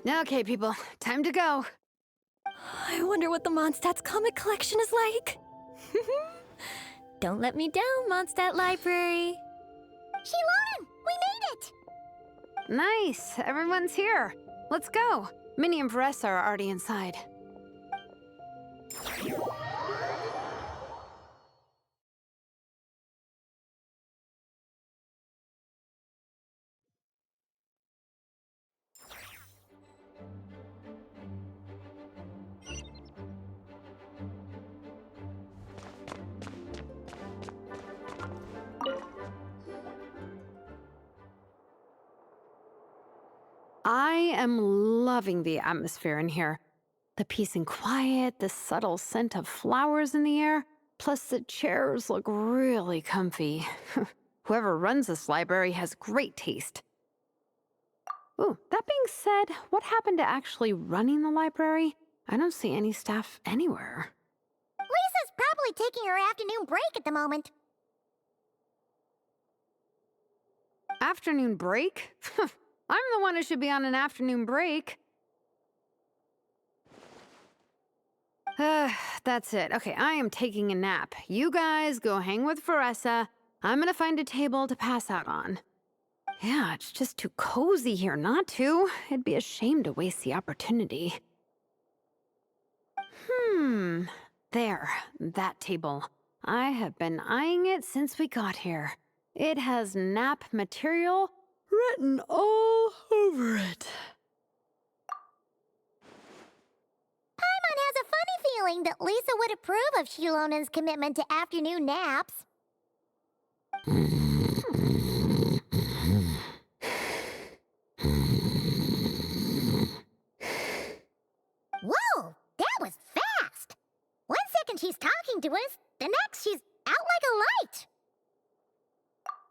Okay, people, time to go. I wonder what the Mondstadt's comic collection is like. Don't let me down, Mondstadt Library. Shilonen, we made it! Nice, everyone's here. Let's go. Minnie and Varessa are already inside. I am loving the atmosphere in here. The peace and quiet, the subtle scent of flowers in the air, plus the chairs look really comfy. Whoever runs this library has great taste. Ooh, that being said, what happened to actually running the library? I don't see any staff anywhere. Lisa's probably taking her afternoon break at the moment. Afternoon break? I'm the one who should be on an afternoon break. That's it. Okay, I am taking a nap. You guys go hang with Varessa. I'm gonna find a table to pass out on. Yeah, it's just too cozy here not to. It'd be a shame to waste the opportunity. There, that table. I have been eyeing it since we got here. It has nap material written all over it. Paimon has a funny feeling that Lisa would approve of Shilonen's commitment to afternoon naps. Whoa, that was fast! 1 second she's talking to us, the next she's out like a light.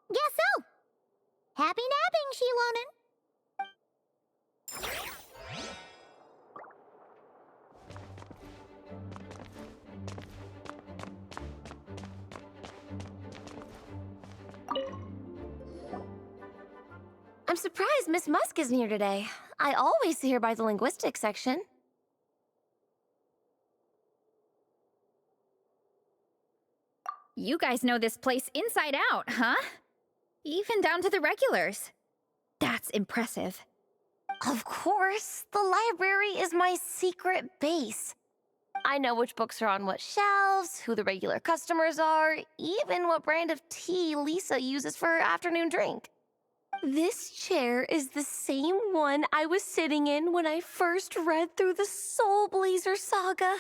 Guess so. Happy napping, Shilonen. I'm surprised Miss Musk isn't here today. I always see her by the linguistics section. You guys know this place inside out, huh? Even down to the regulars. That's impressive. Of course, the library is my secret base. I know which books are on what shelves, who the regular customers are, even what brand of tea Lisa uses for her afternoon drink. This chair is the same one I was sitting in when I first read through the Soul Blazer saga.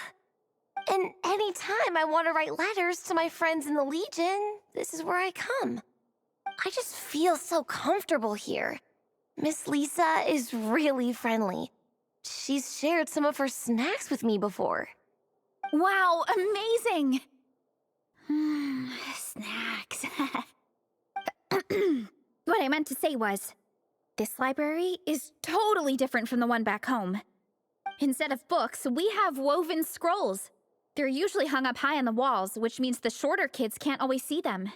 And anytime I want to write letters to my friends in the Legion, this is where I come. I just feel so comfortable here. Miss Lisa is really friendly. She's shared some of her snacks with me before. Wow, amazing! Snacks. What I meant to say was, this library is totally different from the one back home. Instead of books, we have woven scrolls. They're usually hung up high on the walls, which means the shorter kids can't always see them.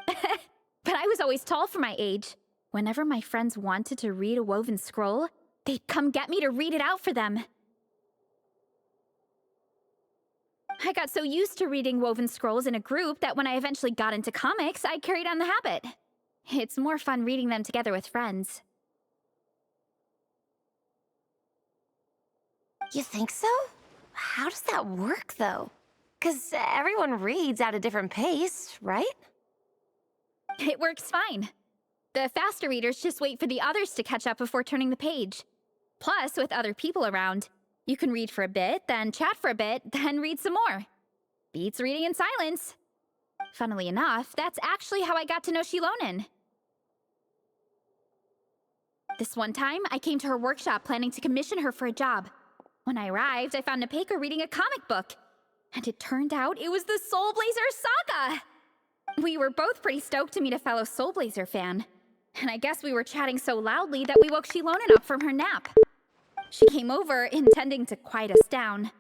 But I was always tall for my age. Whenever my friends wanted to read a woven scroll, they'd come get me to read it out for them. I got so used to reading woven scrolls in a group that when I eventually got into comics, I carried on the habit. It's more fun reading them together with friends. You think so? How does that work, though? 'Cause everyone reads at a different pace, right? It works fine. The faster readers just wait for the others to catch up before turning the page. Plus, with other people around, you can read for a bit, then chat for a bit, then read some more. Beats reading in silence. Funnily enough, that's actually how I got to know Shilonen. This one time, I came to her workshop planning to commission her for a job. When I arrived, I found Nepeka reading a comic book. And it turned out it was the Soul Blazer saga! We were both pretty stoked to meet a fellow Soul Blazer fan. And I guess we were chatting so loudly that we woke Shilonen up from her nap. She came over, intending to quiet us down.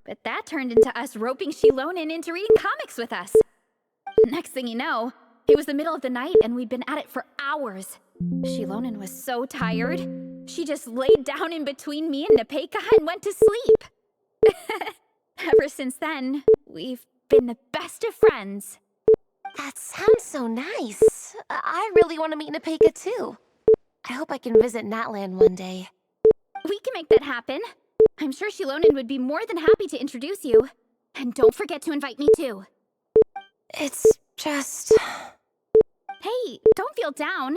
But that turned into us roping Shilonen into reading comics with us. Next thing you know, it was the middle of the night and we'd been at it for hours. Shilonen was so tired, she just laid down in between me and Nepeka and went to sleep. Ever since then, we've been the best of friends. That sounds so nice. I really want to meet Nepeka too. I hope I can visit Natland one day. We can make that happen. I'm sure Shilonen would be more than happy to introduce you. And don't forget to invite me too. It's just... Hey, don't feel down.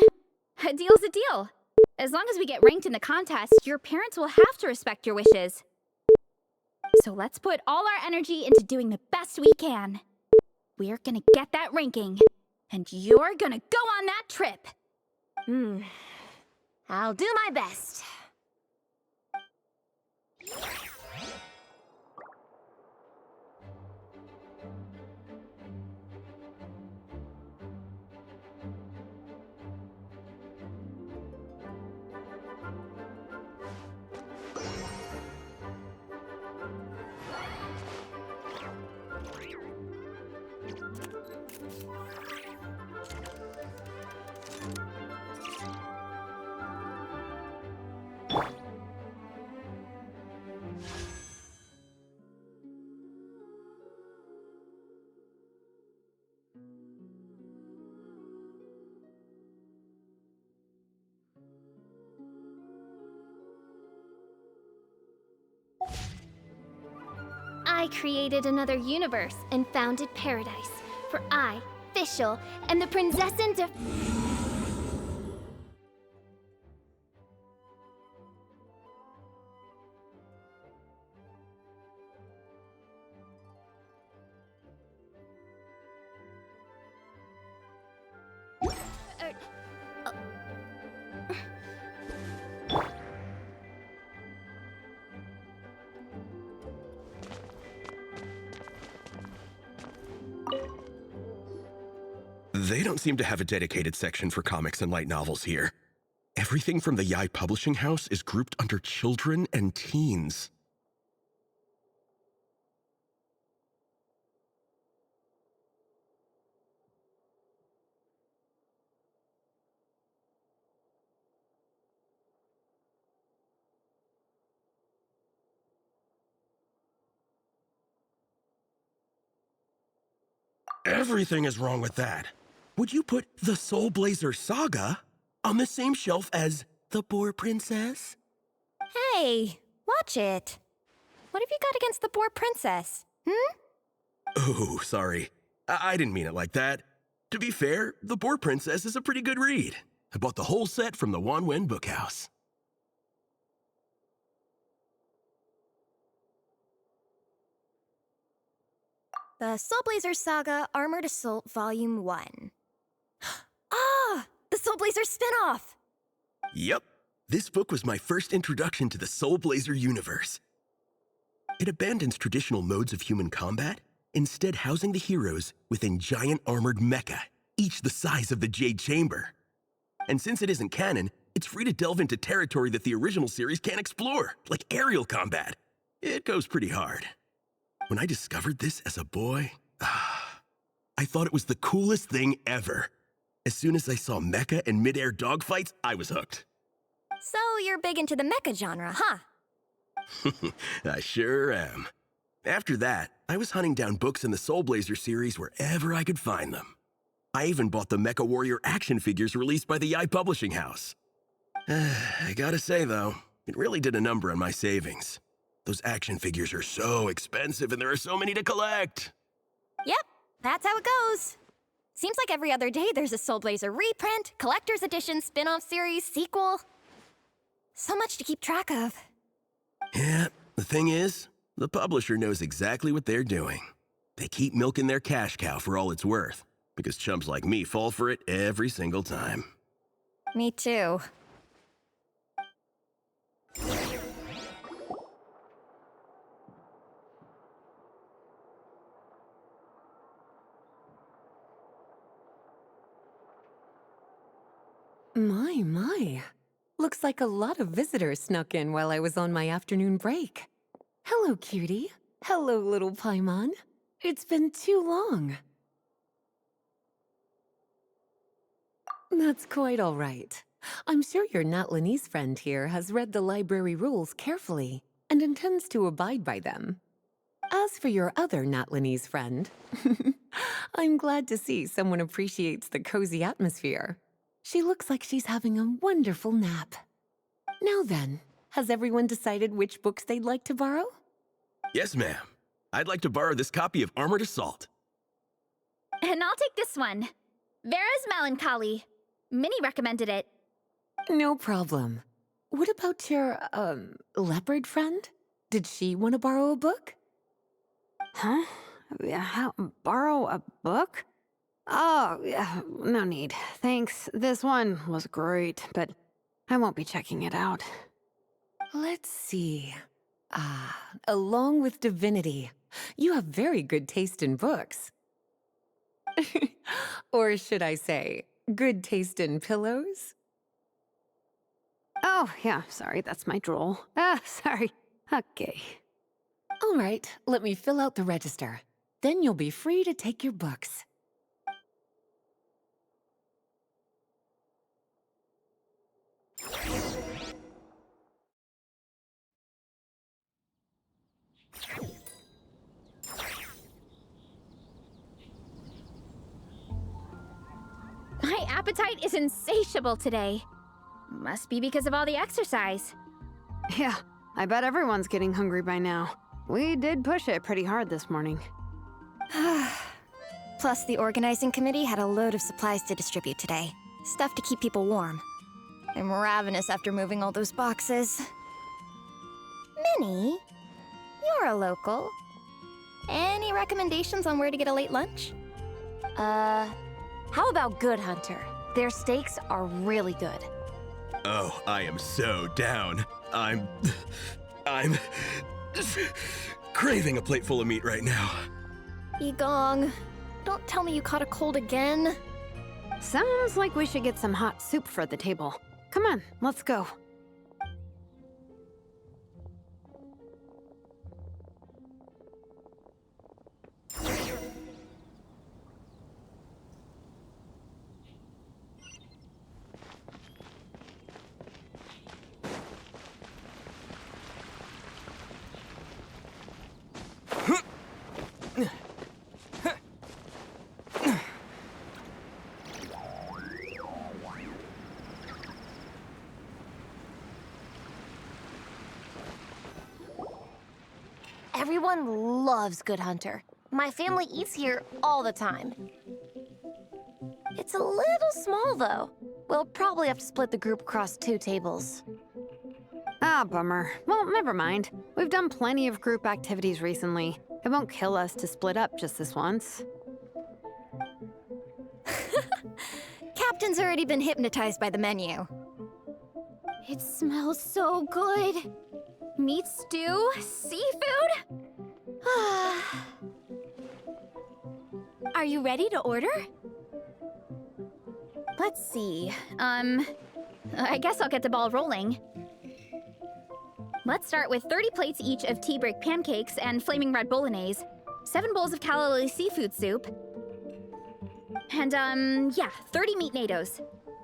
A deal's a deal. As long as we get ranked in the contest, your parents will have to respect your wishes. So let's put all our energy into doing the best we can. We're gonna get that ranking, and you're gonna go on that trip. I'll do my best. I created another universe and founded paradise. For I, Fischl, am the Prinzessin de... They don't seem to have a dedicated section for comics and light novels here. Everything from the Yai Publishing House is grouped under children and teens. Everything is wrong with that. Would you put the Soul Blazer saga On the same shelf as the Boar Princess? Hey, watch it. What have you got against the Boar Princess? Oh, sorry. I didn't mean it like that. To be fair, the Boar Princess is a pretty good read. I bought the whole set from the Wanwen Bookhouse. The Soul Blazer Saga Armored Assault Volume 1. Ah! The Soul Blazer spin-off! Yep. This book was my first introduction to the Soul Blazer universe. It abandons traditional modes of human combat, instead housing the heroes within giant armored mecha, each the size of the Jade Chamber. And since it isn't canon, it's free to delve into territory that the original series can't explore, like aerial combat. It goes pretty hard. When I discovered this as a boy, I thought it was the coolest thing ever. As soon as I saw mecha and mid-air dogfights, I was hooked. So you're big into the mecha genre, huh? I sure am. After that, I was hunting down books in the Soul Blazer series wherever I could find them. I even bought the Mecha Warrior action figures released by the Yai Publishing House. I gotta say, though, it really did a number on my savings. Those action figures are so expensive and there are so many to collect. Yep, that's how it goes. Seems like every other day there's a Soul Blazer reprint, collector's edition, spin-off series, sequel. So much to keep track of. Yeah, the thing is, the publisher knows exactly what they're doing. They keep milking their cash cow for all it's worth, because chumps like me fall for it every single time. Me too. My. Looks like a lot of visitors snuck in while I was on my afternoon break. Hello, cutie. Hello, little Paimon. It's been too long. That's quite all right. I'm sure your Natlanese friend here has read the library rules carefully and intends to abide by them. As for your other Natlanese friend, I'm glad to see someone appreciates the cozy atmosphere. She looks like she's having a wonderful nap. Now then, has everyone decided which books they'd like to borrow? Yes, ma'am. I'd like to borrow this copy of Armored Assault. And I'll take this one. Vera's Melancholy. Minnie recommended it. No problem. What about your, leopard friend? Did she want to borrow a book? Huh? Borrow a book? Oh, yeah, no need. Thanks. This one was great, but I won't be checking it out. Let's see. Along with Divinity, you have very good taste in books. Or should I say, good taste in pillows? Oh, yeah, sorry, that's my drool. Sorry. Okay. All right, let me fill out the register. Then you'll be free to take your books. My appetite is insatiable today. Must be because of all the exercise. Yeah, I bet everyone's getting hungry by now. We did push it pretty hard this morning. Plus, the organizing committee had a load of supplies to distribute today. Stuff to keep people warm. I'm ravenous after moving all those boxes. Minnie, you're a local. Any recommendations on where to get a late lunch? How about Good Hunter? Their steaks are really good. Oh, I am so down. I'm craving a plate full of meat right now. Yigong, don't tell me you caught a cold again. Sounds like we should get some hot soup for the table. Come on, let's go. Everyone loves Good Hunter. My family eats here all the time. It's a little small, though. We'll probably have to split the group across 2 tables. Ah, bummer. Well, never mind. We've done plenty of group activities recently. It won't kill us to split up just this once. Captain's already been hypnotized by the menu. It smells so good. Meat stew? Seafood? Are you ready to order? Let's see. I guess I'll get the ball rolling. Let's start with 30 plates each of tea break pancakes and flaming red bolognese, 7 bowls of calla lily seafood soup, and, 30 meat nados.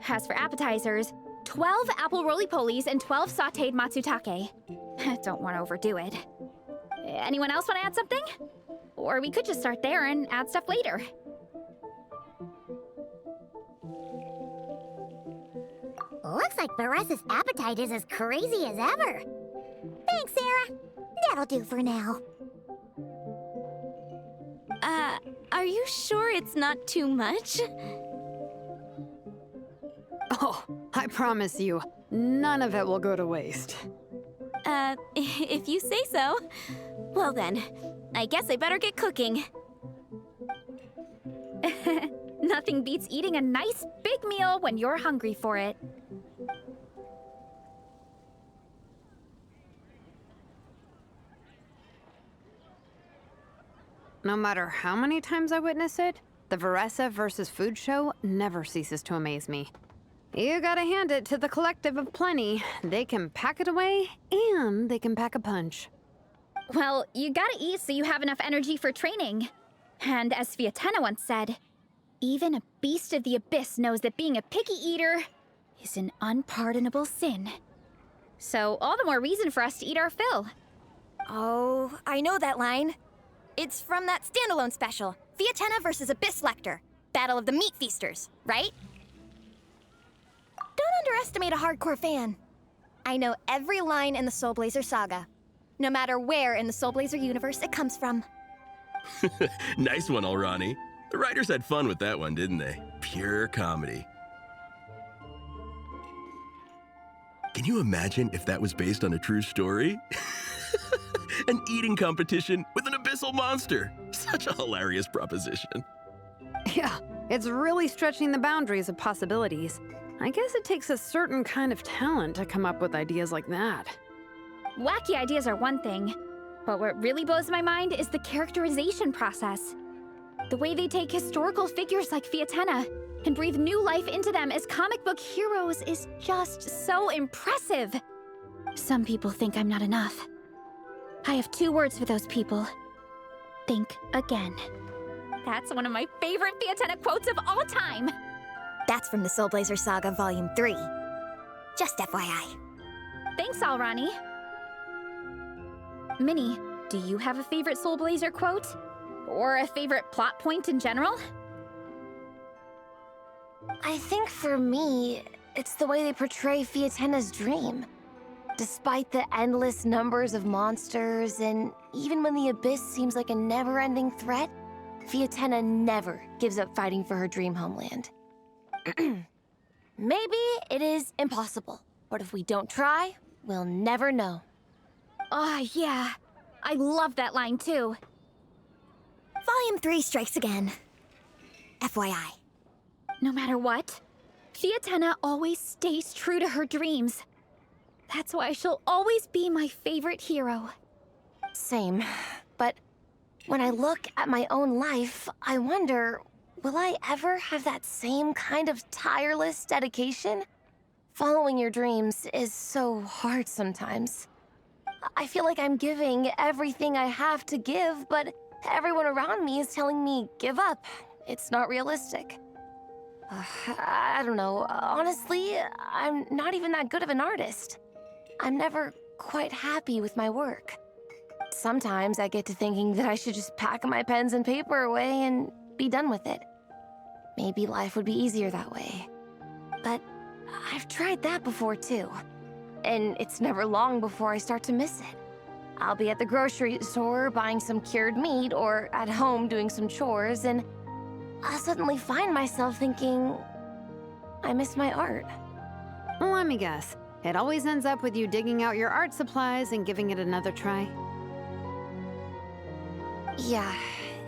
As for appetizers, 12 apple roly-polies and 12 sautéed matsutake. Don't want to overdo it. Anyone else want to add something? Or we could just start there and add stuff later. Looks like Baressa's appetite is as crazy as ever. Thanks, Sarah. That'll do for now. Are you sure it's not too much? Oh, I promise you, none of it will go to waste. If you say so. Well then, I guess I better get cooking. Nothing beats eating a nice big meal when you're hungry for it. No matter how many times I witness it, the Veressa versus Food show never ceases to amaze me. You gotta hand it to the collective of plenty. They can pack it away, and they can pack a punch. Well, you gotta eat so you have enough energy for training. And as Fiatena once said, even a beast of the abyss knows that being a picky eater is an unpardonable sin. So all the more reason for us to eat our fill. Oh, I know that line. It's from that standalone special, Fiatena versus Abyss Lecter, Battle of the Meat Feasters, right? Don't underestimate a hardcore fan. I know every line in the Soul Blazer saga, no matter where in the Soul Blazer universe it comes from. Nice one, Alrani. The writers had fun with that one, didn't they? Pure comedy. Can you imagine if that was based on a true story? An eating competition with an abyssal monster. Such a hilarious proposition. Yeah, it's really stretching the boundaries of possibilities. I guess it takes a certain kind of talent to come up with ideas like that. Wacky ideas are one thing, but what really blows my mind is the characterization process. The way they take historical figures like Fiatena and breathe new life into them as comic book heroes is just so impressive. Some people think I'm not enough. I have 2 words for those people. Think again. That's one of my favorite Fiatena quotes of all time. That's from the Soul Blazer Saga Volume 3. Just FYI. Thanks, Alrani. Minnie, do you have a favorite Soul Blazer quote? Or a favorite plot point in general? I think for me, it's the way they portray Fiatena's dream. Despite the endless numbers of monsters, and even when the Abyss seems like a never-ending threat, Fiatena never gives up fighting for her dream homeland. Maybe it is impossible, but if we don't try, we'll never know. Yeah. I love that line too. Volume 3 strikes again. FYI. No matter what, Fiatena always stays true to her dreams. That's why she'll always be my favorite hero. Same, but when I look at my own life, I wonder, will I ever have that same kind of tireless dedication? Following your dreams is so hard sometimes. I feel like I'm giving everything I have to give, but everyone around me is telling me, give up. It's not realistic. I don't know. Honestly, I'm not even that good of an artist. I'm never quite happy with my work. Sometimes I get to thinking that I should just pack my pens and paper away and be done with it. Maybe life would be easier that way. But I've tried that before too. And it's never long before I start to miss it. I'll be at the grocery store buying some cured meat or at home doing some chores, and I'll suddenly find myself thinking, I miss my art. Let me guess. It always ends up with you digging out your art supplies and giving it another try. Yeah,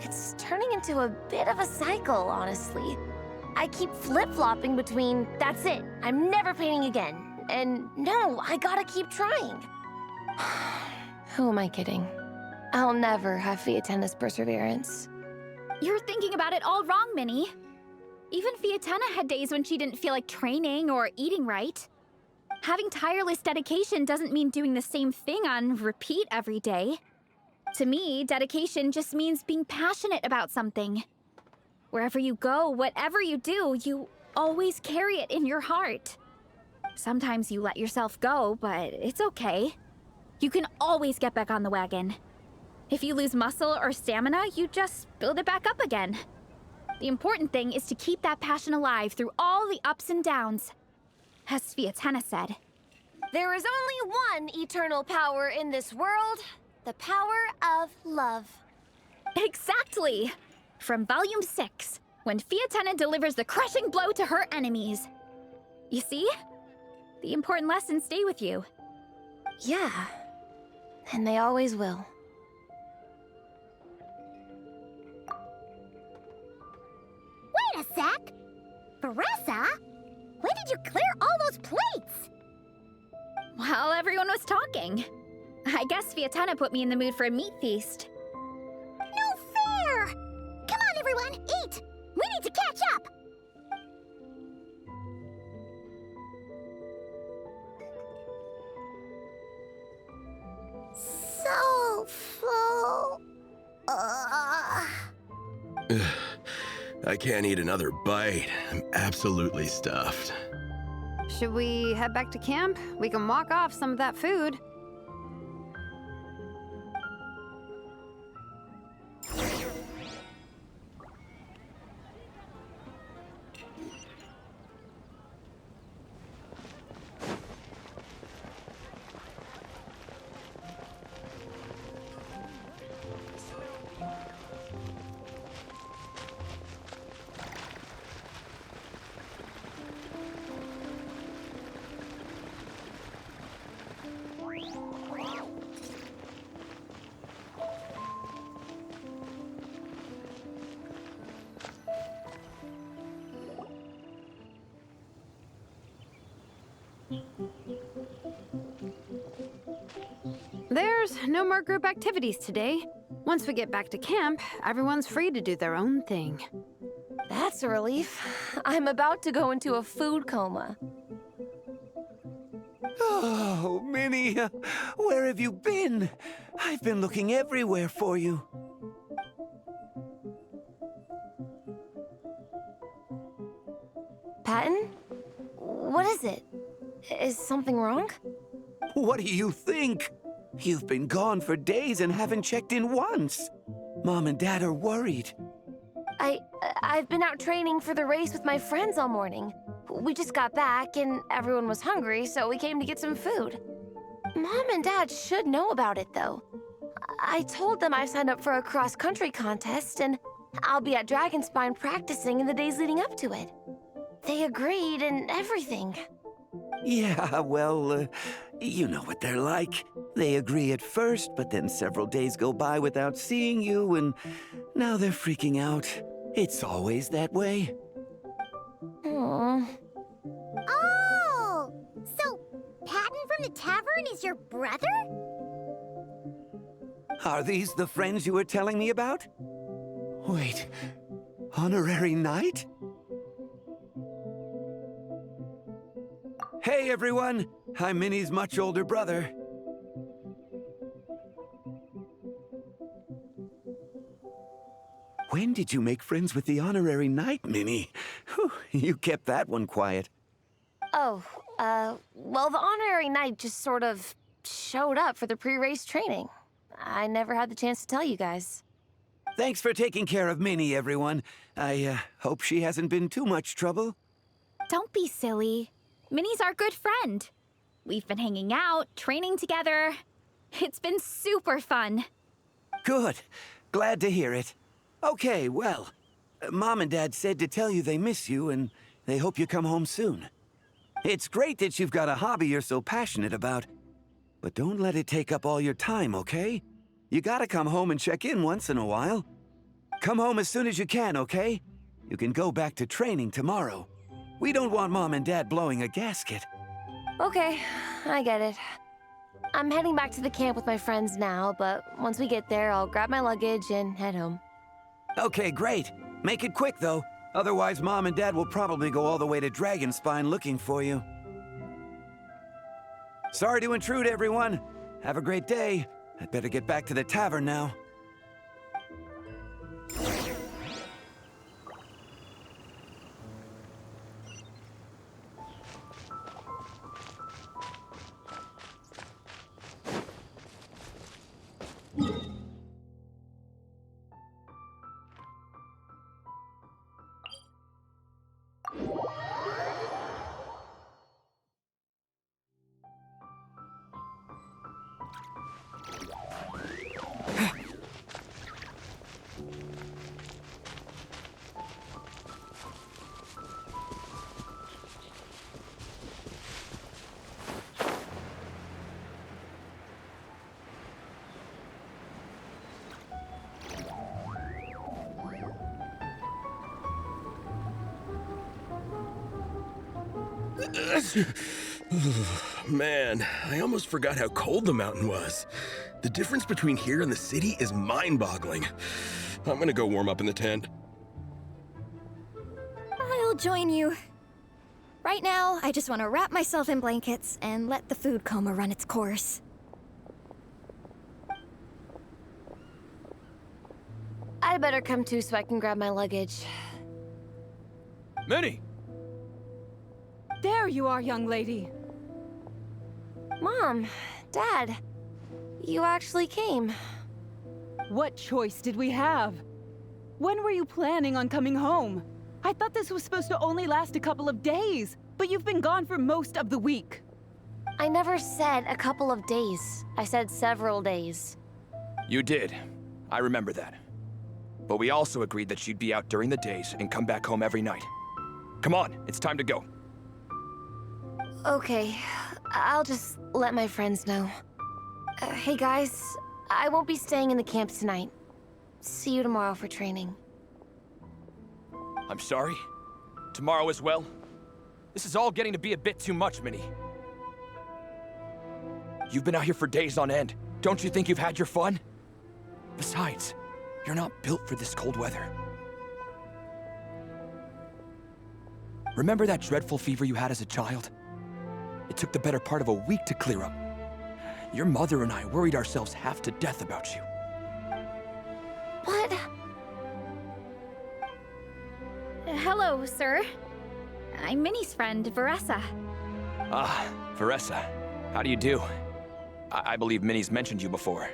it's turning into a bit of a cycle, honestly. I keep flip-flopping between, that's it, I'm never painting again, and no, I gotta keep trying. Who am I kidding? I'll never have Fiatenna's perseverance. You're thinking about it all wrong, Minnie. Even Fiatenna had days when she didn't feel like training or eating right. Having tireless dedication doesn't mean doing the same thing on repeat every day. To me, dedication just means being passionate about something. Wherever you go, whatever you do, you always carry it in your heart. Sometimes you let yourself go, but it's okay. You can always get back on the wagon. If you lose muscle or stamina, you just build it back up again. The important thing is to keep that passion alive through all the ups and downs. As Fiatenna said, there is only one eternal power in this world, the power of love. Exactly! From Volume 6, when Fiatenna delivers the crushing blow to her enemies. You see? The important lessons stay with you. Yeah, and they always will. Wait a sec! Beressa? When did you clear all those plates? While everyone was talking. I guess Fiatenna put me in the mood for a meat feast. No fair! Come on, everyone, eat! We need to catch up! So full. I can't eat another bite. I'm absolutely stuffed. Should we head back to camp? We can walk off some of that food. There's no more group activities today. Once we get back to camp, everyone's free to do their own thing. That's a relief. I'm about to go into a food coma. Oh, Minnie, where have you been? I've been looking everywhere for you. Patton? What is it? Is something wrong? What do you think? You've been gone for days and haven't checked in once. Mom and Dad are worried. I've been out training for the race with my friends all morning. We just got back and everyone was hungry, so we came to get some food. Mom and Dad should know about it, though. I told them I signed up for a cross-country contest and I'll be at Dragonspine practicing in the days leading up to it. They agreed and everything. Yeah, well, you know what they're like. They agree at first, but then several days go by without seeing you, and now they're freaking out. It's always that way. Oh! So, Patton from the tavern is your brother? Are these the friends you were telling me about? Wait, honorary knight? Hey, everyone! I'm Minnie's much older brother. When did you make friends with the honorary knight, Minnie? Whew, you kept that one quiet. Oh, well, the honorary knight just sort of showed up for the pre-race training. I never had the chance to tell you guys. Thanks for taking care of Minnie, everyone. I hope she hasn't been too much trouble. Don't be silly. Minnie's our good friend. We've been hanging out, training together. It's been super fun. Good. Glad to hear it. Okay, well, Mom and Dad said to tell you they miss you and they hope you come home soon. It's great that you've got a hobby you're so passionate about, but don't let it take up all your time, okay? You gotta come home and check in once in a while. Come home as soon as you can, okay? You can go back to training tomorrow. We don't want Mom and Dad blowing a gasket. Okay, I get it. I'm heading back to the camp with my friends now, but once we get there, I'll grab my luggage and head home. Okay, great. Make it quick, though. Otherwise, Mom and Dad will probably go all the way to Dragonspine looking for you. Sorry to intrude, everyone. Have a great day. I'd better get back to the tavern now. Man, I almost forgot how cold the mountain was. The difference between here and the city is mind-boggling. I'm gonna go warm up in the tent. I'll join you. Right now, I just want to wrap myself in blankets and let the food coma run its course. I'd better come too so I can grab my luggage. Minnie! There you are, young lady. Mom, Dad, you actually came. What choice did we have? When were you planning on coming home? I thought this was supposed to only last a couple of days, but you've been gone for most of the week. I never said a couple of days. I said several days. You did. I remember that. But we also agreed that she'd be out during the days and come back home every night. Come on, it's time to go. Okay, I'll just let my friends know. Hey guys, I won't be staying in the camps tonight. See you tomorrow for training. I'm sorry. Tomorrow as well. This is all getting to be a bit too much, Minnie. You've been out here for days on end. Don't you think you've had your fun? Besides, you're not built for this cold weather. Remember that dreadful fever you had as a child? It took the better part of a week to clear up. Your mother and I worried ourselves half to death about you. What? Hello, sir. I'm Minnie's friend, Veressa. Ah, Veressa. How do you do? I believe Minnie's mentioned you before.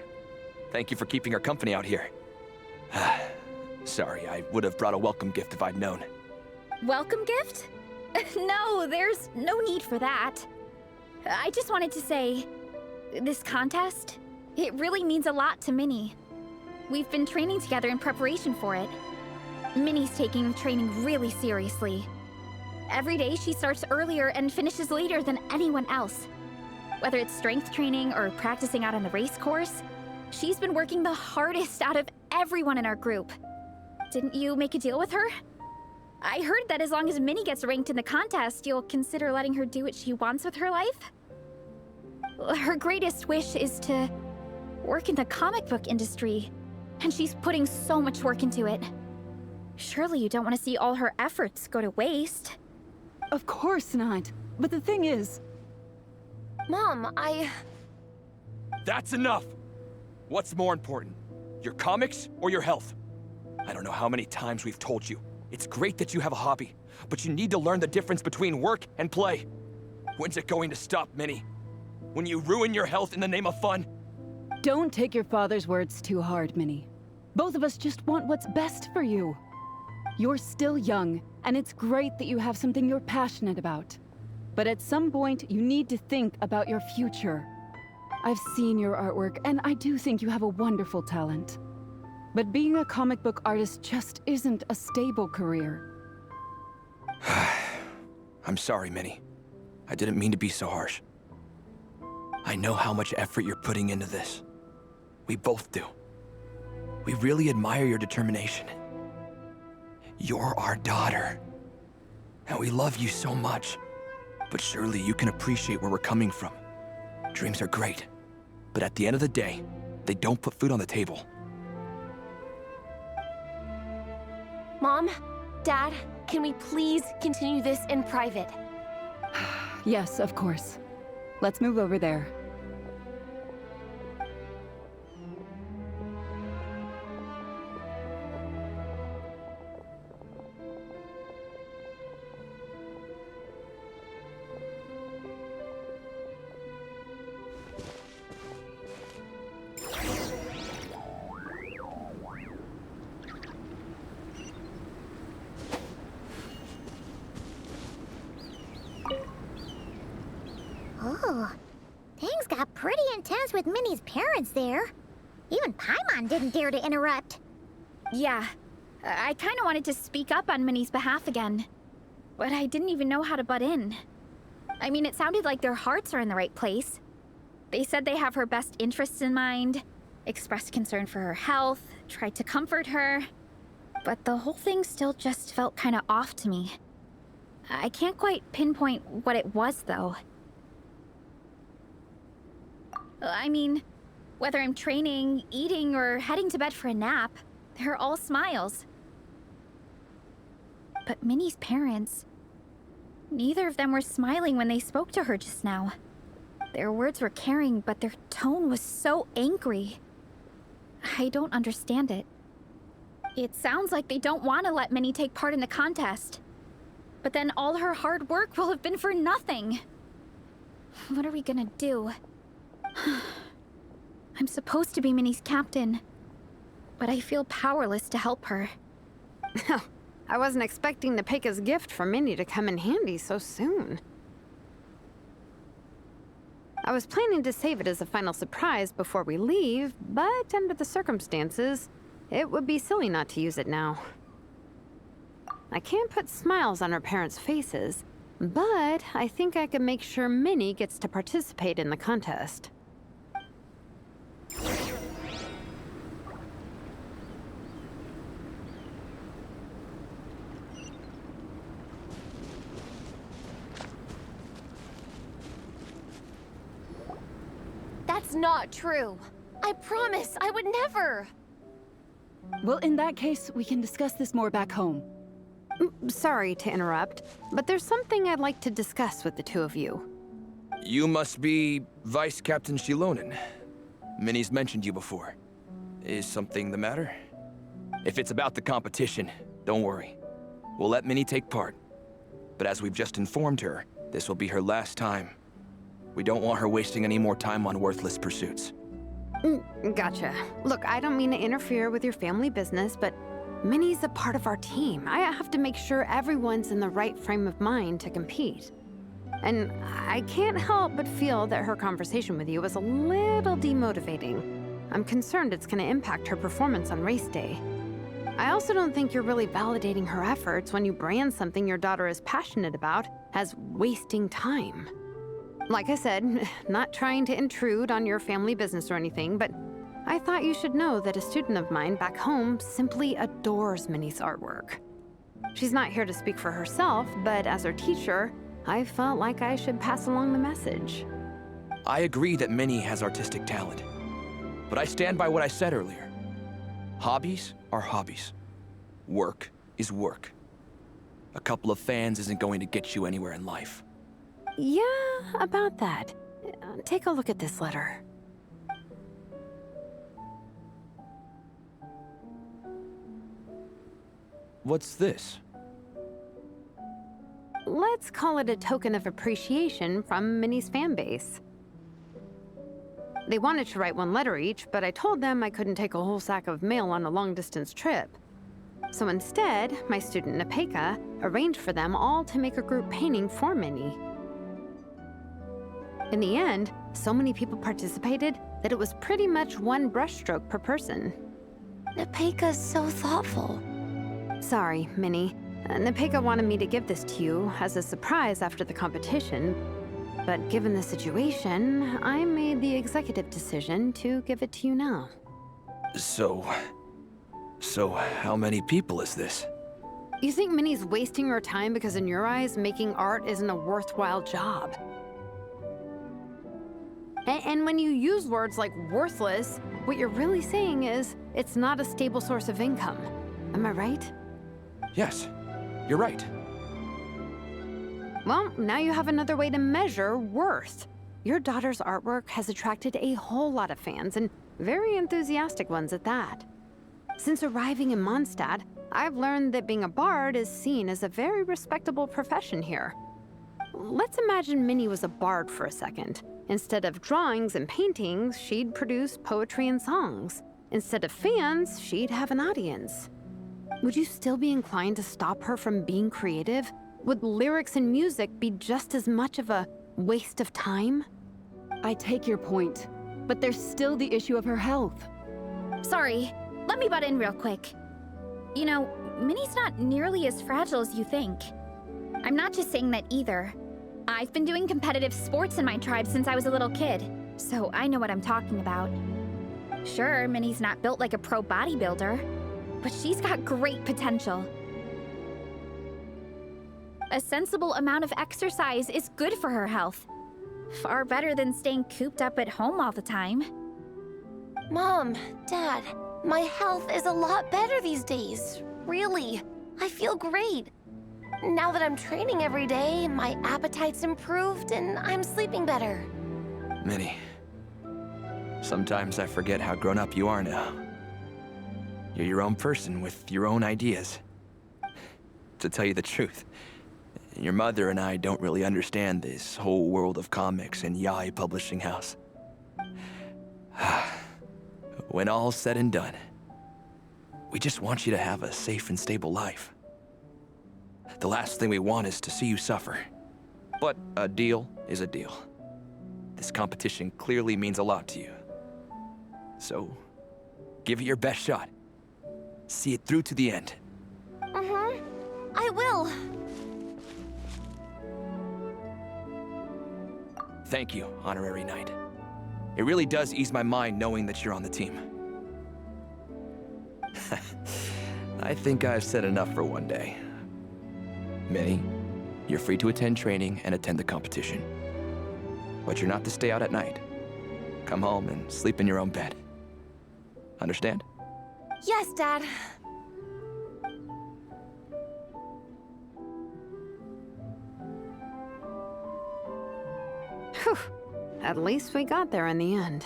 Thank you for keeping her company out here. Sorry, I would have brought a welcome gift if I'd known. Welcome gift? No, there's no need for that. I just wanted to say, this contest, it really means a lot to Minnie. We've been training together in preparation for it. Minnie's taking training really seriously. Every day she starts earlier and finishes later than anyone else. Whether it's strength training or practicing out on the race course, she's been working the hardest out of everyone in our group. Didn't you make a deal with her? I heard that as long as Minnie gets ranked in the contest, you'll consider letting her do what she wants with her life? Her greatest wish is to work in the comic book industry, and she's putting so much work into it. Surely you don't want to see all her efforts go to waste. Of course not. But the thing is... Mom, That's enough! What's more important? Your comics or your health? I don't know how many times we've told you. It's great that you have a hobby, but you need to learn the difference between work and play. When's it going to stop, Minnie? When you ruin your health in the name of fun? Don't take your father's words too hard, Minnie. Both of us just want what's best for you. You're still young, and it's great that you have something you're passionate about. But at some point, you need to think about your future. I've seen your artwork, and I do think you have a wonderful talent. But being a comic book artist just isn't a stable career. I'm sorry, Minnie. I didn't mean to be so harsh. I know how much effort you're putting into this. We both do. We really admire your determination. You're our daughter. And we love you so much. But surely you can appreciate where we're coming from. Dreams are great. But at the end of the day, they don't put food on the table. Mom, Dad, can we please continue this in private? Yes, of course. Let's move over there. Oh, things got pretty intense with Minnie's parents there. Even Paimon didn't dare to interrupt. Yeah, I kind of wanted to speak up on Minnie's behalf again, but I didn't even know how to butt in. I mean, it sounded like their hearts are in the right place. They said they have her best interests in mind, expressed concern for her health, tried to comfort her, but the whole thing still just felt kind of off to me. I can't quite pinpoint what it was, though. I mean, whether I'm training, eating, or heading to bed for a nap, they're all smiles. But Minnie's parents, neither of them were smiling when they spoke to her just now. Their words were caring, but their tone was so angry. I don't understand it. It sounds like they don't want to let Minnie take part in the contest. But then all her hard work will have been for nothing. What are we gonna do? I'm supposed to be Minnie's captain, but I feel powerless to help her. I wasn't expecting the Peka's gift for Minnie to come in handy so soon. I was planning to save it as a final surprise before we leave, but under the circumstances, it would be silly not to use it now. I can't put smiles on her parents' faces, but I think I can make sure Minnie gets to participate in the contest. That's not true. I promise I would never. Well, in that case, we can discuss this more back home. Sorry to interrupt, but there's something I'd like to discuss with the two of you. You must be Vice Captain Shilonen. Minnie's mentioned you before. Is something the matter? If it's about the competition, don't worry. We'll let Minnie take part. But as we've just informed her, this will be her last time. We don't want her wasting any more time on worthless pursuits. Gotcha. Look, I don't mean to interfere with your family business, but Minnie's a part of our team. I have to make sure everyone's in the right frame of mind to compete. And I can't help but feel that her conversation with you was a little demotivating. I'm concerned it's going to impact her performance on race day. I also don't think you're really validating her efforts when you brand something your daughter is passionate about as wasting time. Like I said, not trying to intrude on your family business or anything, but I thought you should know that a student of mine back home simply adores Minnie's artwork. She's not here to speak for herself, but as her teacher, I felt like I should pass along the message. I agree that Minnie has artistic talent, but I stand by what I said earlier. Hobbies are hobbies. Work is work. A couple of fans isn't going to get you anywhere in life. Yeah, about that. Take a look at this letter. What's this? Let's call it a token of appreciation from Minnie's fan base. They wanted to write one letter each, but I told them I couldn't take a whole sack of mail on a long-distance trip. So instead, my student Napeka arranged for them all to make a group painting for Minnie. In the end, So many people participated that it was pretty much one brushstroke per person. Nepeka's so thoughtful. Sorry, Minnie. Nepeka wanted me to give this to you as a surprise after the competition, but given the situation, I made the executive decision to give it to you now. So how many people is this? You think Minnie's wasting her time because in your eyes, making art isn't a worthwhile job? And when you use words like worthless, what you're really saying is it's not a stable source of income. Am I right? Yes, you're right. Well, now you have another way to measure worth. Your daughter's artwork has attracted a whole lot of fans, and very enthusiastic ones at that. Since arriving in Mondstadt, I've learned that being a bard is seen as a very respectable profession here. Let's imagine Minnie was a bard for a second. Instead of drawings and paintings, she'd produce poetry and songs. Instead of fans, she'd have an audience. Would you still be inclined to stop her from being creative? Would lyrics and music be just as much of a waste of time? I take your point, but there's still the issue of her health. Sorry, let me butt in real quick. You know, Minnie's not nearly as fragile as you think. I'm not just saying that either. I've been doing competitive sports in my tribe since I was a little kid, so I know what I'm talking about. Sure, Minnie's not built like a pro bodybuilder, but she's got great potential. A sensible amount of exercise is good for her health. Far better than staying cooped up at home all the time. Mom, Dad, my health is a lot better these days. Really, I feel great. Now that I'm training every day, my appetite's improved and I'm sleeping better. Minnie, sometimes I forget how grown up you are now. You're your own person with your own ideas. To tell you the truth, your mother and I don't really understand this whole world of comics and Yaoi Publishing House. When all's said and done, we just want you to have a safe and stable life. The last thing we want is to see you suffer. But a deal is a deal. This competition clearly means a lot to you. So, give it your best shot. See it through to the end. I will. Thank you, Honorary Knight. It really does ease my mind knowing that you're on the team. I think I've said enough for one day. Minnie, you're free to attend training and attend the competition. But you're not to stay out at night. Come home and sleep in your own bed. Understand? Yes, Dad. Whew. At least we got there in the end.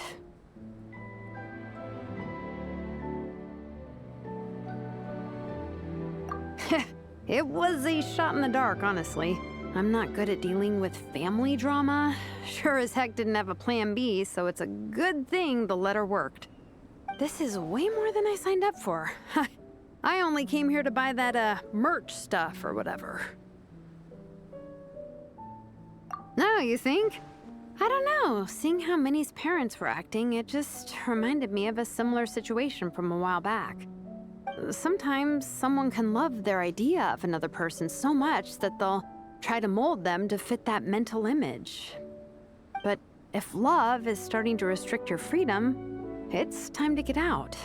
It was a shot in the dark, honestly. I'm not good at dealing with family drama. Sure as heck didn't have a plan B, so it's a good thing the letter worked. This is way more than I signed up for. I only came here to buy that, merch stuff or whatever. No, you think? I don't know. Seeing how Minnie's parents were acting, it just reminded me of a similar situation from a while back. Sometimes someone can love their idea of another person so much that they'll try to mold them to fit that mental image. But if love is starting to restrict your freedom, it's time to get out.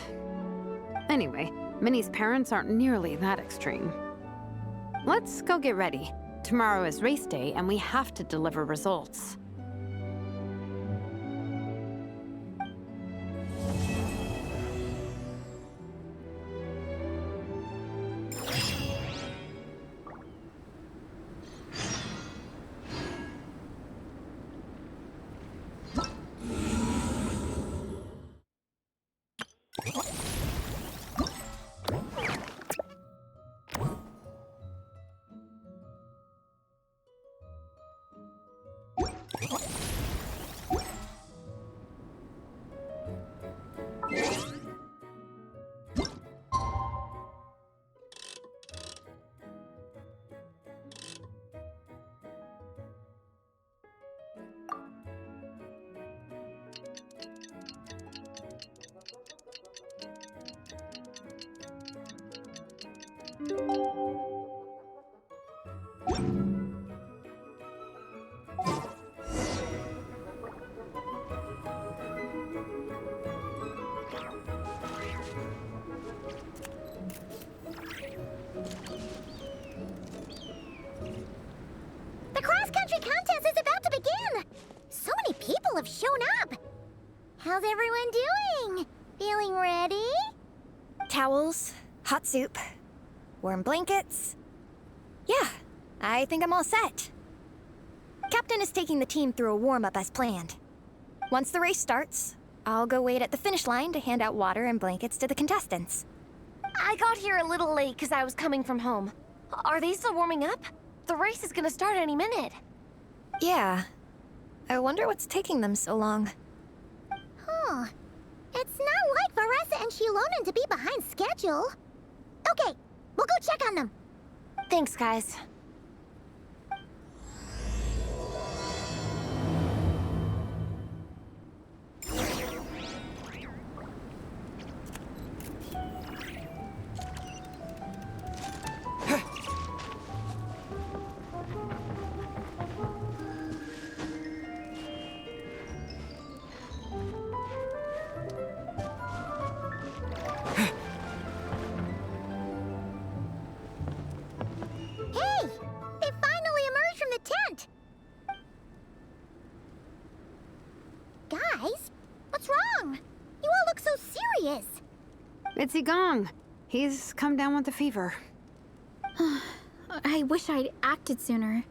Anyway, Minnie's parents aren't nearly that extreme. Let's go get ready. Tomorrow is race day and we have to deliver results. The cross-country contest is about to begin! So many people have shown up! How's everyone doing? Feeling ready? Towels, hot soup, warm blankets. Yeah, I think I'm all set. Captain is taking the team through a warm-up as planned. Once the race starts, I'll go wait at the finish line to hand out water and blankets to the contestants. I got here a little late because I was coming from home. Are they still warming up? The race is gonna start any minute. Yeah. I wonder what's taking them so long. Huh. It's not like Varessa and Shilonen to be behind schedule. Okay, we'll go check on them. Thanks, guys. Hey! They finally emerged from the tent! Guys, what's wrong? You all look so serious. It's Gong. He's come down with the fever. I wish I'd acted sooner.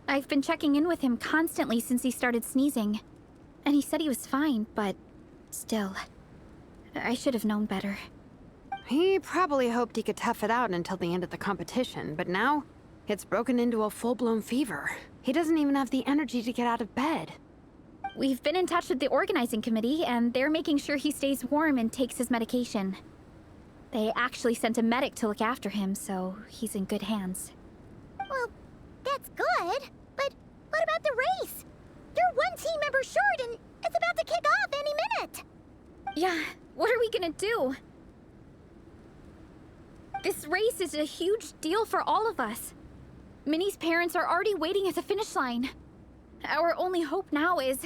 I've been checking in with him constantly since he started sneezing. And he said he was fine, but still. I should have known better. He probably hoped he could tough it out until the end of the competition, but now it's broken into a full-blown fever. He doesn't even have the energy to get out of bed. We've been in touch with the organizing committee, and they're making sure he stays warm and takes his medication. They actually sent a medic to look after him, so he's in good hands. Well, that's good, but what about the race? You're one team member short, and it's about to kick off any minute. Yeah, what are we gonna do? This race is a huge deal for all of us. Minnie's parents are already waiting at the finish line. Our only hope now is...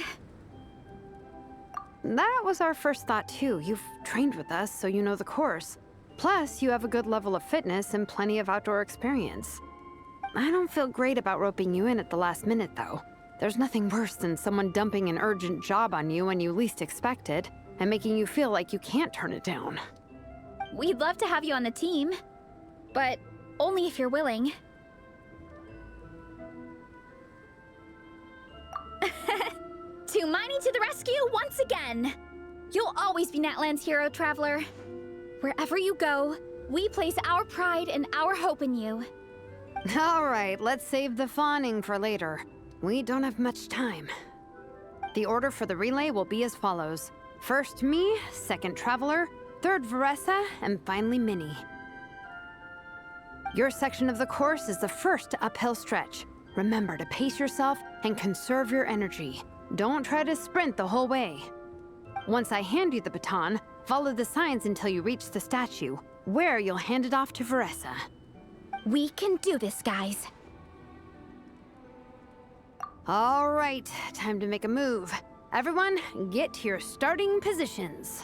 That was our first thought too. You've trained with us, so you know the course. Plus, you have a good level of fitness and plenty of outdoor experience. I don't feel great about roping you in at the last minute, though. There's nothing worse than someone dumping an urgent job on you when you least expect it, and making you feel like you can't turn it down. We'd love to have you on the team, but only if you're willing. Miney to the rescue once again! You'll always be Natlan's hero, Traveler. Wherever you go, we place our pride and our hope in you. All right, let's save the fawning for later. We don't have much time. The order for the relay will be as follows. First me, second Traveler, third Varessa, and finally Minnie. Your section of the course is the first uphill stretch. Remember to pace yourself and conserve your energy. Don't try to sprint the whole way. Once I hand you the baton, follow the signs until you reach the statue, where you'll hand it off to Varessa. We can do this, guys. All right, time to make a move. Everyone, get to your starting positions.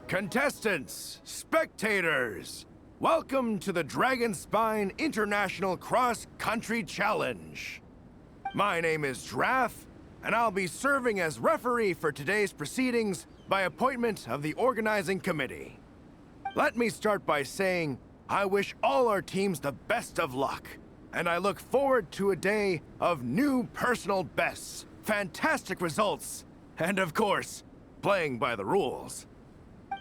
Contestants, spectators, welcome to the Dragonspine International Cross Country Challenge. My name is Draff, and I'll be serving as referee for today's proceedings by appointment of the organizing committee. Let me start by saying, I wish all our teams the best of luck, and I look forward to a day of new personal bests, fantastic results, and of course, playing by the rules.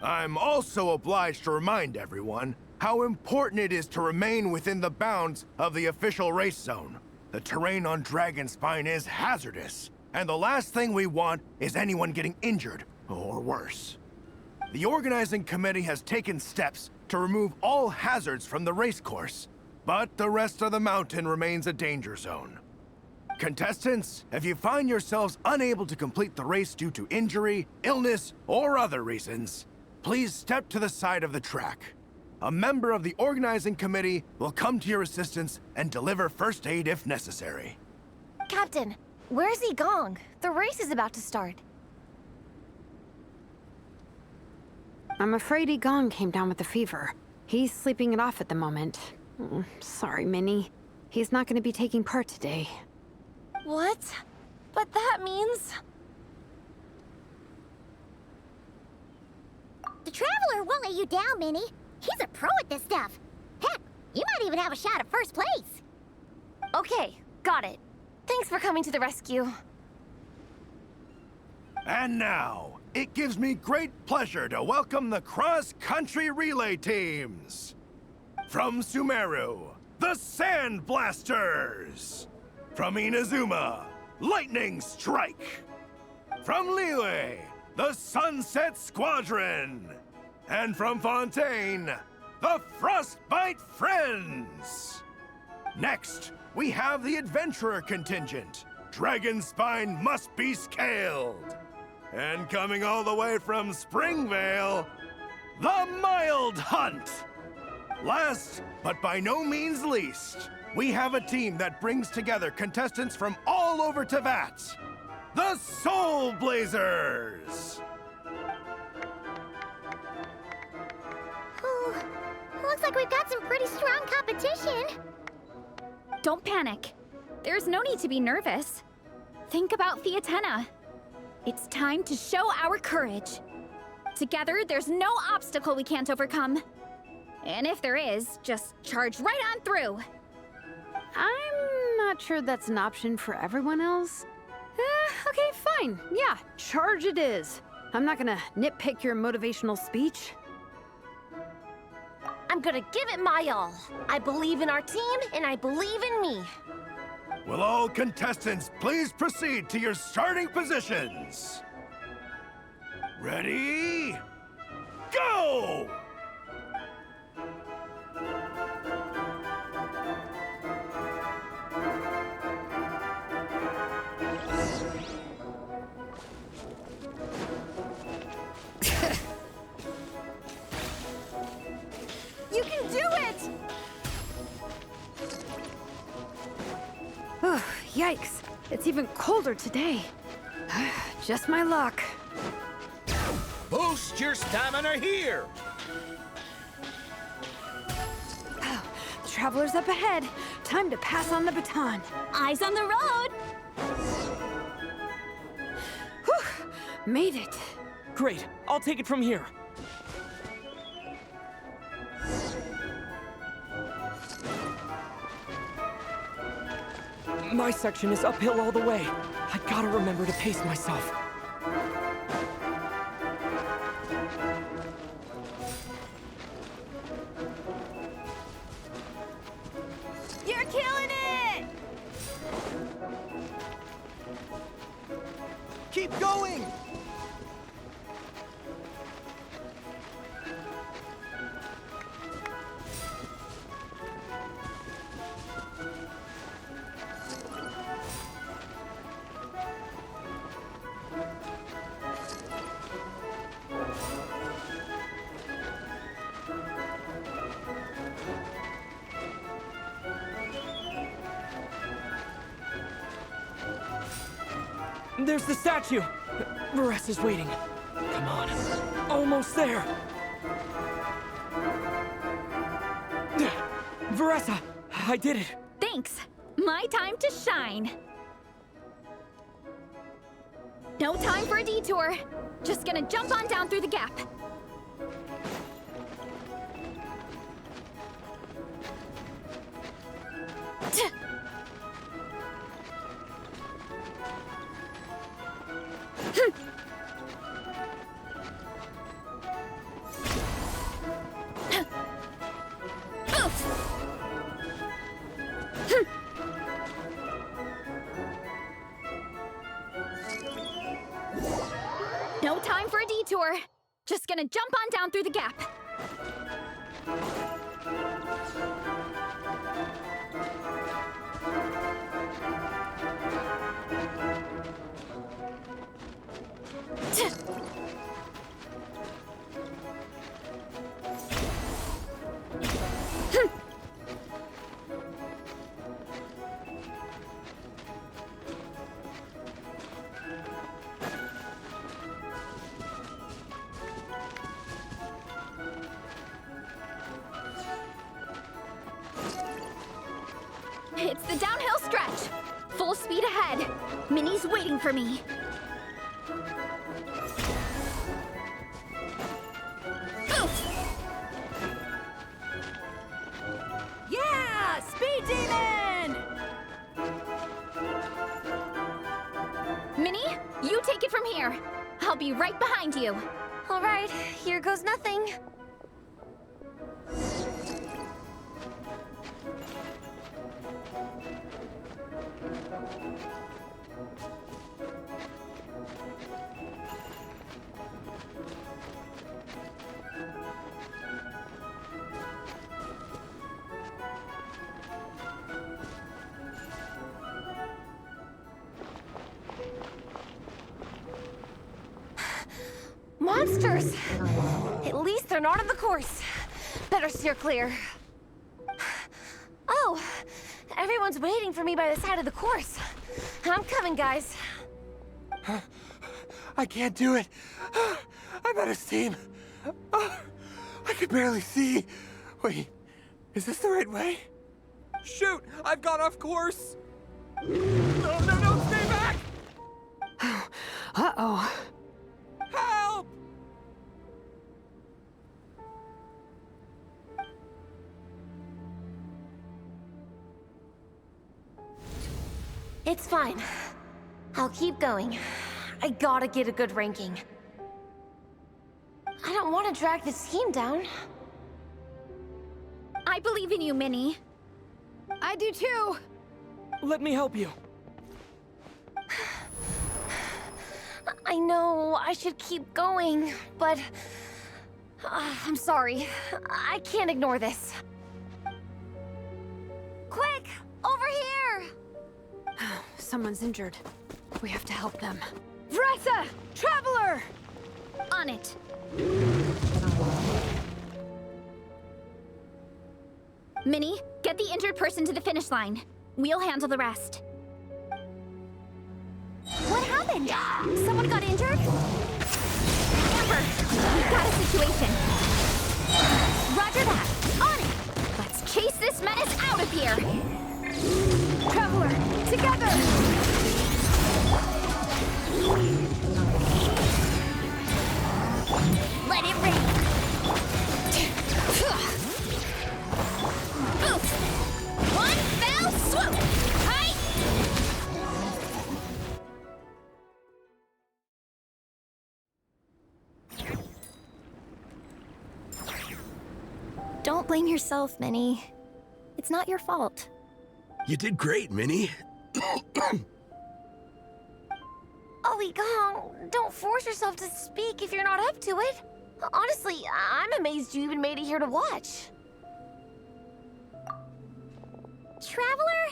I'm also obliged to remind everyone how important it is to remain within the bounds of the official race zone. The terrain on Dragonspine is hazardous, and the last thing we want is anyone getting injured, or worse. The organizing committee has taken steps to remove all hazards from the race course, but the rest of the mountain remains a danger zone. Contestants, if you find yourselves unable to complete the race due to injury, illness, or other reasons, please step to the side of the track. A member of the organizing committee will come to your assistance and deliver first aid if necessary. Captain, where's Gong? The race is about to start. I'm afraid Gong came down with the fever. He's sleeping it off at the moment. Sorry, Minnie. He's not going to be taking part today. What? But that means... The Traveler won't let you down, Minnie. He's a pro at this stuff. Heck, you might even have a shot at first place. Okay, got it. Thanks for coming to the rescue. And now, it gives me great pleasure to welcome the cross-country relay teams. From Sumeru, the Sand Blasters. From Inazuma, Lightning Strike. From Liyue, the Sunset Squadron. And from Fontaine, the Frostbite Friends. Next, we have the Adventurer contingent. Dragonspine must be scaled. And coming all the way from Springvale, the Mild Hunt. Last, but by no means least, we have a team that brings together contestants from all over Teyvat. The Soul Blazers! Oh, looks like we've got some pretty strong competition. Don't panic. There's no need to be nervous. Think about Fiatena. It's time to show our courage. Together, there's no obstacle we can't overcome. And if there is, just charge right on through. I'm not sure that's an option for everyone else. Okay, fine. Yeah, charge it is. I'm not gonna nitpick your motivational speech. I'm gonna give it my all. I believe in our team, and I believe in me. Will all contestants please proceed to your starting positions? Ready? Go! You can do it! Oh, yikes. It's even colder today. Just my luck. Boost your stamina here! Oh, the Traveler's up ahead. Time to pass on the baton. Eyes on the road! Whew, made it. Great, I'll take it from here. My section is uphill all the way. I gotta remember to pace myself. You're killing it! Keep going! There's the statue! Varesa's waiting. Come on. Almost there! Varesa! I did it! Thanks. My time to shine. No time for a detour. Just gonna jump on down through the gap. No time for a detour. Just gonna jump on down through the gap. It's the downhill stretch. Full speed ahead. Minnie's waiting for me. Yeah! Speed Demon! Minnie, you take it from here. I'll be right behind you. All right, here goes nothing. Monsters! At least they're not on the course. Better steer clear. Oh, everyone's waiting for me by the side of the course. I'm coming, guys. I can't do it. I'm out of steam. I can barely see. Wait, is this the right way? Shoot! I've gone off course! No, no, no! Stay back! Uh-oh. Help! It's fine. I'll keep going. I gotta get a good ranking. I don't want to drag this team down. I believe in you, Minnie. I do too. Let me help you. I know I should keep going, but I'm sorry. I can't ignore this. Quick, over here! Someone's injured. We have to help them. Vressa! Traveler! On it. Minnie, get the injured person to the finish line. We'll handle the rest. What happened? Someone got injured? Amber, we've got a situation. Roger that. On it! Let's chase this menace out of here. Traveler, together! Let it rain. One fell swoop. Hi. Don't blame yourself, Minnie. It's not your fault. You did great, Minnie. Ollie Gong, don't force yourself to speak if you're not up to it. Honestly, I'm amazed you even made it here to watch. Traveler?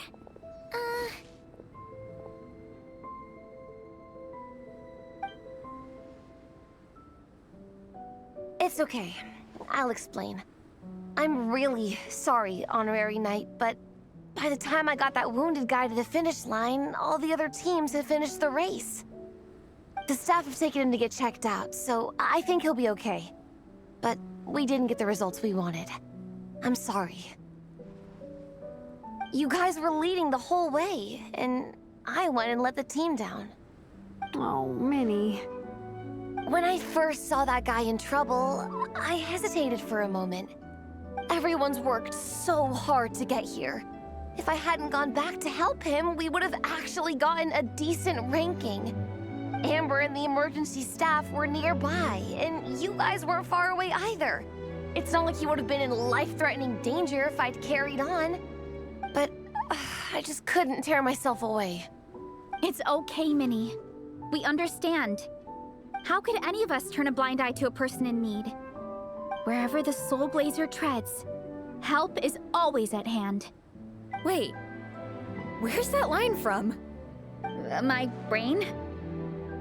It's okay. I'll explain. I'm really sorry, Honorary Knight, but by the time I got that wounded guy to the finish line, all the other teams had finished the race. The staff have taken him to get checked out, so I think he'll be okay. But we didn't get the results we wanted. I'm sorry. You guys were leading the whole way, and I went and let the team down. Oh, Minnie. When I first saw that guy in trouble, I hesitated for a moment. Everyone's worked so hard to get here. If I hadn't gone back to help him, we would have actually gotten a decent ranking. Amber and the emergency staff were nearby, and you guys weren't far away either. It's not like he would have been in life-threatening danger if I'd carried on. But I just couldn't tear myself away. It's okay, Minnie. We understand. How could any of us turn a blind eye to a person in need? Wherever the Soul Blazer treads, help is always at hand. Wait, where's that line from? My brain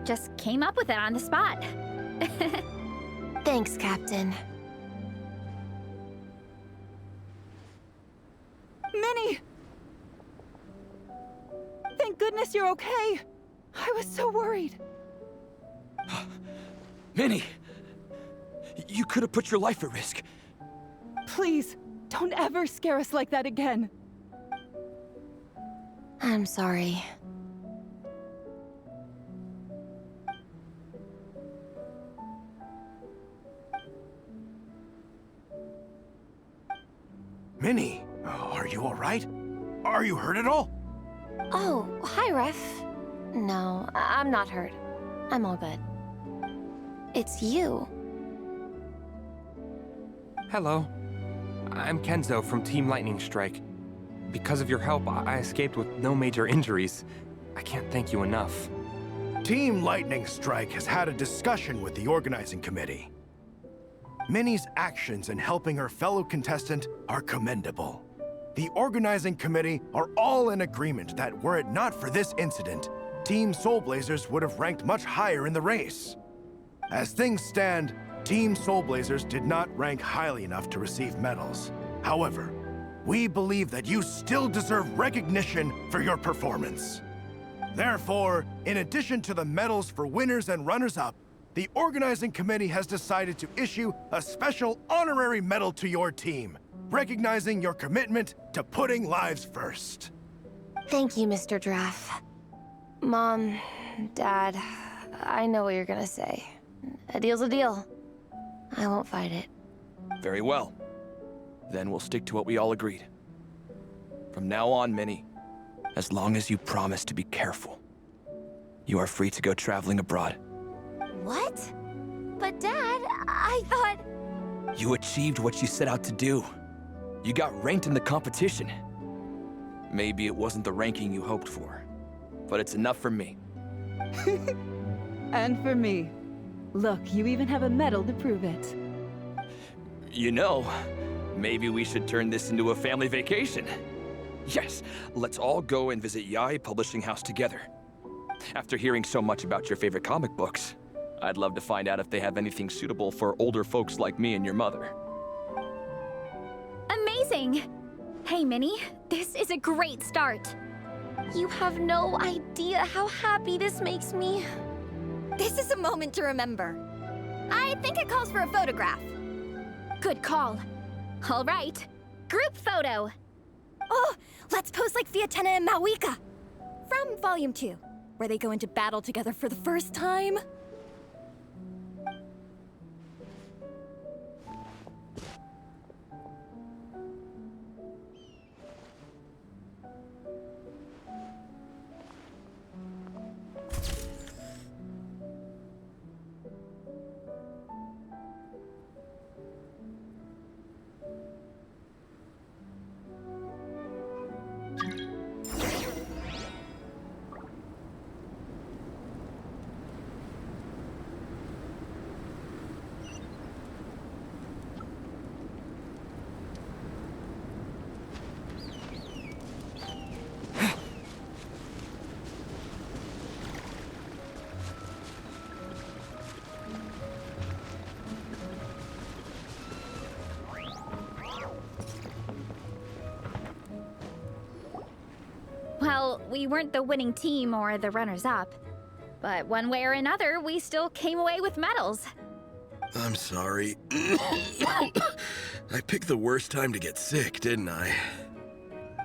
just came up with it on the spot. Thanks, Captain. Minnie! Thank goodness you're okay. I was so worried. Minnie! You could have put your life at risk. Please, don't ever scare us like that again. I'm sorry. Minnie, are you all right? Are you hurt at all? Oh, hi, Ref. No, I'm not hurt. I'm all good. It's you. Hello. I'm Kenzo from Team Lightning Strike. Because of your help, I escaped with no major injuries. I can't thank you enough. Team Lightning Strike has had a discussion with the organizing committee. Minnie's actions in helping her fellow contestant are commendable. The organizing committee are all in agreement that were it not for this incident, Team Soul Blazers would have ranked much higher in the race. As things stand, Team Soul Blazers did not rank highly enough to receive medals. However, we believe that you still deserve recognition for your performance. Therefore, in addition to the medals for winners and runners-up, the organizing committee has decided to issue a special honorary medal to your team, recognizing your commitment to putting lives first. Thank you, Mr. Draff. Mom, Dad, I know what you're gonna say. A deal's a deal. I won't fight it. Very well. Then we'll stick to what we all agreed. From now on, Minnie, as long as you promise to be careful, you are free to go traveling abroad. What? But Dad, I thought... You achieved what you set out to do. You got ranked in the competition. Maybe it wasn't the ranking you hoped for, but it's enough for me. And for me. Look, you even have a medal to prove it. You know, maybe we should turn this into a family vacation. Yes, let's all go and visit Yae Publishing House together. After hearing so much about your favorite comic books, I'd love to find out if they have anything suitable for older folks like me and your mother. Amazing! Hey, Minnie, this is a great start. You have no idea how happy this makes me. This is a moment to remember. I think it calls for a photograph. Good call. All right, group photo. Oh, let's pose like Fiatena and Mawika. From Volume 2, where they go into battle together for the first time. Well, we weren't the winning team or the runners-up. But one way or another, we still came away with medals. I'm sorry. I picked the worst time to get sick, didn't I?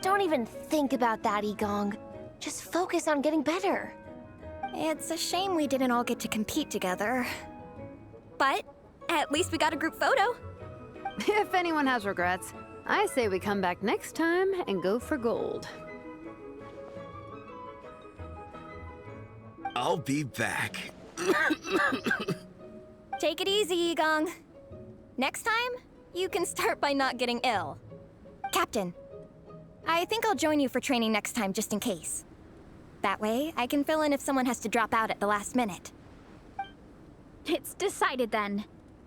Don't even think about that, Igong. Just focus on getting better. It's a shame we didn't all get to compete together. But at least we got a group photo. If anyone has regrets, I say we come back next time and go for gold. I'll be back. Take it easy, Igong. Next time, you can start by not getting ill. Captain, I think I'll join you for training next time just in case. That way, I can fill in if someone has to drop out at the last minute. It's decided then.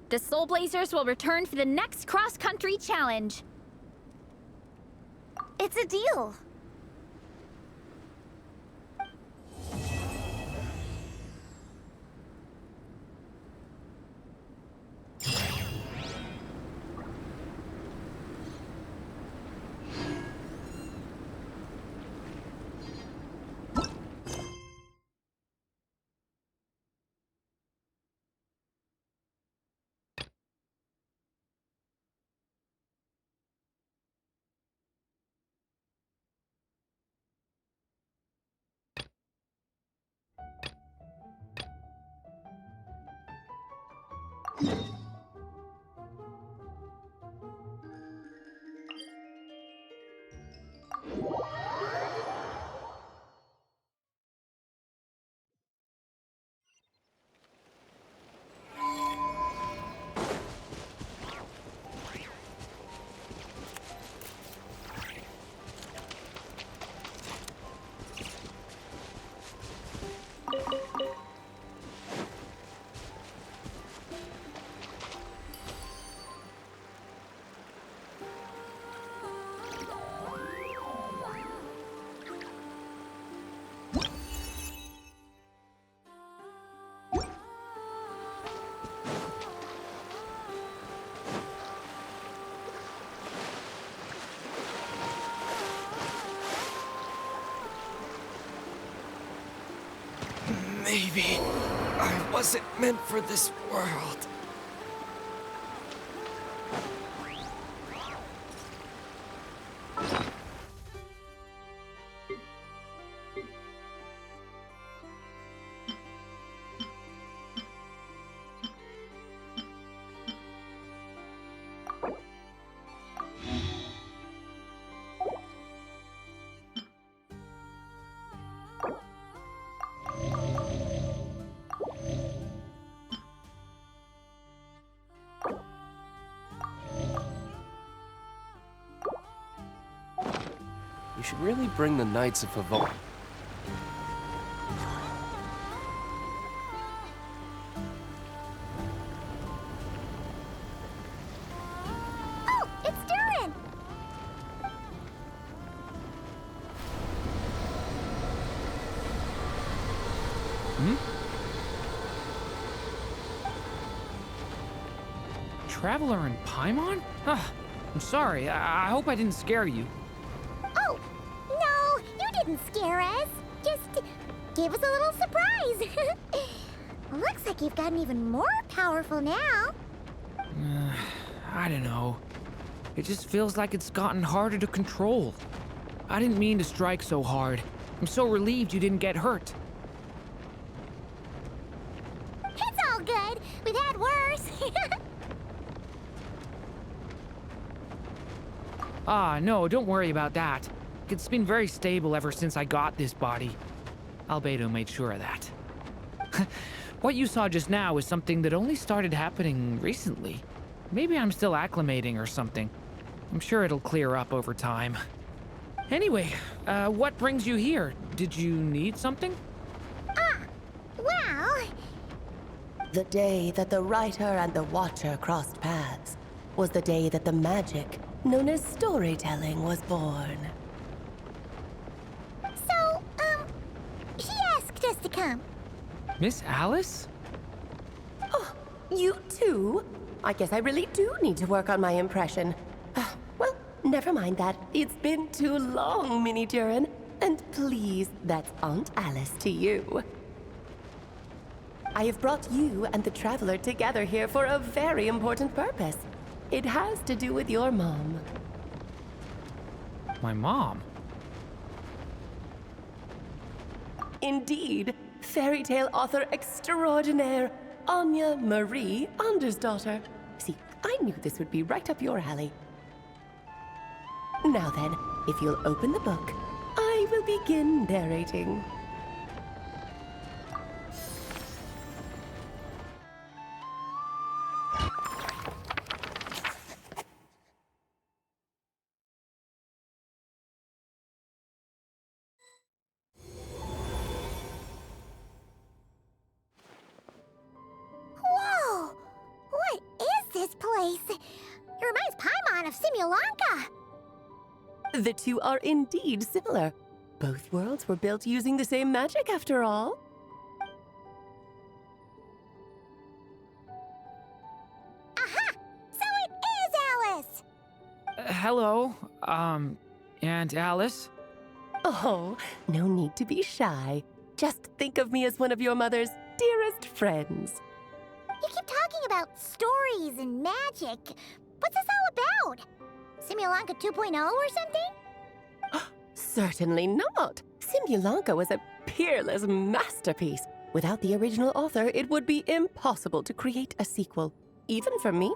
The Soul Blazers will return for the next cross-country challenge. It's a deal. Maybe I wasn't meant for this world. You should really bring the Knights of Favor. Oh, it's Durin! Traveler in Paimon? I'm sorry. I hope I didn't scare you. Oh, no, you didn't scare us. Just gave us a little surprise. Looks like you've gotten even more powerful now. I don't know. It just feels like it's gotten harder to control. I didn't mean to strike so hard. I'm so relieved you didn't get hurt. It's all good. We've had worse. No, don't worry about that. It's been very stable ever since I got this body. Albedo made sure of that. What you saw just now is something that only started happening recently. Maybe I'm still acclimating or something. I'm sure it'll clear up over time. Anyway, what brings you here? Did you need something? Well... The day that the Writer and the Watcher crossed paths was the day that the magic known as storytelling was born. So, she asked us to come. Miss Alice? Oh, you too? I guess I really do need to work on my impression. Well, never mind that. It's been too long, Minnie Durin. And please, that's Aunt Alice to you. I have brought you and the Traveler together here for a very important purpose. It has to do with your mom. My mom? Indeed, fairy tale author extraordinaire, Anya Marie Andersdottir. See, I knew this would be right up your alley. Now then, if you'll open the book, I will begin narrating. Simulanka. The two are indeed similar. Both worlds were built using the same magic, after all. Aha! So it is Alice! Hello, Aunt Alice? Oh, no need to be shy. Just think of me as one of your mother's dearest friends. You keep talking about stories and magic. What's this all about? Simulanka 2.0 or something? Certainly not. Simulanka was a peerless masterpiece. Without the original author, it would be impossible to create a sequel, even for me.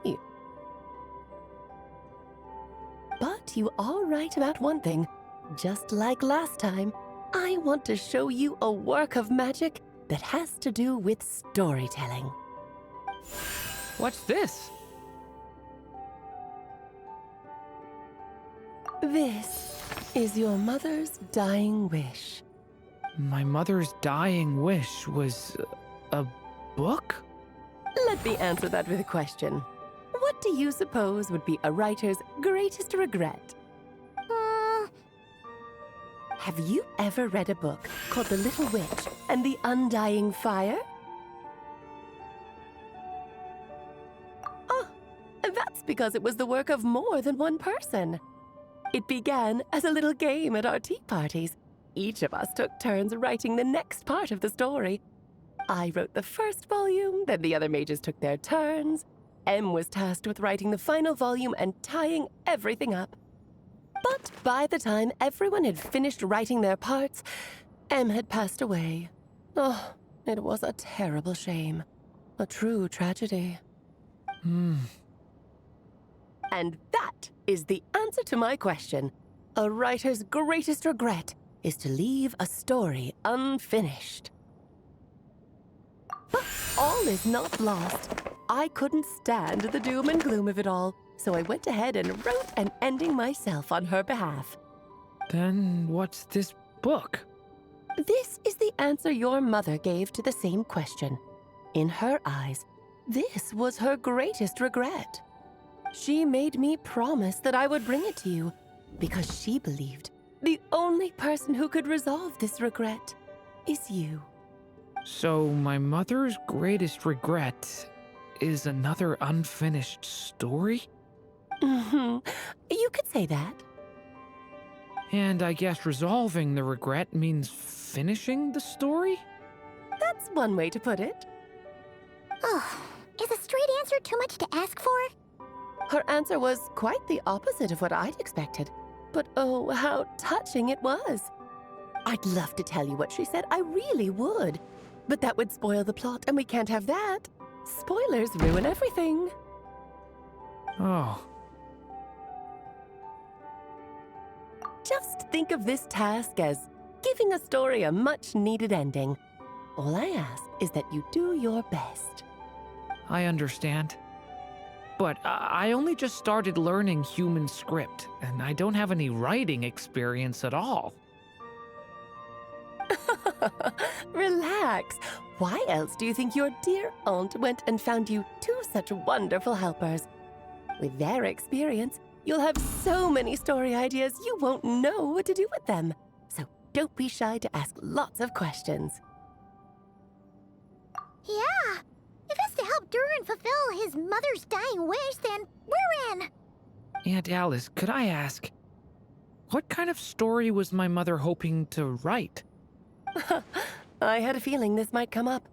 But you are right about one thing. Just like last time, I want to show you a work of magic that has to do with storytelling. What's this? This is your mother's dying wish. My mother's dying wish was a book? Let me answer that with a question. What do you suppose would be a writer's greatest regret? Have you ever read a book called The Little Witch and the Undying Fire? Oh, that's because it was the work of more than one person. It began as a little game at our tea parties. Each of us took turns writing the next part of the story. I wrote the first volume, then the other mages took their turns. Em was tasked with writing the final volume and tying everything up. But by the time everyone had finished writing their parts, Em had passed away. Oh, it was a terrible shame. A true tragedy. And that is the answer to my question. A writer's greatest regret is to leave a story unfinished. But all is not lost. I couldn't stand the doom and gloom of it all, so I went ahead and wrote an ending myself on her behalf. Then what's this book? This is the answer your mother gave to the same question. In her eyes, this was her greatest regret. She made me promise that I would bring it to you, because she believed the only person who could resolve this regret is you. So my mother's greatest regret is another unfinished story? You could say that. And I guess resolving the regret means finishing the story? That's one way to put it. Oh, is a straight answer too much to ask for? Her answer was quite the opposite of what I'd expected. But oh, how touching it was. I'd love to tell you what she said, I really would. But that would spoil the plot, and we can't have that. Spoilers ruin everything. Oh. Just think of this task as giving a story a much-needed ending. All I ask is that you do your best. I understand. But I only just started learning human script, and I don't have any writing experience at all. Relax. Why else do you think your dear aunt went and found you two such wonderful helpers? With their experience, you'll have so many story ideas you won't know what to do with them. So don't be shy to ask lots of questions. Yeah. If it's to help Durin fulfill his mother's dying wish, then we're in. Aunt Alice, could I ask, what kind of story was my mother hoping to write? I had a feeling this might come up,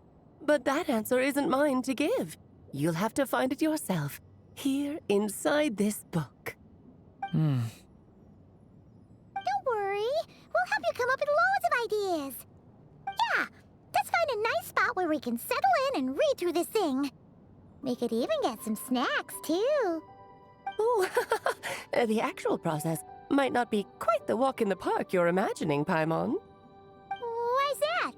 but that answer isn't mine to give. You'll have to find it yourself, here inside this book. Don't worry. We'll help you come up with loads of ideas. Yeah, let's find a nice spot where we can settle in and read through this thing. We could even get some snacks, too. Oh, the actual process might not be quite the walk in the park you're imagining, Paimon. Why's that?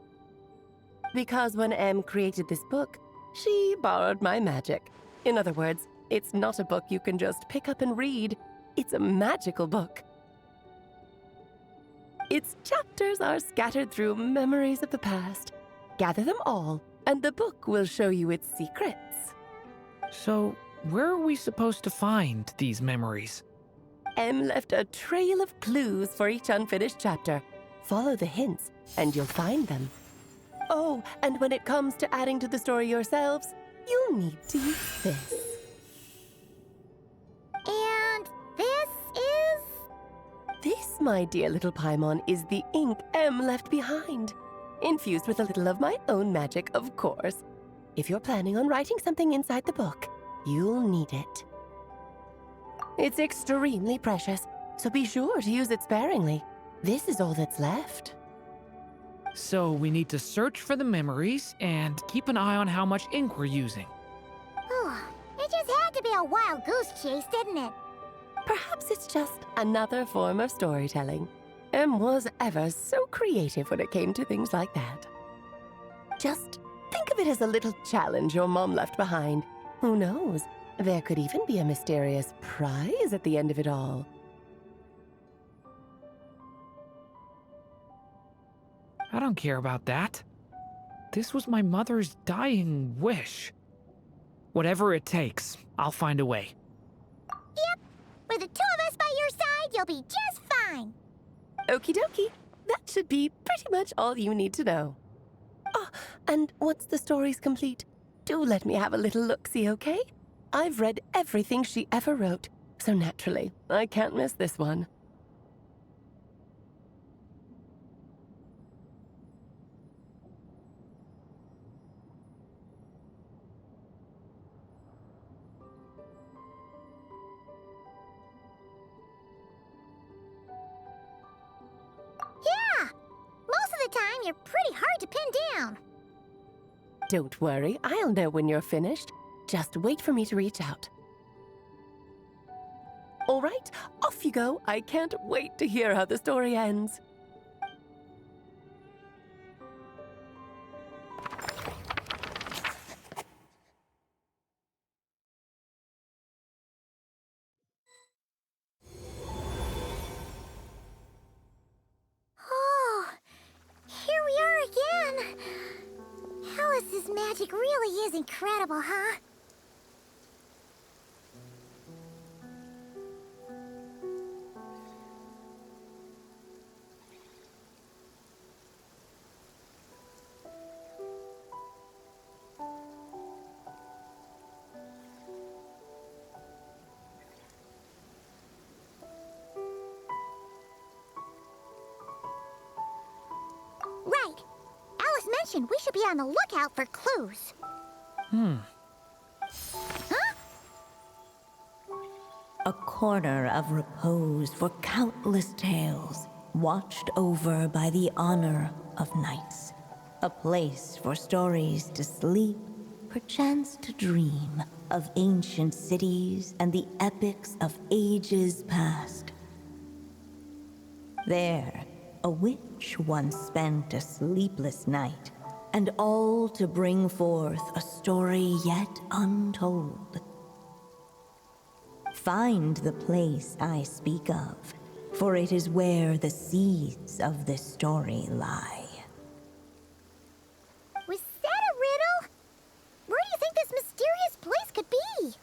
Because when Em created this book, she borrowed my magic. In other words, it's not a book you can just pick up and read. It's a magical book. Its chapters are scattered through memories of the past. Gather them all, and the book will show you its secrets. So, where are we supposed to find these memories? M left a trail of clues for each unfinished chapter. Follow the hints, and you'll find them. Oh, and when it comes to adding to the story yourselves, you'll need to use this. And this is? This, my dear little Paimon, is the ink M left behind. Infused with a little of my own magic, of course. If you're planning on writing something inside the book, you'll need it. It's extremely precious, so be sure to use it sparingly. This is all that's left. So we need to search for the memories and keep an eye on how much ink we're using. It just had to be a wild goose chase, didn't it? Perhaps it's just another form of storytelling. M was ever so creative when it came to things like that. Just think of it as a little challenge your mom left behind. Who knows? There could even be a mysterious prize at the end of it all. I don't care about that. This was my mother's dying wish. Whatever it takes, I'll find a way. Yep. With the two of us by your side, you'll be just fine. Okie dokie. That should be pretty much all you need to know. Oh, and once the story's complete, do let me have a little look-see, okay? I've read everything she ever wrote, so naturally, I can't miss this one. Yeah! Most of the time, you're pretty hard to pin down. Don't worry, I'll know when you're finished. Just wait for me to reach out. All right, off you go. I can't wait to hear how the story ends. Oh, here we are again. Alice's magic really is incredible, huh? Right. Alice mentioned we should be on the lookout for clues. A corner of repose for countless tales, watched over by the honor of knights. A place for stories to sleep, perchance to dream of ancient cities and the epics of ages past. There, a witch once spent a sleepless night, and all to bring forth a story yet untold. Find the place I speak of, for it is where the seeds of this story lie. Was that a riddle? Where do you think this mysterious place could be?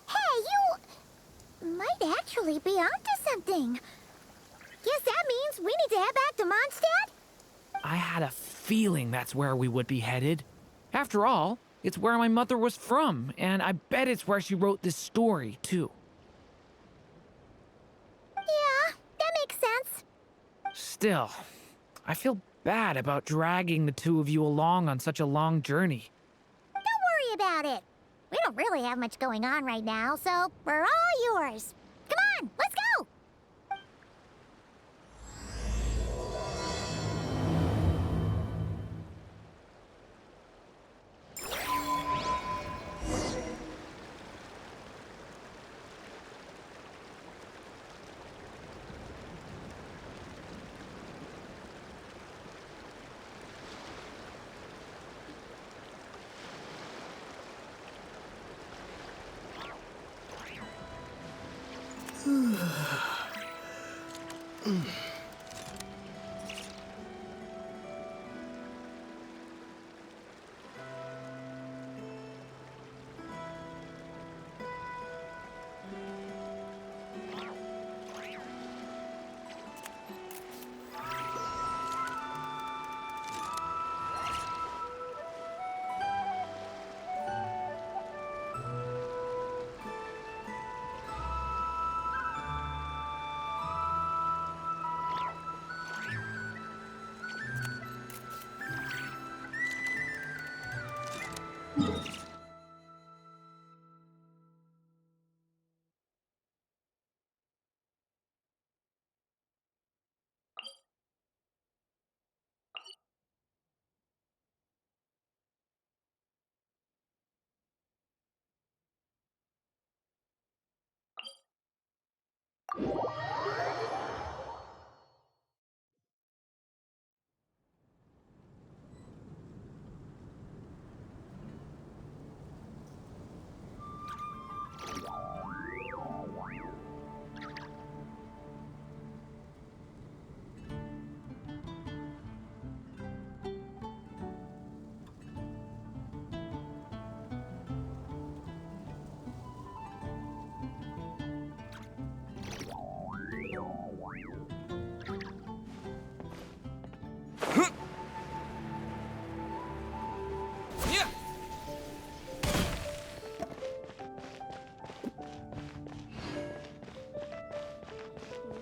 Hey, you might actually be onto something. Guess that means we need to head back to Mondstadt? I had a feeling that's where we would be headed. After all, it's where my mother was from, and I bet it's where she wrote this story, too. Yeah, that makes sense. Still, I feel bad about dragging the two of you along on such a long journey. Don't worry about it. We don't really have much going on right now, so we're all yours. Come on, let's go!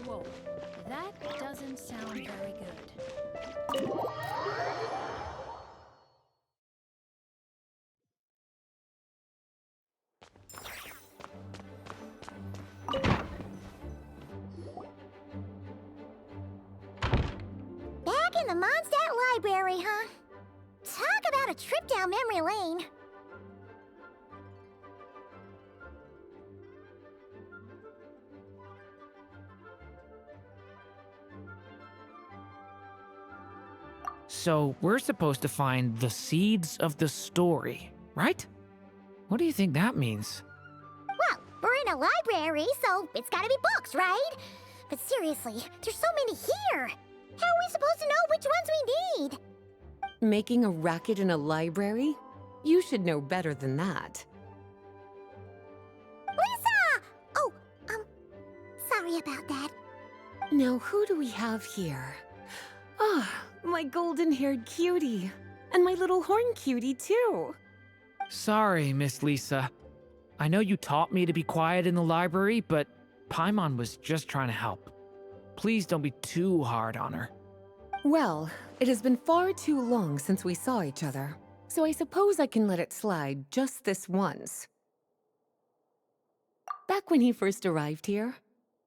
Whoa, that doesn't sound very good. Back in the Mondstadt Library, huh? Talk about a trip down memory lane. So, we're supposed to find the seeds of the story, right? What do you think that means? Well, we're in a library, so it's gotta be books, right? But seriously, there's so many here. How are we supposed to know which ones we need? Making a racket in a library? You should know better than that. Lisa! Oh, sorry about that. Now, who do we have here? Ah, my golden-haired cutie. And my little horn cutie, too. Sorry, Miss Lisa. I know you taught me to be quiet in the library, but Paimon was just trying to help. Please don't be too hard on her. Well, it has been far too long since we saw each other, so I suppose I can let it slide just this once. Back when he first arrived here,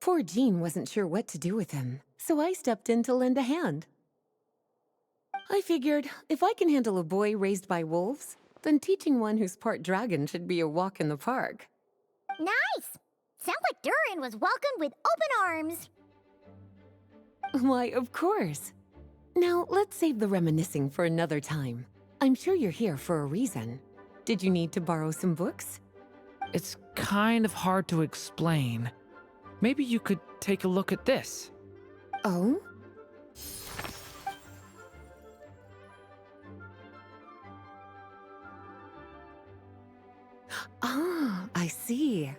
poor Jean wasn't sure what to do with him, so I stepped in to lend a hand. I figured, if I can handle a boy raised by wolves, then teaching one who's part dragon should be a walk in the park. Nice! Sounds like Durin was welcomed with open arms. Why, of course. Now, let's save the reminiscing for another time. I'm sure you're here for a reason. Did you need to borrow some books? It's kind of hard to explain. Maybe you could take a look at this. Oh? Ah, I see.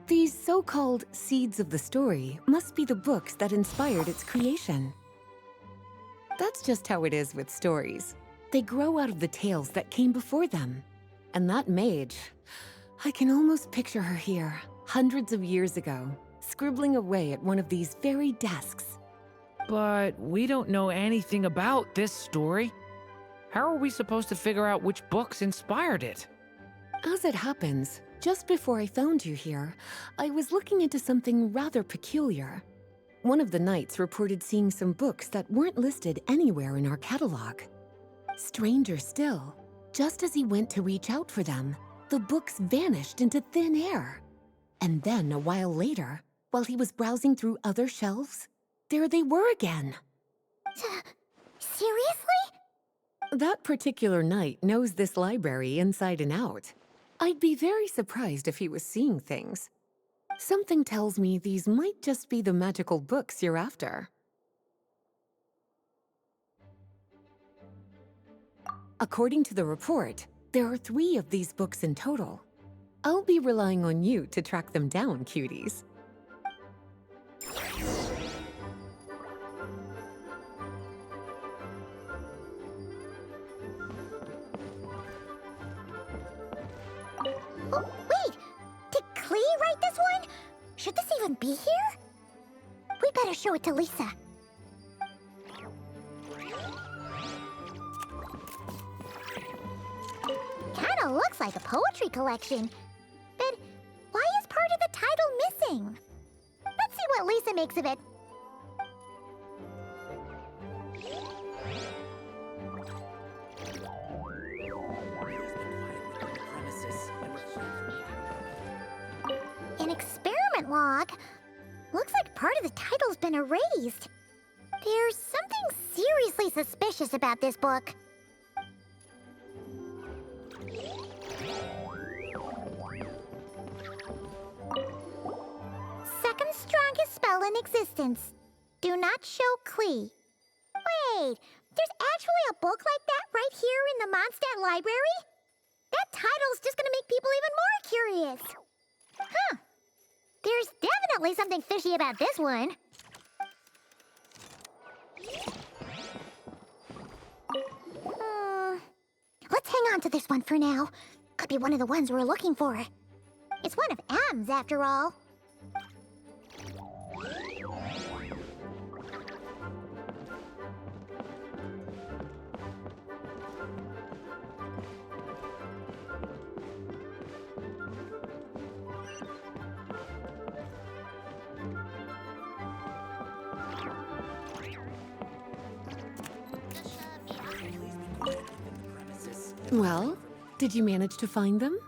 These so-called seeds of the story must be the books that inspired its creation. That's just how it is with stories. They grow out of the tales that came before them. And that mage, I can almost picture her here, hundreds of years ago, scribbling away at one of these very desks. But we don't know anything about this story. How are we supposed to figure out which books inspired it? As it happens, just before I found you here, I was looking into something rather peculiar. One of the knights reported seeing some books that weren't listed anywhere in our catalog. Stranger still, just as he went to reach out for them, the books vanished into thin air. And then, a while later, while he was browsing through other shelves, there they were again. Seriously? That particular knight knows this library inside and out. I'd be very surprised if he was seeing things. Something tells me these might just be the magical books you're after. According to the report, there are 3 of these books in total. I'll be relying on you to track them down, cuties. Oh, wait! Did Klee write this one? Should this even be here? We better show it to Lisa. Kinda Kinda looks like a poetry collection. But why is part of the title missing? Let's see what Lisa makes of it. An experiment log? Looks like part of the title's been erased. There's something seriously suspicious about this book. Second strongest spell in existence. Do not show Klee. Wait, there's actually a book like that right here in the Mondstadt library? That title's just gonna make people even more curious. Huh. There's definitely something fishy about this one. Let's hang on to this one for now. Could be one of the ones we're looking for. It's one of M's, after all. Well, did you manage to find them?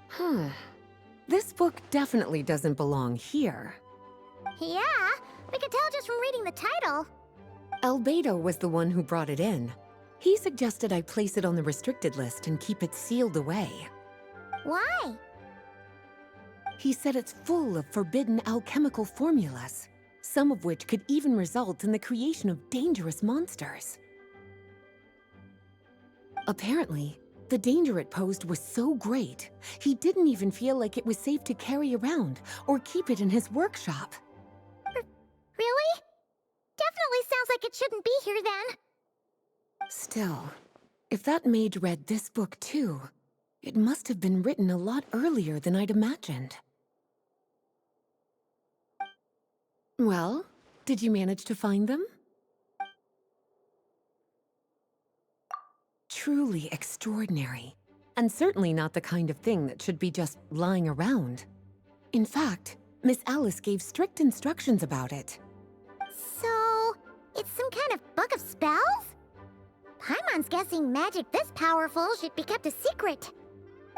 Huh. This book definitely doesn't belong here. Yeah, we can tell just from reading the title. Albedo was the one who brought it in. He suggested I place it on the restricted list and keep it sealed away. Why? He said it's full of forbidden alchemical formulas, some of which could even result in the creation of dangerous monsters. Apparently, the danger it posed was so great, he didn't even feel like it was safe to carry around or keep it in his workshop. Really? Definitely sounds like it shouldn't be here then. Still, if that mage read this book too, it must have been written a lot earlier than I'd imagined. Well, did you manage to find them? Truly extraordinary, and certainly not the kind of thing that should be just lying around. In fact, Miss Alice gave strict instructions about it. So, it's some kind of book of spells? Paimon's guessing magic this powerful should be kept a secret.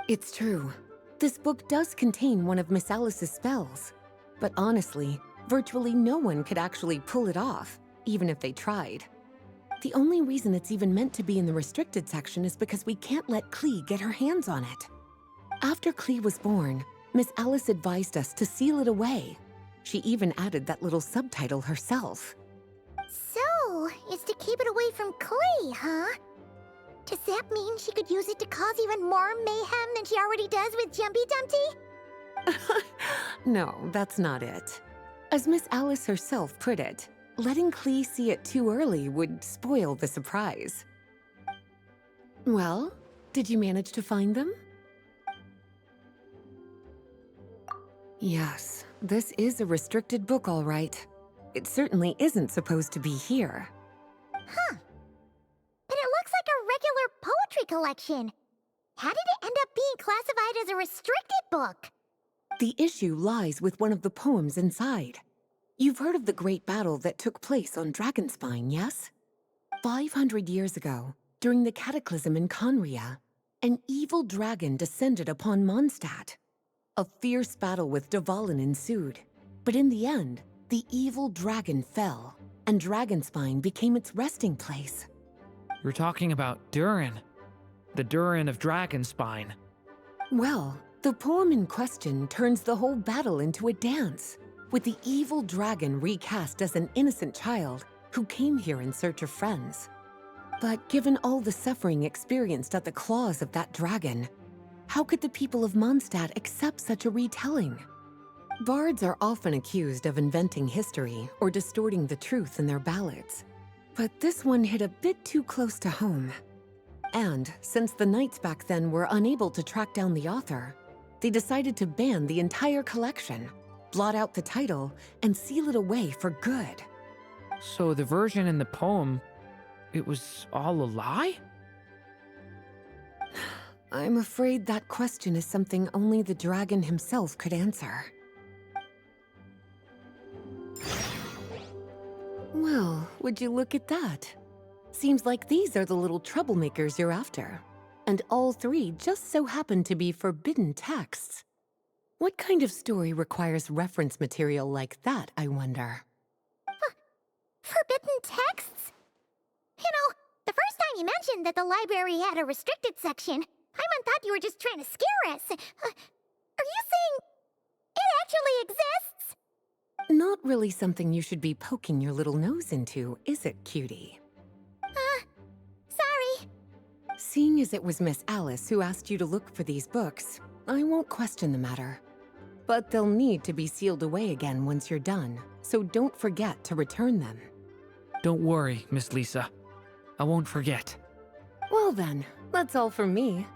It's true. This book does contain one of Miss Alice's spells. But honestly, virtually no one could actually pull it off, even if they tried. The only reason it's even meant to be in the restricted section is because we can't let Klee get her hands on it. After Klee was born, Miss Alice advised us to seal it away. She even added that little subtitle herself. So, it's to keep it away from Klee, huh? Does that mean she could use it to cause even more mayhem than she already does with Jumpy Dumpty? No, that's not it. As Miss Alice herself put it, letting Klee see it too early would spoil the surprise. Well, did you manage to find them? Yes, this is a restricted book, all right. It certainly isn't supposed to be here. Huh. But it looks like a regular poetry collection. How did it end up being classified as a restricted book? The issue lies with one of the poems inside. You've heard of the great battle that took place on Dragonspine, yes? 500 years ago, during the cataclysm in Conria, an evil dragon descended upon Mondstadt. A fierce battle with Dvalin ensued, but in the end, the evil dragon fell, and Dragonspine became its resting place. You're talking about Durin, the Durin of Dragonspine. Well, the poem in question turns the whole battle into a dance, with the evil dragon recast as an innocent child who came here in search of friends. But given all the suffering experienced at the claws of that dragon, how could the people of Mondstadt accept such a retelling? Bards are often accused of inventing history or distorting the truth in their ballads. But this one hit a bit too close to home. And since the knights back then were unable to track down the author, they decided to ban the entire collection, blot out the title, and seal it away for good. So the version in the poem it was all a lie? I'm afraid that question is something only the dragon himself could answer. Well, would you look at that? Seems like these are the little troublemakers you're after. And all three just so happen to be forbidden texts. What kind of story requires reference material like that, I wonder? Forbidden texts? You know, the first time you mentioned that the library had a restricted section, Paimon thought you were just trying to scare us. Are you saying it actually exists? Not really something you should be poking your little nose into, is it, cutie? Sorry. Seeing as it was Miss Alice who asked you to look for these books, I won't question the matter. But they'll need to be sealed away again once you're done, so don't forget to return them. Don't worry, Miss Lisa. I won't forget. Well then, that's all from me.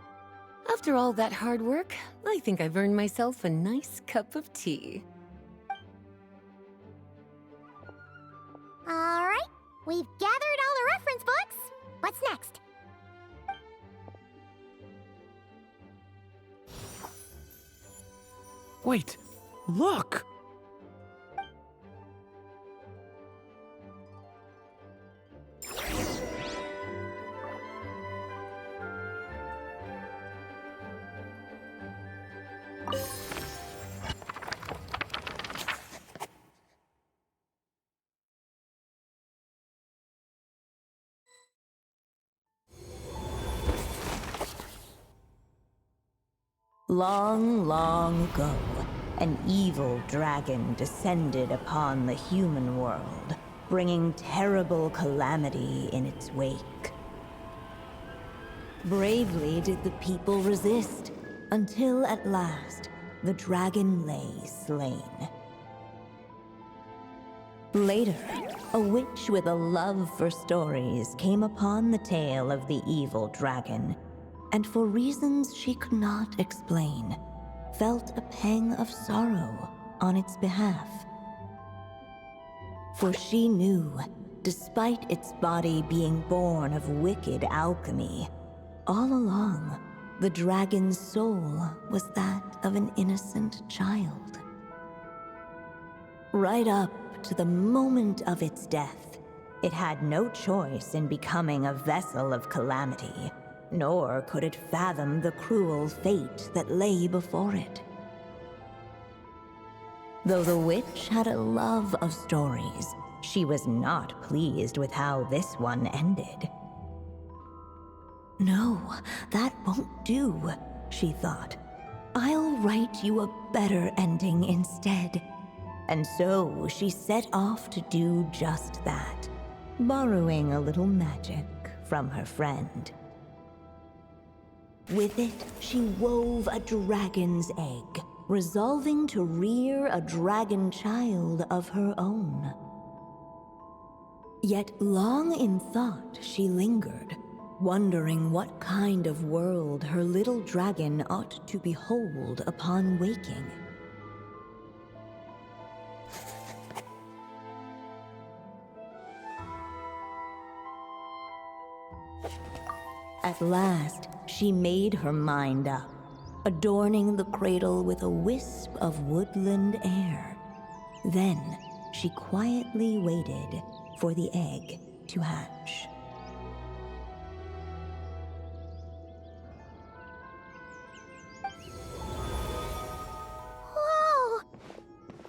After all that hard work, I think I've earned myself a nice cup of tea. All right, we've gathered all the reference books. What's next? Wait, look! Long, long ago, an evil dragon descended upon the human world, bringing terrible calamity in its wake. Bravely did the people resist, until at last, the dragon lay slain. Later, a witch with a love for stories came upon the tale of the evil dragon, and for reasons she could not explain, felt a pang of sorrow on its behalf. For she knew, despite its body being born of wicked alchemy, all along, the dragon's soul was that of an innocent child. Right up to the moment of its death, it had no choice in becoming a vessel of calamity, nor could it fathom the cruel fate that lay before it. Though the witch had a love of stories, she was not pleased with how this one ended. No, that won't do, she thought. I'll write you a better ending instead. And so she set off to do just that, borrowing a little magic from her friend. With it, she wove a dragon's egg, resolving to rear a dragon child of her own. Yet long in thought she lingered, wondering what kind of world her little dragon ought to behold upon waking. At last, she made her mind up, adorning the cradle with a wisp of woodland air. Then, she quietly waited for the egg to hatch. Whoa!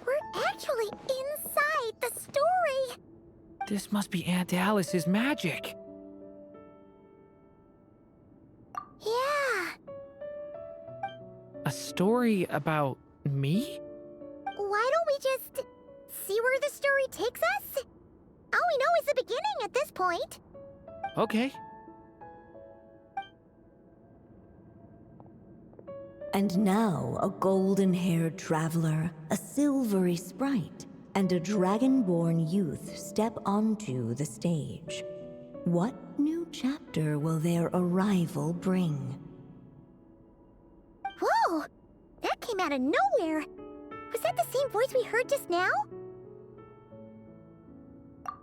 We're actually inside the story! This must be Aunt Alice's magic. Yeah. A story about me? Why don't we just see where the story takes us? All we know is the beginning at this point. Okay. And now a golden-haired traveler, a silvery sprite, and a dragon-born youth step onto the stage. What new chapter will their arrival bring? Whoa! That came out of nowhere! Was that the same voice we heard just now?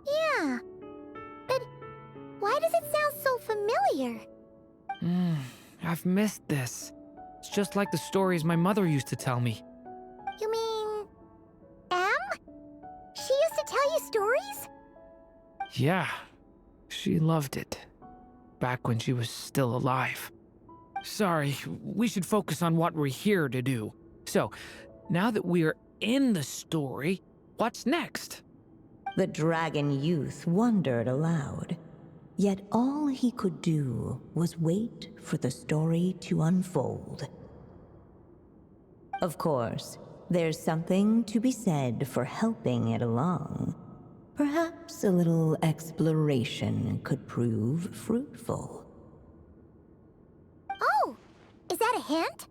Yeah. But Why does it sound so familiar? I've missed this. It's just like the stories my mother used to tell me. You mean... Em? She used to tell you stories? Yeah, she loved it. Back when she was still alive. Sorry, we should focus on what we're here to do. So, now that we're in the story, what's next? The dragon youth wondered aloud. Yet all he could do was wait for the story to unfold. Of course, there's something to be said for helping it along. Perhaps a little exploration could prove fruitful. Oh, is that a hint?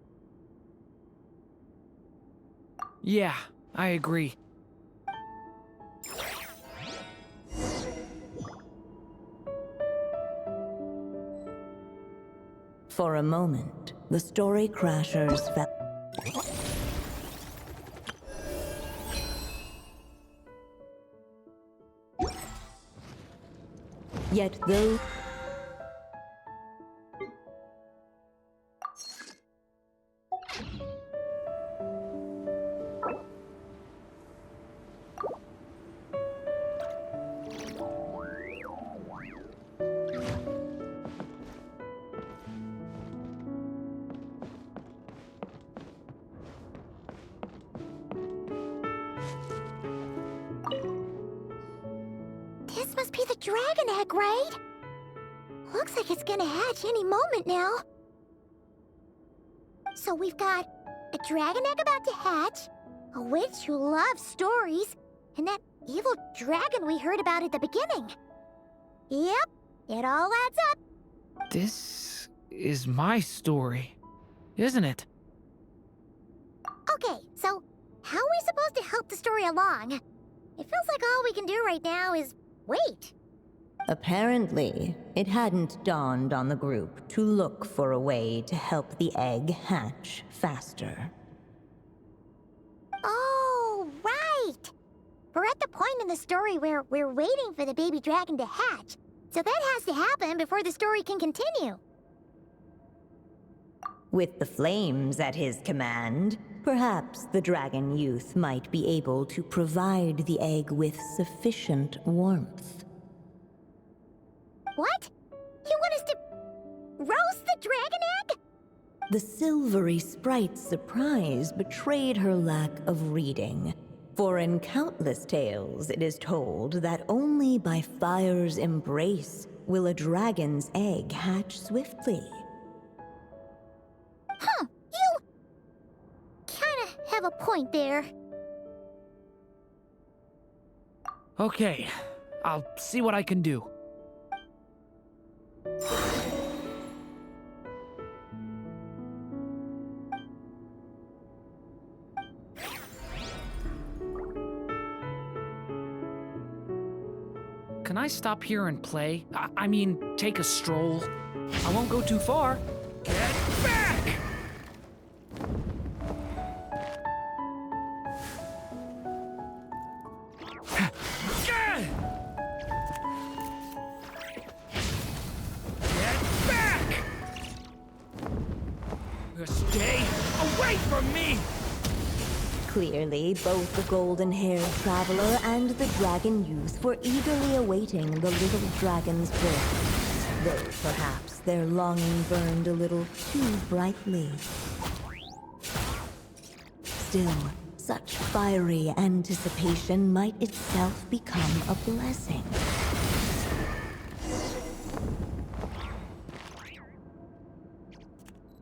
Yeah, I agree. For a moment, the story crashers felt... Yet though... This must be the dragon egg, right? Looks like it's gonna hatch any moment now. So we've got a dragon egg about to hatch, a witch who loves stories, and that evil dragon we heard about at the beginning. Yep, it all adds up. This is my story, isn't it? Okay, so how are we supposed to help the story along? It feels like all we can do right now is wait. Apparently, it hadn't dawned on the group to look for a way to help the egg hatch faster. Oh, right! We're at the point in the story where we're waiting for the baby dragon to hatch, so that has to happen before the story can continue. With the flames at his command, perhaps the dragon youth might be able to provide the egg with sufficient warmth. What? You want us to roast the dragon egg? The silvery sprite's surprise betrayed her lack of reading, for in countless tales it is told that only by fire's embrace will a dragon's egg hatch swiftly. Huh, you kinda have a point there. Okay, I'll see what I can do. Can I stop here and play? I mean, take a stroll. I won't go too far. Get back! Get back! Stay away from me! Clearly, both the golden-haired traveler and the dragon youth were eagerly awaiting the little dragon's birth, though perhaps their longing burned a little too brightly. Still, such fiery anticipation might itself become a blessing.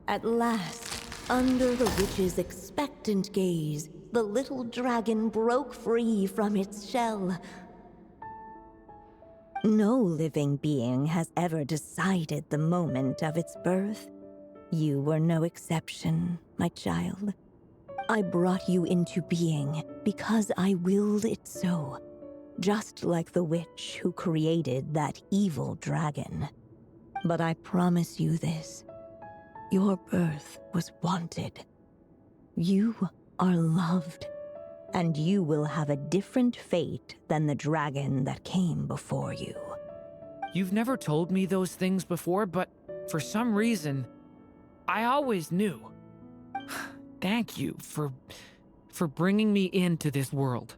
At last, under the witch's expectant gaze, the little dragon broke free from its shell. No living being has ever decided the moment of its birth. You were no exception, my child. I brought you into being because I willed it so, just like the witch who created that evil dragon. But I promise you this. Your birth was wanted. You are loved, and you will have a different fate than the dragon that came before you. You've never told me those things before, but for some reason, I always knew. Thank you for bringing me into this world.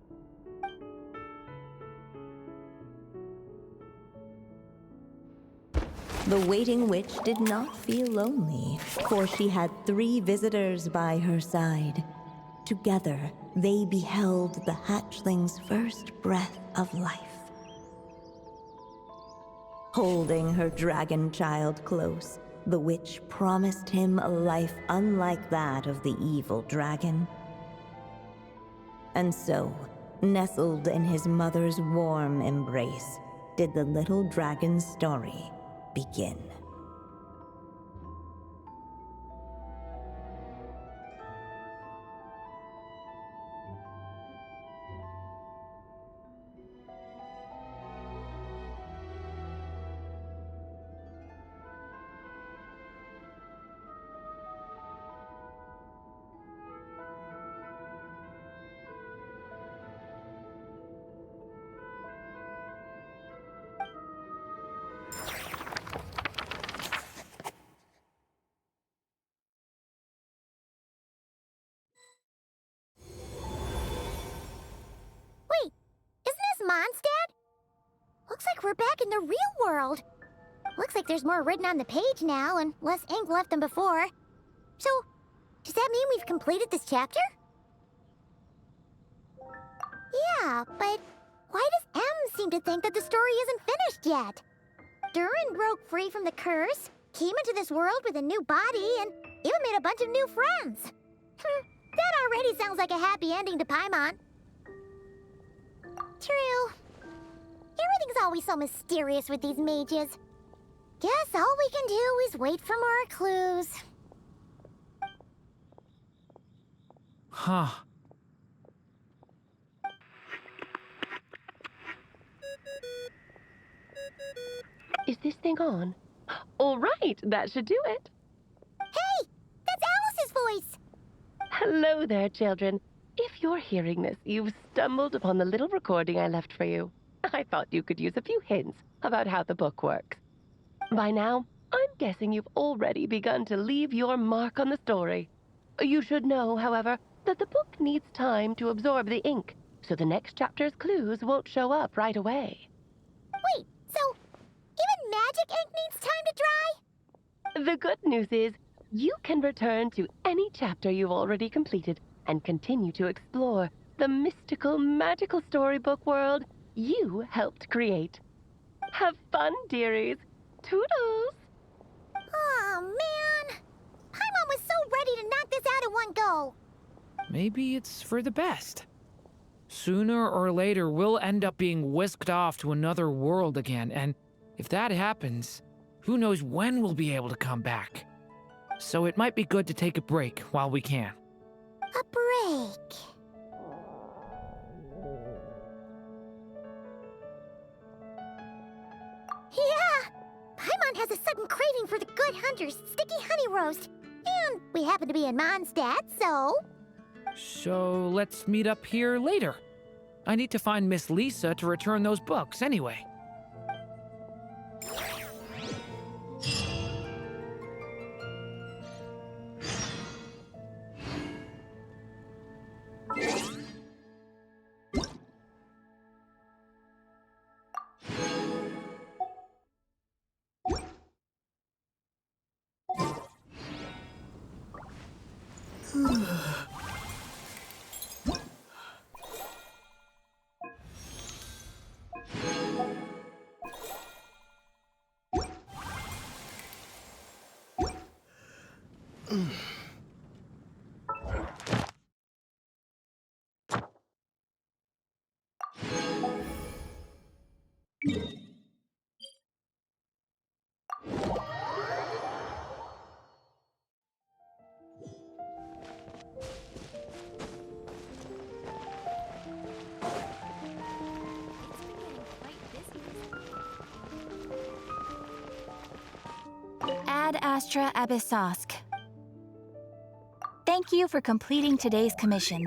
The waiting witch did not feel lonely, for she had 3 visitors by her side. Together, they beheld the hatchling's first breath of life. Holding her dragon child close, the witch promised him a life unlike that of the evil dragon. And so, nestled in his mother's warm embrace, did the little dragon's story begin. Wait, isn't this Mondstadt? Looks like we're back in the real world. Looks like there's more written on the page now and less ink left than before. So, does that mean we've completed this chapter? Yeah, but why does M seem to think that the story isn't finished yet? Durin broke free from the curse, came into this world with a new body, and even made a bunch of new friends. That already sounds like a happy ending to Paimon. True. Everything's always so mysterious with these mages. Guess all we can do is wait for more clues. Huh. Is this thing on? All right, that should do it. Hey! That's Alice's voice! Hello there, children. If you're hearing this, you've stumbled upon the little recording I left for you. I thought you could use a few hints about how the book works. By now, I'm guessing you've already begun to leave your mark on the story. You should know, however, that the book needs time to absorb the ink, so the next chapter's clues won't show up right away. Wait, so even magic ink needs time to dry? The good news is, you can return to any chapter you've already completed and continue to explore the mystical, magical storybook world you helped create. Have fun, dearies. Toodles! Aw, man! Paimon was so ready to knock this out in one go! Maybe it's for the best. Sooner or later, we'll end up being whisked off to another world again, and if that happens, who knows when we'll be able to come back. So it might be good to take a break while we can. A break. Yeah! Paimon has a sudden craving for the Good Hunter's sticky honey roast. And we happen to be in Mondstadt, so... So let's meet up here later. I need to find Miss Lisa to return those books anyway. Ad Astra Abyssosk. Thank you for completing today's commission.